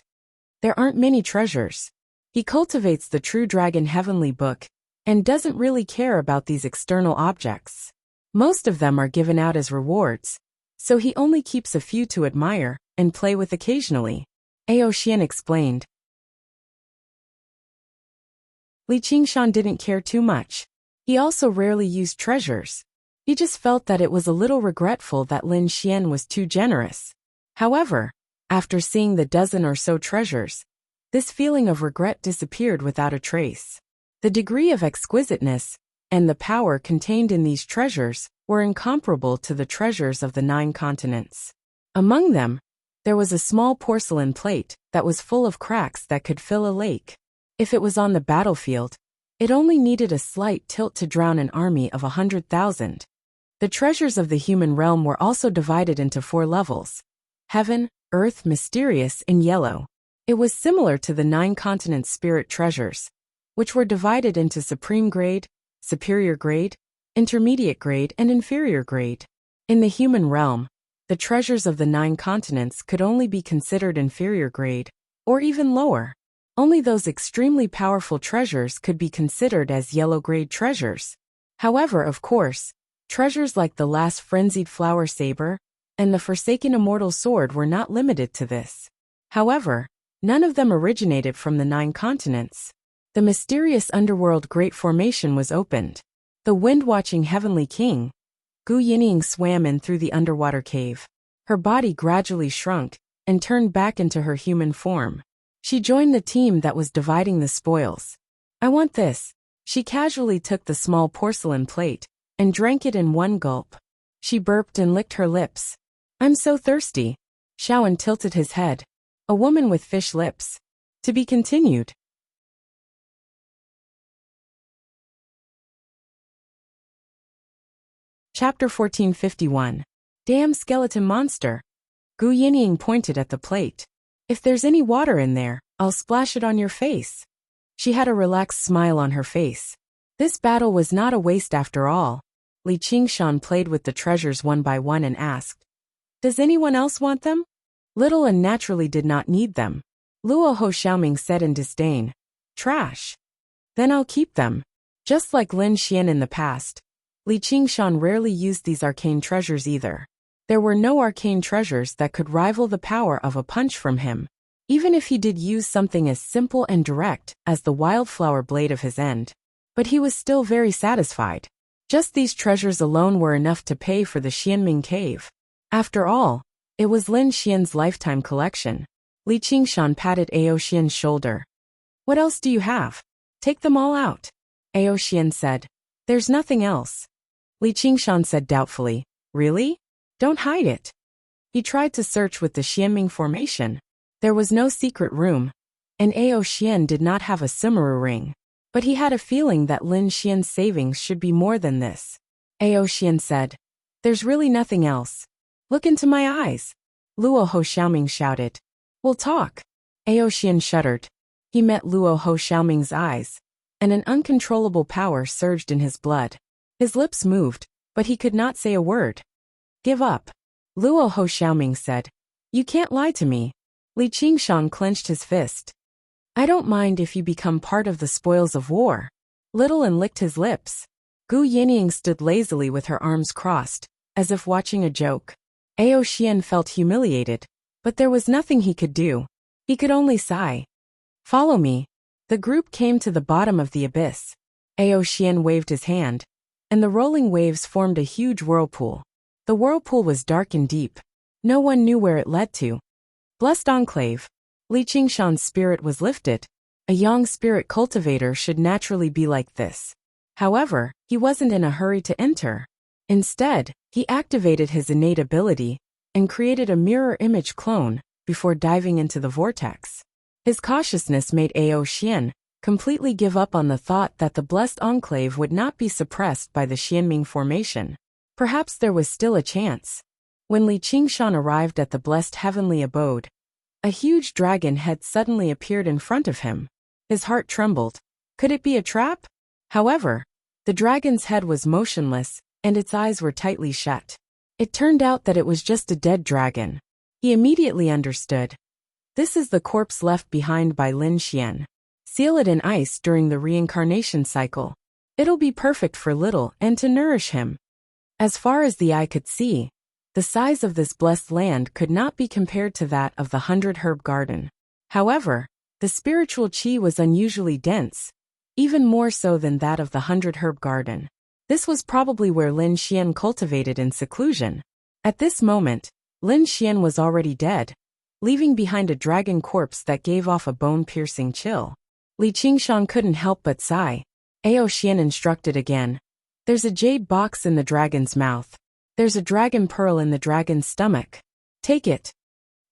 There aren't many treasures. He cultivates the True Dragon Heavenly Book and doesn't really care about these external objects. Most of them are given out as rewards, so he only keeps a few to admire and play with occasionally. Aoxian explained. Li Qingshan didn't care too much. He also rarely used treasures. He just felt that it was a little regretful that Lin Xian was too generous. However, after seeing the dozen or so treasures, this feeling of regret disappeared without a trace. The degree of exquisiteness and the power contained in these treasures were incomparable to the treasures of the 9 continents. Among them, there was a small porcelain plate that was full of cracks that could fill a lake. If it was on the battlefield, it only needed a slight tilt to drown an army of 100,000. The treasures of the human realm were also divided into 4 levels: heaven, earth, mysterious, and yellow. It was similar to the 9 continent spirit treasures, which were divided into supreme grade, superior grade, intermediate grade, and inferior grade. In the human realm, the treasures of the 9 continents could only be considered inferior grade, or even lower. Only those extremely powerful treasures could be considered as yellow-grade treasures. However, of course, treasures like the last frenzied flower saber and the forsaken immortal sword were not limited to this. However, none of them originated from the 9 continents. The mysterious underworld Great Formation was opened. The wind-watching heavenly king, Gu Yinying, swam in through the underwater cave. Her body gradually shrunk and turned back into her human form. She joined the team that was dividing the spoils. I want this. She casually took the small porcelain plate and drank it in one gulp. She burped and licked her lips. I'm so thirsty. Shaoan tilted his head. A woman with fish lips. To be continued. Chapter 1451. Damn skeleton monster. Gu Yinying pointed at the plate. If there's any water in there, I'll splash it on your face. She had a relaxed smile on her face. This battle was not a waste after all. Li Qingshan played with the treasures one by one and asked, does anyone else want them? Little and naturally did not need them. Luo Ho Xiaoming said in disdain. Trash. Then I'll keep them. Just like Lin Xian in the past, Li Qingshan rarely used these arcane treasures either. There were no arcane treasures that could rival the power of a punch from him, even if he did use something as simple and direct as the wildflower blade of his end. But he was still very satisfied. Just these treasures alone were enough to pay for the Xianming cave. After all, it was Lin Xian's lifetime collection. Li Qingshan patted Aoxian's shoulder. What else do you have? Take them all out. Aoxian said. There's nothing else. Li Qingshan said doubtfully. Really? Don't hide it. He tried to search with the Xianming formation. There was no secret room. and Ao Xian did not have a similar ring. But he had a feeling that Lin Xian's savings should be more than this. Ao Xian said, "There's really nothing else. Look into my eyes." Luo Ho Xiaoming shouted, "We'll talk." Ao Xian shuddered. He met Luo Ho Xiaoming's eyes, and an uncontrollable power surged in his blood. His lips moved, but he could not say a word. "Give up," Luo Ho Xiaoming said. "You can't lie to me." Li Qingshan clenched his fist. "I don't mind if you become part of the spoils of war." Little and licked his lips. Gu Yinying stood lazily with her arms crossed, as if watching a joke. Ao Xian felt humiliated, but there was nothing he could do. He could only sigh. "Follow me." The group came to the bottom of the abyss. Ao Xian waved his hand, and the rolling waves formed a huge whirlpool. The whirlpool was dark and deep. No one knew where it led to. Blessed Enclave. Li Qingshan's spirit was lifted. A young spirit cultivator should naturally be like this. However, he wasn't in a hurry to enter. Instead, he activated his innate ability and created a mirror image clone before diving into the vortex. His cautiousness made Ao Xian completely give up on the thought that the Blessed Enclave would not be suppressed by the Xianming formation. Perhaps there was still a chance. When Li Qingshan arrived at the Blessed Heavenly Abode, a huge dragon head suddenly appeared in front of him. His heart trembled. Could it be a trap? However, the dragon's head was motionless, and its eyes were tightly shut. It turned out that it was just a dead dragon. He immediately understood. This is the corpse left behind by Lin Xian. Seal it in ice during the reincarnation cycle. It'll be perfect for little and to nourish him. As far as the eye could see, the size of this blessed land could not be compared to that of the 100-herb garden. However, the spiritual qi was unusually dense, even more so than that of the 100-herb garden. This was probably where Lin Xian cultivated in seclusion. At this moment, Lin Xian was already dead, leaving behind a dragon corpse that gave off a bone-piercing chill. Li Qingshan couldn't help but sigh. Ao Xian instructed again. "There's a jade box in the dragon's mouth. There's a dragon pearl in the dragon's stomach. Take it."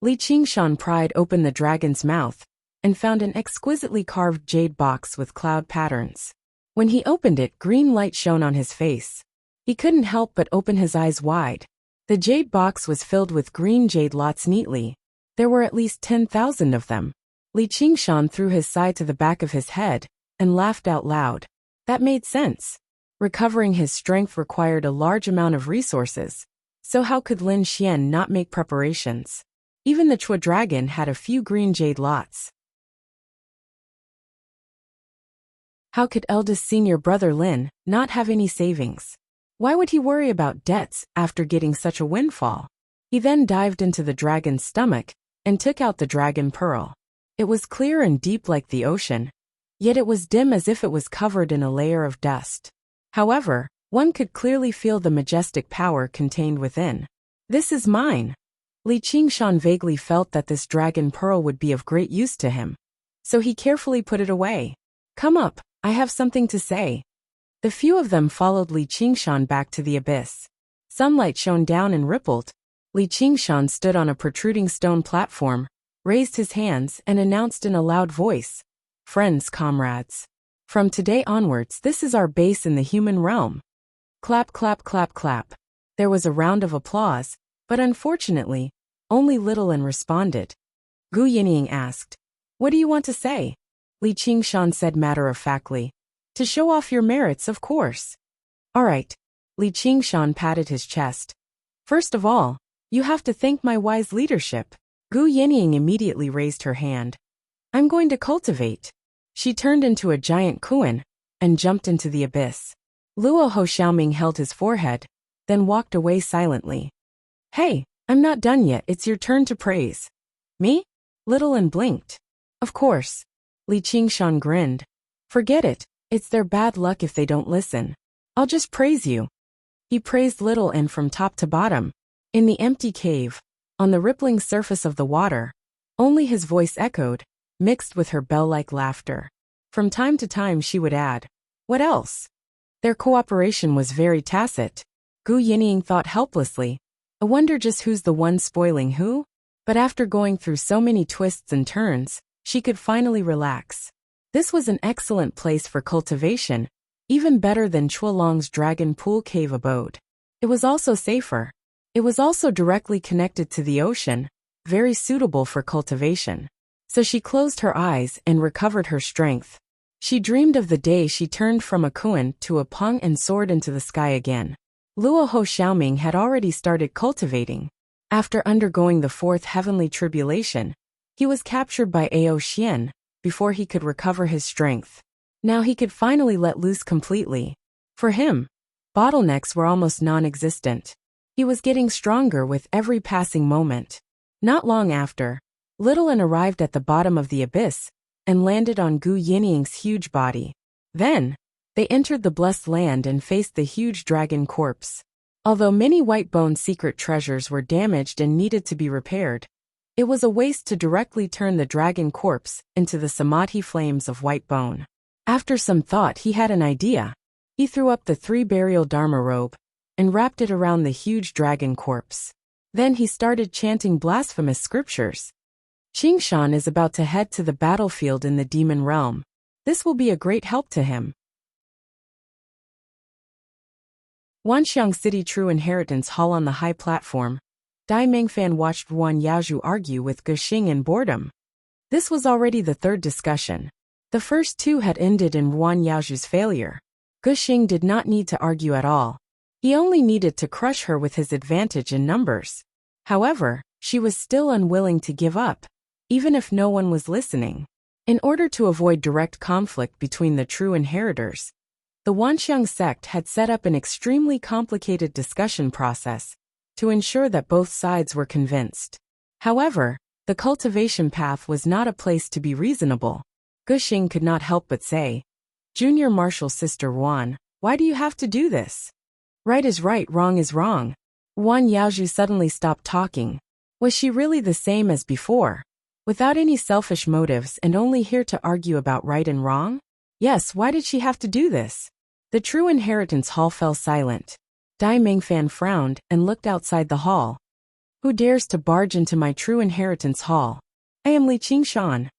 Li Qingshan pried open the dragon's mouth and found an exquisitely carved jade box with cloud patterns. When he opened it, green light shone on his face. He couldn't help but open his eyes wide. The jade box was filled with green jade lots neatly. There were at least 10,000 of them. Li Qingshan threw his sigh to the back of his head and laughed out loud. That made sense. Recovering his strength required a large amount of resources, so how could Lin Xian not make preparations? Even the Chua dragon had a few green jade lots. How could eldest senior brother Lin not have any savings? Why would he worry about debts after getting such a windfall? He then dived into the dragon's stomach and took out the dragon pearl. It was clear and deep like the ocean, yet it was dim as if it was covered in a layer of dust. However, one could clearly feel the majestic power contained within. "This is mine." Li Qingshan vaguely felt that this dragon pearl would be of great use to him, so he carefully put it away. "Come up, I have something to say." The few of them followed Li Qingshan back to the abyss. Sunlight shone down and rippled. Li Qingshan stood on a protruding stone platform, raised his hands and announced in a loud voice, "Friends, comrades. From today onwards, this is our base in the human realm." Clap, clap, clap, clap. There was a round of applause, but unfortunately, only Little Lin responded. Gu Yinying asked, "What do you want to say?" Li Qingshan said matter-of-factly, "To show off your merits, of course." "All right." Li Qingshan patted his chest. "First of all, you have to thank my wise leadership." Gu Yinying immediately raised her hand. "I'm going to cultivate." She turned into a giant Kuan and jumped into the abyss. Luo Ho Xiaoming held his forehead, then walked away silently. "Hey, I'm not done yet, it's your turn to praise." "Me?" Little Lin blinked. "Of course." Li Qingshan grinned. "Forget it, it's their bad luck if they don't listen. I'll just praise you." He praised Little Lin from top to bottom. In the empty cave, on the rippling surface of the water, only his voice echoed, mixed with her bell-like laughter. From time to time she would add, "What else?" Their cooperation was very tacit. Gu Yinying thought helplessly, "I wonder just who's the one spoiling who?" But after going through so many twists and turns, She could finally relax. This was an excellent place for cultivation, even better than Chualong's dragon pool cave abode. It was also safer. It was also directly connected to the ocean, very suitable for cultivation. So she closed her eyes and recovered her strength. She dreamed of the day she turned from a Kuan to a Peng and soared into the sky again. Luo Ho Xiaoming had already started cultivating. After undergoing the fourth heavenly tribulation, he was captured by Ao Xian before he could recover his strength. Now he could finally let loose completely. For him, bottlenecks were almost non-existent. He was getting stronger with every passing moment. Not long after, Little An arrived at the bottom of the abyss and landed on Gu Yinying's huge body. Then, they entered the blessed land and faced the huge dragon corpse. Although many white bone secret treasures were damaged and needed to be repaired, it was a waste to directly turn the dragon corpse into the samadhi flames of white bone. After some thought, he had an idea. He threw up the 3 burial dharma robe and wrapped it around the huge dragon corpse. Then he started chanting blasphemous scriptures. Qingshan is about to head to the battlefield in the demon realm. This will be a great help to him. Wanxiang City True Inheritance Hall. On the high platform, Dai Mengfan watched Wan Yaozhu argue with Ge Xing in boredom. This was already the third discussion. The first 2 had ended in Wan Yaozhu's failure. Ge Xing did not need to argue at all. He only needed to crush her with his advantage in numbers. However, she was still unwilling to give up, even if no one was listening. In order to avoid direct conflict between the true inheritors, the Wanxiang sect had set up an extremely complicated discussion process to ensure that both sides were convinced. However, the cultivation path was not a place to be reasonable. Ge Xing could not help but say, "Junior Marshal Sister Wan, why do you have to do this? Right is right, wrong is wrong." Wan Yaozhu suddenly stopped talking. Was she really the same as before, without any selfish motives and only here to argue about right and wrong? Yes, why did she have to do this? The True Inheritance Hall fell silent. Dai Mengfan frowned and looked outside the hall. Who dares to barge into my True Inheritance Hall? I am Li Qingshan.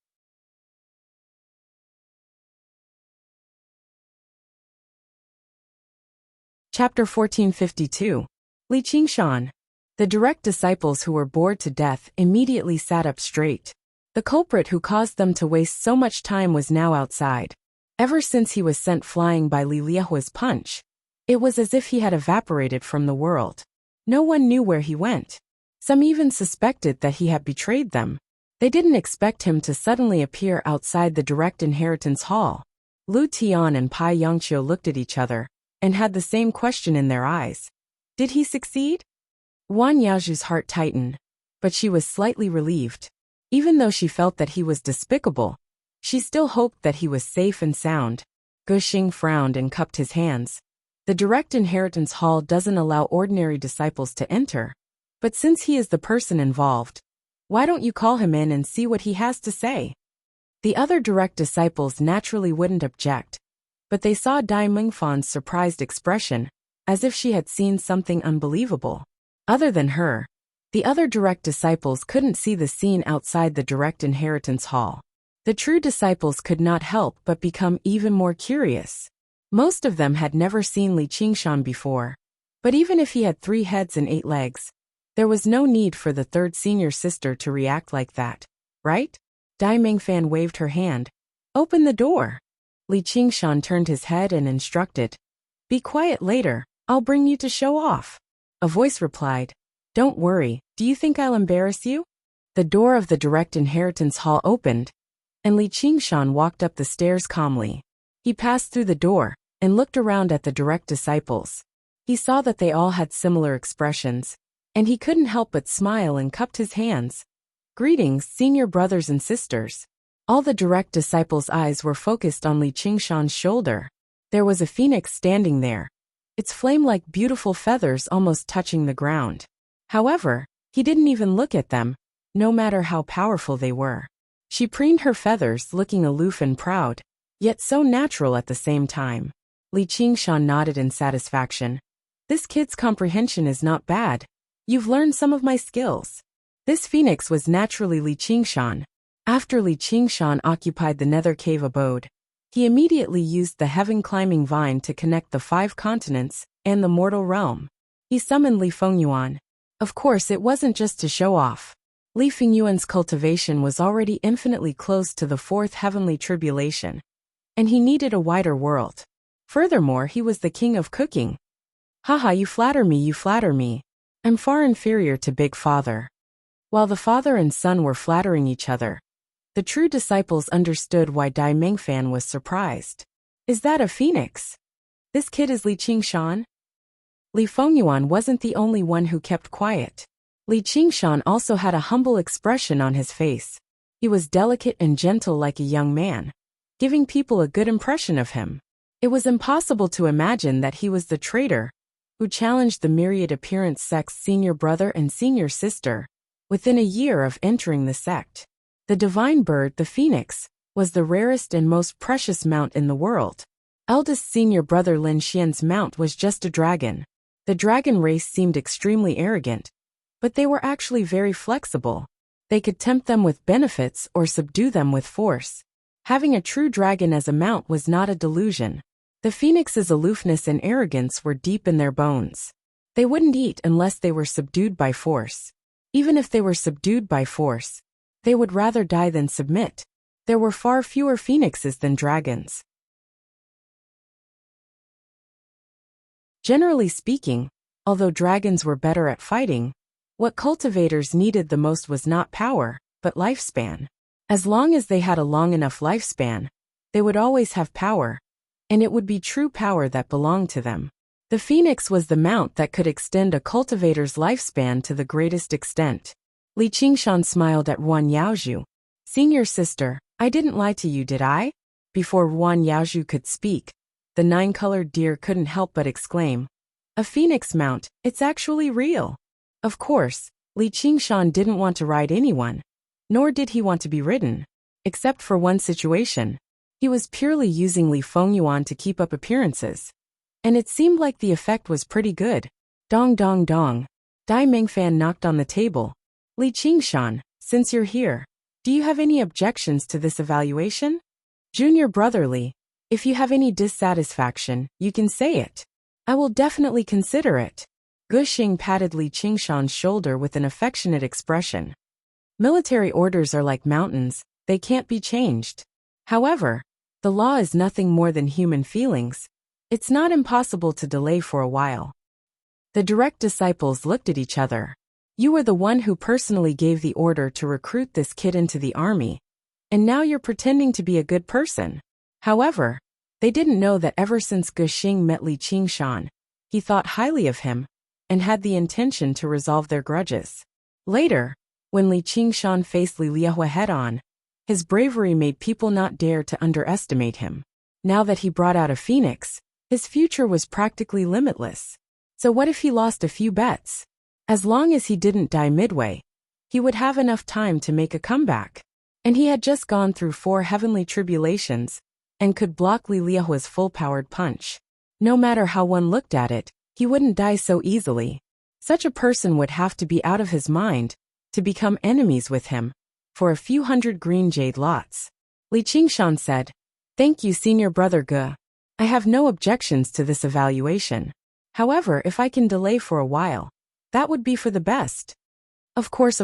Chapter 1452. Li Qingshan. The direct disciples who were bored to death immediately sat up straight. The culprit who caused them to waste so much time was now outside. Ever since he was sent flying by Li Liahua's punch, it was as if he had evaporated from the world. No one knew where he went. Some even suspected that he had betrayed them. They didn't expect him to suddenly appear outside the direct inheritance hall. Lu Tian and Pai Yongqiu looked at each other and had the same question in their eyes. Did he succeed? Wan Yaozhu's heart tightened, but she was slightly relieved. Even though she felt that he was despicable, she still hoped that he was safe and sound. Ge Xing frowned and cupped his hands. The direct inheritance hall doesn't allow ordinary disciples to enter. But since he is the person involved, why don't you call him in and see what he has to say? The other direct disciples naturally wouldn't object, but they saw Dai Mengfan's surprised expression, as if she had seen something unbelievable. Other than her, the other direct disciples couldn't see the scene outside the direct inheritance hall. The true disciples could not help but become even more curious. Most of them had never seen Li Qingshan before. But even if he had 3 heads and 8 legs, there was no need for the third senior sister to react like that, right? Dai Mengfan waved her hand. Open the door. Li Qingshan turned his head and instructed. Be quiet later, I'll bring you to show off. A voice replied. Don't worry, do you think I'll embarrass you? The door of the direct inheritance hall opened, and Li Qingshan walked up the stairs calmly. He passed through the door and looked around at the direct disciples. He saw that they all had similar expressions, and he couldn't help but smile and cupped his hands. Greetings, senior brothers and sisters. All the direct disciples' eyes were focused on Li Qingshan's shoulder. There was a phoenix standing there, its flame-like beautiful feathers almost touching the ground. However, he didn't even look at them, no matter how powerful they were. She preened her feathers, looking aloof and proud, yet so natural at the same time. Li Qingshan nodded in satisfaction. This kid's comprehension is not bad. You've learned some of my skills. This phoenix was naturally Li Qingshan. After Li Qingshan occupied the nether cave abode, he immediately used the heaven-climbing vine to connect the 5 continents and the mortal realm. He summoned Li Fengyuan. Of course, it wasn't just to show off. Li Fengyuan's cultivation was already infinitely close to the 4th heavenly tribulation, and he needed a wider world. Furthermore, he was the king of cooking. Haha, you flatter me, you flatter me. I'm far inferior to Big Father. While the father and son were flattering each other, the true disciples understood why Dai Mengfan was surprised. Is that a phoenix? This kid is Li Qingshan? Li Fengyuan wasn't the only one who kept quiet. Li Qingshan also had a humble expression on his face. He was delicate and gentle like a young man, giving people a good impression of him. It was impossible to imagine that he was the traitor who challenged the myriad appearance sect's senior brother and senior sister within a year of entering the sect. The divine bird, the phoenix, was the rarest and most precious mount in the world. Eldest senior brother Lin Xian's mount was just a dragon. The dragon race seemed extremely arrogant, but they were actually very flexible. They could tempt them with benefits or subdue them with force. Having a true dragon as a mount was not a delusion. The phoenix's aloofness and arrogance were deep in their bones. They wouldn't eat unless they were subdued by force. Even if they were subdued by force, they would rather die than submit. There were far fewer phoenixes than dragons. Generally speaking, although dragons were better at fighting, what cultivators needed the most was not power, but lifespan. As long as they had a long enough lifespan, they would always have power, and it would be true power that belonged to them. The phoenix was the mount that could extend a cultivator's lifespan to the greatest extent. Li Qingshan smiled at Ruan Yaozhu. Senior sister, I didn't lie to you, did I? Before Ruan Yaozhu could speak, the 9-colored deer couldn't help but exclaim, a phoenix mount, it's actually real. Of course, Li Qingshan didn't want to ride anyone, nor did he want to be ridden. Except for one situation. He was purely using Li Fengyuan to keep up appearances. And it seemed like the effect was pretty good. Dong dong dong. Dai Mengfan knocked on the table. Li Qingshan, since you're here, do you have any objections to this evaluation? Junior brother Li, if you have any dissatisfaction, you can say it. I will definitely consider it. Guxing patted Li Qingshan's shoulder with an affectionate expression. Military orders are like mountains, they can't be changed. However, the law is nothing more than human feelings. It's not impossible to delay for a while. The direct disciples looked at each other. You were the one who personally gave the order to recruit this kid into the army, and now you're pretending to be a good person. However, they didn't know that ever since Guxing met Li Qingshan, he thought highly of him, and had the intention to resolve their grudges. Later, when Li Qingshan faced Li Liehua head-on, his bravery made people not dare to underestimate him. Now that he brought out a phoenix, his future was practically limitless. So what if he lost a few bets? As long as he didn't die midway, he would have enough time to make a comeback. And he had just gone through 4 heavenly tribulations, and could block Li Liehua's full-powered punch. No matter how one looked at it, he wouldn't die so easily. Such a person would have to be out of his mind to become enemies with him for a few hundred green jade lots. Li Qingshan said, Thank you, senior brother Ge. I have no objections to this evaluation. However, if I can delay for a while, that would be for the best. Of course.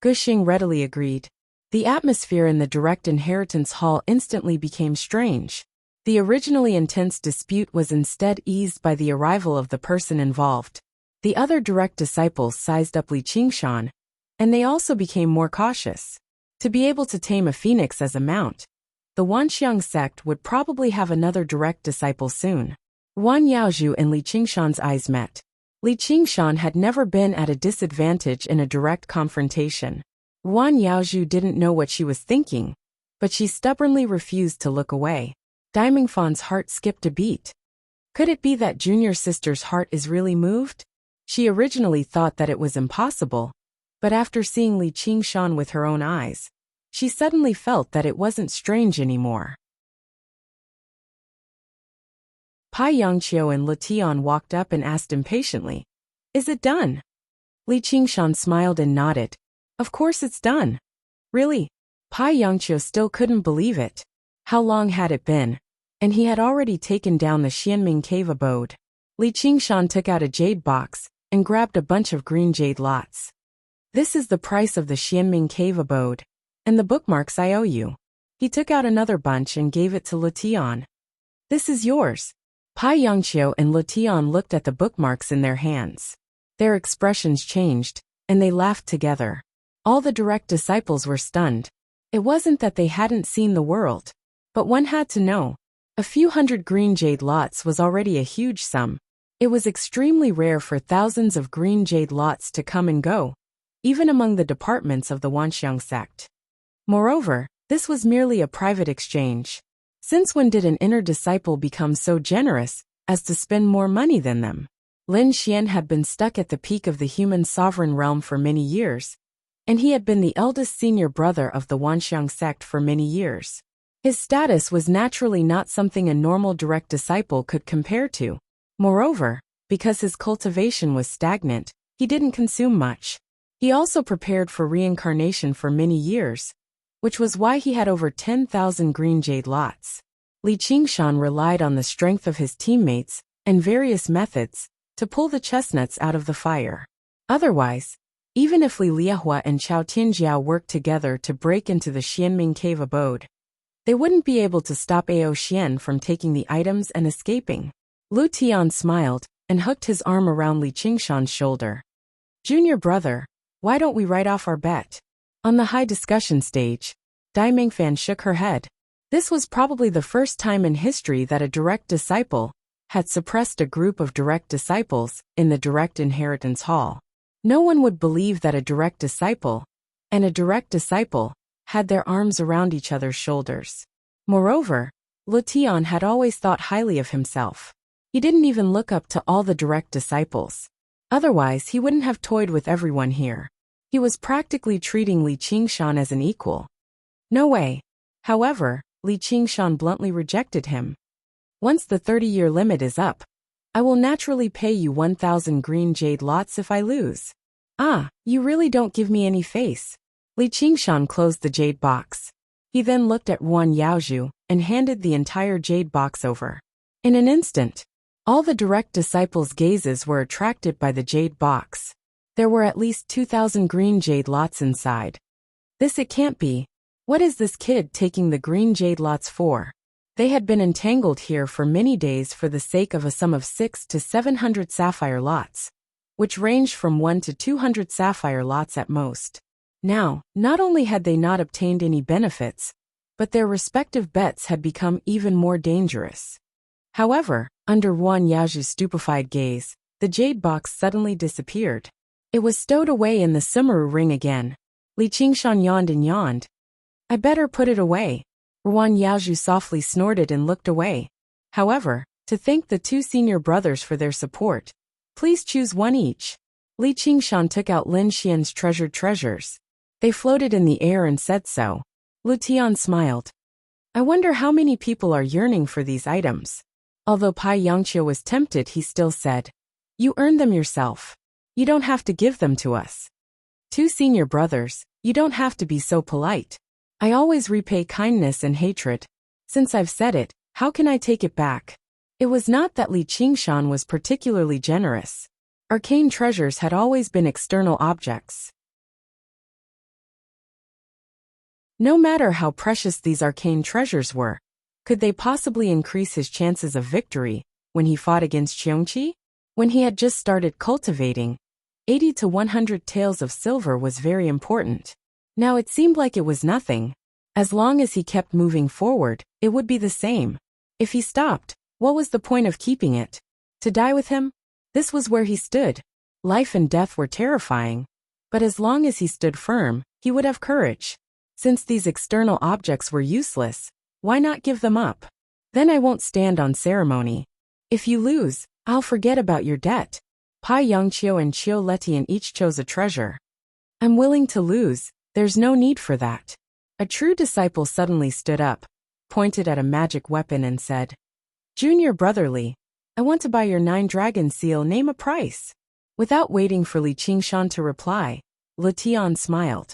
Guxing readily agreed. The atmosphere in the direct inheritance hall instantly became strange. The originally intense dispute was instead eased by the arrival of the person involved. The other direct disciples sized up Li Qingshan, and they also became more cautious. To be able to tame a phoenix as a mount, the Wanxiang sect would probably have another direct disciple soon. Ruan Yaozhu and Li Qingshan's eyes met. Li Qingshan had never been at a disadvantage in a direct confrontation. Ruan Yaozhu didn't know what she was thinking, but she stubbornly refused to look away. Dai Mengfan's heart skipped a beat. Could it be that junior sister's heart is really moved? She originally thought that it was impossible, but after seeing Li Qingshan with her own eyes, she suddenly felt that it wasn't strange anymore. Pai Yangqiu and Letian walked up and asked impatiently, Is it done? Li Qingshan smiled and nodded. Of course it's done. Really? Pai Yongqiu still couldn't believe it. How long had it been? And he had already taken down the Xianming cave abode. Li Qingshan took out a jade box and grabbed a bunch of green jade lots. This is the price of the Xianming cave abode. And the bookmarks I owe you. He took out another bunch and gave it to Lutian. This is yours. Pai Yongqiu and Lutian looked at the bookmarks in their hands. Their expressions changed, and they laughed together. All the direct disciples were stunned. It wasn't that they hadn't seen the world, but one had to know. A few hundred green jade lots was already a huge sum. It was extremely rare for thousands of green jade lots to come and go, even among the departments of the Wanxiang sect. Moreover, this was merely a private exchange. Since when did an inner disciple become so generous as to spend more money than them? Lin Xian had been stuck at the peak of the human sovereign realm for many years, and he had been the eldest senior brother of the Wanxiang sect for many years. His status was naturally not something a normal direct disciple could compare to. Moreover, because his cultivation was stagnant, he didn't consume much. He also prepared for reincarnation for many years, which was why he had over 10,000 green jade lots. Li Qingshan relied on the strength of his teammates and various methods to pull the chestnuts out of the fire. Otherwise, even if Li Liahua and Chao Tianjiao worked together to break into the Xianming cave abode, they wouldn't be able to stop Ao Xian from taking the items and escaping. Lu Tian smiled and hooked his arm around Li Qingshan's shoulder. Junior brother, why don't we write off our bet? On the high discussion stage, Dai Mingfan shook her head. This was probably the first time in history that a direct disciple had suppressed a group of direct disciples in the direct inheritance hall. No one would believe that a direct disciple and a direct disciple had their arms around each other's shoulders. Moreover, Lutian had always thought highly of himself. He didn't even look up to all the direct disciples. Otherwise, he wouldn't have toyed with everyone here. He was practically treating Li Qingshan as an equal. No way. However, Li Qingshan bluntly rejected him. Once the 30-year limit is up, I will naturally pay you 1,000 green jade lots if I lose. Ah, you really don't give me any face. Li Qingshan closed the jade box. He then looked at Ruan Yaozhu and handed the entire jade box over. In an instant, all the direct disciples' gazes were attracted by the jade box. There were at least 2,000 green jade lots inside. This it can't be. What is this kid taking the green jade lots for? They had been entangled here for many days for the sake of a sum of 600 to 700 sapphire lots, which ranged from 1 to 200 sapphire lots at most. Now, not only had they not obtained any benefits, but their respective bets had become even more dangerous. However, under Ruan Yaozhu's stupefied gaze, the jade box suddenly disappeared. It was stowed away in the Sumeru ring again. Li Qingshan yawned and yawned. I better put it away. Ruan Yaozhu softly snorted and looked away. However, to thank the two senior brothers for their support, please choose one each. Li Qingshan took out Lin Xian's treasured treasures. They floated in the air and said so. Lu Tian smiled. I wonder how many people are yearning for these items. Although Pai Yongqiu was tempted, he still said, you earned them yourself. You don't have to give them to us. Two senior brothers, you don't have to be so polite. I always repay kindness and hatred. Since I've said it, how can I take it back? It was not that Li Qingshan was particularly generous. Arcane treasures had always been external objects. No matter how precious these arcane treasures were, could they possibly increase his chances of victory when he fought against Xiongqi? When he had just started cultivating, 80 to 100 taels of silver was very important. Now it seemed like it was nothing. As long as he kept moving forward, it would be the same. If he stopped, what was the point of keeping it? To die with him? This was where he stood. Life and death were terrifying. But as long as he stood firm, he would have courage. Since these external objects were useless, why not give them up? Then I won't stand on ceremony. If you lose, I'll forget about your debt. Pai Yongqiu and Qiu Letian each chose a treasure. I'm willing to lose, there's no need for that. A true disciple suddenly stood up, pointed at a magic weapon and said, Junior brotherly, I want to buy your 9-dragon seal, name a price. Without waiting for Li Qingshan to reply, Lu Tian smiled.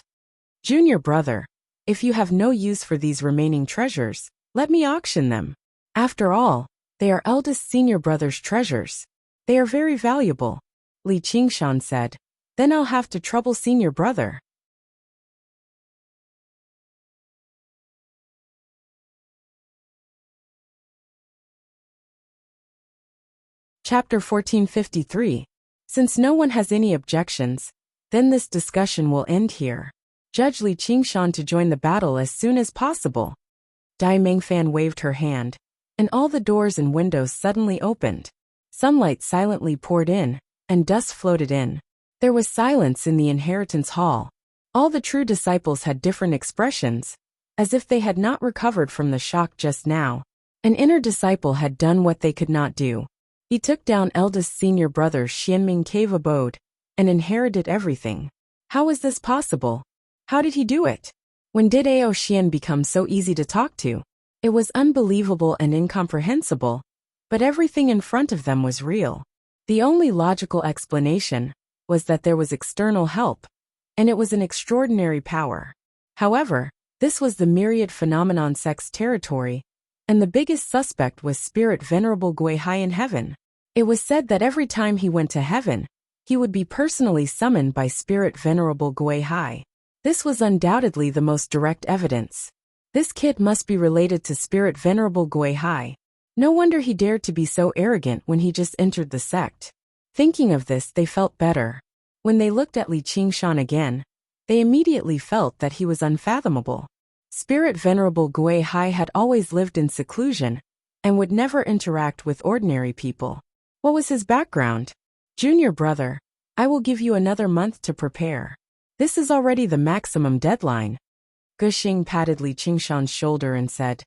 Junior brother, If you have no use for these remaining treasures, let me auction them. After all, they are eldest senior brother's treasures. They are very valuable, Li Qingshan said. Then I'll have to trouble senior brother. Chapter 1453. Since no one has any objections, then this discussion will end here. Judge Li Qingshan to join the battle as soon as possible. Dai Mengfan waved her hand, and all the doors and windows suddenly opened. Sunlight silently poured in, and dust floated in. There was silence in the inheritance hall. All the true disciples had different expressions, as if they had not recovered from the shock just now. An inner disciple had done what they could not do. He took down eldest senior brother Xianming cave abode, and inherited everything. How was this possible? How did he do it? When did Ao Xian become so easy to talk to? It was unbelievable and incomprehensible, but everything in front of them was real. The only logical explanation was that there was external help, and it was an extraordinary power. However, this was the myriad phenomenon sect's territory, and the biggest suspect was Spirit Venerable Gui Hai in heaven. It was said that every time he went to heaven, he would be personally summoned by Spirit Venerable Gui Hai. This was undoubtedly the most direct evidence. This kid must be related to Spirit Venerable Gui Hai. No wonder he dared to be so arrogant when he just entered the sect. Thinking of this, they felt better. When they looked at Li Qingshan again, they immediately felt that he was unfathomable. Spirit Venerable Gui Hai had always lived in seclusion and would never interact with ordinary people. What was his background? Junior brother, I will give you another month to prepare. This is already the maximum deadline. Guxing patted Li Qingshan's shoulder and said,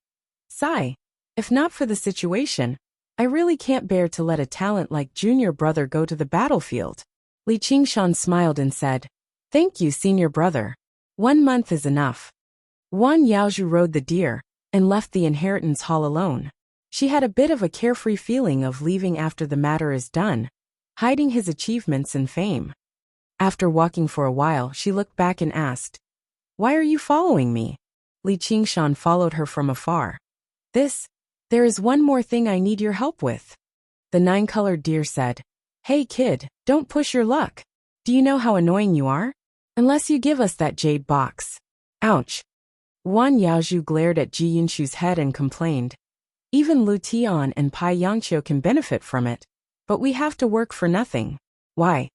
Sigh, if not for the situation, I really can't bear to let a talent like junior brother go to the battlefield. Li Qingshan smiled and said, Thank you, senior brother. 1 month is enough. Wan Yaozhu rode the deer and left the inheritance hall alone. She had a bit of a carefree feeling of leaving after the matter is done, hiding his achievements and fame. After walking for a while, she looked back and asked, Why are you following me? Li Qingshan followed her from afar. There is one more thing I need your help with. The 9-colored deer said, Hey kid, don't push your luck. Do you know how annoying you are? Unless you give us that jade box. Ouch. Wan Yaozhu glared at Ji Yunshu's head and complained. Even Lu Tian and Pai Yangqiu can benefit from it, but we have to work for nothing. Why?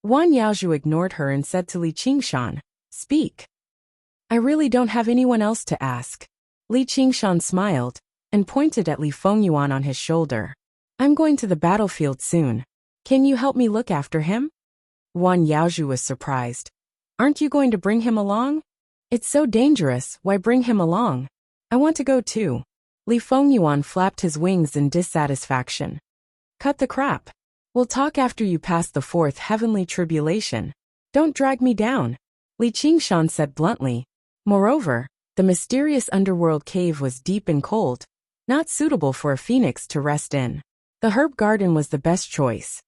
Wan Yaozhu ignored her and said to Li Qingshan, Speak. I really don't have anyone else to ask. Li Qingshan smiled and pointed at Li Fengyuan on his shoulder. I'm going to the battlefield soon. Can you help me look after him? Wan Yaozhu was surprised. Aren't you going to bring him along? It's so dangerous, why bring him along? I want to go too. Li Fengyuan flapped his wings in dissatisfaction. Cut the crap. We'll talk after you pass the 4th heavenly tribulation. Don't drag me down, Li Qingshan said bluntly. Moreover, the mysterious underworld cave was deep and cold, not suitable for a phoenix to rest in. The herb garden was the best choice.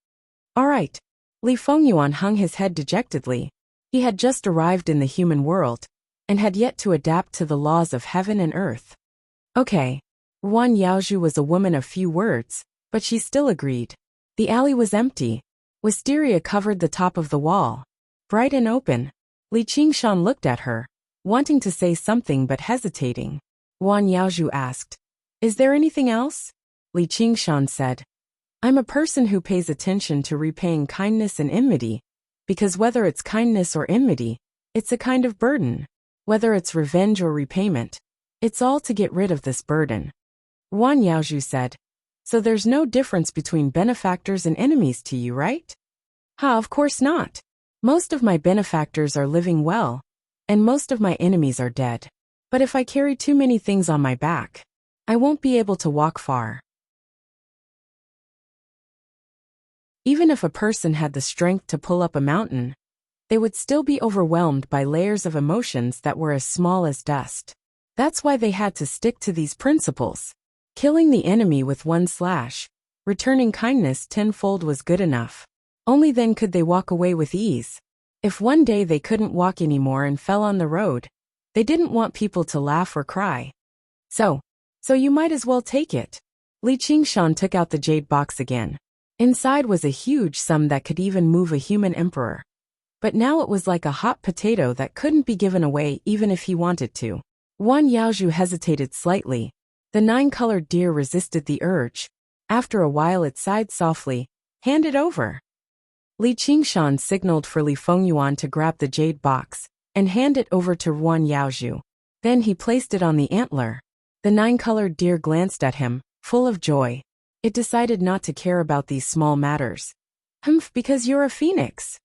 All right. Li Fengyuan hung his head dejectedly. He had just arrived in the human world, and had yet to adapt to the laws of heaven and earth. Okay. Wan Yaozhu was a woman of few words, but she still agreed. The alley was empty. Wisteria covered the top of the wall. Bright and open. Li Qingshan looked at her, wanting to say something but hesitating. Wan Yaozhu asked, Is there anything else? Li Qingshan said, I'm a person who pays attention to repaying kindness and enmity, because whether it's kindness or enmity, it's a kind of burden. Whether it's revenge or repayment, it's all to get rid of this burden. Wan Yaozhu said, So there's no difference between benefactors and enemies to you, right? Of course not. Most of my benefactors are living well, and most of my enemies are dead. But if I carry too many things on my back, I won't be able to walk far. Even if a person had the strength to pull up a mountain, they would still be overwhelmed by layers of emotions that were as small as dust. That's why they had to stick to these principles. Killing the enemy with 1 slash, returning kindness 10-fold was good enough. Only then could they walk away with ease. If one day they couldn't walk anymore and fell on the road, They didn't want people to laugh or cry. So you might as well take it. Li Qingshan took out the jade box again. Inside was a huge sum that could even move a human emperor. But now it was like a hot potato that couldn't be given away even if he wanted to. Wan Yaozhu hesitated slightly. The 9-colored deer resisted the urge. After a while it sighed softly. Hand it over. Li Qingshan signaled for Li Fengyuan to grab the jade box and hand it over to Wan Yaozhu. Then he placed it on the antler. The 9-colored deer glanced at him, full of joy. It decided not to care about these small matters. Humph, because you're a phoenix.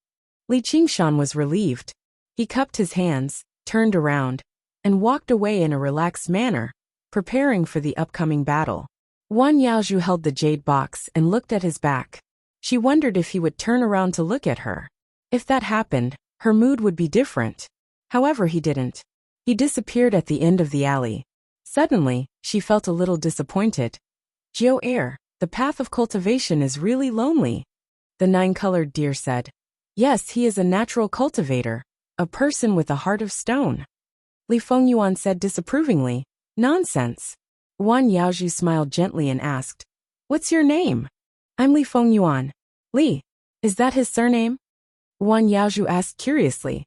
Li Qingshan was relieved. He cupped his hands, turned around, and walked away in a relaxed manner, preparing for the upcoming battle. Wan Yaozhu held the jade box and looked at his back. She wondered if he would turn around to look at her. If that happened, her mood would be different. However, he didn't. He disappeared at the end of the alley. Suddenly, she felt a little disappointed. Jiao Air, the path of cultivation is really lonely. The 9-colored deer said. Yes, he is a natural cultivator, a person with a heart of stone. Li Fengyuan said disapprovingly. Nonsense. Wan Yaozhu smiled gently and asked, What's your name? I'm Li Fengyuan. Li. Is that his surname? Wan Yaozhu asked curiously.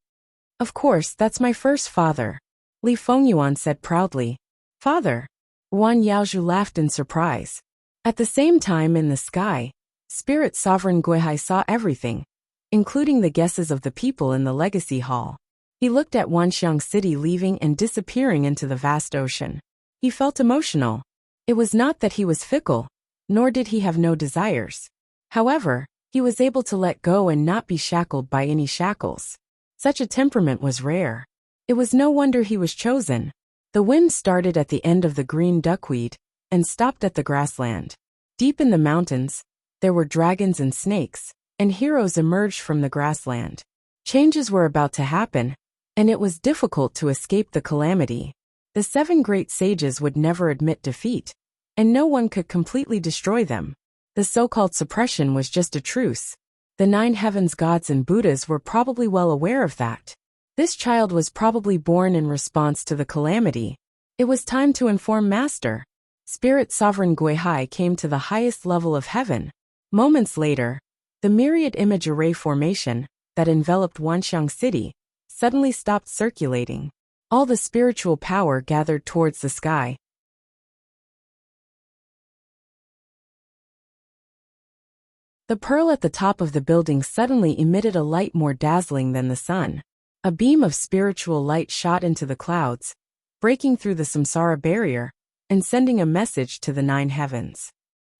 Of course, that's my first father. Li Fengyuan said proudly. Father. Wan Yaozhu laughed in surprise. At the same time in the sky, Spirit Sovereign Guihai saw everything, including the guesses of the people in the Legacy Hall. He looked at Wanxiang City leaving and disappearing into the vast ocean. He felt emotional. It was not that he was fickle, nor did he have no desires. However, he was able to let go and not be shackled by any shackles. Such a temperament was rare. It was no wonder he was chosen. The wind started at the end of the green duckweed and stopped at the grassland. Deep in the mountains, there were dragons and snakes, and heroes emerged from the grassland. Changes were about to happen, and it was difficult to escape the calamity. The 7 great sages would never admit defeat, and no one could completely destroy them. The so-called suppression was just a truce. The 9 heavens gods and Buddhas were probably well aware of that. This child was probably born in response to the calamity. It was time to inform Master. Spirit Sovereign Guihai came to the highest level of heaven. Moments later, the myriad image array formation that enveloped Wanxiang City suddenly stopped circulating. All the spiritual power gathered towards the sky. The pearl at the top of the building suddenly emitted a light more dazzling than the sun. A beam of spiritual light shot into the clouds, breaking through the samsara barrier and sending a message to the 9 heavens.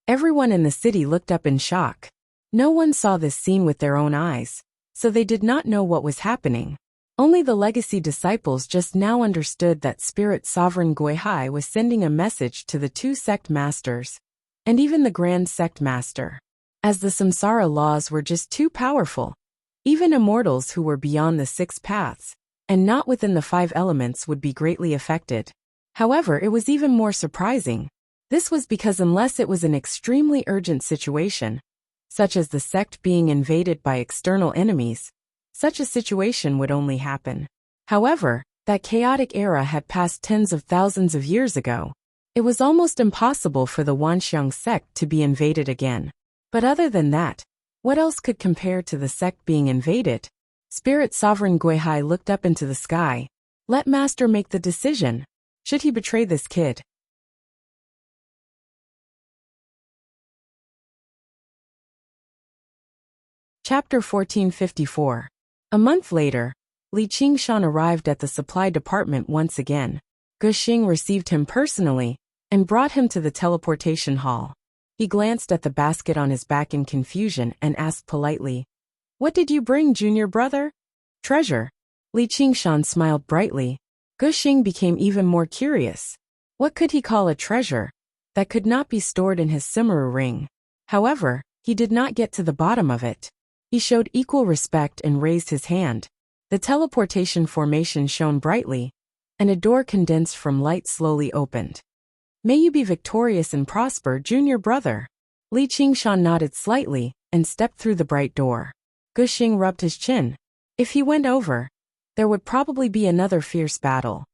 Everyone in the city looked up in shock. No one saw this scene with their own eyes, so they did not know what was happening. Only the legacy disciples just now understood that Spirit Sovereign Guihai was sending a message to the 2 sect masters, and even the Grand Sect Master. As the samsara laws were just too powerful, even immortals who were beyond the 6 paths, and not within the 5 elements would be greatly affected. However, it was even more surprising. This was because unless it was an extremely urgent situation, such as the sect being invaded by external enemies, such a situation would only happen. However, that chaotic era had passed tens of thousands of years ago. It was almost impossible for the Wanxiang sect to be invaded again. But other than that, what else could compare to the sect being invaded? Spirit Sovereign Guihai looked up into the sky. Let Master make the decision. Should he betray this kid? Chapter 1454. A month later, Li Qingshan arrived at the supply department once again. Guxing received him personally and brought him to the teleportation hall. He glanced at the basket on his back in confusion and asked politely, What did you bring, junior brother? Treasure. Li Qingshan smiled brightly. Guxing became even more curious. What could he call a treasure that could not be stored in his Simuru ring? However, he did not get to the bottom of it. He showed equal respect and raised his hand. The teleportation formation shone brightly, and a door condensed from light slowly opened. May you be victorious and prosper, junior brother. Li Qingshan nodded slightly and stepped through the bright door. Guxing rubbed his chin. If he went over, there would probably be another fierce battle.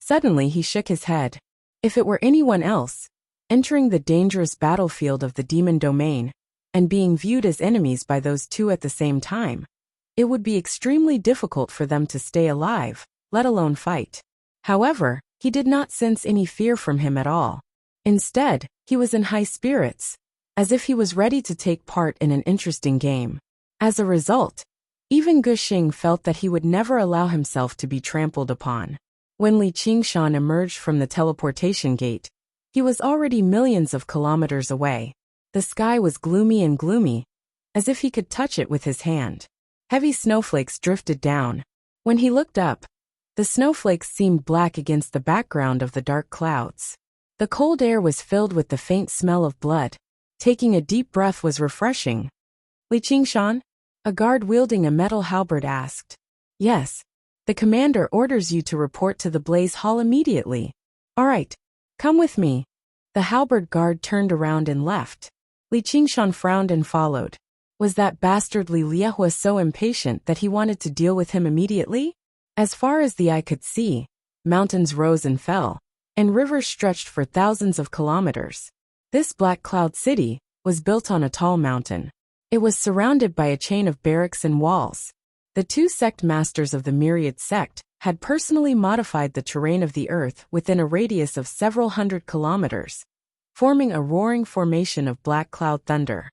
Suddenly he shook his head. If it were anyone else, entering the dangerous battlefield of the demon domain, and being viewed as enemies by those two at the same time, it would be extremely difficult for them to stay alive, let alone fight. However, he did not sense any fear from him at all. Instead, he was in high spirits, as if he was ready to take part in an interesting game. As a result, even Guxing felt that he would never allow himself to be trampled upon. When Li Qingshan emerged from the teleportation gate, he was already millions of kilometers away. The sky was gloomy, as if he could touch it with his hand. Heavy snowflakes drifted down. When he looked up, the snowflakes seemed black against the background of the dark clouds. The cold air was filled with the faint smell of blood. Taking a deep breath was refreshing. Li Qingshan? A guard wielding a metal halberd asked. Yes. The commander orders you to report to the Blaze Hall immediately. All right. Come with me. The halberd guard turned around and left. Li Qingshan frowned and followed. Was that bastardly Liehua so impatient that he wanted to deal with him immediately? As far as the eye could see, mountains rose and fell, and rivers stretched for thousands of kilometers. This Black Cloud City was built on a tall mountain. It was surrounded by a chain of barracks and walls. The two sect masters of the Myriad sect had personally modified the terrain of the earth within a radius of several hundred kilometers, forming a roaring formation of black cloud thunder.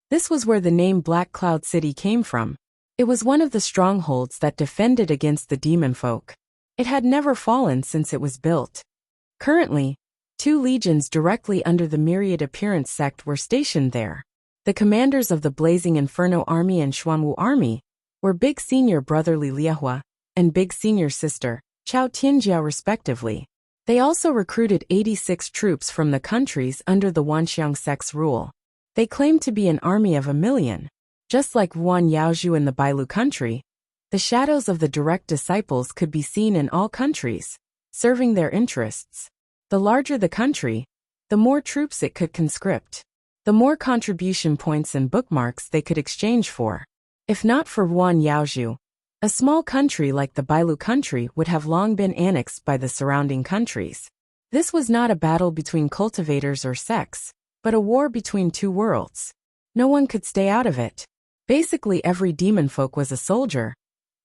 This was where the name Black Cloud City came from. It was one of the strongholds that defended against the demon folk. It had never fallen since it was built. Currently, 2 legions directly under the Myriad Appearance sect were stationed there. The commanders of the Blazing Inferno Army and Xuanwu Army were Big Senior Brother Li Liehua and Big Senior Sister Chao Tianjia respectively. They also recruited 86 troops from the countries under the Wanxiang sect's rule. They claimed to be an army of 1 million. Just like Wuan Yaozhu in the Bailu country, the shadows of the direct disciples could be seen in all countries, serving their interests. The larger the country, the more troops it could conscript, the more contribution points and bookmarks they could exchange for. If not for Wuan Yaozhu, a small country like the Bailu country would have long been annexed by the surrounding countries. This was not a battle between cultivators or sects, but a war between 2 worlds. No one could stay out of it. Basically every demon folk was a soldier,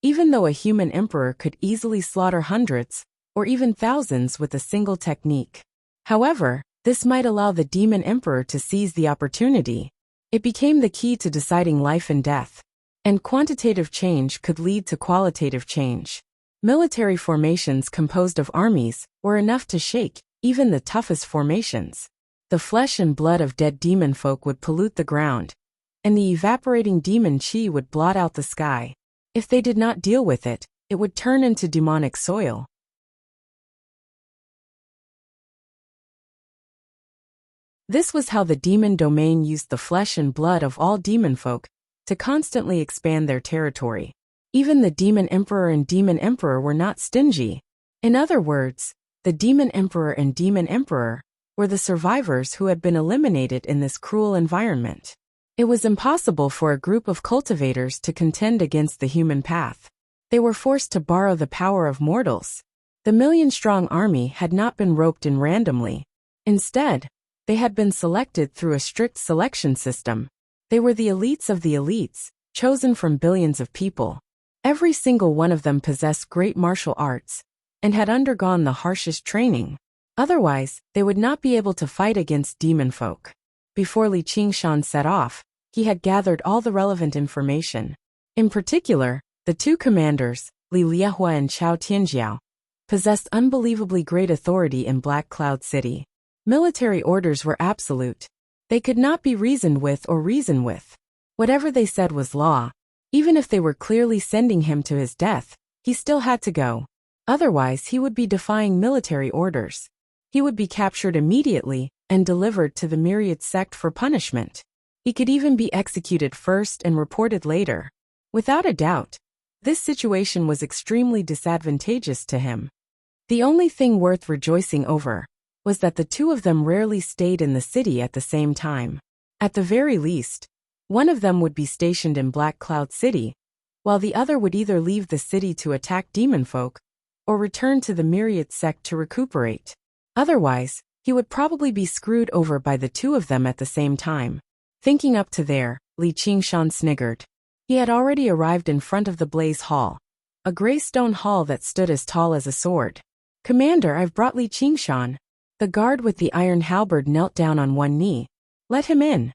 even though a human emperor could easily slaughter hundreds, or even thousands with a single technique. However, this might allow the demon emperor to seize the opportunity. It became the key to deciding life and death. And quantitative change could lead to qualitative change. Military formations composed of armies were enough to shake even the toughest formations. The flesh and blood of dead demon folk would pollute the ground, and the evaporating demon chi would blot out the sky. If they did not deal with it, it would turn into demonic soil. This was how the demon domain used the flesh and blood of all demon folk to constantly expand their territory. Even the demon emperor and demon emperor were not stingy. In other words, the demon emperor and demon emperor were the survivors who had been eliminated in this cruel environment. It was impossible for a group of cultivators to contend against the human path. They were forced to borrow the power of mortals. The million-strong army had not been roped in randomly. Instead, they had been selected through a strict selection system. They were the elites of the elites, chosen from billions of people. Every single one of them possessed great martial arts and had undergone the harshest training. Otherwise, they would not be able to fight against demon folk. Before Li Qingshan set off, he had gathered all the relevant information. In particular, the 2 commanders, Li Liehua and Chao Tianjiao, possessed unbelievably great authority in Black Cloud City. Military orders were absolute. They could not be reasoned with or reason with. Whatever they said was law. Even if they were clearly sending him to his death, he still had to go. Otherwise, he would be defying military orders. He would be captured immediately and delivered to the Myriad sect for punishment. He could even be executed first and reported later. Without a doubt, this situation was extremely disadvantageous to him. The only thing worth rejoicing over was that the 2 of them rarely stayed in the city at the same time. At the very least, one of them would be stationed in Black Cloud City, while the other would either leave the city to attack demon folk or return to the myriad sect to recuperate. Otherwise, he would probably be screwed over by the two of them at the same time. Thinking up to there, Li Qingshan sniggered. He had already arrived in front of the Blaze Hall, a gray stone hall that stood as tall as a sword. Commander, I've brought Li Qingshan. The guard with the iron halberd knelt down on one knee. Let him in.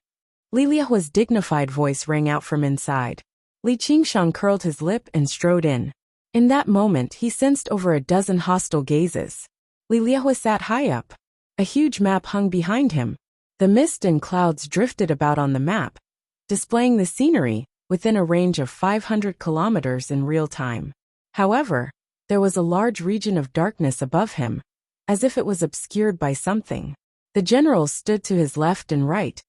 Li Liahua's dignified voice rang out from inside. Li Qingshan curled his lip and strode in. In that moment, he sensed over a dozen hostile gazes. Li Liahua sat high up. A huge map hung behind him. The mist and clouds drifted about on the map, displaying the scenery within a range of 500 kilometers in real time. However, there was a large region of darkness above him, as if it was obscured by something. The generals stood to his left and right,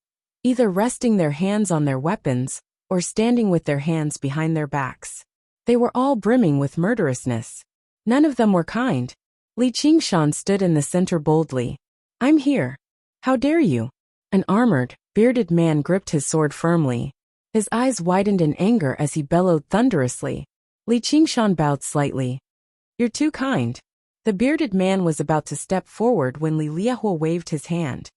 either resting their hands on their weapons or standing with their hands behind their backs. They were all brimming with murderousness. None of them were kind. Li Qingshan stood in the center boldly. I'm here. How dare you? An armored, bearded man gripped his sword firmly. His eyes widened in anger as he bellowed thunderously. Li Qingshan bowed slightly. You're too kind. The bearded man was about to step forward when Li Liahua waved his hand.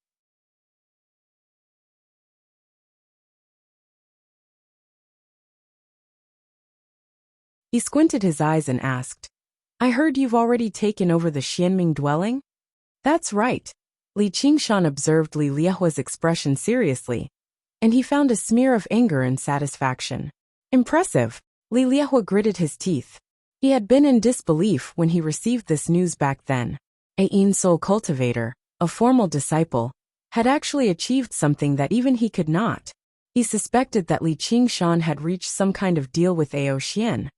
He squinted his eyes and asked, I heard you've already taken over the Xianming dwelling? That's right. Li Qingshan observed Li Liahua's expression seriously, and he found a smear of anger and satisfaction. Impressive. Li Liahua gritted his teeth. He had been in disbelief when he received this news back then. A Yin soul cultivator, a formal disciple, had actually achieved something that even he could not. He suspected that Li Qingshan had reached some kind of deal with Ao Xian.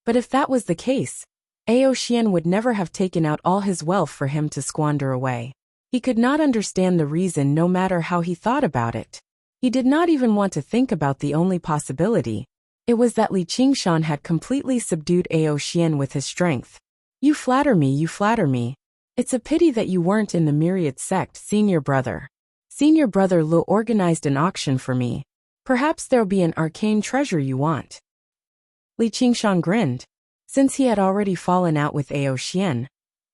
But if that was the case, Ao Xian would never have taken out all his wealth for him to squander away. He could not understand the reason no matter how he thought about it. He did not even want to think about the only possibility. It was that Li Qingshan had completely subdued Ao Xian with his strength. You flatter me, you flatter me. It's a pity that you weren't in the myriad sect, senior brother. Senior brother Lu organized an auction for me. Perhaps there'll be an arcane treasure you want. Li Qingshan grinned. Since he had already fallen out with Ao Xian,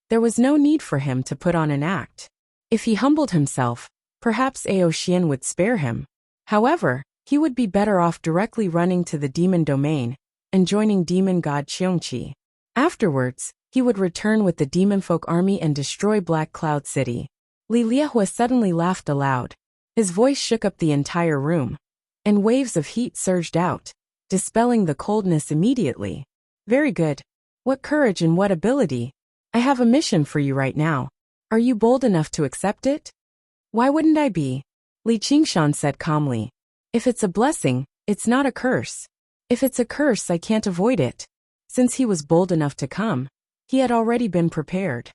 there was no need for him to put on an act. If he humbled himself, perhaps Ao Xian would spare him. However, he would be better off directly running to the demon domain and joining demon god Qiongqi. Afterwards, he would return with the demonfolk army and destroy Black Cloud City. Li Liahua suddenly laughed aloud. His voice shook up the entire room, and waves of heat surged out, dispelling the coldness immediately. Very good. What courage and what ability. I have a mission for you right now. Are you bold enough to accept it? Why wouldn't I be? Li Qingshan said calmly. If it's a blessing, it's not a curse. If it's a curse, I can't avoid it. Since he was bold enough to come, he had already been prepared.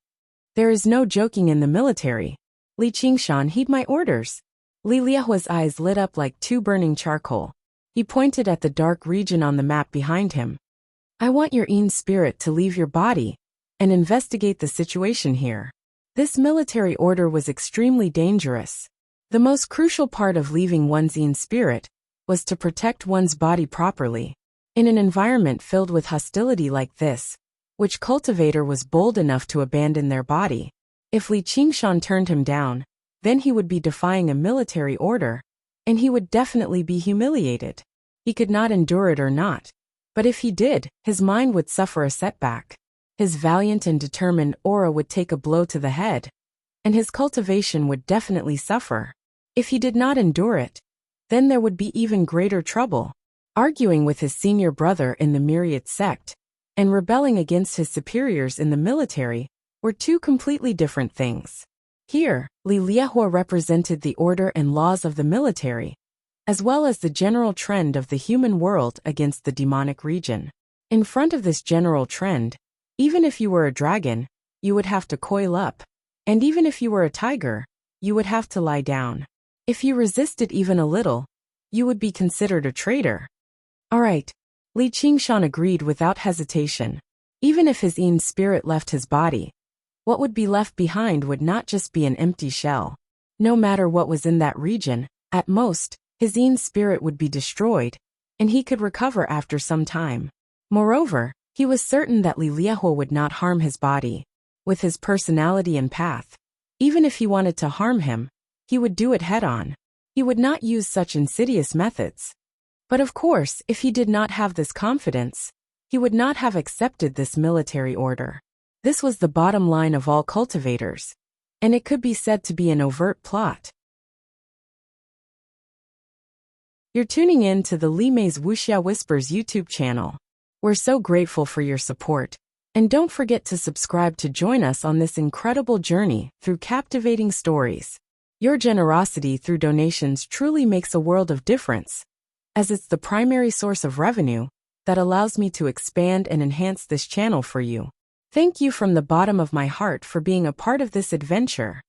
There is no joking in the military. Li Qingshan, heed my orders. Li Liahua's eyes lit up like two burning charcoal. He pointed at the dark region on the map behind him. I want your Yin spirit to leave your body and investigate the situation here. This military order was extremely dangerous. The most crucial part of leaving one's Yin spirit was to protect one's body properly. In an environment filled with hostility like this, which cultivator was bold enough to abandon their body? If Li Qingshan turned him down, then he would be defying a military order, and he would definitely be humiliated. He could not endure it or not. But if he did, his mind would suffer a setback. His valiant and determined aura would take a blow to the head, and his cultivation would definitely suffer. If he did not endure it, then there would be even greater trouble. Arguing with his senior brother in the myriad sect, and rebelling against his superiors in the military, were two completely different things. Here, Li Liahua represented the order and laws of the military, as well as the general trend of the human world against the demonic region. In front of this general trend, even if you were a dragon, you would have to coil up, and even if you were a tiger, you would have to lie down. If you resisted even a little, you would be considered a traitor. All right, Li Qingshan agreed without hesitation. Even if his Yin spirit left his body, what would be left behind would not just be an empty shell. No matter what was in that region, at most, his Yin spirit would be destroyed, and he could recover after some time. Moreover, He was certain that Li Liehua would not harm his body. With his personality and path, even if he wanted to harm him, he would do it head-on. He would not use such insidious methods. But of course, if he did not have this confidence, he would not have accepted this military order. This was the bottom line of all cultivators, and it could be said to be an overt plot. You're tuning in to the Li Mei's Wuxia Whispers YouTube channel. We're so grateful for your support, and don't forget to subscribe to join us on this incredible journey through captivating stories. Your generosity through donations truly makes a world of difference, as it's the primary source of revenue that allows me to expand and enhance this channel for you. Thank you from the bottom of my heart for being a part of this adventure.